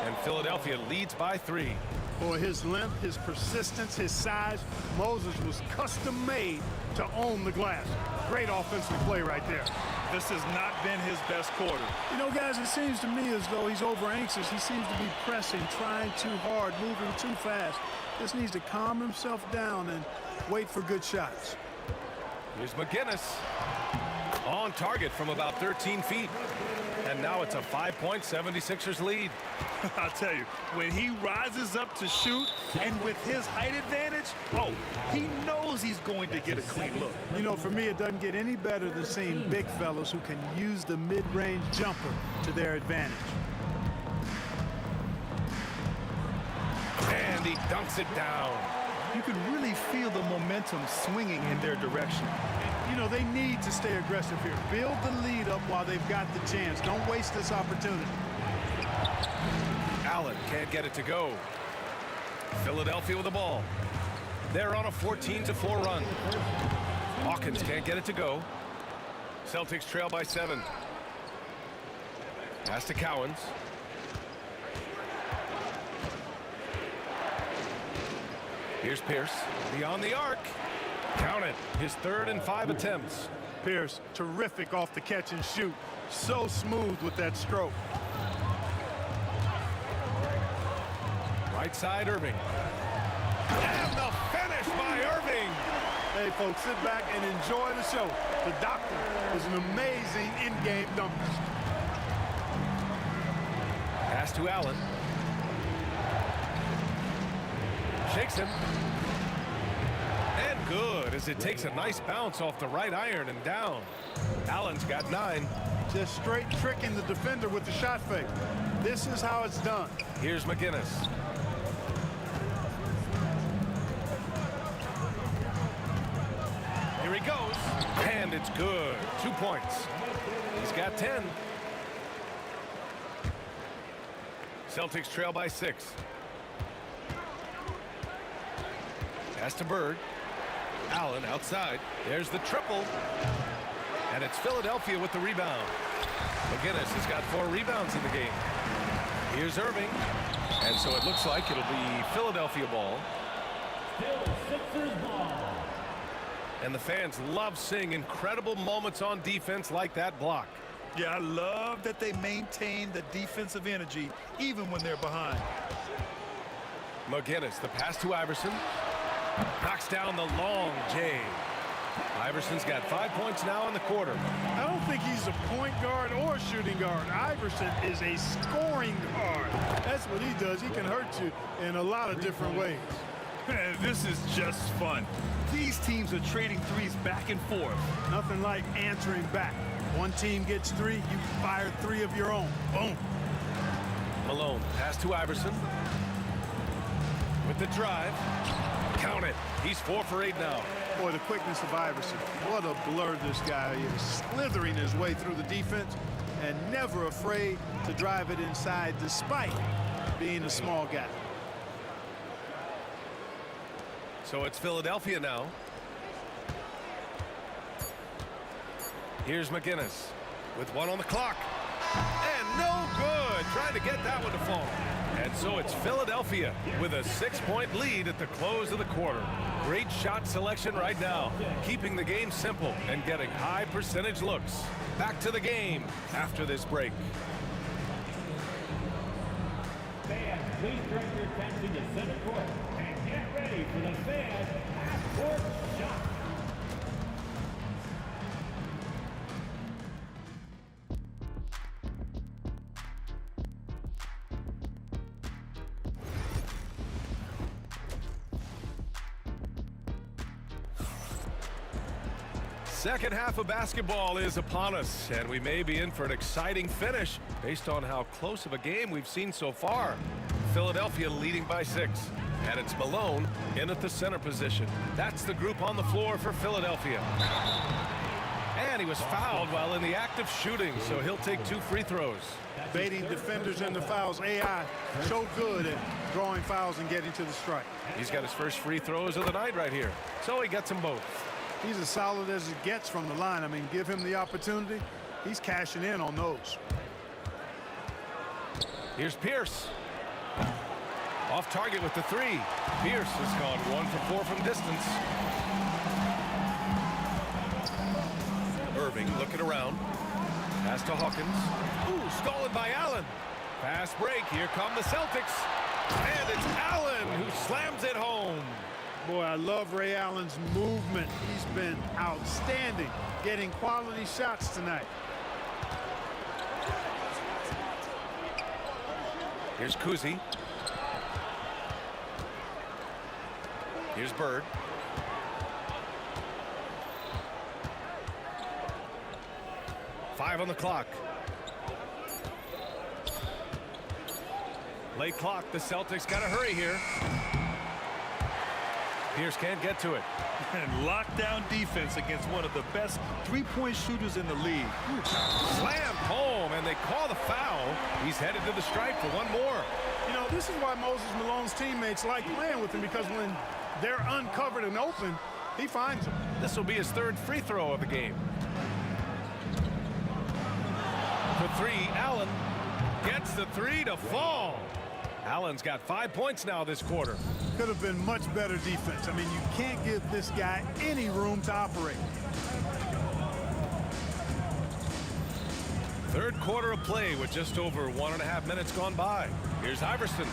And Philadelphia leads by 3. Boy, his length, his persistence, his size. Moses was custom made to own the glass. Great offensive play right there. This has not been his best quarter. You know, guys, it seems to me as though he's over anxious. He seems to be pressing, trying too hard, moving too fast. Just needs to calm himself down and wait for good shots. Here's McGinnis. On target from about 13 feet. And now it's a 5-point 76ers lead. I'll tell you, when he rises up to shoot and with his height advantage, oh, he knows he's going to get a clean look. You know, for me, it doesn't get any better than seeing big fellas who can use the mid-range jumper to their advantage. And he dunks it down. You can really feel the momentum swinging in their direction. You know, they need to stay aggressive here. Build the lead up while they've got the chance. Don't waste this opportunity. Allen can't get it to go. Philadelphia with the ball. They're on a 14-4 run. Hawkins can't get it to go. Celtics trail by 7. Pass to Cowens. Here's Pierce. Beyond the arc. Count it. His 3rd and 5 attempts. Pierce, terrific off the catch and shoot. So smooth with that stroke. Right side, Irving. And the finish by Irving. Hey, folks, sit back and enjoy the show. The doctor is an amazing in-game dunker. Pass to Allen. Shakes him. And good, as it takes a nice bounce off the right iron and down. Allen's got 9. Just straight tricking the defender with the shot fake. This is how it's done. Here's McGinnis. Here he goes. And it's good. 2 points. He's got 10. Celtics trail by 6. Pass to Bird. Allen outside. There's the triple. And it's Philadelphia with the rebound. McGinnis has got 4 rebounds in the game. Here's Irving. And so it looks like it'll be Philadelphia ball. Still Sixers ball. And the fans love seeing incredible moments on defense like that block. Yeah, I love that they maintain the defensive energy even when they're behind. McGinnis, the pass to Iverson. Knocks down the long J. Iverson's got 5 points now in the quarter. I don't think he's a point guard or a shooting guard. Iverson is a scoring guard. That's what he does. He can hurt you in a lot of different ways. This is just fun. These teams are trading threes back and forth. Nothing like answering back. One team gets 3, you fire 3 of your own. Boom. Malone, pass to Iverson. With the drive. Count it. He's 4 for 8 now. Boy, the quickness of Iverson. What a blur this guy is. Slithering his way through the defense and never afraid to drive it inside despite being a small guy. So it's Philadelphia now. Here's McGinnis with 1 on the clock. And no good. Trying to get that one to fall. And so it's Philadelphia with a 6-point lead at the close of the quarter. Great shot selection right now, keeping the game simple and getting high percentage looks. Back to the game after this break. Fans, please direct your attention to center court and get ready for the fans half-court shot. Second half of basketball is upon us, and we may be in for an exciting finish based on how close of a game we've seen so far. Philadelphia leading by 6, and it's Malone in at the center position. That's the group on the floor for Philadelphia. And he was fouled while in the act of shooting, so he'll take 2 free throws. Baiting defenders into fouls. AI so good at drawing fouls and getting to the strike. He's got his first free throws of the night right here, so he gets them both. He's as solid as it gets from the line. I mean, give him the opportunity. He's cashing in on those. Here's Pierce. Off target with the 3. Pierce has gone 1 for 4 from distance. Irving looking around. Pass to Hawkins. Ooh, stolen by Allen. Fast break. Here come the Celtics. And it's Allen who slams it home. Boy, I love Ray Allen's movement. He's been outstanding, getting quality shots tonight. Here's Kuzi. Here's Bird. Five on the clock. Late clock. The Celtics got to hurry here. Pierce can't get to it. And lockdown defense against one of the best three-point shooters in the league. Slammed home, and they call the foul. He's headed to the stripe for one more. You know, this is why Moses Malone's teammates like playing with him, because when they're uncovered and open, he finds them. This will be his third free throw of the game. For three, Allen gets the three to fall. Allen's got 5 points now this quarter. Could have been much better defense. I mean, you can't give this guy any room to operate. Third quarter of play with just over 1.5 minutes gone by. Here's Iverson.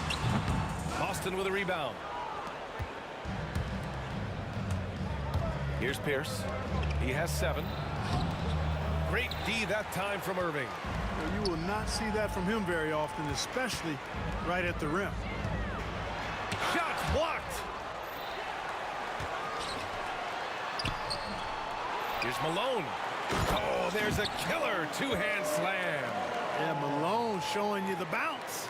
Boston with a rebound. Here's Pierce. He has 7. Great D that time from Irving. Well, you will not see that from him very often, especially right at the rim. Shots blocked. Here's Malone. Oh, there's a killer two-hand slam. Yeah, Malone showing you the bounce.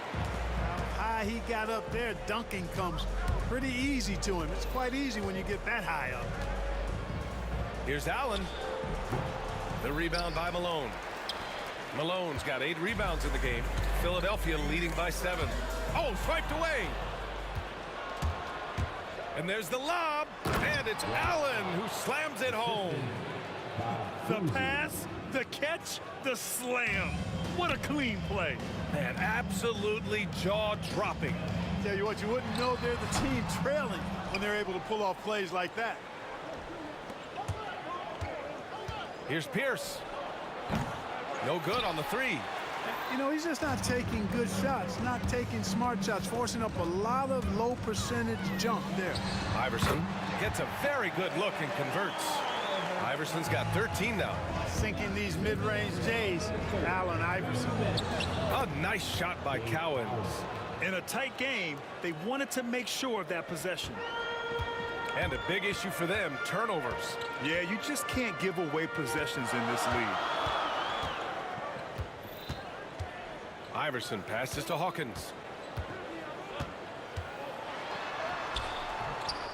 How high he got up there, dunking comes pretty easy to him. It's quite easy when you get that high up. Here's Allen. The rebound by Malone. Malone's got 8 rebounds in the game. Philadelphia leading by 7. Oh, swiped away. And there's the lob. And it's Allen who slams it home. The pass, the catch, the slam. What a clean play. Man, absolutely jaw-dropping. Tell you what, you wouldn't know they're the team trailing when they're able to pull off plays like that. Here's Pierce. No good on the 3. You know, he's just not taking good shots, not taking smart shots, forcing up a lot of low percentage jump there. Iverson gets a very good look and converts. Iverson's got 13 now. Sinking these mid-range J's, Allen Iverson. A nice shot by Cowens. In a tight game, they wanted to make sure of that possession. And a big issue for them, turnovers. Yeah, you just can't give away possessions in this league. Iverson passes to Hawkins.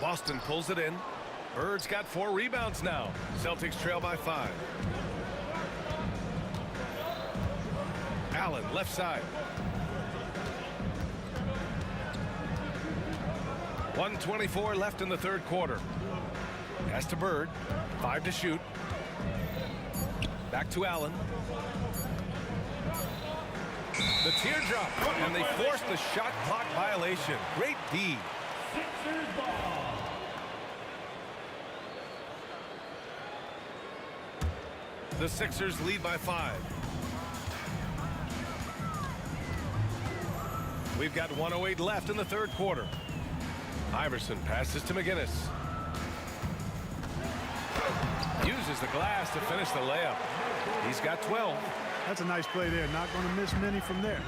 Boston pulls it in. Bird's got 4 rebounds now. Celtics trail by 5. Allen, left side. 1:24 left in the third quarter. Pass to Bird. 5 to shoot. Back to Allen. The teardrop, and they forced the shot clock violation. Great D. The Sixers lead by 5. We've got 1:08 left in the third quarter. Iverson passes to McGinnis. Uses the glass to finish the layup. He's got 12. That's a nice play there. Not going to miss many from there.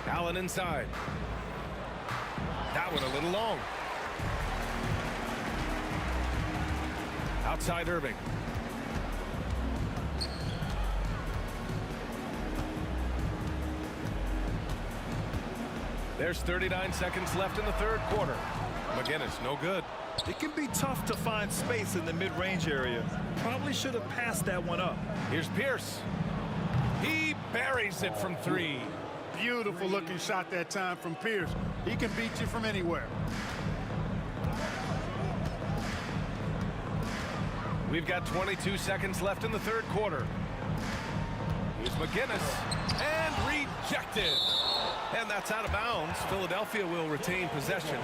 Allen inside. That one a little long. Outside Irving. There's 39 seconds left in the third quarter. McGinnis, no good. It can be tough to find space in the mid-range area. Probably should have passed that one up. Here's Pierce. He buries it from 3. Beautiful looking shot that time from Pierce. He can beat you from anywhere. We've got 22 seconds left in the third quarter. Here's McGinnis. And rejected. And that's out of bounds. Philadelphia will retain possession.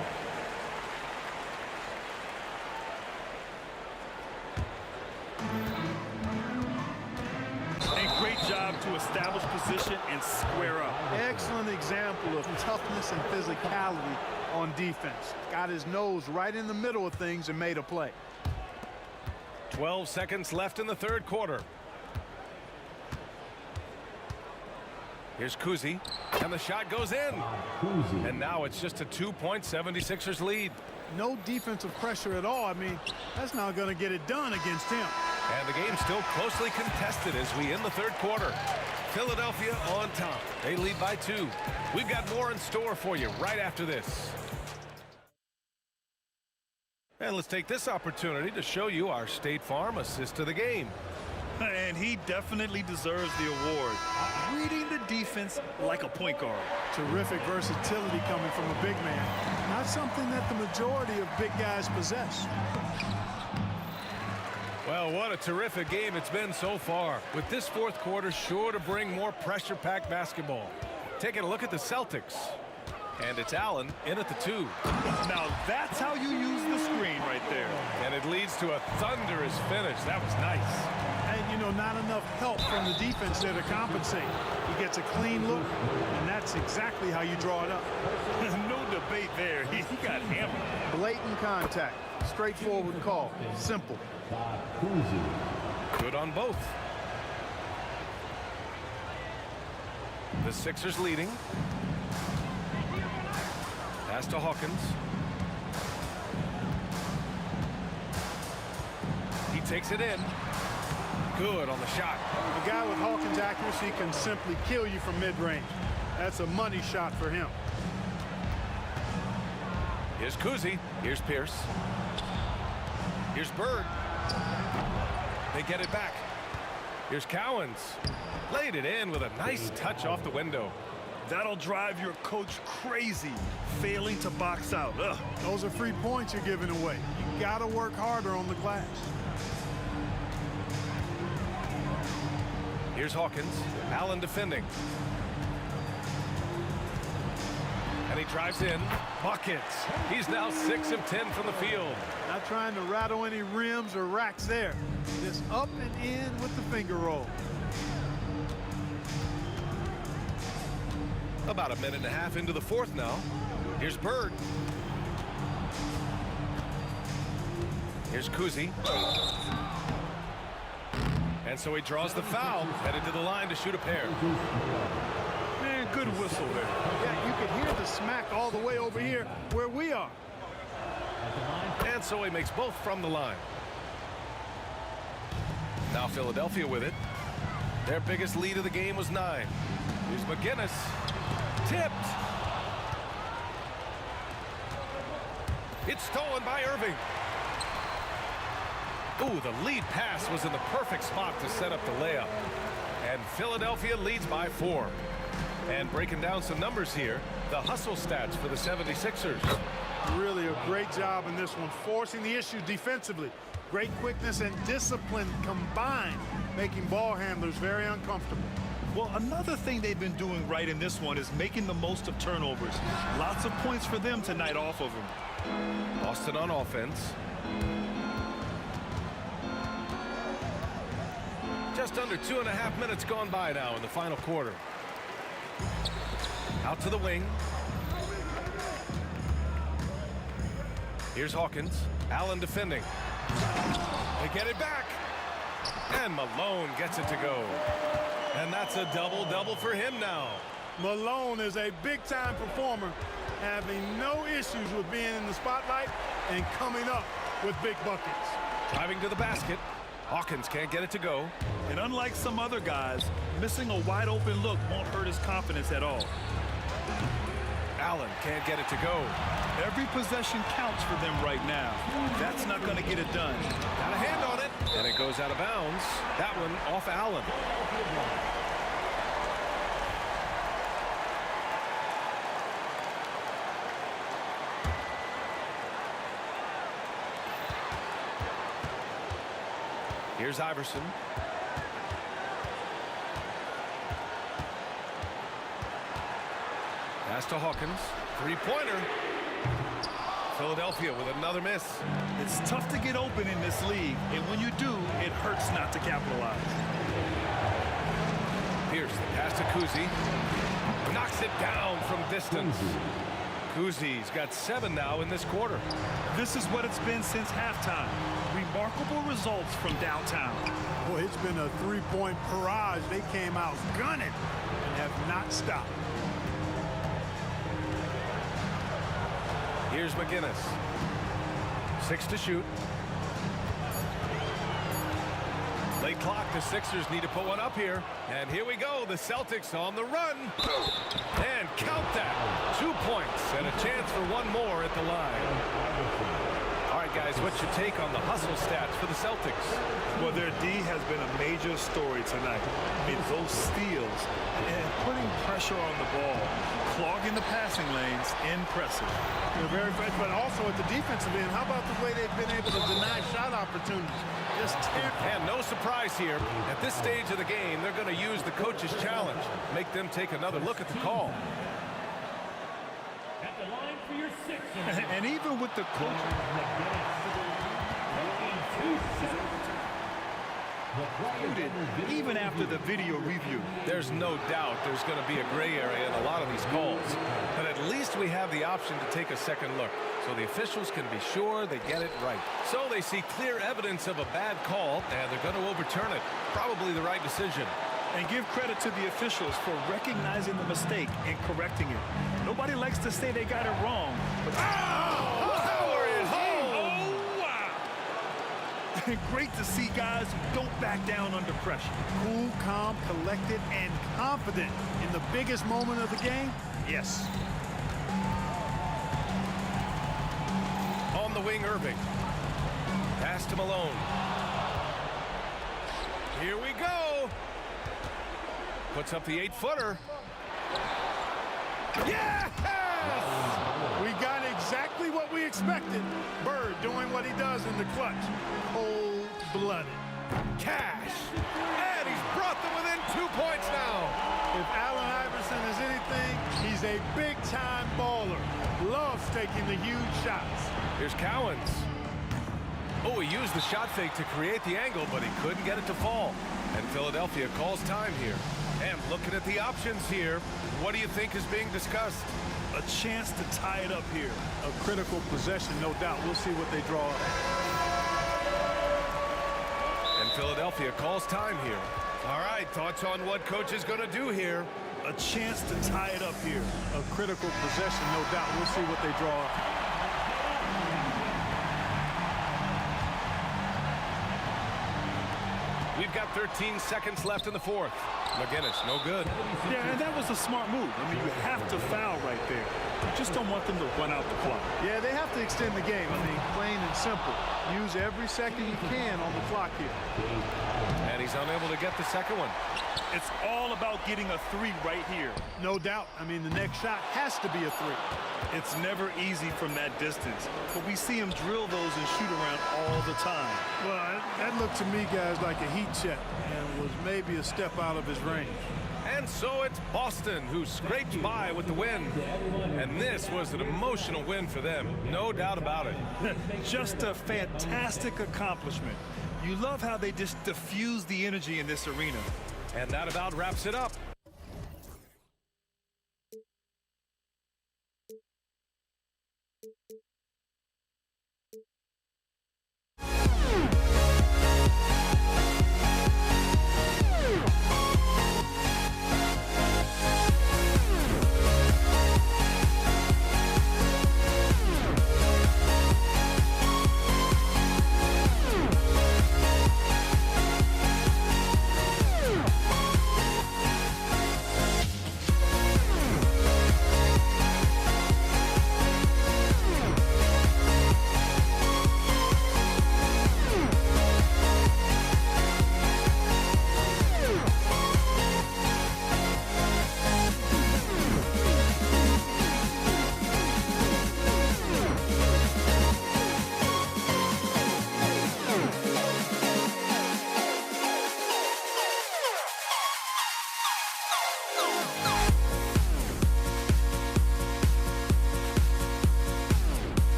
And great job to establish position and square up. Excellent example of toughness and physicality on defense. Got his nose right in the middle of things and made a play. 12 seconds left in the third quarter. Here's Kuzi, and the shot goes in. And now it's just a 2-point 76ers lead. No defensive pressure at all. I mean, that's not going to get it done against him. And the game's still closely contested as we end the third quarter. Philadelphia on top. They lead by 2. We've got more in store for you right after this. And let's take this opportunity to show you our State Farm assist of the game. And he definitely deserves the award. Reading the defense like a point guard. Terrific versatility coming from a big man. Not something that the majority of big guys possess. Well, what a terrific game it's been so far, with this fourth quarter sure to bring more pressure-packed basketball. Taking a look at the Celtics. And it's Allen in at the 2. Now that's how you use the screen right there. And it leads to a thunderous finish. That was nice. And, you know, not enough help from the defense there to compensate. He gets a clean look, and that's exactly how you draw it up. No debate there. He got hammered. Blatant contact. Straightforward call. Simple. Good on both. The Sixers leading. Pass to Hawkins. He takes it in. Good on the shot. A guy with Hawkins' accuracy can simply kill you from mid-range. That's a money shot for him. Here's Kuzi. Here's Pierce. Here's Bird. They get it back. Here's Cowens. Laid it in with a nice touch off the window. That'll drive your coach crazy, failing to box out. Ugh. Those are free points you're giving away. You got to work harder on the glass. Here's Hawkins. Allen defending. And he drives in. Buckets. He's now 6 of 10 from the field. Not trying to rattle any rims or racks there. Just up and in with the finger roll. About a minute and a half into the fourth now. Here's Bird. Here's Kuzi. And so he draws the foul, headed to the line to shoot a pair. Man, good whistle there. Yeah, you can hear the smack all the way over here where we are. And so he makes both from the line. Now Philadelphia with it. Their biggest lead of the game was 9. Here's McGinnis. Tipped. It's stolen by Irving. Ooh, the lead pass was in the perfect spot to set up the layup. And Philadelphia leads by 4. And breaking down some numbers here, the hustle stats for the 76ers. Really a great job in this one, forcing the issue defensively. Great quickness and discipline combined, making ball handlers very uncomfortable. Well, another thing they've been doing right in this one is making the most of turnovers. Lots of points for them tonight off of them. Boston on offense. Just under 2.5 minutes gone by now in the final quarter. Out to the wing. Here's Hawkins. Allen defending. They get it back. And Malone gets it to go. And that's a double-double for him now. Malone is a big-time performer, having no issues with being in the spotlight and coming up with big buckets. Driving to the basket. Hawkins can't get it to go. And unlike some other guys, missing a wide-open look won't hurt his confidence at all. Allen can't get it to go. Every possession counts for them right now. That's not going to get it done. Got a hand on it, and it goes out of bounds. That one off Allen. Here's Iverson. Pass to Hawkins. Three-pointer. Philadelphia with another miss. It's tough to get open in this league, and when you do, it hurts not to capitalize. Pierce, the pass to Kuzi. Knocks it down from distance. Guzzi's got 7 now in this quarter. This is what it's been since halftime. Remarkable results from downtown. Boy, it's been a three-point barrage. They came out gunning and have not stopped. Here's McGinnis. 6 to shoot. Late clock. The Sixers need to put one up here. And here we go. The Celtics on the run. And count that. 2 points and a chance for one more at the line. All right, guys, what's your take on the hustle stats for the Celtics? Well, their D has been a major story tonight. I mean, those steals and putting pressure on the ball, clogging the passing lanes, impressive. They're very fresh, but also at the defensive end, how about the way they've been able to deny shot opportunities? Just and no surprise here. At this stage of the game, they're going to use the coach's challenge. Make them take another look at the call. At the line for your Sixers. And even with the coach, even after the video review. There's no doubt there's going to be a gray area in a lot of these calls. But at least we have the option to take a second look, so the officials can be sure they get it right. So they see clear evidence of a bad call, and they're going to overturn it. Probably the right decision. And give credit to the officials for recognizing the mistake and correcting it. Nobody likes to say they got it wrong. But power it home! Oh, wow! Great to see guys who don't back down under pressure. Cool, calm, collected, and confident in the biggest moment of the game. Yes. On the wing, Irving. Pass to Malone. Here we go. Puts up the 8-footer. Yes! We got exactly what we expected. Bird doing what he does in the clutch. Cold-blooded. Cash. And he's brought them within 2 points now. If Allen Iverson is anything, he's a big-time baller. Loves taking the huge shots. Here's Cowens. Oh, he used the shot fake to create the angle, but he couldn't get it to fall. And Philadelphia calls time here. And looking at the options here, what do you think is being discussed? A chance to tie it up here. A critical possession, no doubt. We'll see what they draw up. And Philadelphia calls time here. All right, thoughts on what coach is going to do here? A chance to tie it up here. A critical possession, no doubt. We'll see what they draw up. We've got 13 seconds left in the fourth. McGinnis, no good. Yeah, and that was a smart move. I mean, you have to foul right there. You just don't want them to run out the clock. Yeah, they have to extend the game. I mean, plain and simple. Use every second you can on the clock here. And he's unable to get the second one. It's all about getting a three right here. No doubt. I mean, the next shot has to be a three. It's never easy from that distance, but we see him drill those and shoot around all the time. Well, that looked to me, guys, like a heat check and was maybe a step out of his range. And so it's Boston who scraped by with the win. And this was an emotional win for them, no doubt about it. Just a fantastic accomplishment. You love how they just diffuse the energy in this arena. And that about wraps it up.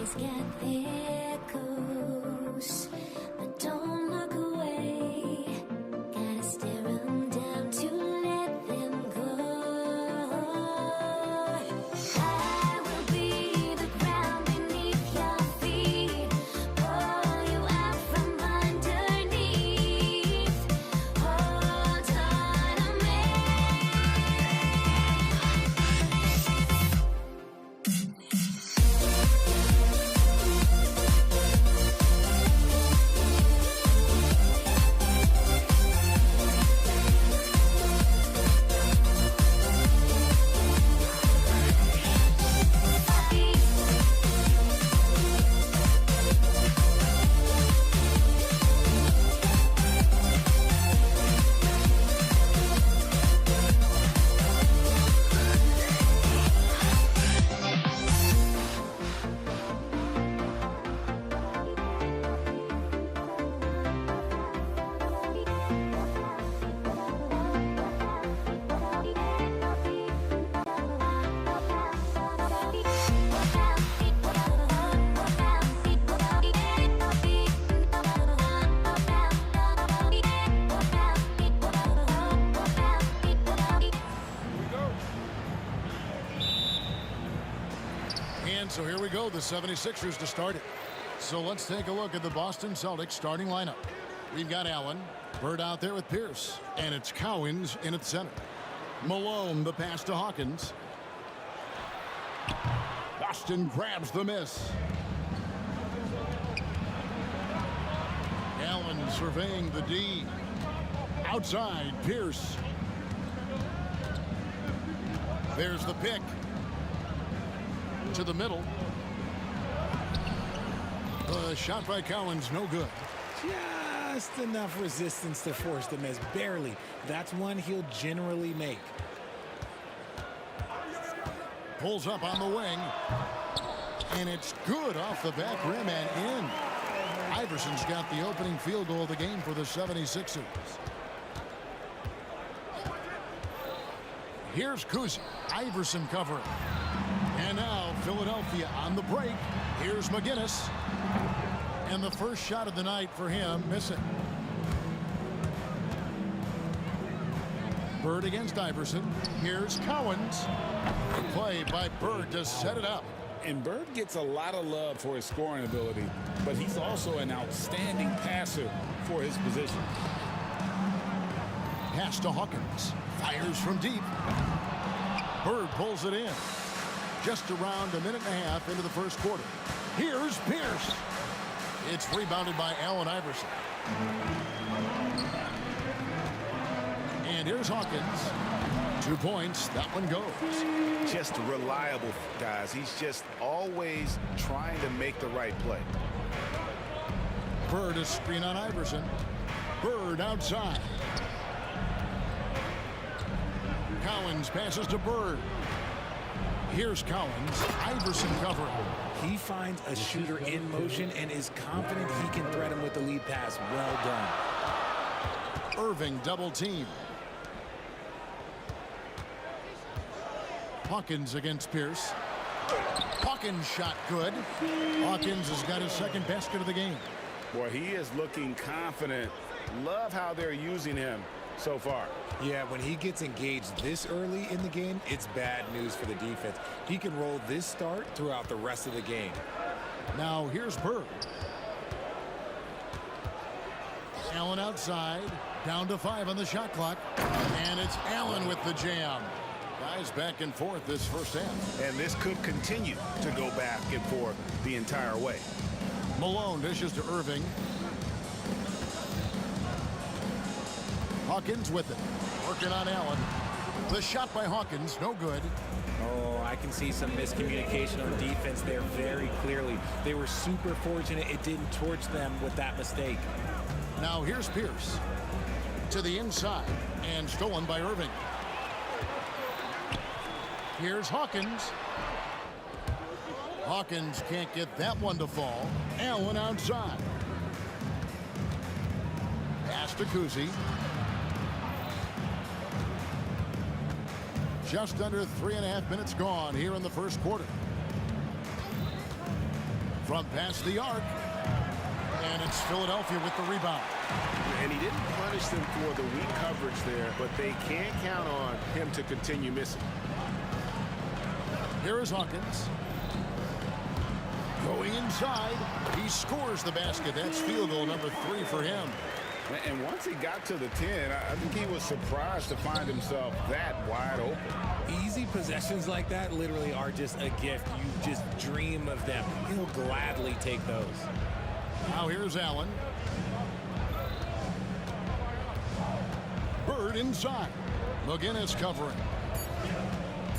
Please get there close, but don't look away. Gotta stare 'em down to let them go. I will be the ground beneath your feet, pull you out from underneath. Hold on to me. And so here we go, the 76ers to start it. So let's take a look at the Boston Celtics starting lineup. We've got Allen, Bird out there with Pierce, and it's Cowens in at center. Malone, the pass to Hawkins. Boston grabs the miss. Allen surveying the D. Outside, Pierce. There's the pick. To the middle. Shot by Cowens, no good. Just enough resistance to force the miss. Barely. That's one he'll generally make. Pulls up on the wing. And it's good off the back rim and in. Iverson's got the opening field goal of the game for the 76ers. Here's Kuzi. Iverson covering. And now Philadelphia on the break. Here's McGinnis. And the first shot of the night for him, missing. Bird against Iverson. Here's Cowens. Play by Bird to set it up. And Bird gets a lot of love for his scoring ability, but he's also an outstanding passer for his position. Pass to Hawkins. Fires from deep. Bird pulls it in. Just around a minute and a half into the first quarter. Here's Pierce. It's rebounded by Allen Iverson. And here's Hawkins. 2 points. That one goes. Just reliable, guys. He's just always trying to make the right play. Bird a screen on Iverson. Bird outside. Cowens passes to Bird. Here's Cowens. Iverson covering. He finds a shooter in motion and is confident he can threat him with the lead pass. Well done. Irving double team. Hawkins against Pierce. Hawkins shot good. Hawkins has got his second basket of the game. Boy, he is looking confident. Love how they're using him so far. Yeah, when he gets engaged this early in the game, it's bad news for the defense. He can roll this start throughout the rest of the game. Now here's Bird. Allen outside. Down to 5 on the shot clock. And it's Allen with the jam. Guys back and forth this first half. And this could continue to go back and forth the entire way. Malone dishes to Irving. Hawkins with it. Working on Allen. The shot by Hawkins, no good. Oh, I can see some miscommunication on defense there very clearly. They were super fortunate it didn't torch them with that mistake. Now here's Pierce. To the inside. And stolen by Irving. Here's Hawkins. Hawkins can't get that one to fall. Allen outside. Pass to Kuzi. Just under 3.5 minutes gone here in the first quarter. From past the arc. And it's Philadelphia with the rebound. And he didn't punish them for the weak coverage there, but they can't count on him to continue missing. Here is Hawkins. Going inside. He scores the basket. That's field goal number 3 for him. And once he got to the 10, I think he was surprised to find himself that wide open. Easy possessions like that literally are just a gift. You just dream of them. He'll gladly take those. Now here's Allen. Bird inside. McGinnis covering.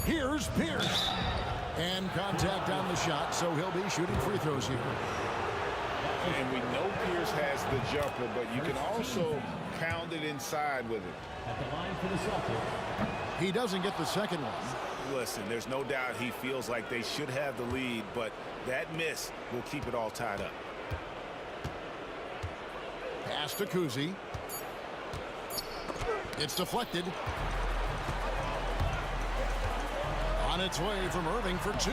Here's Pierce. And contact on the shot, so he'll be shooting free throws here. And we know Pierce has the jumper, but you can also pound it inside with it. At the line for the Celtics. He doesn't get the second one. Listen, there's no doubt he feels like they should have the lead, but that miss will keep it all tied up. Pass to Kuzi. It's deflected. On its way from Irving for 2.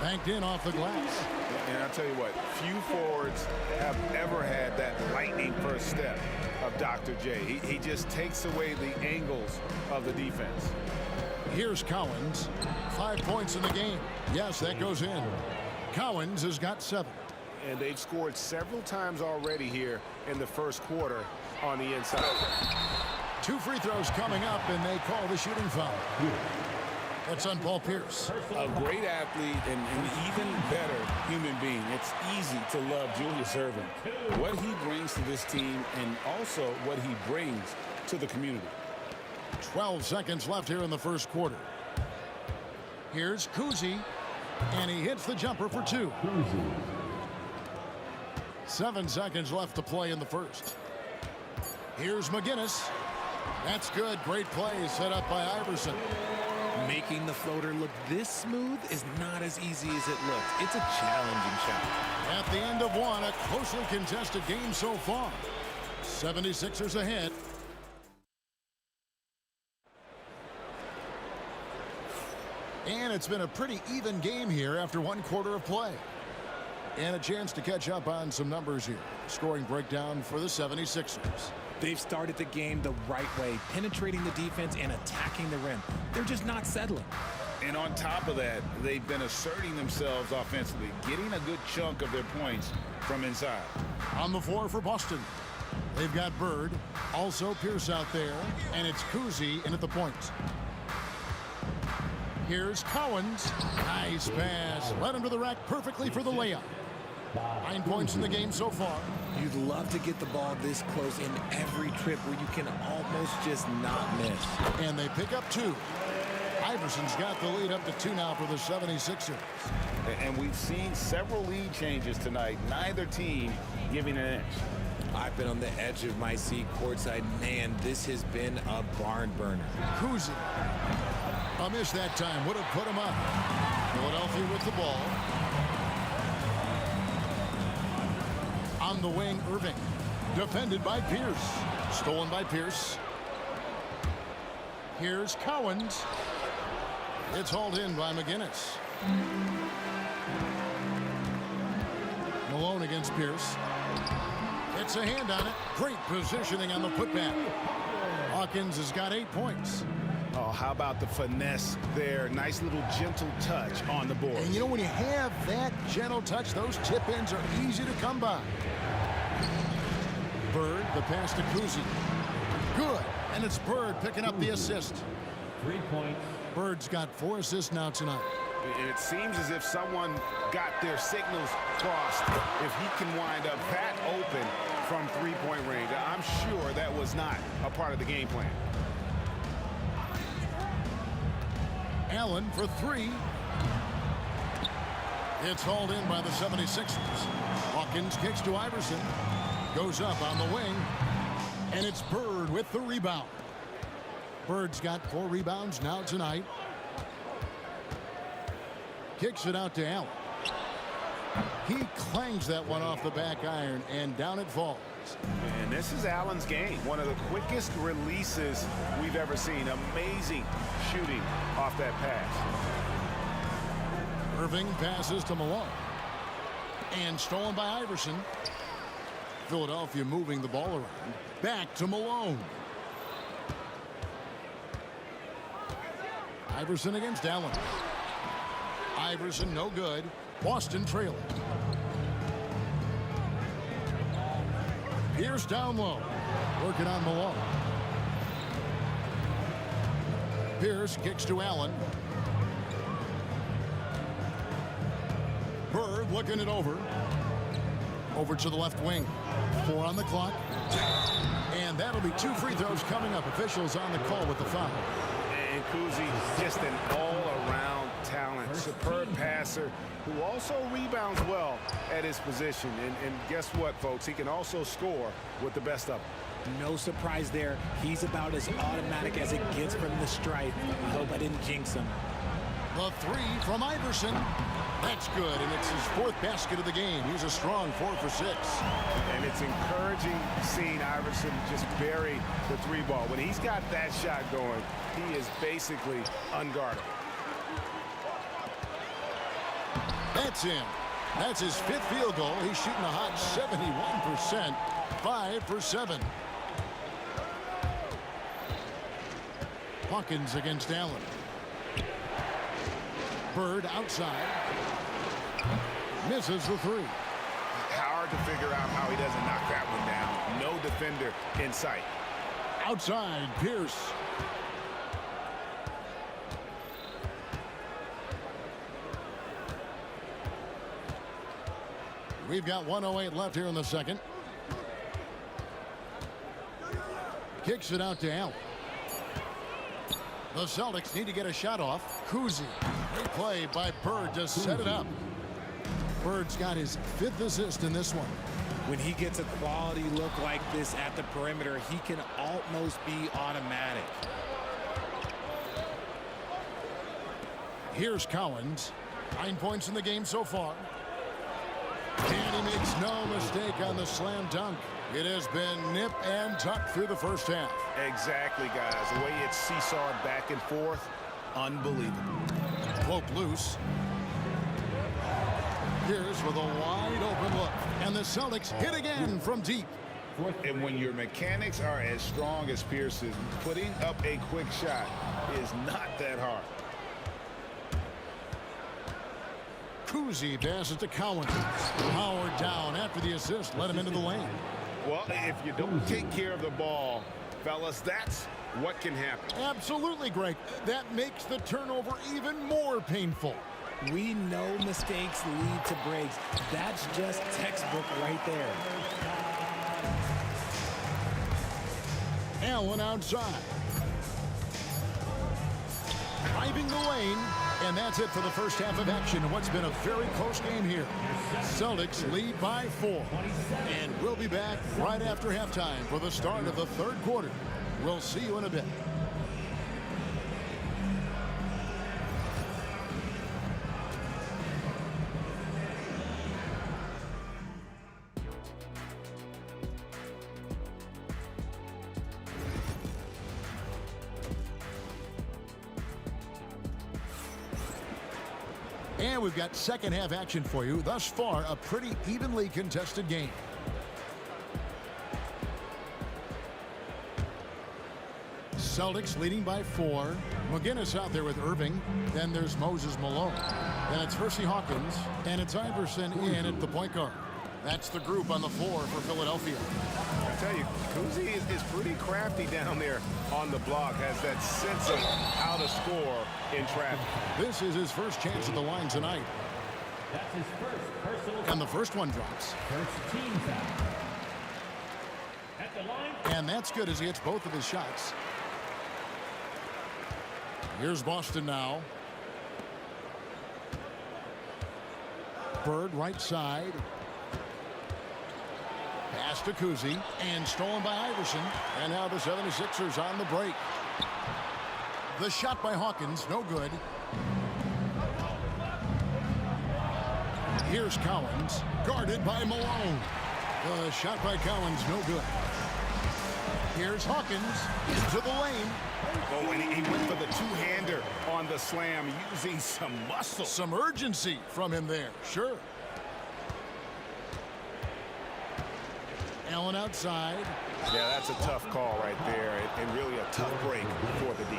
Banked in off the glass. And I'll tell you what, few forwards have ever had that lightning first step of Dr. J. He just takes away the angles of the defense. Here's Cowens. 5 points in the game. Yes, that goes in. Cowens has got 7. And they've scored several times already here in the first quarter on the inside. 2 free throws coming up, and they call the shooting foul. That's on Paul Pierce. A great athlete and an even better human being. It's easy to love Julius Erving. What he brings to this team and also what he brings to the community. 12 seconds left here in the first quarter. Here's Kuzi, and he hits the jumper for 2. 7 seconds left to play in the first. Here's McGinnis. That's good. Great play set up by Iverson. Making the floater look this smooth is not as easy as it looks. It's a challenging shot. At the end of one, a closely contested game so far. 76ers ahead. And it's been a pretty even game here after 1 quarter of play. And a chance to catch up on some numbers here. Scoring breakdown for the 76ers. They've started the game the right way, penetrating the defense and attacking the rim. They're just not settling. And on top of that, they've been asserting themselves offensively, getting a good chunk of their points from inside. On the floor for Boston, they've got Bird, also Pierce out there, and it's Kuzi in at the point. Here's Cowens. Nice pass. Led him to the rack perfectly for the layup. 9 points in the game so far. You'd love to get the ball this close in every trip where you can almost just not miss. And they pick up 2. Iverson's got the lead up to 2 now for the 76ers. And we've seen several lead changes tonight. Neither team giving an inch. I've been on the edge of my seat courtside. Man, this has been a barn burner. Kuzi. A miss that time. Would have put him up. Philadelphia with the ball. On the wing, Irving. Defended by Pierce. Stolen by Pierce. Here's Cowens. It's hauled in by McGinnis. Malone against Pierce. It's a hand on it. Great positioning on the putback. Hawkins has got 8 points. Oh, how about the finesse there? Nice little gentle touch on the board. And you know, when you have that gentle touch, those tip-ins are easy to come by. Bird, the pass to Kuzi. Good. And it's Bird picking up the assist. 3 points. Bird's got 4 assists now tonight. And it seems as if someone got their signals crossed. If he can wind up that open from three-point range, I'm sure that was not a part of the game plan. Allen for 3. It's hauled in by the 76ers. Hawkins kicks to Iverson. Goes up on the wing. And it's Bird with the rebound. Bird's got 4 rebounds now tonight. Kicks it out to Allen. He clangs that one off the back iron, and down it falls. And this is Allen's game. One of the quickest releases we've ever seen. Amazing shooting off that pass. Irving passes to Malone. And stolen by Iverson. Philadelphia moving the ball around. Back to Malone. Iverson against Allen. Iverson no good. Boston trailing. Pierce down low. Working on Malone. Pierce kicks to Allen. Bird looking it over. Over to the left wing. 4 on the clock. And that'll be 2 free throws coming up. Officials on the call with the foul. And Kuzi, just an all-around talent. Superb passer who also rebounds well at his position. And guess what, folks? He can also score with the best of them. No surprise there. He's about as automatic as it gets from the stripe. I hope I didn't jinx him. The 3 from Iverson. That's good, and it's his 4th basket of the game. He's a strong 4 for 6. And it's encouraging seeing Iverson just bury the 3 ball. When he's got that shot going, he is basically unguardable. That's in. That's his 5th field goal. He's shooting a hot 71%. 5 for 7. Hawkins against Allen. Bird outside. Misses the 3. Hard to figure out how he doesn't knock that one down. No defender in sight. Outside, Pierce. We've got 1:08 left here in the second. Kicks it out to Allen. The Celtics need to get a shot off. Kuzi. Great play by Bird to set it up. Bird's got his 5th assist in this one. When he gets a quality look like this at the perimeter, he can almost be automatic. Here's Collins. 9 points in the game so far. And he makes no mistake on the slam dunk. It has been nip and tuck through the first half. Exactly, guys. The way it's seesawed back and forth, unbelievable. Cloak loose. Here's with a wide open look. And the Celtics hit again from deep. And when your mechanics are as strong as Pierce's, putting up a quick shot is not that hard. Kuzi passes to Collins. Powered down after the assist. Let him into the lane. Well, if you don't take care of the ball, fellas, that's what can happen. Absolutely, Greg. That makes the turnover even more painful. We know mistakes lead to breaks. That's just textbook right there. Allen outside. Driving the lane. And that's it for the first half of action. What's been a very close game here. Celtics lead by 4. And we'll be back right after halftime for the start of the 3rd quarter. We'll see you in a bit. And we've got second half action for you. Thus far, a pretty evenly contested game. Celtics leading by 4. McGinnis out there with Irving. Then there's Moses Malone. Then it's Hersey Hawkins. And it's Iverson in at the point guard. That's the group on the floor for Philadelphia. I tell you, Kuzi is pretty crafty down there on the block. Has that sense of how to score in traffic. This is his first chance at the line tonight. That's his first personal. And the first one drops. First team foul. At the line. And that's good as he hits both of his shots. Here's Boston now. Bird right side. Pass to Kuzi, and stolen by Iverson. And now the 76ers on the break. The shot by Hawkins, no good. Here's Collins, guarded by Malone. The shot by Collins, no good. Here's Hawkins into the lane. Oh, and he went for the two-hander on the slam, using some muscle. Some urgency from him there, sure. Allen outside. Yeah, that's a tough call right there, and really a tough break for the D.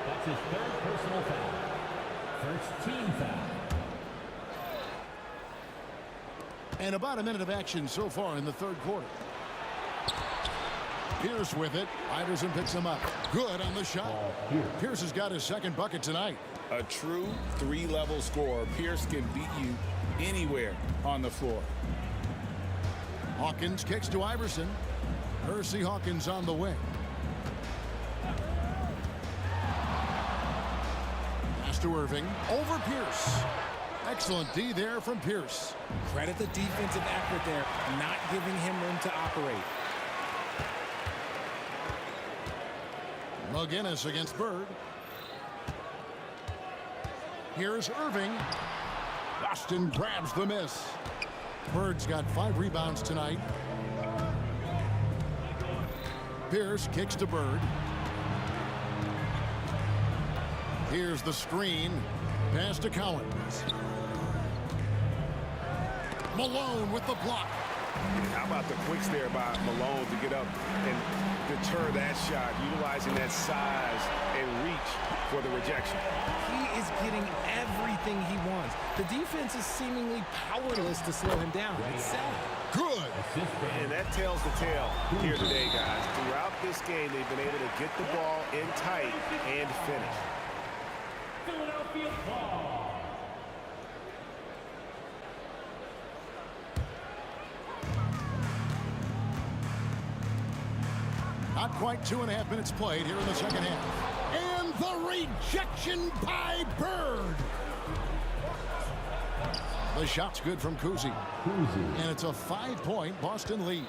That's his third personal foul. First team foul. And about a minute of action so far in the third quarter. Pierce with it. Iverson picks him up. Good on the shot. Pierce has got his second bucket tonight. A true three-level scorer. Pierce can beat you anywhere on the floor. Hawkins kicks to Iverson. Percy Hawkins on the wing. Pass to Irving. Over Pierce. Excellent D there from Pierce. Credit the defensive effort there, not giving him room to operate. McGinnis against Bird. Here's Irving. Boston grabs the miss. Bird's got 5 rebounds tonight. Pierce kicks to Bird. Here's the screen. Pass to Collins. Malone with the block. How about the quicks there by Malone to get up and deter that shot, utilizing that size and reach for the rejection. He is getting everything he wants. The defense is seemingly powerless to slow him down. It's sad. Good. And that tells the tale here today, guys. Throughout this game, they've been able to get the ball in tight and finish. Philadelphia ball. Not quite 2.5 minutes played here in the second half. And the rejection by Bird. The shot's good from Kuzi. And it's a 5-point Boston lead.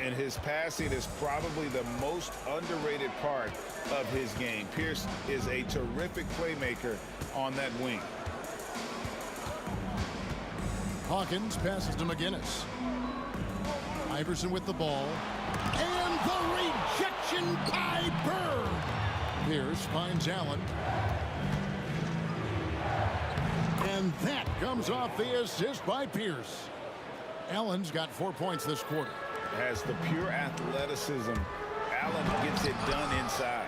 And his passing is probably the most underrated part of his game. Pierce is a terrific playmaker on that wing. Hawkins passes to McGinnis. Iverson with the ball. And the rejection by Bird. Pierce finds Allen. And that comes off the assist by Pierce. Allen's got 4 points this quarter. Has the pure athleticism. Allen gets it done inside.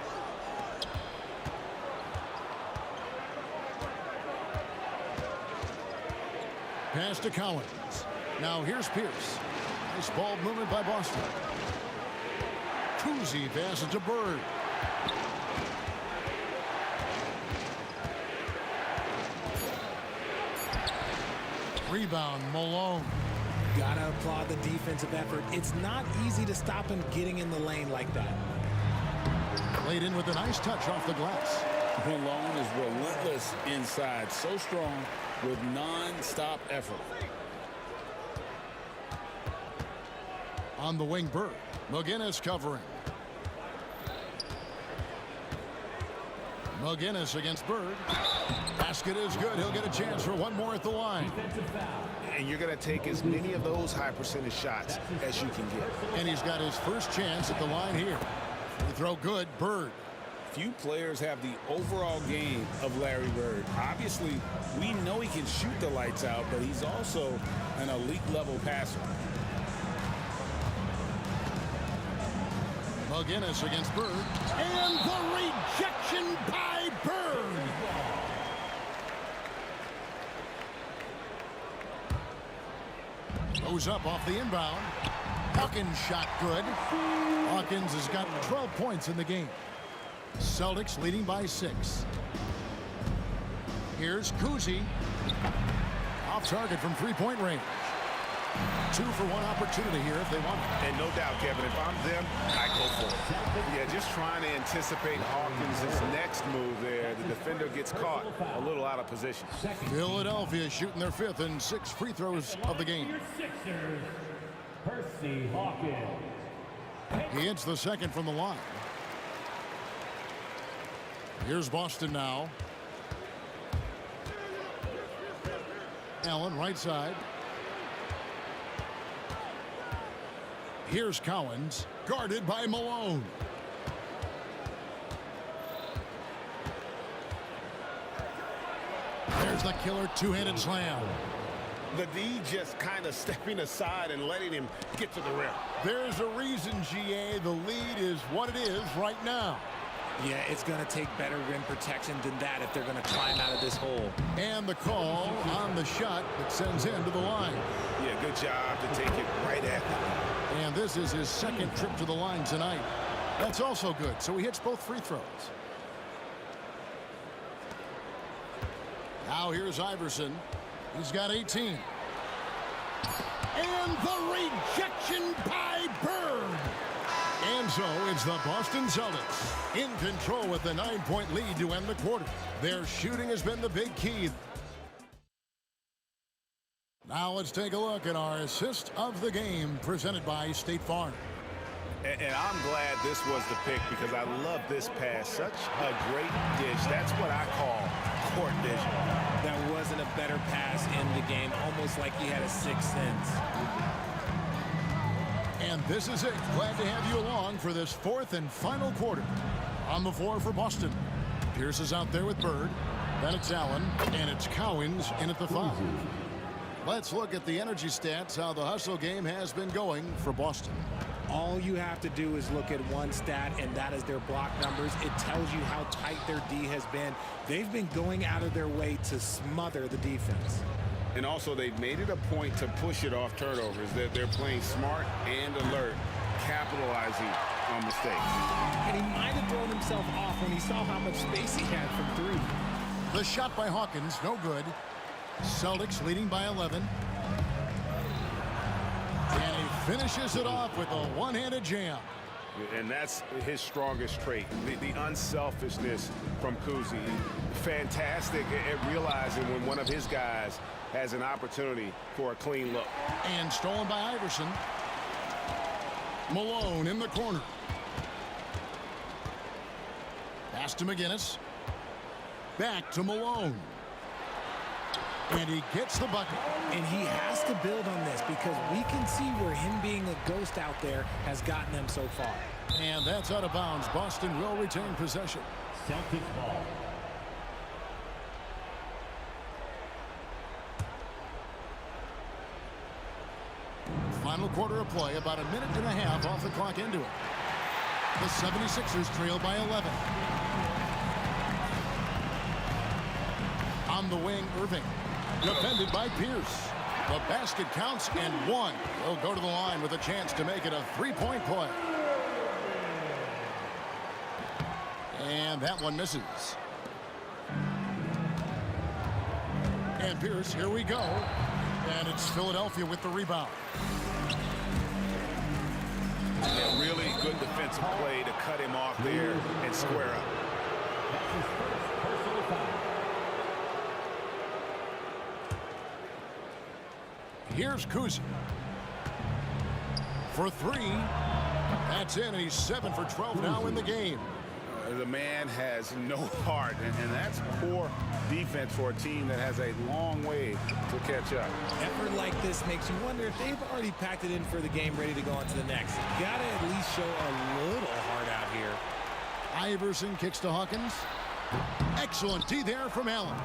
Pass to Collins. Now here's Pierce. Nice ball movement by Boston. Kuzi passes to Bird. Rebound, Malone. Gotta applaud the defensive effort. It's not easy to stop him getting in the lane like that. Laid in with a nice touch off the glass. Malone is relentless inside, so strong with non-stop effort. On the wing, Bird. McGinnis covering. McGinnis against Bird. Basket is good. He'll get a chance for one more at the line. And you're going to take as many of those high percentage shots as you can get. And he's got his first chance at the line here. Free throw good, Bird. Few players have the overall game of Larry Bird. Obviously, we know he can shoot the lights out, but he's also an elite level passer. McGinnis against Bird. And the rejection by Bird. Goes up off the inbound. Hawkins shot good. Hawkins has got 12 points in the game. Celtics leading by 6. Here's Kuzi. Off target from 3-point range. 2 for 1 opportunity here if they want it. And no doubt, Kevin, if I'm them, I go for it. Yeah, just trying to anticipate Hawkins' next move there. The defender gets caught a little out of position. Philadelphia shooting their 5th and 6th free throws of the game. Percy Hawkins. He hits the 2nd from the line. Here's Boston now. Allen right side. Here's Collins, guarded by Malone. There's the killer two-handed slam. The D just kind of stepping aside and letting him get to the rim. There's a reason, GA. The lead is what it is right now. Yeah, it's going to take better rim protection than that if they're going to climb out of this hole. And the call on the shot that sends him to the line. Yeah, good job to take it right at him. And this is his second trip to the line tonight. That's also good, so he hits both free throws. Now here's Iverson. He's got 18. And the rejection by Bird. And so it's the Boston Celtics in control with the 9-point lead to end the quarter. Their shooting has been the big key. Now let's take a look at our assist of the game presented by State Farm. And I'm glad this was the pick because I love this pass. Such a great dish. That's what I call court vision. That wasn't a better pass in the game, almost like he had a sixth sense. And this is it. Glad to have you along for this fourth and final quarter. On the floor for Boston. Pierce is out there with Bird. Then it's Allen, and it's Cowens in at the 5. Let's look at the energy stats, how the hustle game has been going for Boston. All you have to do is look at one stat, and that is their block numbers. It tells you how tight their D has been. They've been going out of their way to smother the defense. And also, they've made it a point to push it off turnovers. They're playing smart and alert, capitalizing on mistakes. And he might have thrown himself off when he saw how much space he had from 3. The shot by Hawkins, no good. Celtics leading by 11. And he finishes it off with a one-handed jam. And that's his strongest trait, the unselfishness from Kuzi. Fantastic at realizing when one of his guys has an opportunity for a clean look. And stolen by Iverson. Malone in the corner. Pass to McGinnis. Back to Malone. And he gets the bucket. And he has to build on this because we can see where him being a ghost out there has gotten them so far. And that's out of bounds. Boston will retain possession. Celtics ball. Final quarter of play, about a minute and a half off the clock into it. The 76ers trail by 11. On the wing, Irving. Defended by Pierce. The basket counts and one. He'll go to the line with a chance to make it a three-point play. And that one misses. And Pierce, here we go. And it's Philadelphia with the rebound. A really good defensive play to cut him off there and square up. That's his first personal foul. Here's Kuzi. For 3. That's in, and he's 7 for 12 now in the game. The man has no heart, and that's poor defense for a team that has a long way to catch up. Effort like this makes you wonder if they've already packed it in for the game, ready to go on to the next. Got to at least show a little heart out here. Iverson kicks to Hawkins. Excellent D there from Allen.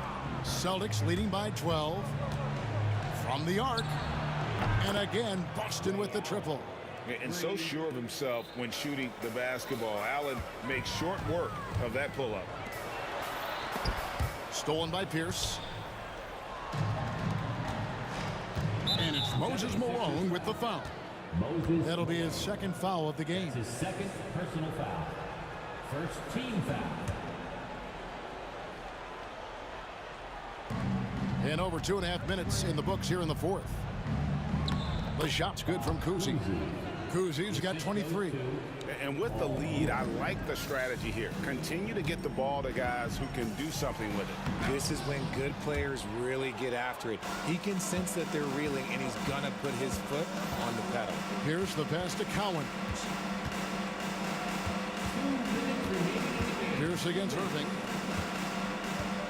Celtics leading by 12. From the arc. And again, Boston with the triple. And so sure of himself when shooting the basketball. Allen makes short work of that pull-up. Stolen by Pierce. And it's Moses Malone with the foul. That'll be his second foul of the game. His second personal foul. First team foul. And over 2.5 minutes in the books here in the fourth. The shot's good from Kuzi. Kuzi's got 23. And with the lead, I like the strategy here. Continue to get the ball to guys who can do something with it. This is when good players really get after it. He can sense that they're reeling, and he's going to put his foot on the pedal. Here's the pass to Cowens. Pierce against Irving.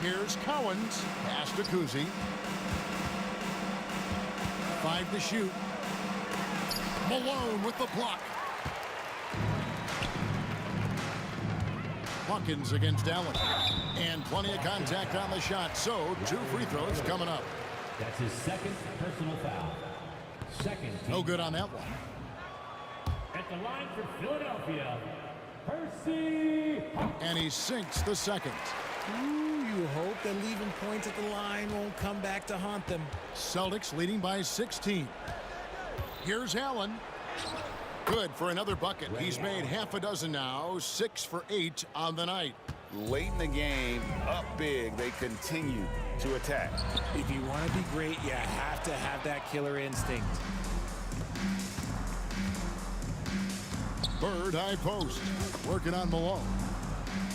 Here's Cowens. Pass to Kuzi. 5 to shoot. Malone with the block. Hawkins against Allen. And plenty of contact on the shot, so 2 free throws coming up. That's his second personal foul. Second. No good on that one. At the line for Philadelphia, Percy. And he sinks the second. Ooh, you hope that leaving points at the line won't come back to haunt them. Celtics leading by 16. Here's Allen. Good for another bucket. He's made half a dozen now, 6 for 8 on the night. Late in the game, up big, they continue to attack. If you want to be great, you have to have that killer instinct. Bird high post, working on Malone.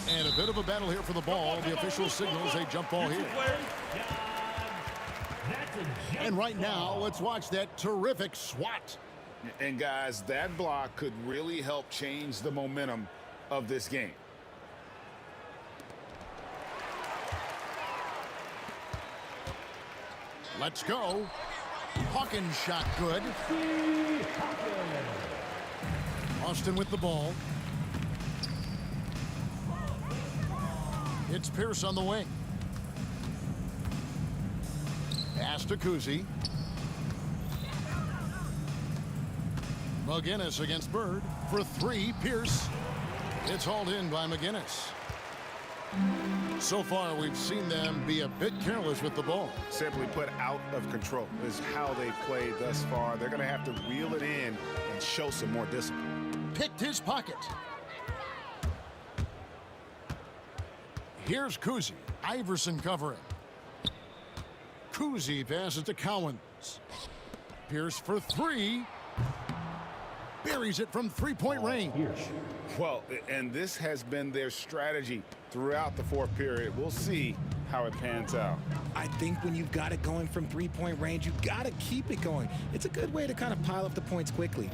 And a bit of a battle here for the ball. The official signals a jump ball here. And right now, let's watch that terrific swat. And guys, that block could really help change the momentum of this game. Let's go. Hawkins shot good. Austin with the ball. It's Pierce on the wing. Pass to Kuzi. McGinnis against Bird for 3. Pierce. It's hauled in by McGinnis. So far, we've seen them be a bit careless with the ball. Simply put, out of control is how they've played thus far. They're going to have to reel it in and show some more discipline. Picked his pocket. Here's Kuzi. Iverson covering. Kuzi passes to Cowens. Pierce for 3. Buries it from three-point range. Well, and this has been their strategy throughout the fourth period. We'll see how it pans out. I think when you've got it going from three-point range, you've got to keep it going. It's a good way to kind of pile up the points quickly.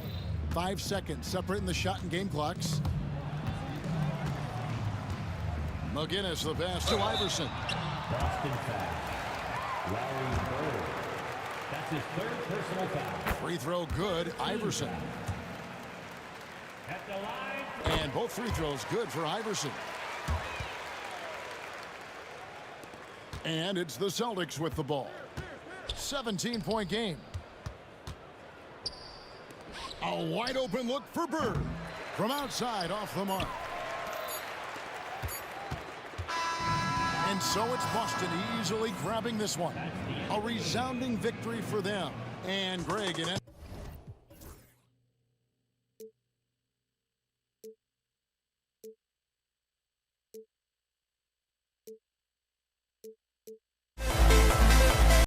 5 seconds separating the shot and game clocks. McGinnis the pass to Iverson. Boston foul. Larry Bird. That's his 3rd personal foul. Free throw good. Iverson. At the line. And both free throws good for Iverson. And it's the Celtics with the ball. 17-point game. A wide open look for Bird. From outside, off the mark. And so it's Boston easily grabbing this one. A resounding victory for them. And Greg in it.